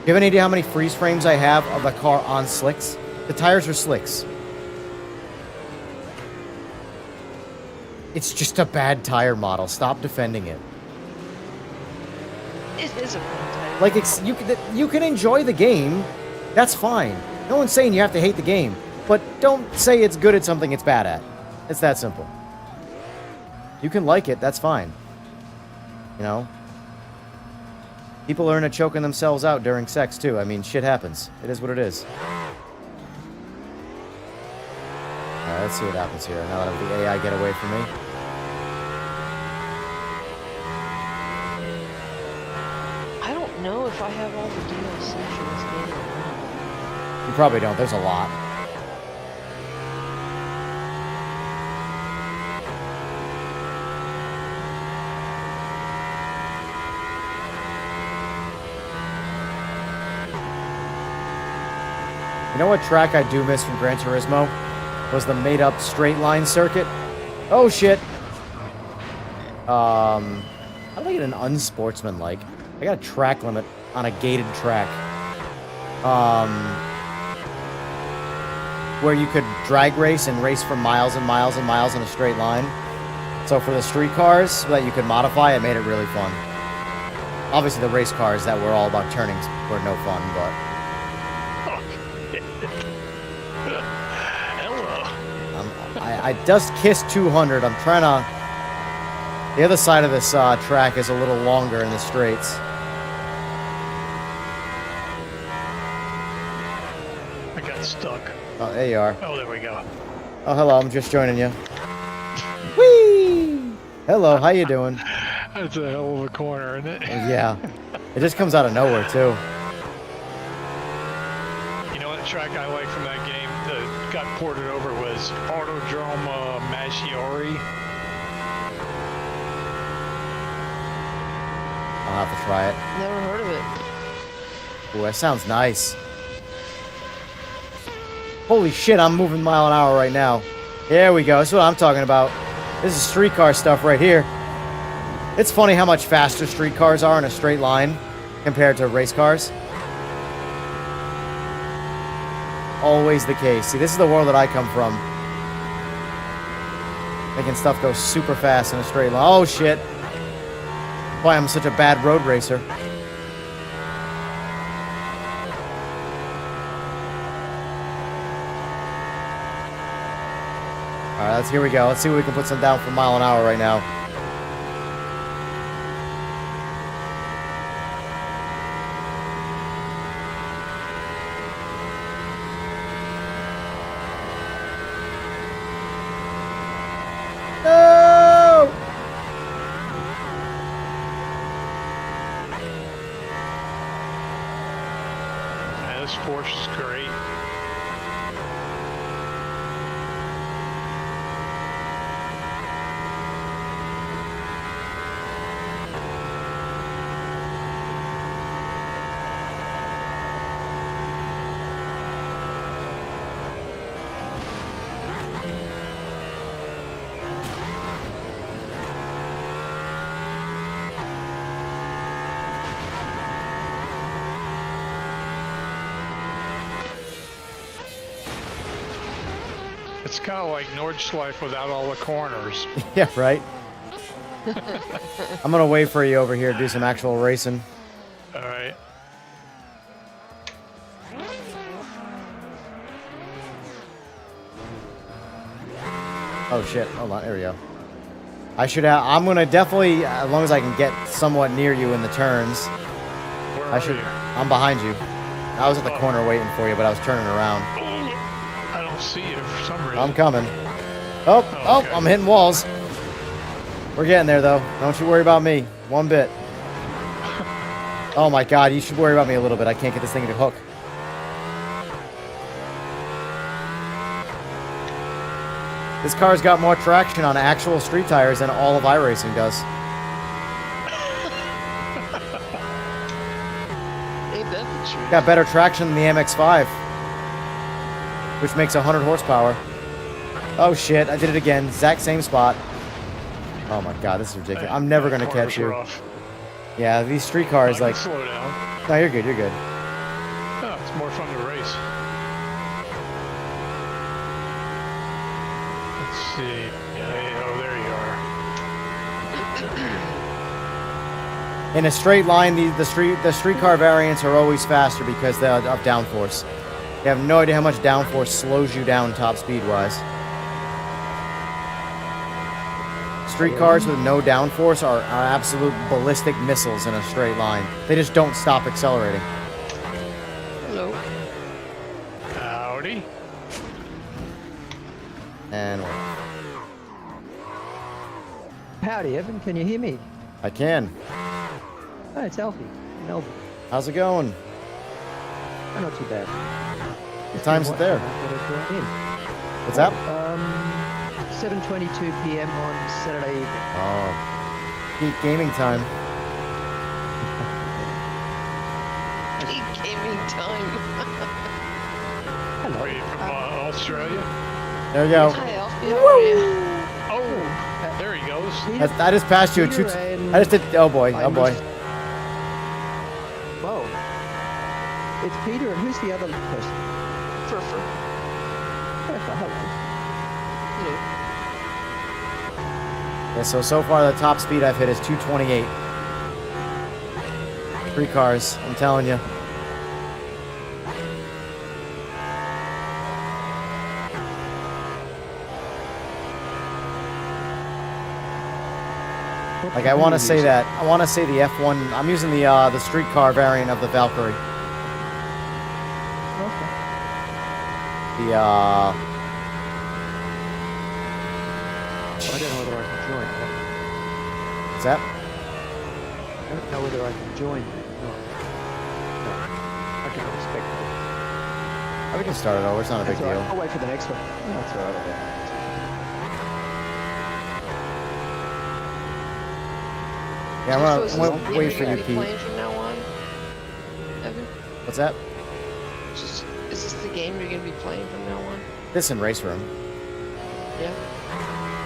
you have any idea how many freeze frames I have of the car on slicks? The tires are slicks. It's just a bad tire model. Stop defending it.
It is a fun time.
Like, you can enjoy the game. That's fine. No one's saying you have to hate the game. But don't say it's good at something it's bad at. It's that simple. You can like it, that's fine. You know? People learn to choking themselves out during sex, too. I mean, shit happens. It is what it is. Alright, let's see what happens here. Now that the AI get away from me.
I don't know if I have all the DLC for this game or not.
You probably don't. There's a lot. know what track I do miss from Gran Turismo? Was the made-up straight line circuit. Oh, shit. How do I get an unsportsmanlike? I got a track limit on a gated track. Where you could drag race and race for miles and miles and miles in a straight line. So for the street cars that you could modify, it made it really fun. Obviously, the race cars that were all about turnings were no fun, but...
Hello.
I just kissed 200. I'm trying to... The other side of this track is a little longer in the straights.
I got stuck.
Oh, there you are.
Oh, there we go.
Oh, hello. I'm just joining you. Whee! Hello. How you doing?
That's a hell of a corner, isn't it?
Yeah. It just comes out of nowhere, too.
You know what track I like from that game that got ported over was Autodrome Maggiore.
I'll have to try it.
Never heard of it.
Ooh, that sounds nice. Holy shit, I'm moving mile an hour right now. There we go. That's what I'm talking about. This is streetcar stuff right here. It's funny how much faster street cars are in a straight line compared to race cars. Always the case. See, this is the world that I come from. Making stuff go super fast in a straight line. Oh, shit. Why I'm such a bad road racer. Alright, here we go. Let's see if we can put some down for mile an hour right now. No!
Yeah, this Porsche is great. It's kind of like Nordschleife without all the corners.
Yeah, right? I'm gonna wait for you over here to do some actual racing.
All right.
Oh shit, hold on, there we go. I should have, I'm gonna definitely, as long as I can get somewhat near you in the turns.
Where
I
are
should,
you?
I'm behind you. I was at the corner waiting for you, but I was turning around.
I don't see you for some reason.
I'm coming. Oh,
Oh, okay.
I'm hitting walls. We're getting there though. Don't you worry about me. One bit. Oh my god, you should worry about me a little bit. I can't get this thing to hook. This car's got more traction on actual street tires than all of iRacing does.
Ain't that the truth?
Got better traction than the MX-5, which makes 100 horsepower. Oh shit, I did it again. Exact same spot. Oh my god, this is ridiculous. I'm never gonna catch you.
Rough.
Yeah, these street cars,
I can
like...
slow down.
No, you're good, you're good.
Oh, it's more fun to race. Let's see. Yeah, oh, there you are.
In a straight line, the streetcar variants are always faster because of downforce. You have no idea how much downforce slows you down top speed-wise. Street cars with no downforce are absolute ballistic missiles in a straight line. They just don't stop accelerating.
Hello.
Howdy.
And
Howdy, Evan. Can you hear me?
I can.
Oh, it's Alfie. Melbourne.
How's it going?
Oh, not too bad.
What time's it there? What's that?
7:22 p.m. on Saturday evening.
Oh, peak gaming time.
Peak gaming time.
Australia.
There you go.
Hi, Alfie. How are you?
Oh, there he goes.
I just passed you.
Peter and-
I just did. Oh boy.
I
Oh boy.
missed- Whoa. It's Peter, and who's the other person?
Furfur.
Hello.
Yeah. So far the top speed I've hit is 228. 3 cars. I'm telling you. Like I want to say that. I want to say the F1. I'm using the streetcar variant of the Valkyrie.
Okay.
The
I don't know whether I can join.
what's that?
I don't know whether I can join. No. I can expect it.
Oh, we can start it over. It's not a big
That's all
deal.
right. I'll wait for the next one. Oh, that's all right. Okay.
Yeah,
So is
I'm
this
gonna
the
wait
game
for
you're
you,
gonna be
Pete.
playing from now on, Evan?
What's that?
Is this the game you're gonna be playing from now on?
This in RaceRoom.
Yeah.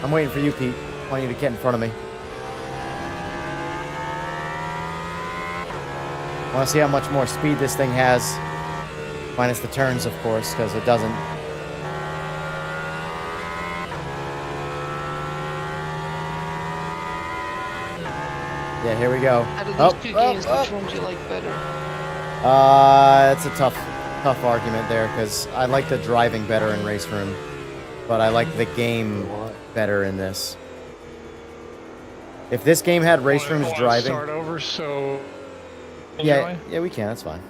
I'm waiting for you, Pete. I want you to get in front of me. I want to see how much more speed this thing has. Minus the turns, of course, because it doesn't. Yeah, here we go.
Out of these two games, which one do you like better?
It's a tough argument there, because I like the driving better in RaceRoom, but I like the game better in this. If this game had RaceRoom's
Wanna
driving,
Start over. So.
yeah,
Anyway?
yeah, we can. That's fine.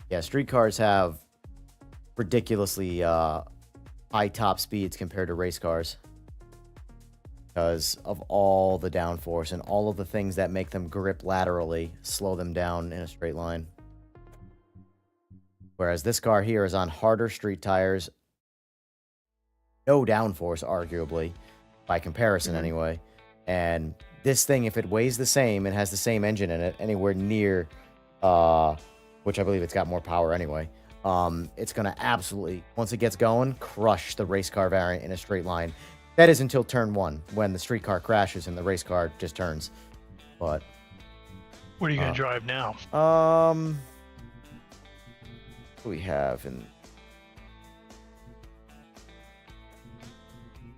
Yeah, street cars have ridiculously high top speeds compared to race cars because of all the downforce and all of the things that make them grip laterally, slow them down in a straight line. Whereas this car here is on harder street tires, no downforce, arguably, by comparison anyway. And this thing, if it weighs the same and has the same engine in it, anywhere near, which I believe it's got more power anyway, it's going to absolutely, once it gets going, crush the race car variant in a straight line. That is until turn 1, when the street car crashes and the race car just turns. But
What are you gonna drive now?
what do we have in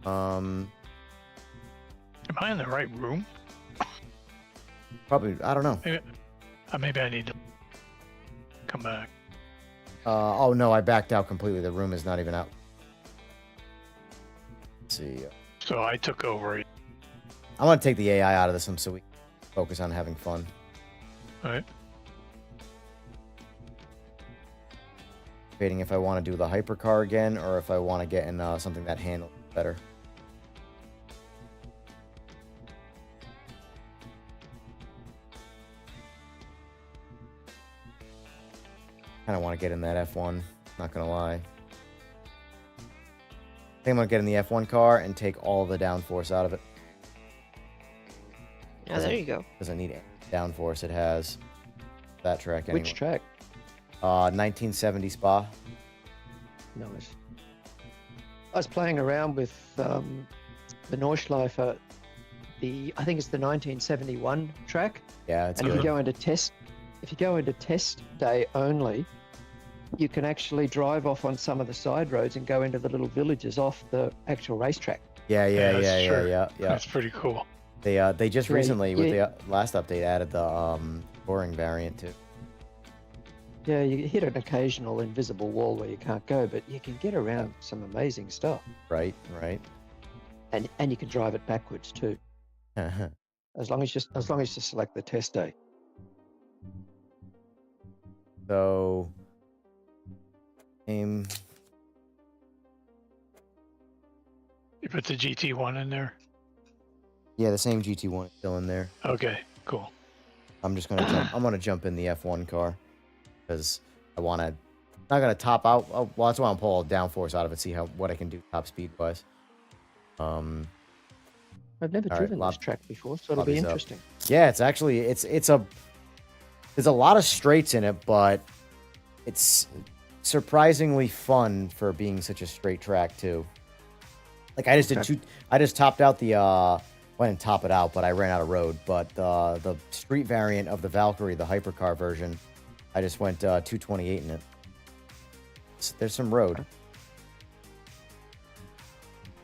Am I in the right room?
probably, I don't know.
Maybe I need to come back.
Oh no, I backed out completely. The room is not even out. Let's see.
So I took over.
I want to take the AI out of this one so we can focus on having fun.
All right.
Debating if I want to do the hypercar again or if I want to get in something that handles it better. Kind of want to get in that F1, not gonna lie. I think I'm gonna get in the F1 car and take all the downforce out of it.
Yeah, there you go.
Doesn't need any downforce. It has that track anyway.
Which track?
1970 Spa.
Nice. I was playing around with the Nordschleifer, I think it's the 1971 track.
Yeah, it's
And if
good.
you go into test day only, you can actually drive off on some of the side roads and go into the little villages off the actual racetrack.
Yeah.
that's true.
Yeah.
That's pretty cool.
They just
Yeah,
recently with
yeah.
the last update added the touring variant too.
Yeah, you hit an occasional invisible wall where you can't go, but you can get around some amazing stuff.
Right.
And you can drive it backwards too, as long as you select the test day.
So, aim.
You put the GT1 in there.
Yeah, the same GT1 is still in there.
Okay, cool.
I'm just gonna jump. I'm gonna jump in the F1 car because I want to not gonna top out. Oh, well, that's why I'm pulling downforce out of it. See what I can do top speed wise.
I've never
All right,
driven this track before, so it'll be
lobby's up.
interesting.
Yeah, it's actually there's a lot of straights in it, but it's surprisingly fun for being such a straight track too. Like I just did I just topped out the well, I didn't top it out, but I ran out of road. But the street variant of the Valkyrie, the hypercar version, I just went 228 in it. There's some road.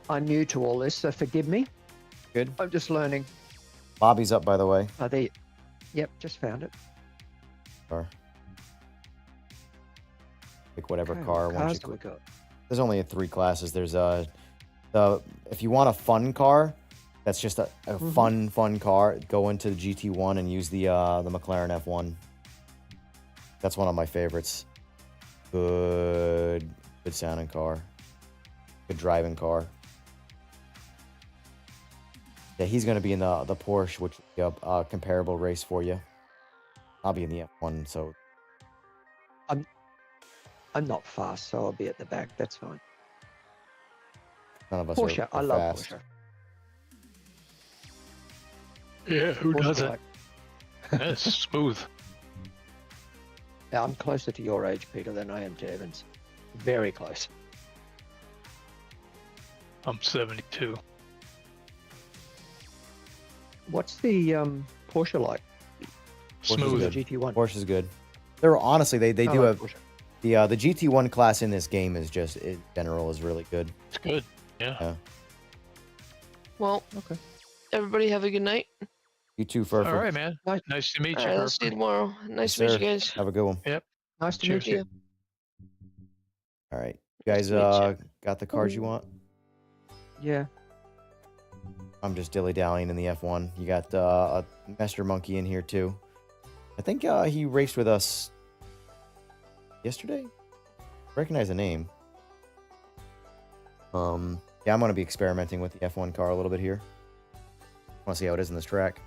I'm new to all this, so forgive me.
Good.
I'm just learning.
Bobby's up, by the way.
Are they? Yep, just found it.
Or pick whatever
Okay,
car.
what
once
cars
you
do we got?
There's only 3 classes. There's if you want a fun car, that's just a fun car. Go into the GT1 and use the McLaren F1. That's one of my favorites. Good sounding car. Good driving car. Yeah, he's going to be in the Porsche, which will be a comparable race for you. I'll be in the F1, so...
I'm not fast, so I'll be at the back. That's fine.
None of us
Porsche,
are
I love
fast.
Porsche.
Yeah, who
Porsche
doesn't?
like-
That's smooth.
Yeah, I'm closer to your age, Peter, than I am to Evans. Very close.
I'm 72.
What's the Porsche like?
Smooth.
good.
GT1.
Porsche's good. They're honestly they
I
do
like
have
Porsche.
the GT1 class in this game is just in general is really good.
It's good. Yeah.
Well,
Okay.
everybody have a good night.
You too, Furfur.
All right, man.
Nice.
Nice to meet
All
you.
right, I'll see you
Herb.
tomorrow. Nice to
Yes,
meet you
sir.
guys.
Have a good one.
Nice to
Cheers.
meet you.
All right, you guys
Nice to meet
got the cars you want?
Yeah.
I'm just dilly-dallying in the F1. You got a Master Monkey in here too. I think he raced with us yesterday. Recognize the name. Yeah, I'm gonna be experimenting with the F1 car a little bit here. Want to see how it is in this track.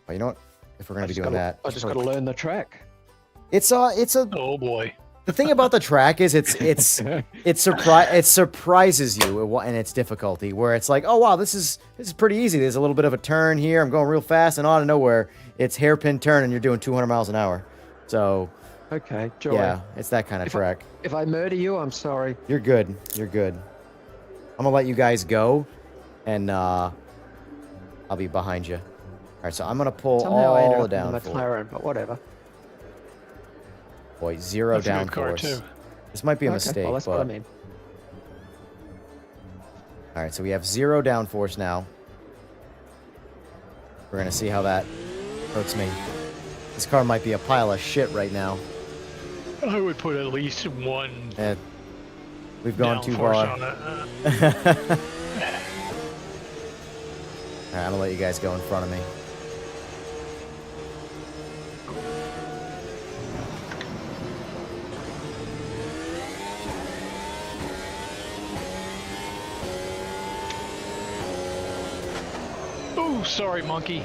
Well, you know what? If we're gonna be doing that,
I just got to learn the track.
it's a
Oh boy.
the thing about the track is it surprises you in its difficulty, where it's like, oh wow, this is pretty easy. There's a little bit of a turn here. I'm going real fast, and out of nowhere, it's hairpin turn, and you're doing 200 miles an hour. So
Okay, Joy.
yeah, it's that kind of track.
If I murder you, I'm sorry.
You're good. You're good. I'm gonna let you guys go, and I'll be behind you. All right, so I'm gonna pull
Somehow I ended
all
up
down.
in the McLaren, but whatever.
Boy, 0
That's a good car,
downforce.
too.
This might be a
Okay,
mistake,
well, that's
but
what I mean.
all right, so we have 0 downforce now. We're gonna see how that hurts me. This car might be a pile of shit right now.
I would put at least one
And we've gone too
downforce
far.
on it.
All right, I'm gonna let you guys go in front of me.
Oh, sorry, monkey.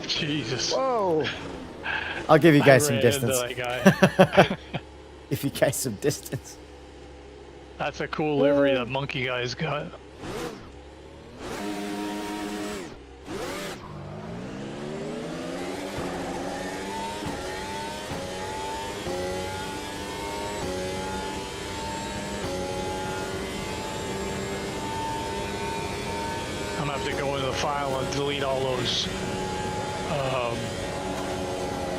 Jesus.
Whoa!
I'll give you
I
guys some
ran into
distance.
that guy.
Give you guys some distance.
That's a cool livery that monkey guy's got. I'm gonna have to go into the file and delete all those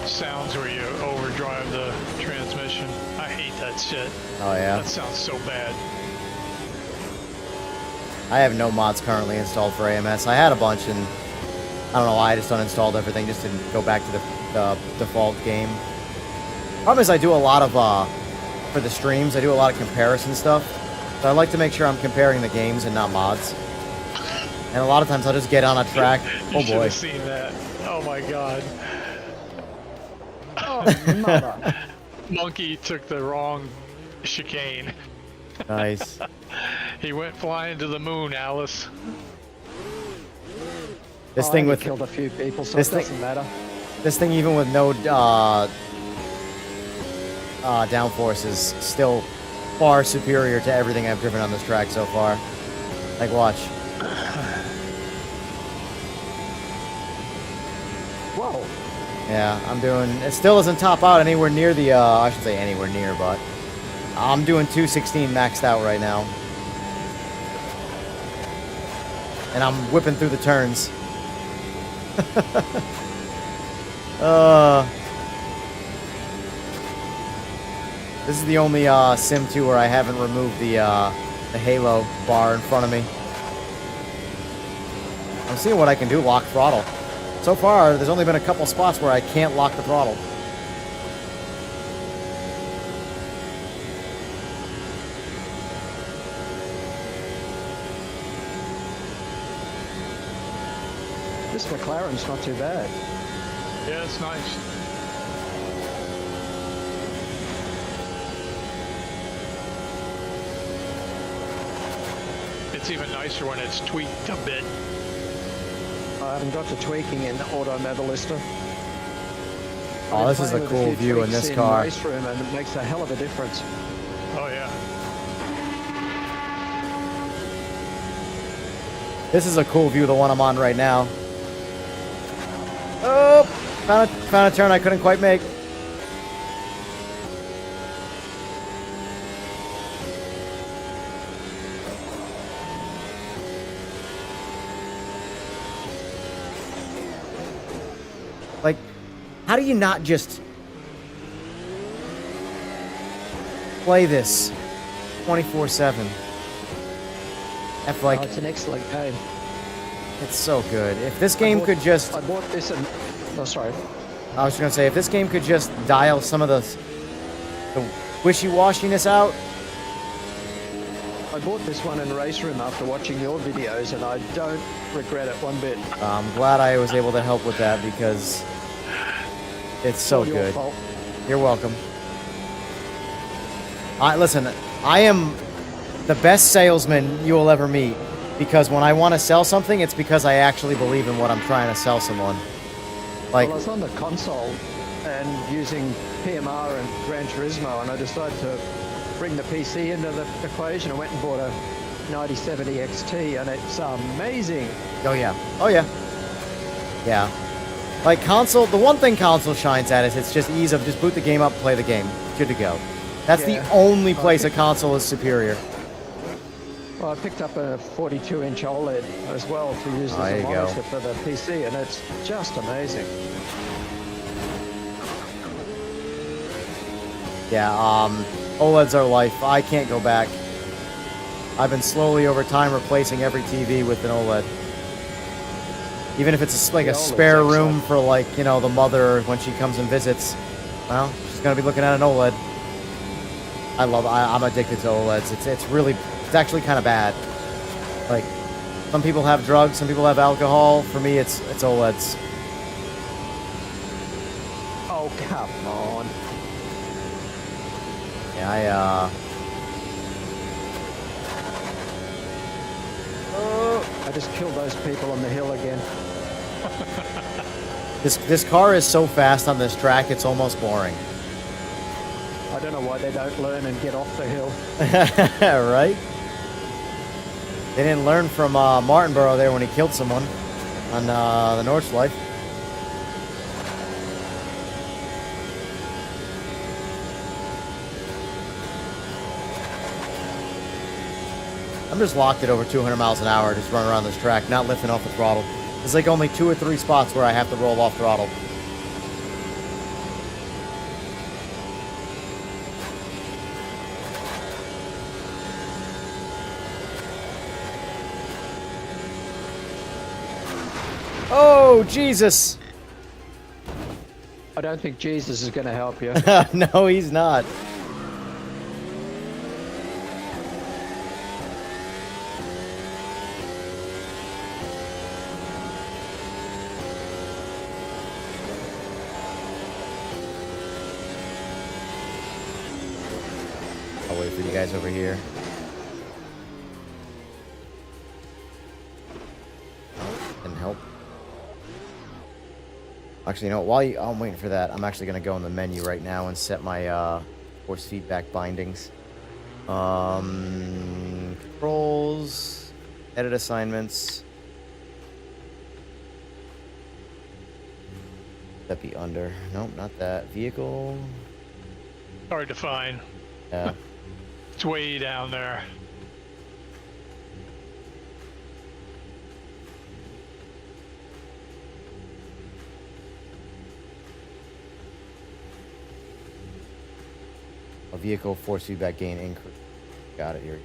sounds where you overdrive the transmission. I hate that shit.
Oh yeah.
That sounds so bad.
I have no mods currently installed for AMS. I had a bunch, and I don't know why I just uninstalled everything. Just didn't go back to the default game. Problem is, I do a lot of for the streams. I do a lot of comparison stuff. So I like to make sure I'm comparing the games and not mods. And a lot of times I'll just get on a track.
You
Oh
should
boy.
have seen that. Oh my god.
Oh, mother.
Monkey took the wrong chicane.
Nice.
He went flying to the moon, Alice.
This
I
thing
only
with
killed a few people, so
this
it
thing-
doesn't matter.
This thing, even with no downforce, is still far superior to everything I've driven on this track so far. Like, watch.
Whoa.
Yeah, I'm doing... It still doesn't top out anywhere near the... I should say anywhere near, but... I'm doing 216 maxed out right now. And I'm whipping through the turns. This is the only Sim 2 where I haven't removed the halo bar in front of me. I'm seeing what I can do, lock throttle. So far, there's only been a couple spots where I can't lock the throttle.
This McLaren's not too bad.
Yeah, it's nice. It's even nicer when it's tweaked a bit.
I haven't got to tweaking in Automobilista.
Oh, this is a cool view in this car.
RaceRoom, and it makes a hell of a difference.
Oh yeah.
This is a cool view, the one I'm on right now. Oh, found a turn I couldn't quite make. Like, how do you not just play this 24/7? F like,
It's an excellent game.
it's so good. If this game could just...
I bought this and... Oh, sorry.
I was just gonna say, if this game could just dial some of the wishy-washiness out.
I bought this one in RaceRoom after watching your videos, and I don't regret it one bit.
I'm glad I was able to help with that because it's so
All your
good.
fault.
You're welcome. Listen, I am the best salesman you will ever meet, because when I want to sell something, it's because I actually believe in what I'm trying to sell someone. Like,
Well, I was on the console and using PMR and Gran Turismo, and I decided to bring the PC into the equation. I went and bought a 9070 XT, and it's amazing.
oh yeah, oh yeah, yeah. Like console, the one thing console shines at is it's just ease of just boot the game up, play the game, good to go. That's
Yeah.
the only place a console is superior.
Well, I picked up a 42-inch OLED as well to use
There
as
you
a
go.
monitor for the PC, and it's just amazing.
Yeah, OLEDs are life. I can't go back. I've been slowly over time replacing every TV with an OLED. Even if it's like
The
a
OLED's
spare room
excellent.
for, like, you know, the mother when she comes and visits. Well, she's gonna be looking at an OLED. I'm addicted to OLEDs. It's actually kind of bad. Like, some people have drugs, some people have alcohol. For me, it's OLEDs.
Oh, come on.
Yeah,
I just killed those people on the hill again.
this car is so fast on this track, it's almost boring.
I don't know why they don't learn and get off the hill.
Right? They didn't learn from Martinborough there when he killed someone on the Nordschleife. I'm just locked at over 200 miles an hour, just running around this track, not lifting off the throttle. There's like only 2 or 3 spots where I have to roll off throttle. Oh, Jesus!
I don't think Jesus is going to help you.
No, he's not. I'll wait for you guys over here. Didn't help. Actually, you know, I'm waiting for that, I'm actually going to go in the menu right now and set my force feedback bindings. Controls, edit assignments. That be under? Nope, not that. Vehicle.
Hard to find.
Yeah.
It's way down there.
A vehicle force feedback gain increase. Got it here.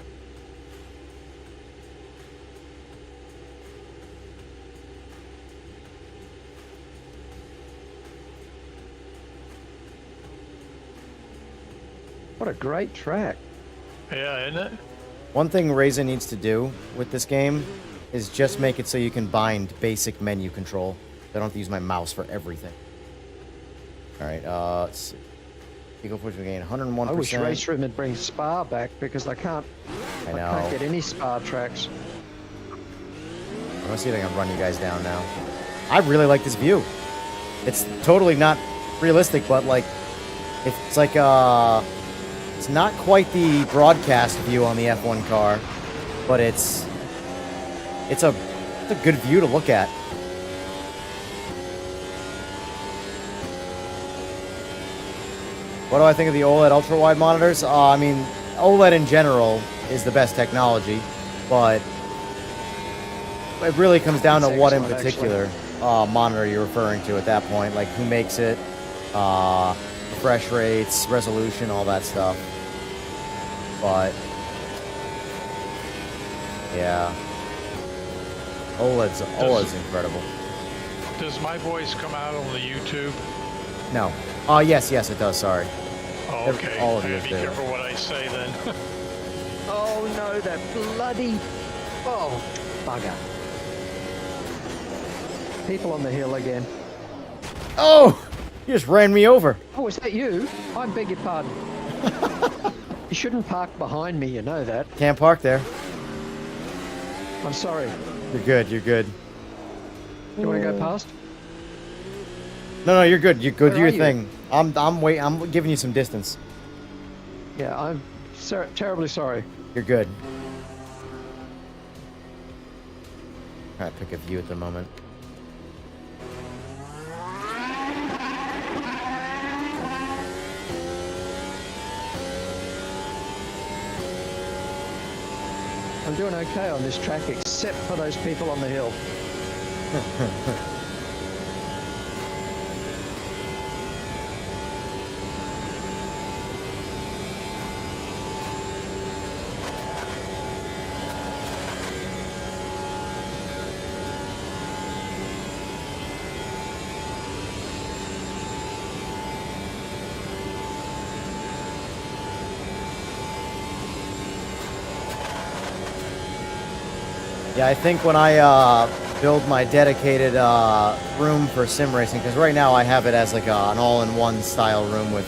What a great track.
Yeah, isn't it?
One thing Razer needs to do with this game is just make it so you can bind basic menu control. I don't have to use my mouse for everything. Alright, let's see. Vehicle force gain 101%.
I wish RaceRoom would bring Spa back because I can't get any Spa tracks.
I'm gonna see if I can run you guys down now. I really like this view. It's totally not realistic, but like, it's like it's not quite the broadcast view on the F1 car, but it's a good view to look at. What do I think of the OLED ultra-wide monitors? I mean, OLED in general is the best technology, but it really comes down to what in particular monitor you're referring to at that point, like who makes it, refresh rates, resolution, all that stuff. But yeah, OLED's incredible.
Does my voice come out on the YouTube?
No. Yes, it does. Sorry.
Oh, okay.
All of
I
you
gotta be
do.
careful what I say then.
Oh no, that bloody... Oh, bugger. People on the hill again.
Oh! You just ran me over.
Oh, is that you? I beg your pardon. You shouldn't park behind me, you know that.
Can't park there.
I'm sorry.
You're good. You're good.
You want to go past?
No, you're good. You're good. Do
Where
your
are you?
thing. I'm giving you some distance.
Yeah, I'm terribly sorry.
You're good. Trying to pick a view at the moment.
I'm doing okay on this track, except for those people on the hill.
Yeah, I think when I build my dedicated room for sim racing, because right now I have it as like an all-in-one style room with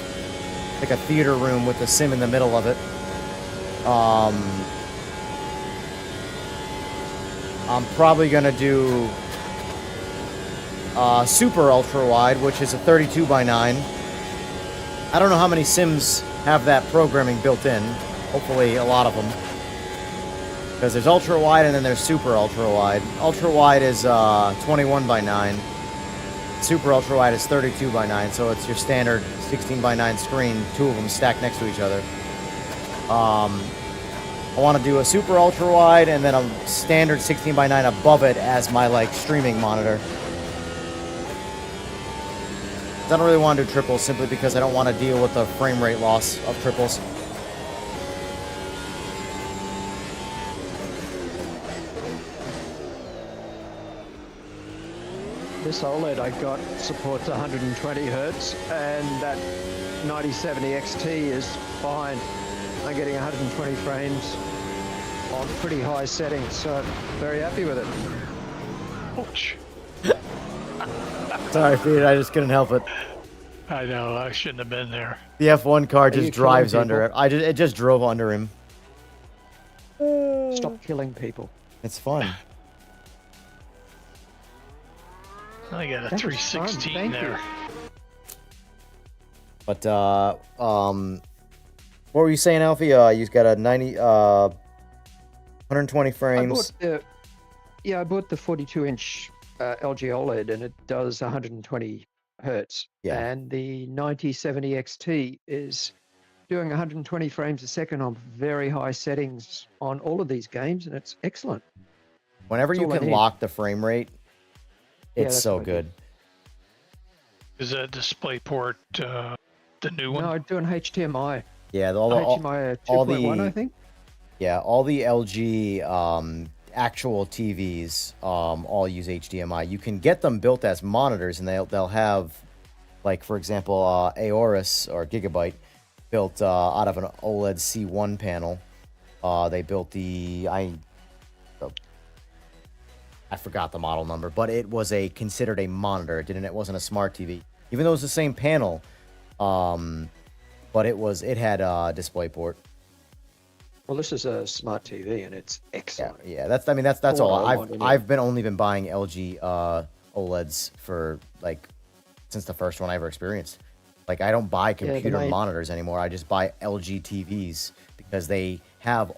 like a theater room with a sim in the middle of it. I'm probably gonna do super ultra wide, which is a 32:9. I don't know how many sims have that programming built in. Hopefully a lot of them. Because there's ultra wide and then there's super ultra wide. Ultra wide is 21:9. Super ultra wide is 32:9. So it's your standard 16:9 screen, two of them stacked next to each other. I want to do a super ultra wide and then a standard 16:9 above it as my like streaming monitor. I don't really want to do triples simply because I don't want to deal with the frame rate loss of triples.
This OLED I got supports 120 hertz, and that 9070 XT is fine. I'm getting 120 frames on pretty high settings, so very happy with it.
Ouch.
Sorry, Pete, I just couldn't help it.
I know, I shouldn't have been there.
The F1 car
you
just drives
killing
under it. It just drove under him.
Stop killing people.
It's fun.
I got a
That was
316
fun, thank
there.
you.
But what were you saying, Alfie? You got a 120 frames.
I bought the 42-inch LG OLED, and it does 120 hertz.
Yeah.
And the 9070 XT is doing 120 frames a second on very high settings on all of these games, and it's excellent.
Whenever
That's
you
all I
can
need.
lock the frame rate,
Yeah,
it's
that's
so
what I did.
good.
Is that DisplayPort the new one?
No, I'm doing HDMI.
Yeah,
HDMI 2.1, I think.
Yeah, all the LG actual TVs all use HDMI. You can get them built as monitors, and they'll have, like, for example, Aorus or Gigabyte built out of an OLED C1 panel. They built I forgot the model number, but it was considered a monitor. It wasn't a smart TV, even though it was the same panel. But it had DisplayPort.
Well, this is a smart TV, and it's excellent.
Yeah. That's all. I've only been buying LG OLEDs for since the first one I ever experienced. Like, I don't buy computer monitors anymore. I just buy LG TVs because they have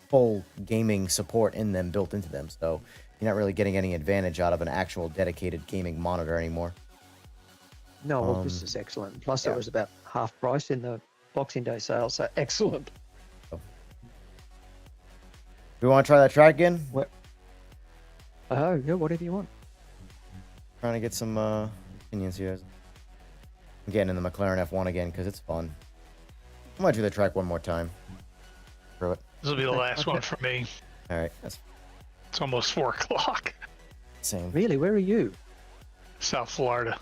full gaming support in them, built into them. So you're not really getting any advantage out of an actual dedicated gaming monitor anymore.
No, well, this is excellent. Plus, it was about half price in the Boxing Day sale, so excellent.
We want to try that track again?
What? Oh, yeah, whatever you want.
Trying to get some opinions here. I'm getting in the McLaren F1 again because it's fun. I might do the track one more time. Screw it.
This will be the last one for me.
All right.
It's almost 4 o'clock.
Same.
Really? Where are you?
South Florida.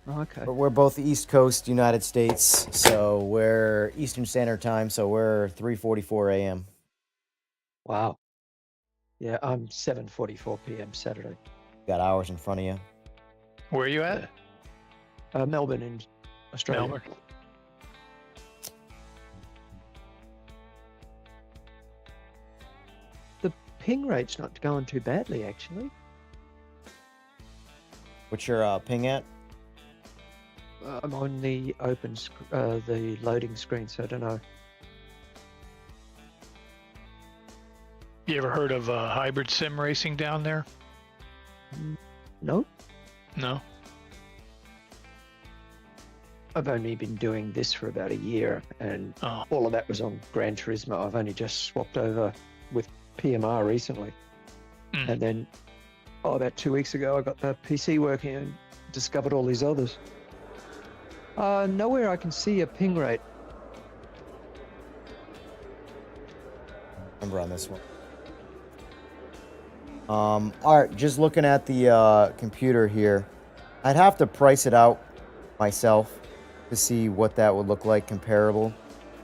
Oh, okay.
But we're both East Coast United States, so we're Eastern Standard Time, so we're 3:44 a.m.
Wow. Yeah, I'm 7:44 p.m. Saturday.
Got hours in front of you.
Where are you at?
Melbourne in Australia.
Melbourne.
The ping rate's not going too badly, actually.
What's your ping at?
I'm on the the loading screen, so I don't know.
You ever heard of hybrid sim racing down there?
No?
No?
I've only been doing this for about a year, and all of that was on Gran Turismo. I've only just swapped over with PMR recently. And then, about 2 weeks ago, I got the PC working and discovered all these others. Nowhere I can see a ping rate.
Number on this one. All right, just looking at the computer here, I'd have to price it out myself to see what that would look like comparable.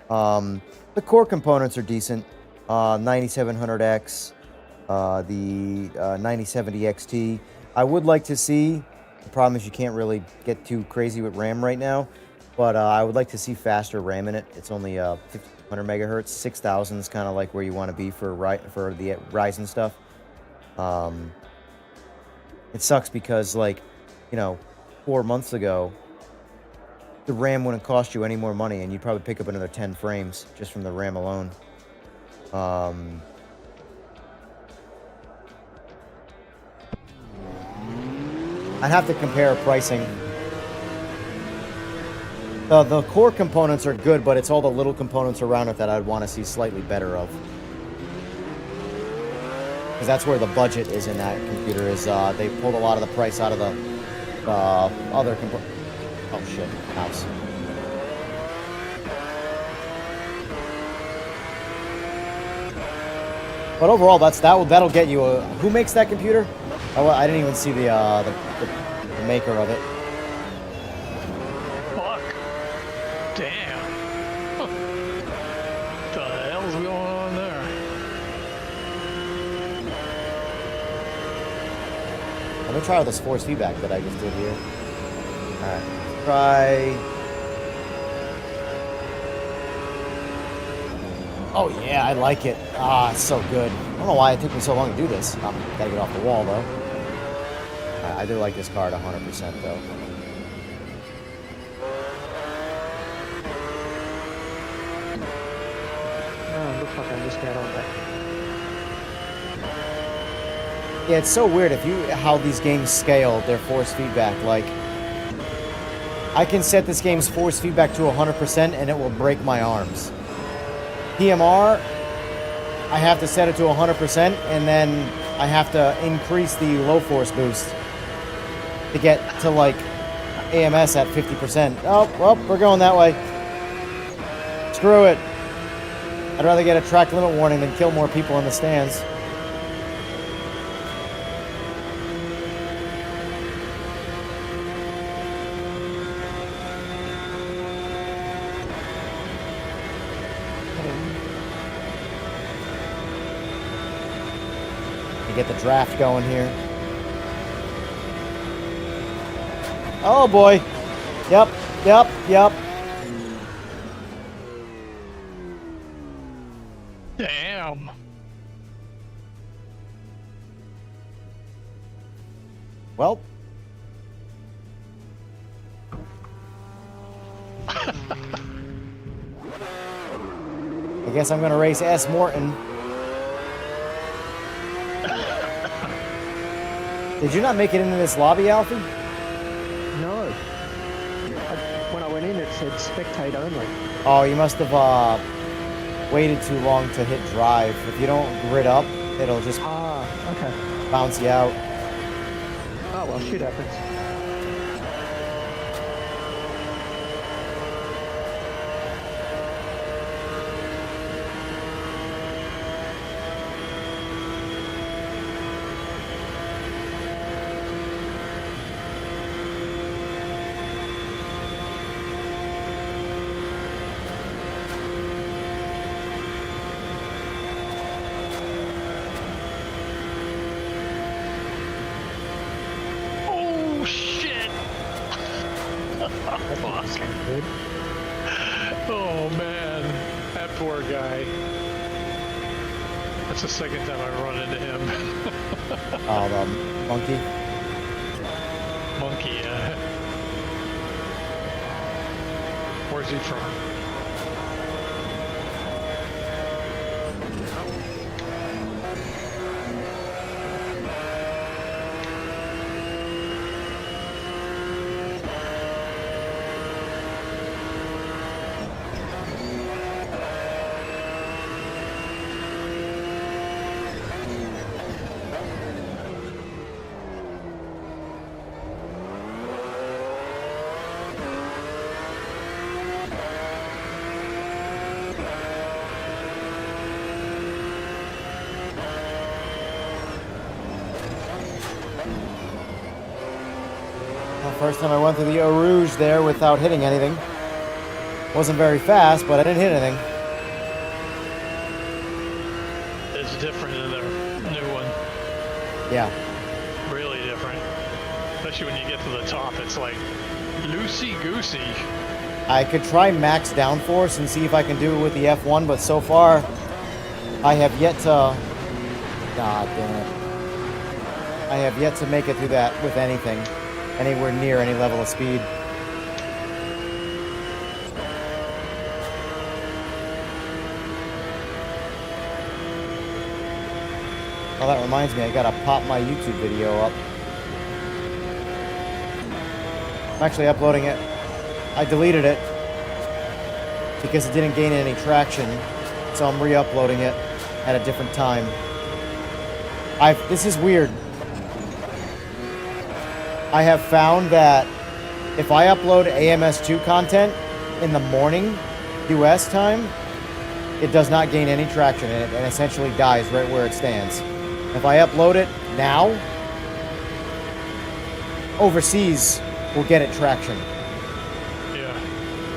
The core components are decent. 9700X, the 9070 XT. I would like to see. The problem is you can't really get too crazy with RAM right now, but I would like to see faster RAM in it. It's only 1500 megahertz. 6000 is kind of like where you want to be for the Ryzen stuff. It sucks because, 4 months ago, the RAM wouldn't cost you any more money, and you'd probably pick up another 10 frames just from the RAM alone. I'd have to compare pricing. The core components are good, but it's all the little components around it that I'd want to see slightly better of. Because that's where the budget is in that computer. They pulled a lot of the price out of the other components. Oh shit, house. But overall, that'll get you a. Who makes that computer? Oh, I didn't even see the maker of it.
Fuck. Damn. What the hell's going on there?
Let me try this force feedback that I just did here. Alright, let's try. Oh yeah, I like it. Ah, it's so good. I don't know why it took me so long to do this. Gotta get off the wall though. I do like this car at 100% though.
Oh, looks like I missed out on that.
Yeah, it's so weird how these games scale their force feedback. Like, I can set this game's force feedback to 100% and it will break my arms. PMR, I have to set it to 100% and then I have to increase the low force boost to get to like AMS at 50%. Oh, well, we're going that way. Screw it. I'd rather get a track limit warning than kill more people in the stands. Get the draft going here. Oh boy. Yep.
Damn.
Well. I guess I'm gonna race S. Morton. Did you not make it into this lobby, Alfie?
No. When I went in, it said spectate only.
Oh, you must have waited too long to hit drive. If you don't grid up, it'll just
okay.
bounce you out.
Oh, well, shit happens.
Oh shit! Fuck.
Good.
Oh man, that poor guy. That's the second time I've run into him.
Oh, the monkey.
Monkey, yeah. Where's he from?
First time I went through the Eau Rouge there without hitting anything. Wasn't very fast, but I didn't hit anything.
It's different in their new one.
Yeah.
Really different. Especially when you get to the top, it's like loosey-goosey.
I could try max downforce and see if I can do it with the F1, but so far I have yet to... God damn it. I have yet to make it through that with anything. Anywhere near any level of speed. Oh, that reminds me, I gotta pop my YouTube video up. I'm actually uploading it. I deleted it because it didn't gain any traction, so I'm re-uploading it at a different time. This is weird. I have found that if I upload AMS2 content in the morning, US time, it does not gain any traction in it and essentially dies right where it stands. If I upload it now, overseas will get it traction.
Yeah.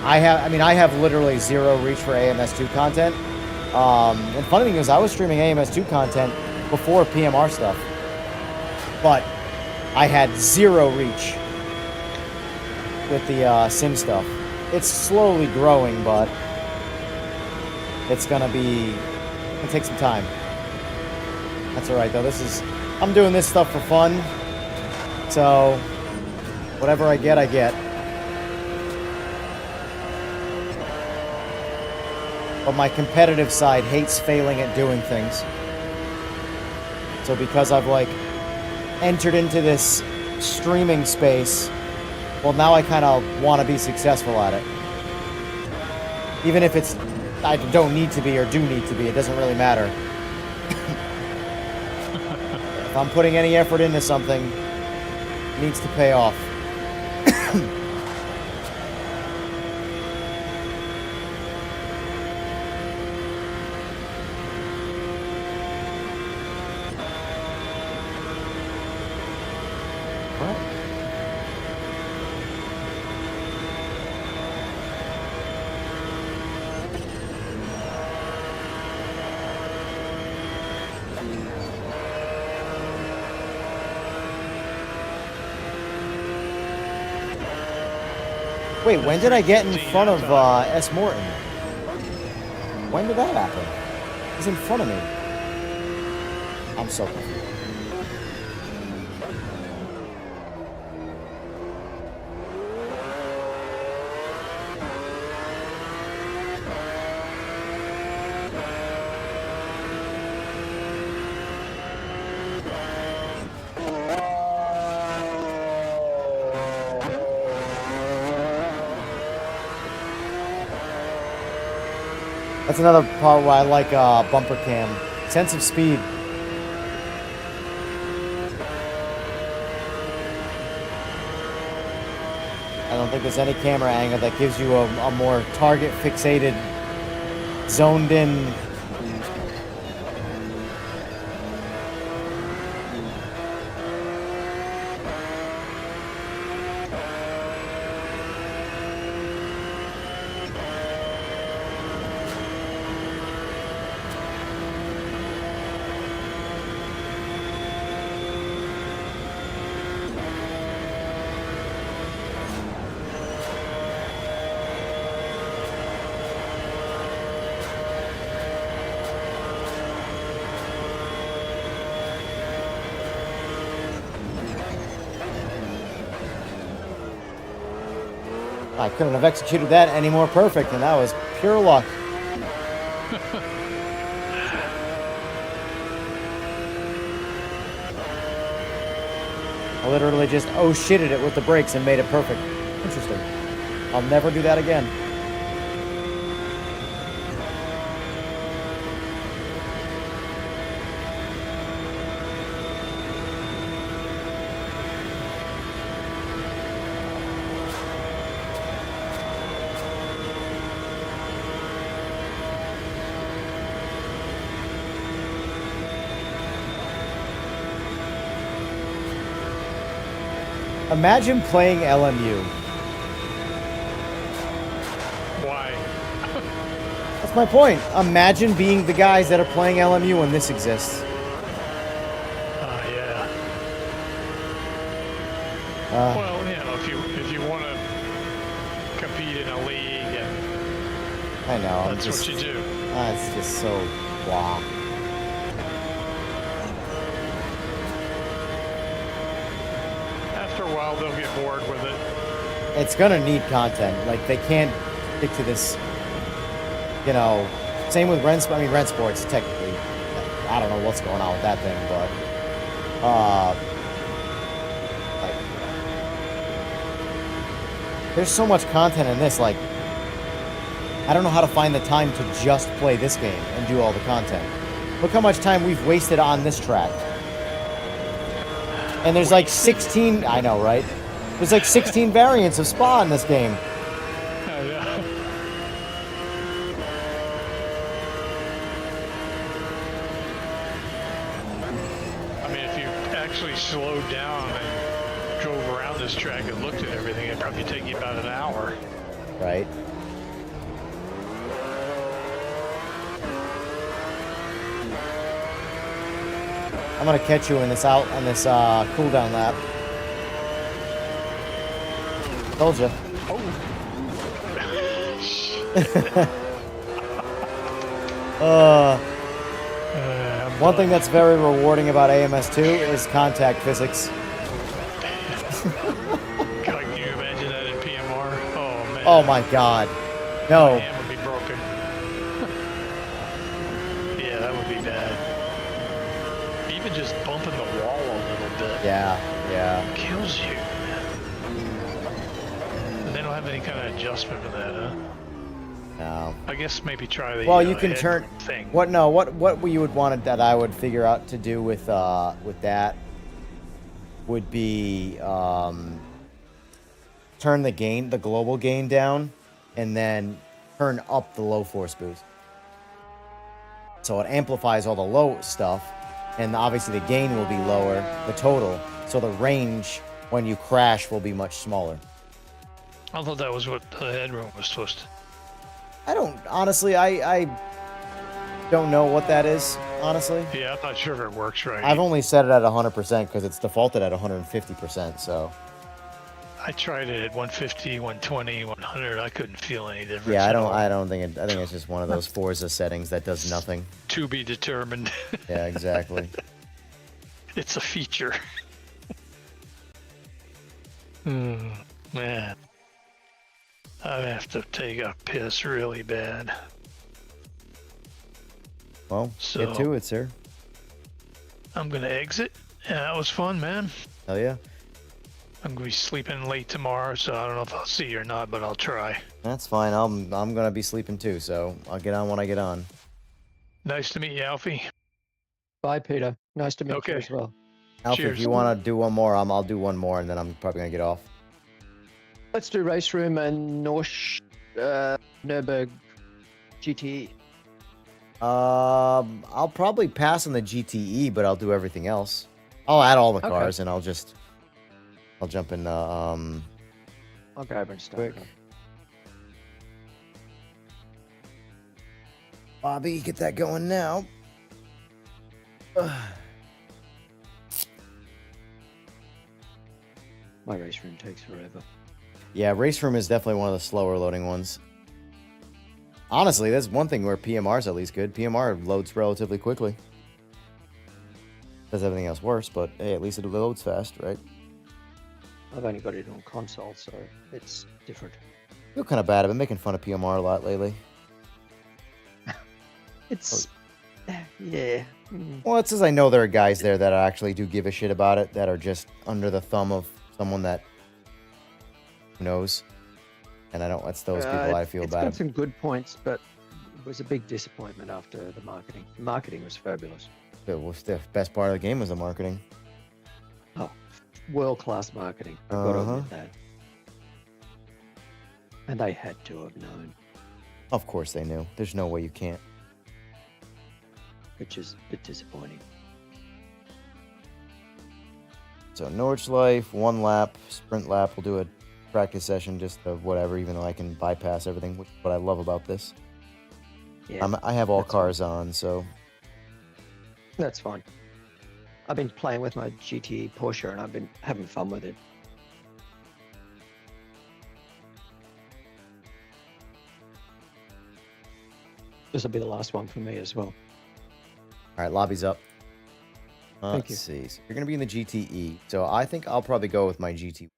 I have literally zero reach for AMS2 content. And funny thing is, I was streaming AMS2 content before PMR stuff, but I had zero reach with the sim stuff. It's slowly growing, but it's gonna take some time. That's alright though. I'm doing this stuff for fun. So, whatever I get, I get. But my competitive side hates failing at doing things. So because I've, like, entered into this streaming space, well, now I kind of want to be successful at it. Even if it's, I don't need to be or do need to be, it doesn't really matter. If I'm putting any effort into something, it needs to pay off. Wait, when did I get in front of S. Morton? When did that happen? He's in front of me. I'm so confused. That's another part where I like bumper cam. Sense of speed. I don't think there's any camera angle that gives you a more target fixated, zoned in. I couldn't have executed that any more perfect, and that was pure luck. I literally just oh-shitted it with the brakes and made it perfect. Interesting. I'll never do that again. Imagine playing LMU.
Why?
That's my point. Imagine being the guys that are playing LMU when this exists.
Yeah. Well, you know, if you want to compete in a league, and
I know.
that's what you do.
It's just so blah.
After a while, they'll get bored with it.
It's gonna need content. Like, they can't stick to this, you know. Same with Ren Sports, technically. I don't know what's going on with that thing, but like, there's so much content in this. Like, I don't know how to find the time to just play this game and do all the content. Look how much time we've wasted on this track. And there's like 16, I know, right? There's like 16 variants of Spa in this game.
Oh, yeah. I mean, if you actually slowed down and drove around this track and looked at everything, it'd probably take you about an hour.
Right. I'm gonna catch you in this cooldown lap. Told you. One thing that's very rewarding about AMS2 is contact physics. Oh my God.
My
No.
hand would be broken. Yeah, that would be bad. Even just bumping the wall a little bit
Yeah. Yeah.
kills you. And they don't have any kind of adjustment for that, huh?
No.
I guess maybe try the
Well, you can
head
turn
thing.
what? No, what you would want that I would figure out to do with that would be turn the global gain down, and then turn up the low force boost. So it amplifies all the low stuff, and obviously the gain will be lower, the total. So the range when you crash will be much smaller.
I thought that was what the headroom was supposed to.
I don't honestly. I don't know what that is. Honestly,
Yeah, I'm not sure if it works right.
I've only set it at 100% because it's defaulted at 150%. So
I tried it at 150, 120, 100. I couldn't feel any difference.
yeah,
at all.
I don't think it. I think it's just one of those Forza settings that does nothing.
To be determined.
Yeah, exactly.
It's a feature. Man. I have to take a piss really bad.
Well,
So-
get to it, sir.
I'm gonna exit. Yeah, that was fun, man.
Hell yeah.
I'm gonna be sleeping late tomorrow, so I don't know if I'll see you or not, but I'll try.
That's fine. I'm gonna be sleeping too, so I'll get on when I get on.
Nice to meet you, Alfie.
Bye, Peter. Nice to meet you
Okay.
as well.
Alfie, if
Cheers.
you want to do one more, I'll do one more, and then I'm probably gonna get off.
Let's do RaceRoom and Nürburg GTE.
I'll probably pass on the GTE, but I'll do everything else. I'll add all the
Okay.
cars, and I'll jump in.
I'll go over and start.
Quick. Bobby, get that going now.
My RaceRoom takes forever.
Yeah, RaceRoom is definitely one of the slower loading ones. Honestly, that's one thing where PMR is at least good. PMR loads relatively quickly. Does everything else worse, but hey, at least it loads fast, right?
I've only got it on console, so it's different.
I feel kind of bad. I've been making fun of PMR a lot lately.
It's yeah.
Well, it's as I know there are guys there that actually do give a shit about it, that are just under the thumb of someone that knows. And I don't. It's those people I feel
It's
bad.
got some good points, but it was a big disappointment after the marketing. The marketing was fabulous.
It was the best part of the game was the marketing.
Oh, world-class marketing. I've got to admit that. And they had to have known,
Of course they knew. There's no way you can't.
which is a bit disappointing.
So Nordschleife, 1 lap, sprint lap. We'll do a practice session just of whatever, even though I can bypass everything, which is what I love about this.
Yeah,
I have all
that's
cars on, so
that's fine. I've been playing with my GT Porsche and I've been having fun with it. This will be the last one for me as well.
all right, lobby's up.
Thank
Let's see. So you're gonna be in the GTE, so I think I'll probably go with my GT.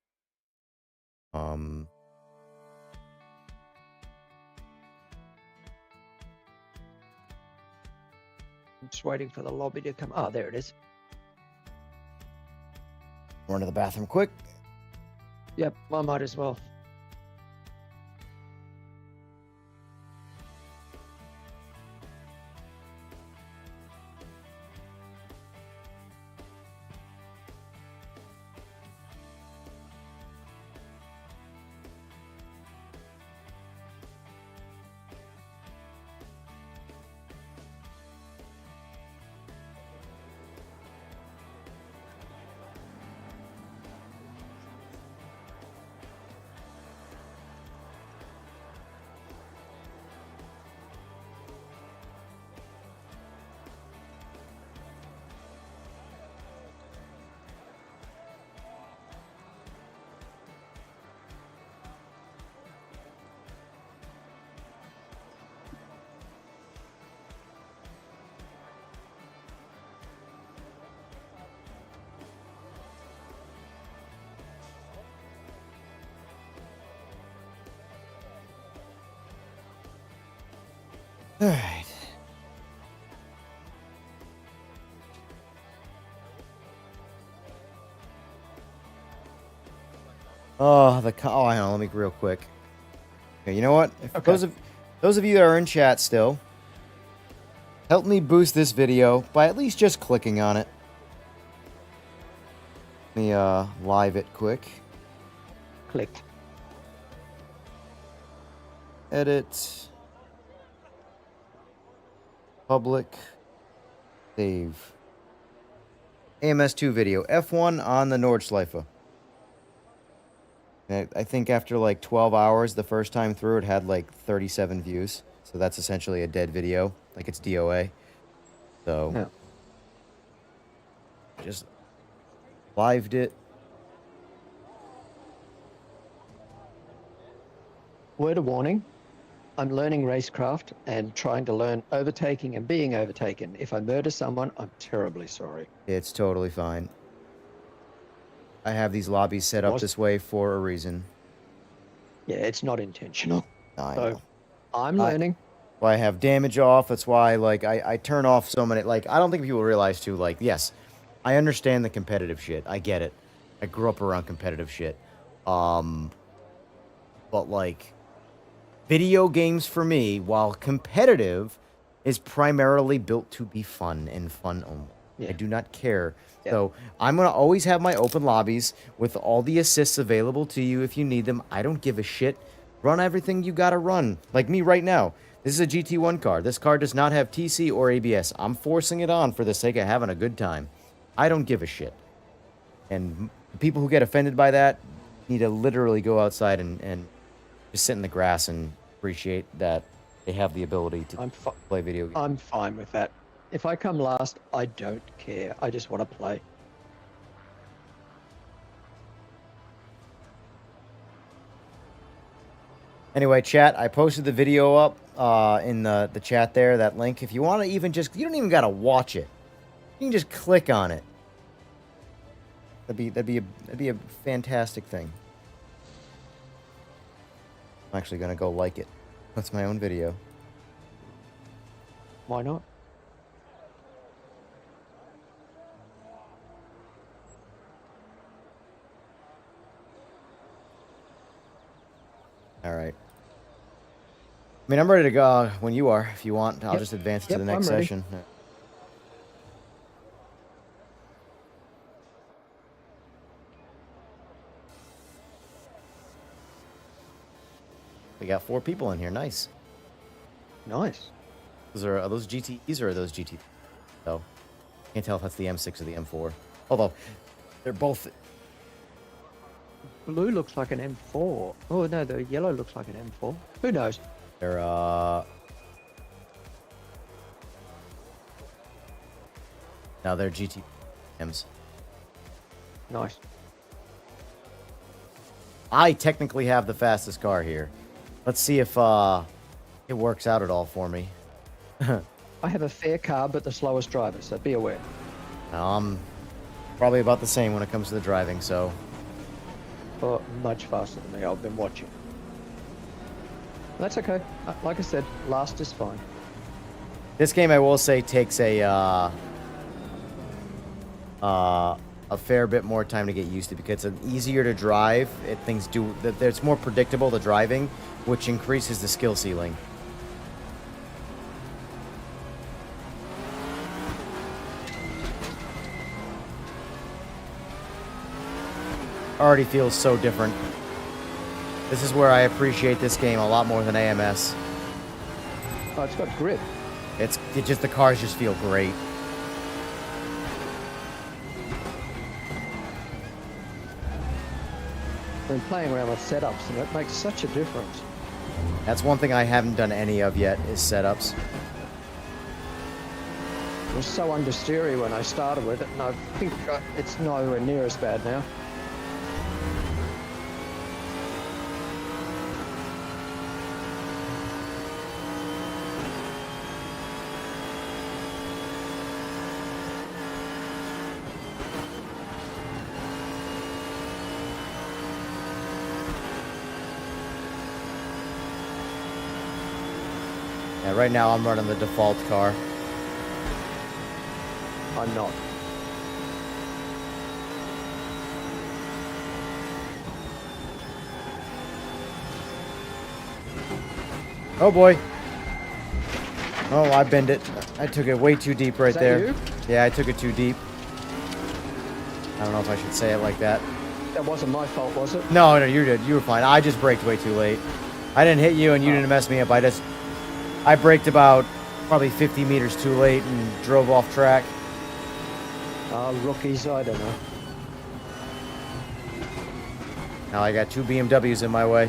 I'm just waiting for the lobby to come. Oh, there it is.
Run to the bathroom quick.
Yep, I might as well.
All right. Oh, oh, hang on. Let me real quick. Okay, you know what? If
Okay.
those of you that are in chat still, help me boost this video by at least just clicking on it. Let me live it quick.
Click.
Edit. Public. Save. AMS2 video. F1 on the Nordschleife. I think after like 12 hours the first time through, it had like 37 views. So that's essentially a dead video. Like it's DOA. So
Yeah.
just lived it.
Word of warning. I'm learning racecraft and trying to learn overtaking and being overtaken. If I murder someone, I'm terribly sorry.
It's totally fine. I have these lobbies set up this way for a reason.
Yeah, it's not intentional.
I
So
know.
I'm learning.
Why I have damage off. That's why, like, I turn off so many. Like, I don't think people realize too. Like, yes, I understand the competitive shit. I get it. I grew up around competitive shit. But like, video games for me, while competitive, is primarily built to be fun and fun only.
Yeah.
I do not care. So I'm going to always have my open lobbies with all the assists available to you if you need them. I don't give a shit. Run everything you got to run. Like me right now. This is a GT1 car. This car does not have TC or ABS. I'm forcing it on for the sake of having a good time. I don't give a shit. And people who get offended by that need to literally go outside and just sit in the grass and appreciate that they have the ability to play video games.
I'm fine with that. If I come last, I don't care. I just want to play.
Anyway, chat, I posted the video up in the chat there, that link. If you want to even just, you don't even got to watch it. You can just click on it. That'd be a fantastic thing. I'm actually going to go like it. That's my own video.
Why not?
All right. I mean, I'm ready to go when you are. If you want, I'll just advance to the next
I'm ready.
session. We got 4 people in here. Nice.
Nice.
Are those GTEs or are those GT? So, can't tell if that's the M6 or the M4. Although, they're both.
Blue looks like an M4. Oh no, the yellow looks like an M4. Who knows?
They're now they're GTMs.
Nice.
I technically have the fastest car here. Let's see if it works out at all for me.
I have a fair car, but the slowest driver, so be aware.
I'm probably about the same when it comes to the driving, so.
Or much faster than me. I've been watching. That's okay. Like I said, last is fine.
This game, I will say, takes a fair bit more time to get used to because it's easier to drive. It's more predictable, the driving, which increases the skill ceiling. Already feels so different. This is where I appreciate this game a lot more than AMS.
Oh, it's got grip.
The cars just feel great.
I've been playing around with setups, and it makes such a difference.
That's one thing I haven't done any of yet is setups.
It was so understeery when I started with it, and I think it's nowhere near as bad now.
Yeah, right now I'm running the default car.
I'm not.
Oh boy. Oh, I bend it. I took it way too deep right
Is that
there.
you?
Yeah, I took it too deep. I don't know if I should say it like that.
That wasn't my fault, was it?
No, you did. You were fine. I just braked way too late. I didn't hit you and you didn't mess me up. I braked about probably 50 meters too late and drove off track.
Rookies, I don't know.
Now I got 2 BMWs in my way.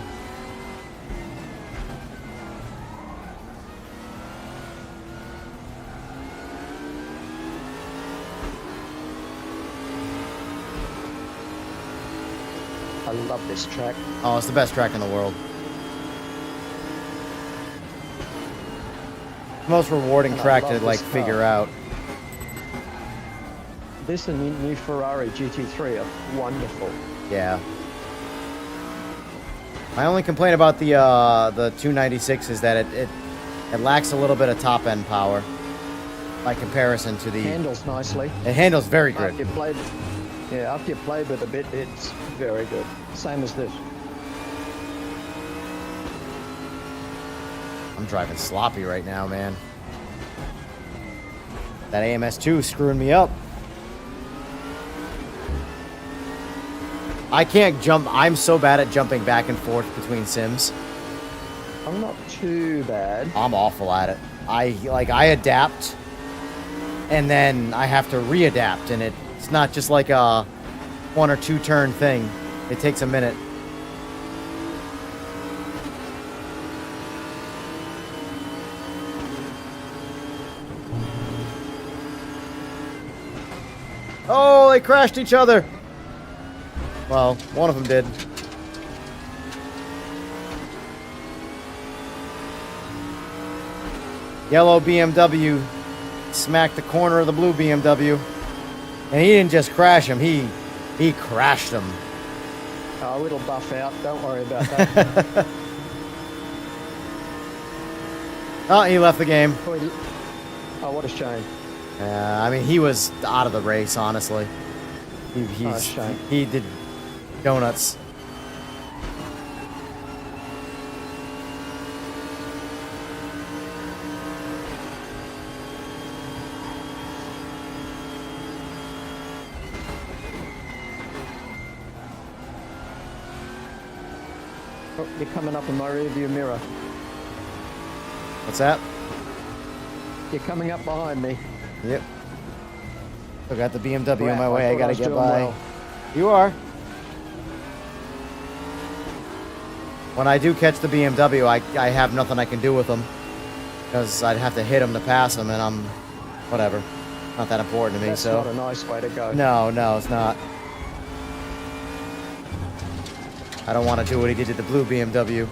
I love this track.
Oh, it's the best track in the world. Most rewarding
And I
track
love
to like
this car.
figure out.
This and the new Ferrari GT3 are wonderful.
Yeah. My only complaint about the 296 is that it lacks a little bit of top end power by comparison to the.
Handles nicely.
It handles very good.
After you played with a bit, it's very good. Same as this.
I'm driving sloppy right now, man. That AMS2 is screwing me up. I can't jump. I'm so bad at jumping back and forth between sims.
I'm not too bad.
I'm awful at it. I adapt and then I have to readapt, and it's not just like a 1 or 2 turn thing. It takes a minute. Oh, they crashed each other. Well, one of them did. Yellow BMW smacked the corner of the blue BMW. And he didn't just crash him, he crashed him.
Oh, it'll buff out. Don't worry about that.
Oh, he left the game.
Oh, what a shame.
I mean, he was out of the race, honestly.
Shame.
He did donuts.
Oh, you're coming up in my rearview mirror.
What's that?
You're coming up behind me.
Yep. I got the BMW
Crap,
on my way. I
thought
gotta
was
get
doing
by.
well.
You are. When I do catch the BMW, I have nothing I can do with them. Because I'd have to hit him to pass him, and I'm... whatever. Not that important to me,
That's
so...
not a nice way to go.
No, it's not. I don't want to do what he did to the blue BMW.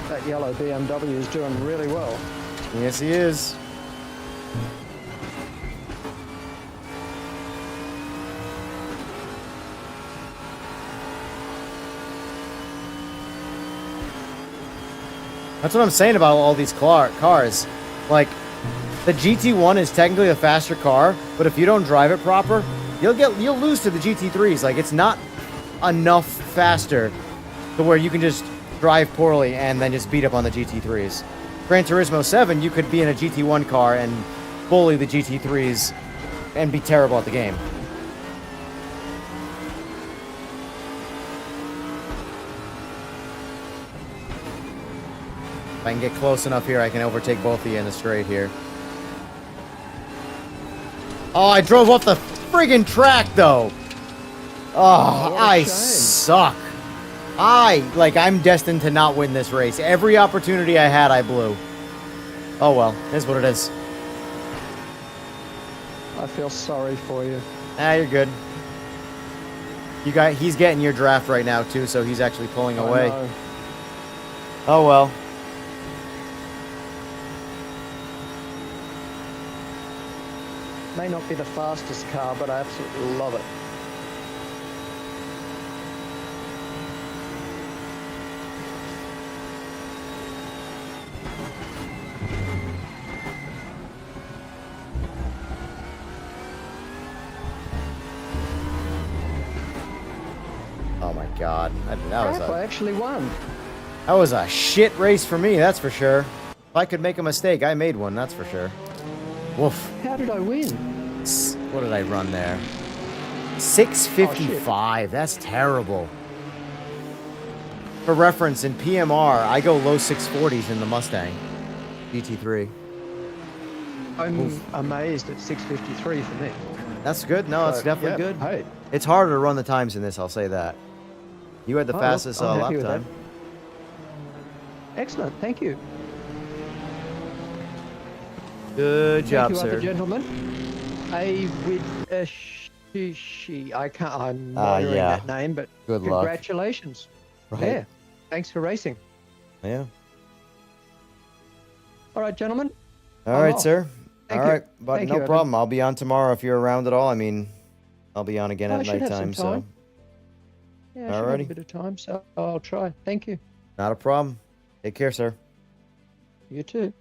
That yellow BMW is doing really well.
Yes, he is. That's what I'm saying about all these cars. Like, the GT1 is technically a faster car, but if you don't drive it proper, you'll lose to the GT3s. Like, it's not enough faster to where you can just drive poorly and then just beat up on the GT3s. Gran Turismo 7, you could be in a GT1 car and bully the GT3s and be terrible at the game. If I can get close enough here, I can overtake both of you in the straight here. Oh, I drove off the friggin' track, though. Oh, I suck. I'm destined to not win this race. Every opportunity I had, I blew. Oh, well. It is what it is.
I feel sorry for you.
Ah, you're good. He's getting your draft right now, too, so he's actually pulling away.
Know.
Oh, well.
May not be the fastest car, but I absolutely love it.
Oh, my God.
I actually won.
That was a shit race for me, that's for sure. If I could make a mistake, I made one, that's for sure. Woof.
How did I win?
What did I run there? 655. That's terrible. For reference, in PMR, I go low 640s in the Mustang GT3.
I'm amazed at 653 for me.
That's good. No, that's definitely good.
Hey.
It's harder to run the times in this, I'll say that. You had the fastest lap time.
Excellent. Thank you.
Good job,
Thank you,
sir.
other gentlemen. Shishi. I can't. I'm murdering that name, but
good luck.
Congratulations.
Right.
Yeah. Thanks for racing.
Yeah.
All right, gentlemen.
All right, sir.
Thank
all
you.
right, but
Thank
no
you,
problem. I'll be on tomorrow if you're around at all. I mean, I'll be on again
I
at
should have
nighttime,
some time.
so
Yeah, I should have
Alrighty.
a bit of time, so I'll try. Thank you.
not a problem. Take care, sir.
You too.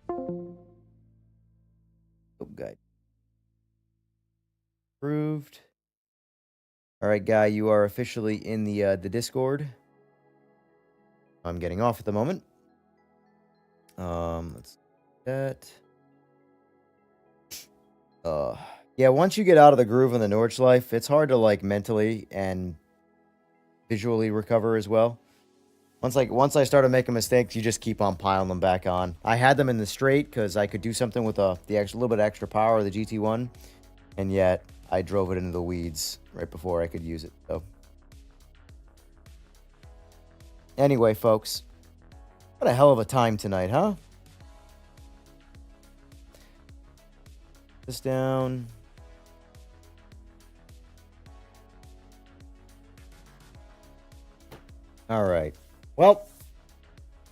Oh, guide. Approved. All right, guy, you are officially in the Discord. I'm getting off at the moment. Let's do that. Yeah, once you get out of the groove in the Nordschleife, it's hard to like mentally and visually recover as well. Once I started making mistakes, you just keep on piling them back on. I had them in the straight because I could do something with the little bit extra power of the GT1, and yet I drove it into the weeds right before I could use it. So anyway, folks, what a hell of a time tonight, huh? This down. All right. Well,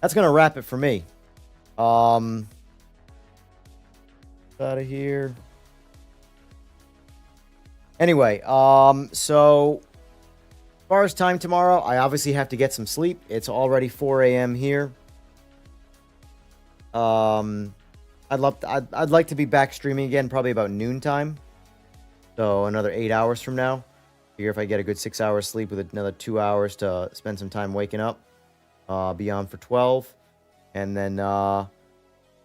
that's going to wrap it for me. Out of here. Anyway, so as far as time tomorrow, I obviously have to get some sleep. It's already 4 a.m. here. I'd like to be back streaming again probably about noontime. So another 8 hours from now. Figure if I get a good 6 hours sleep with another 2 hours to spend some time waking up. Be on for 12. And then I'm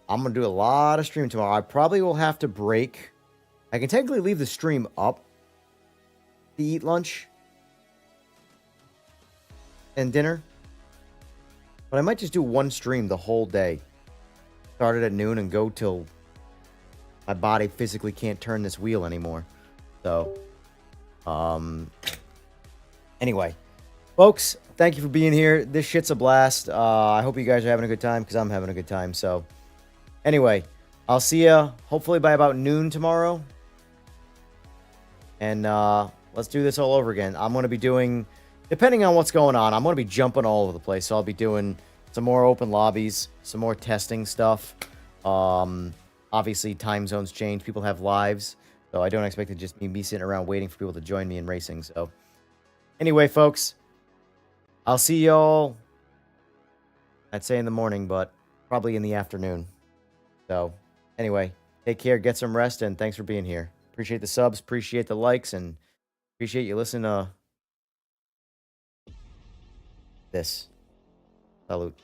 going to do a lot of stream tomorrow. I probably will have to break. I can technically leave the stream up to eat lunch and dinner. But I might just do one stream the whole day. Start it at noon and go till my body physically can't turn this wheel anymore. So, anyway, folks, thank you for being here. This shit's a blast. I hope you guys are having a good time because I'm having a good time. So, anyway, I'll see you hopefully by about noon tomorrow. And let's do this all over again. I'm going to be doing, depending on what's going on, I'm going to be jumping all over the place. So I'll be doing some more open lobbies, some more testing stuff. Obviously, time zones change. People have lives. So I don't expect it just be sitting around waiting for people to join me in racing. So anyway, folks, I'll see y'all, I'd say in the morning, but probably in the afternoon. So anyway, take care, get some rest, and thanks for being here. Appreciate the subs, appreciate the likes, and appreciate you listening to this. Salute.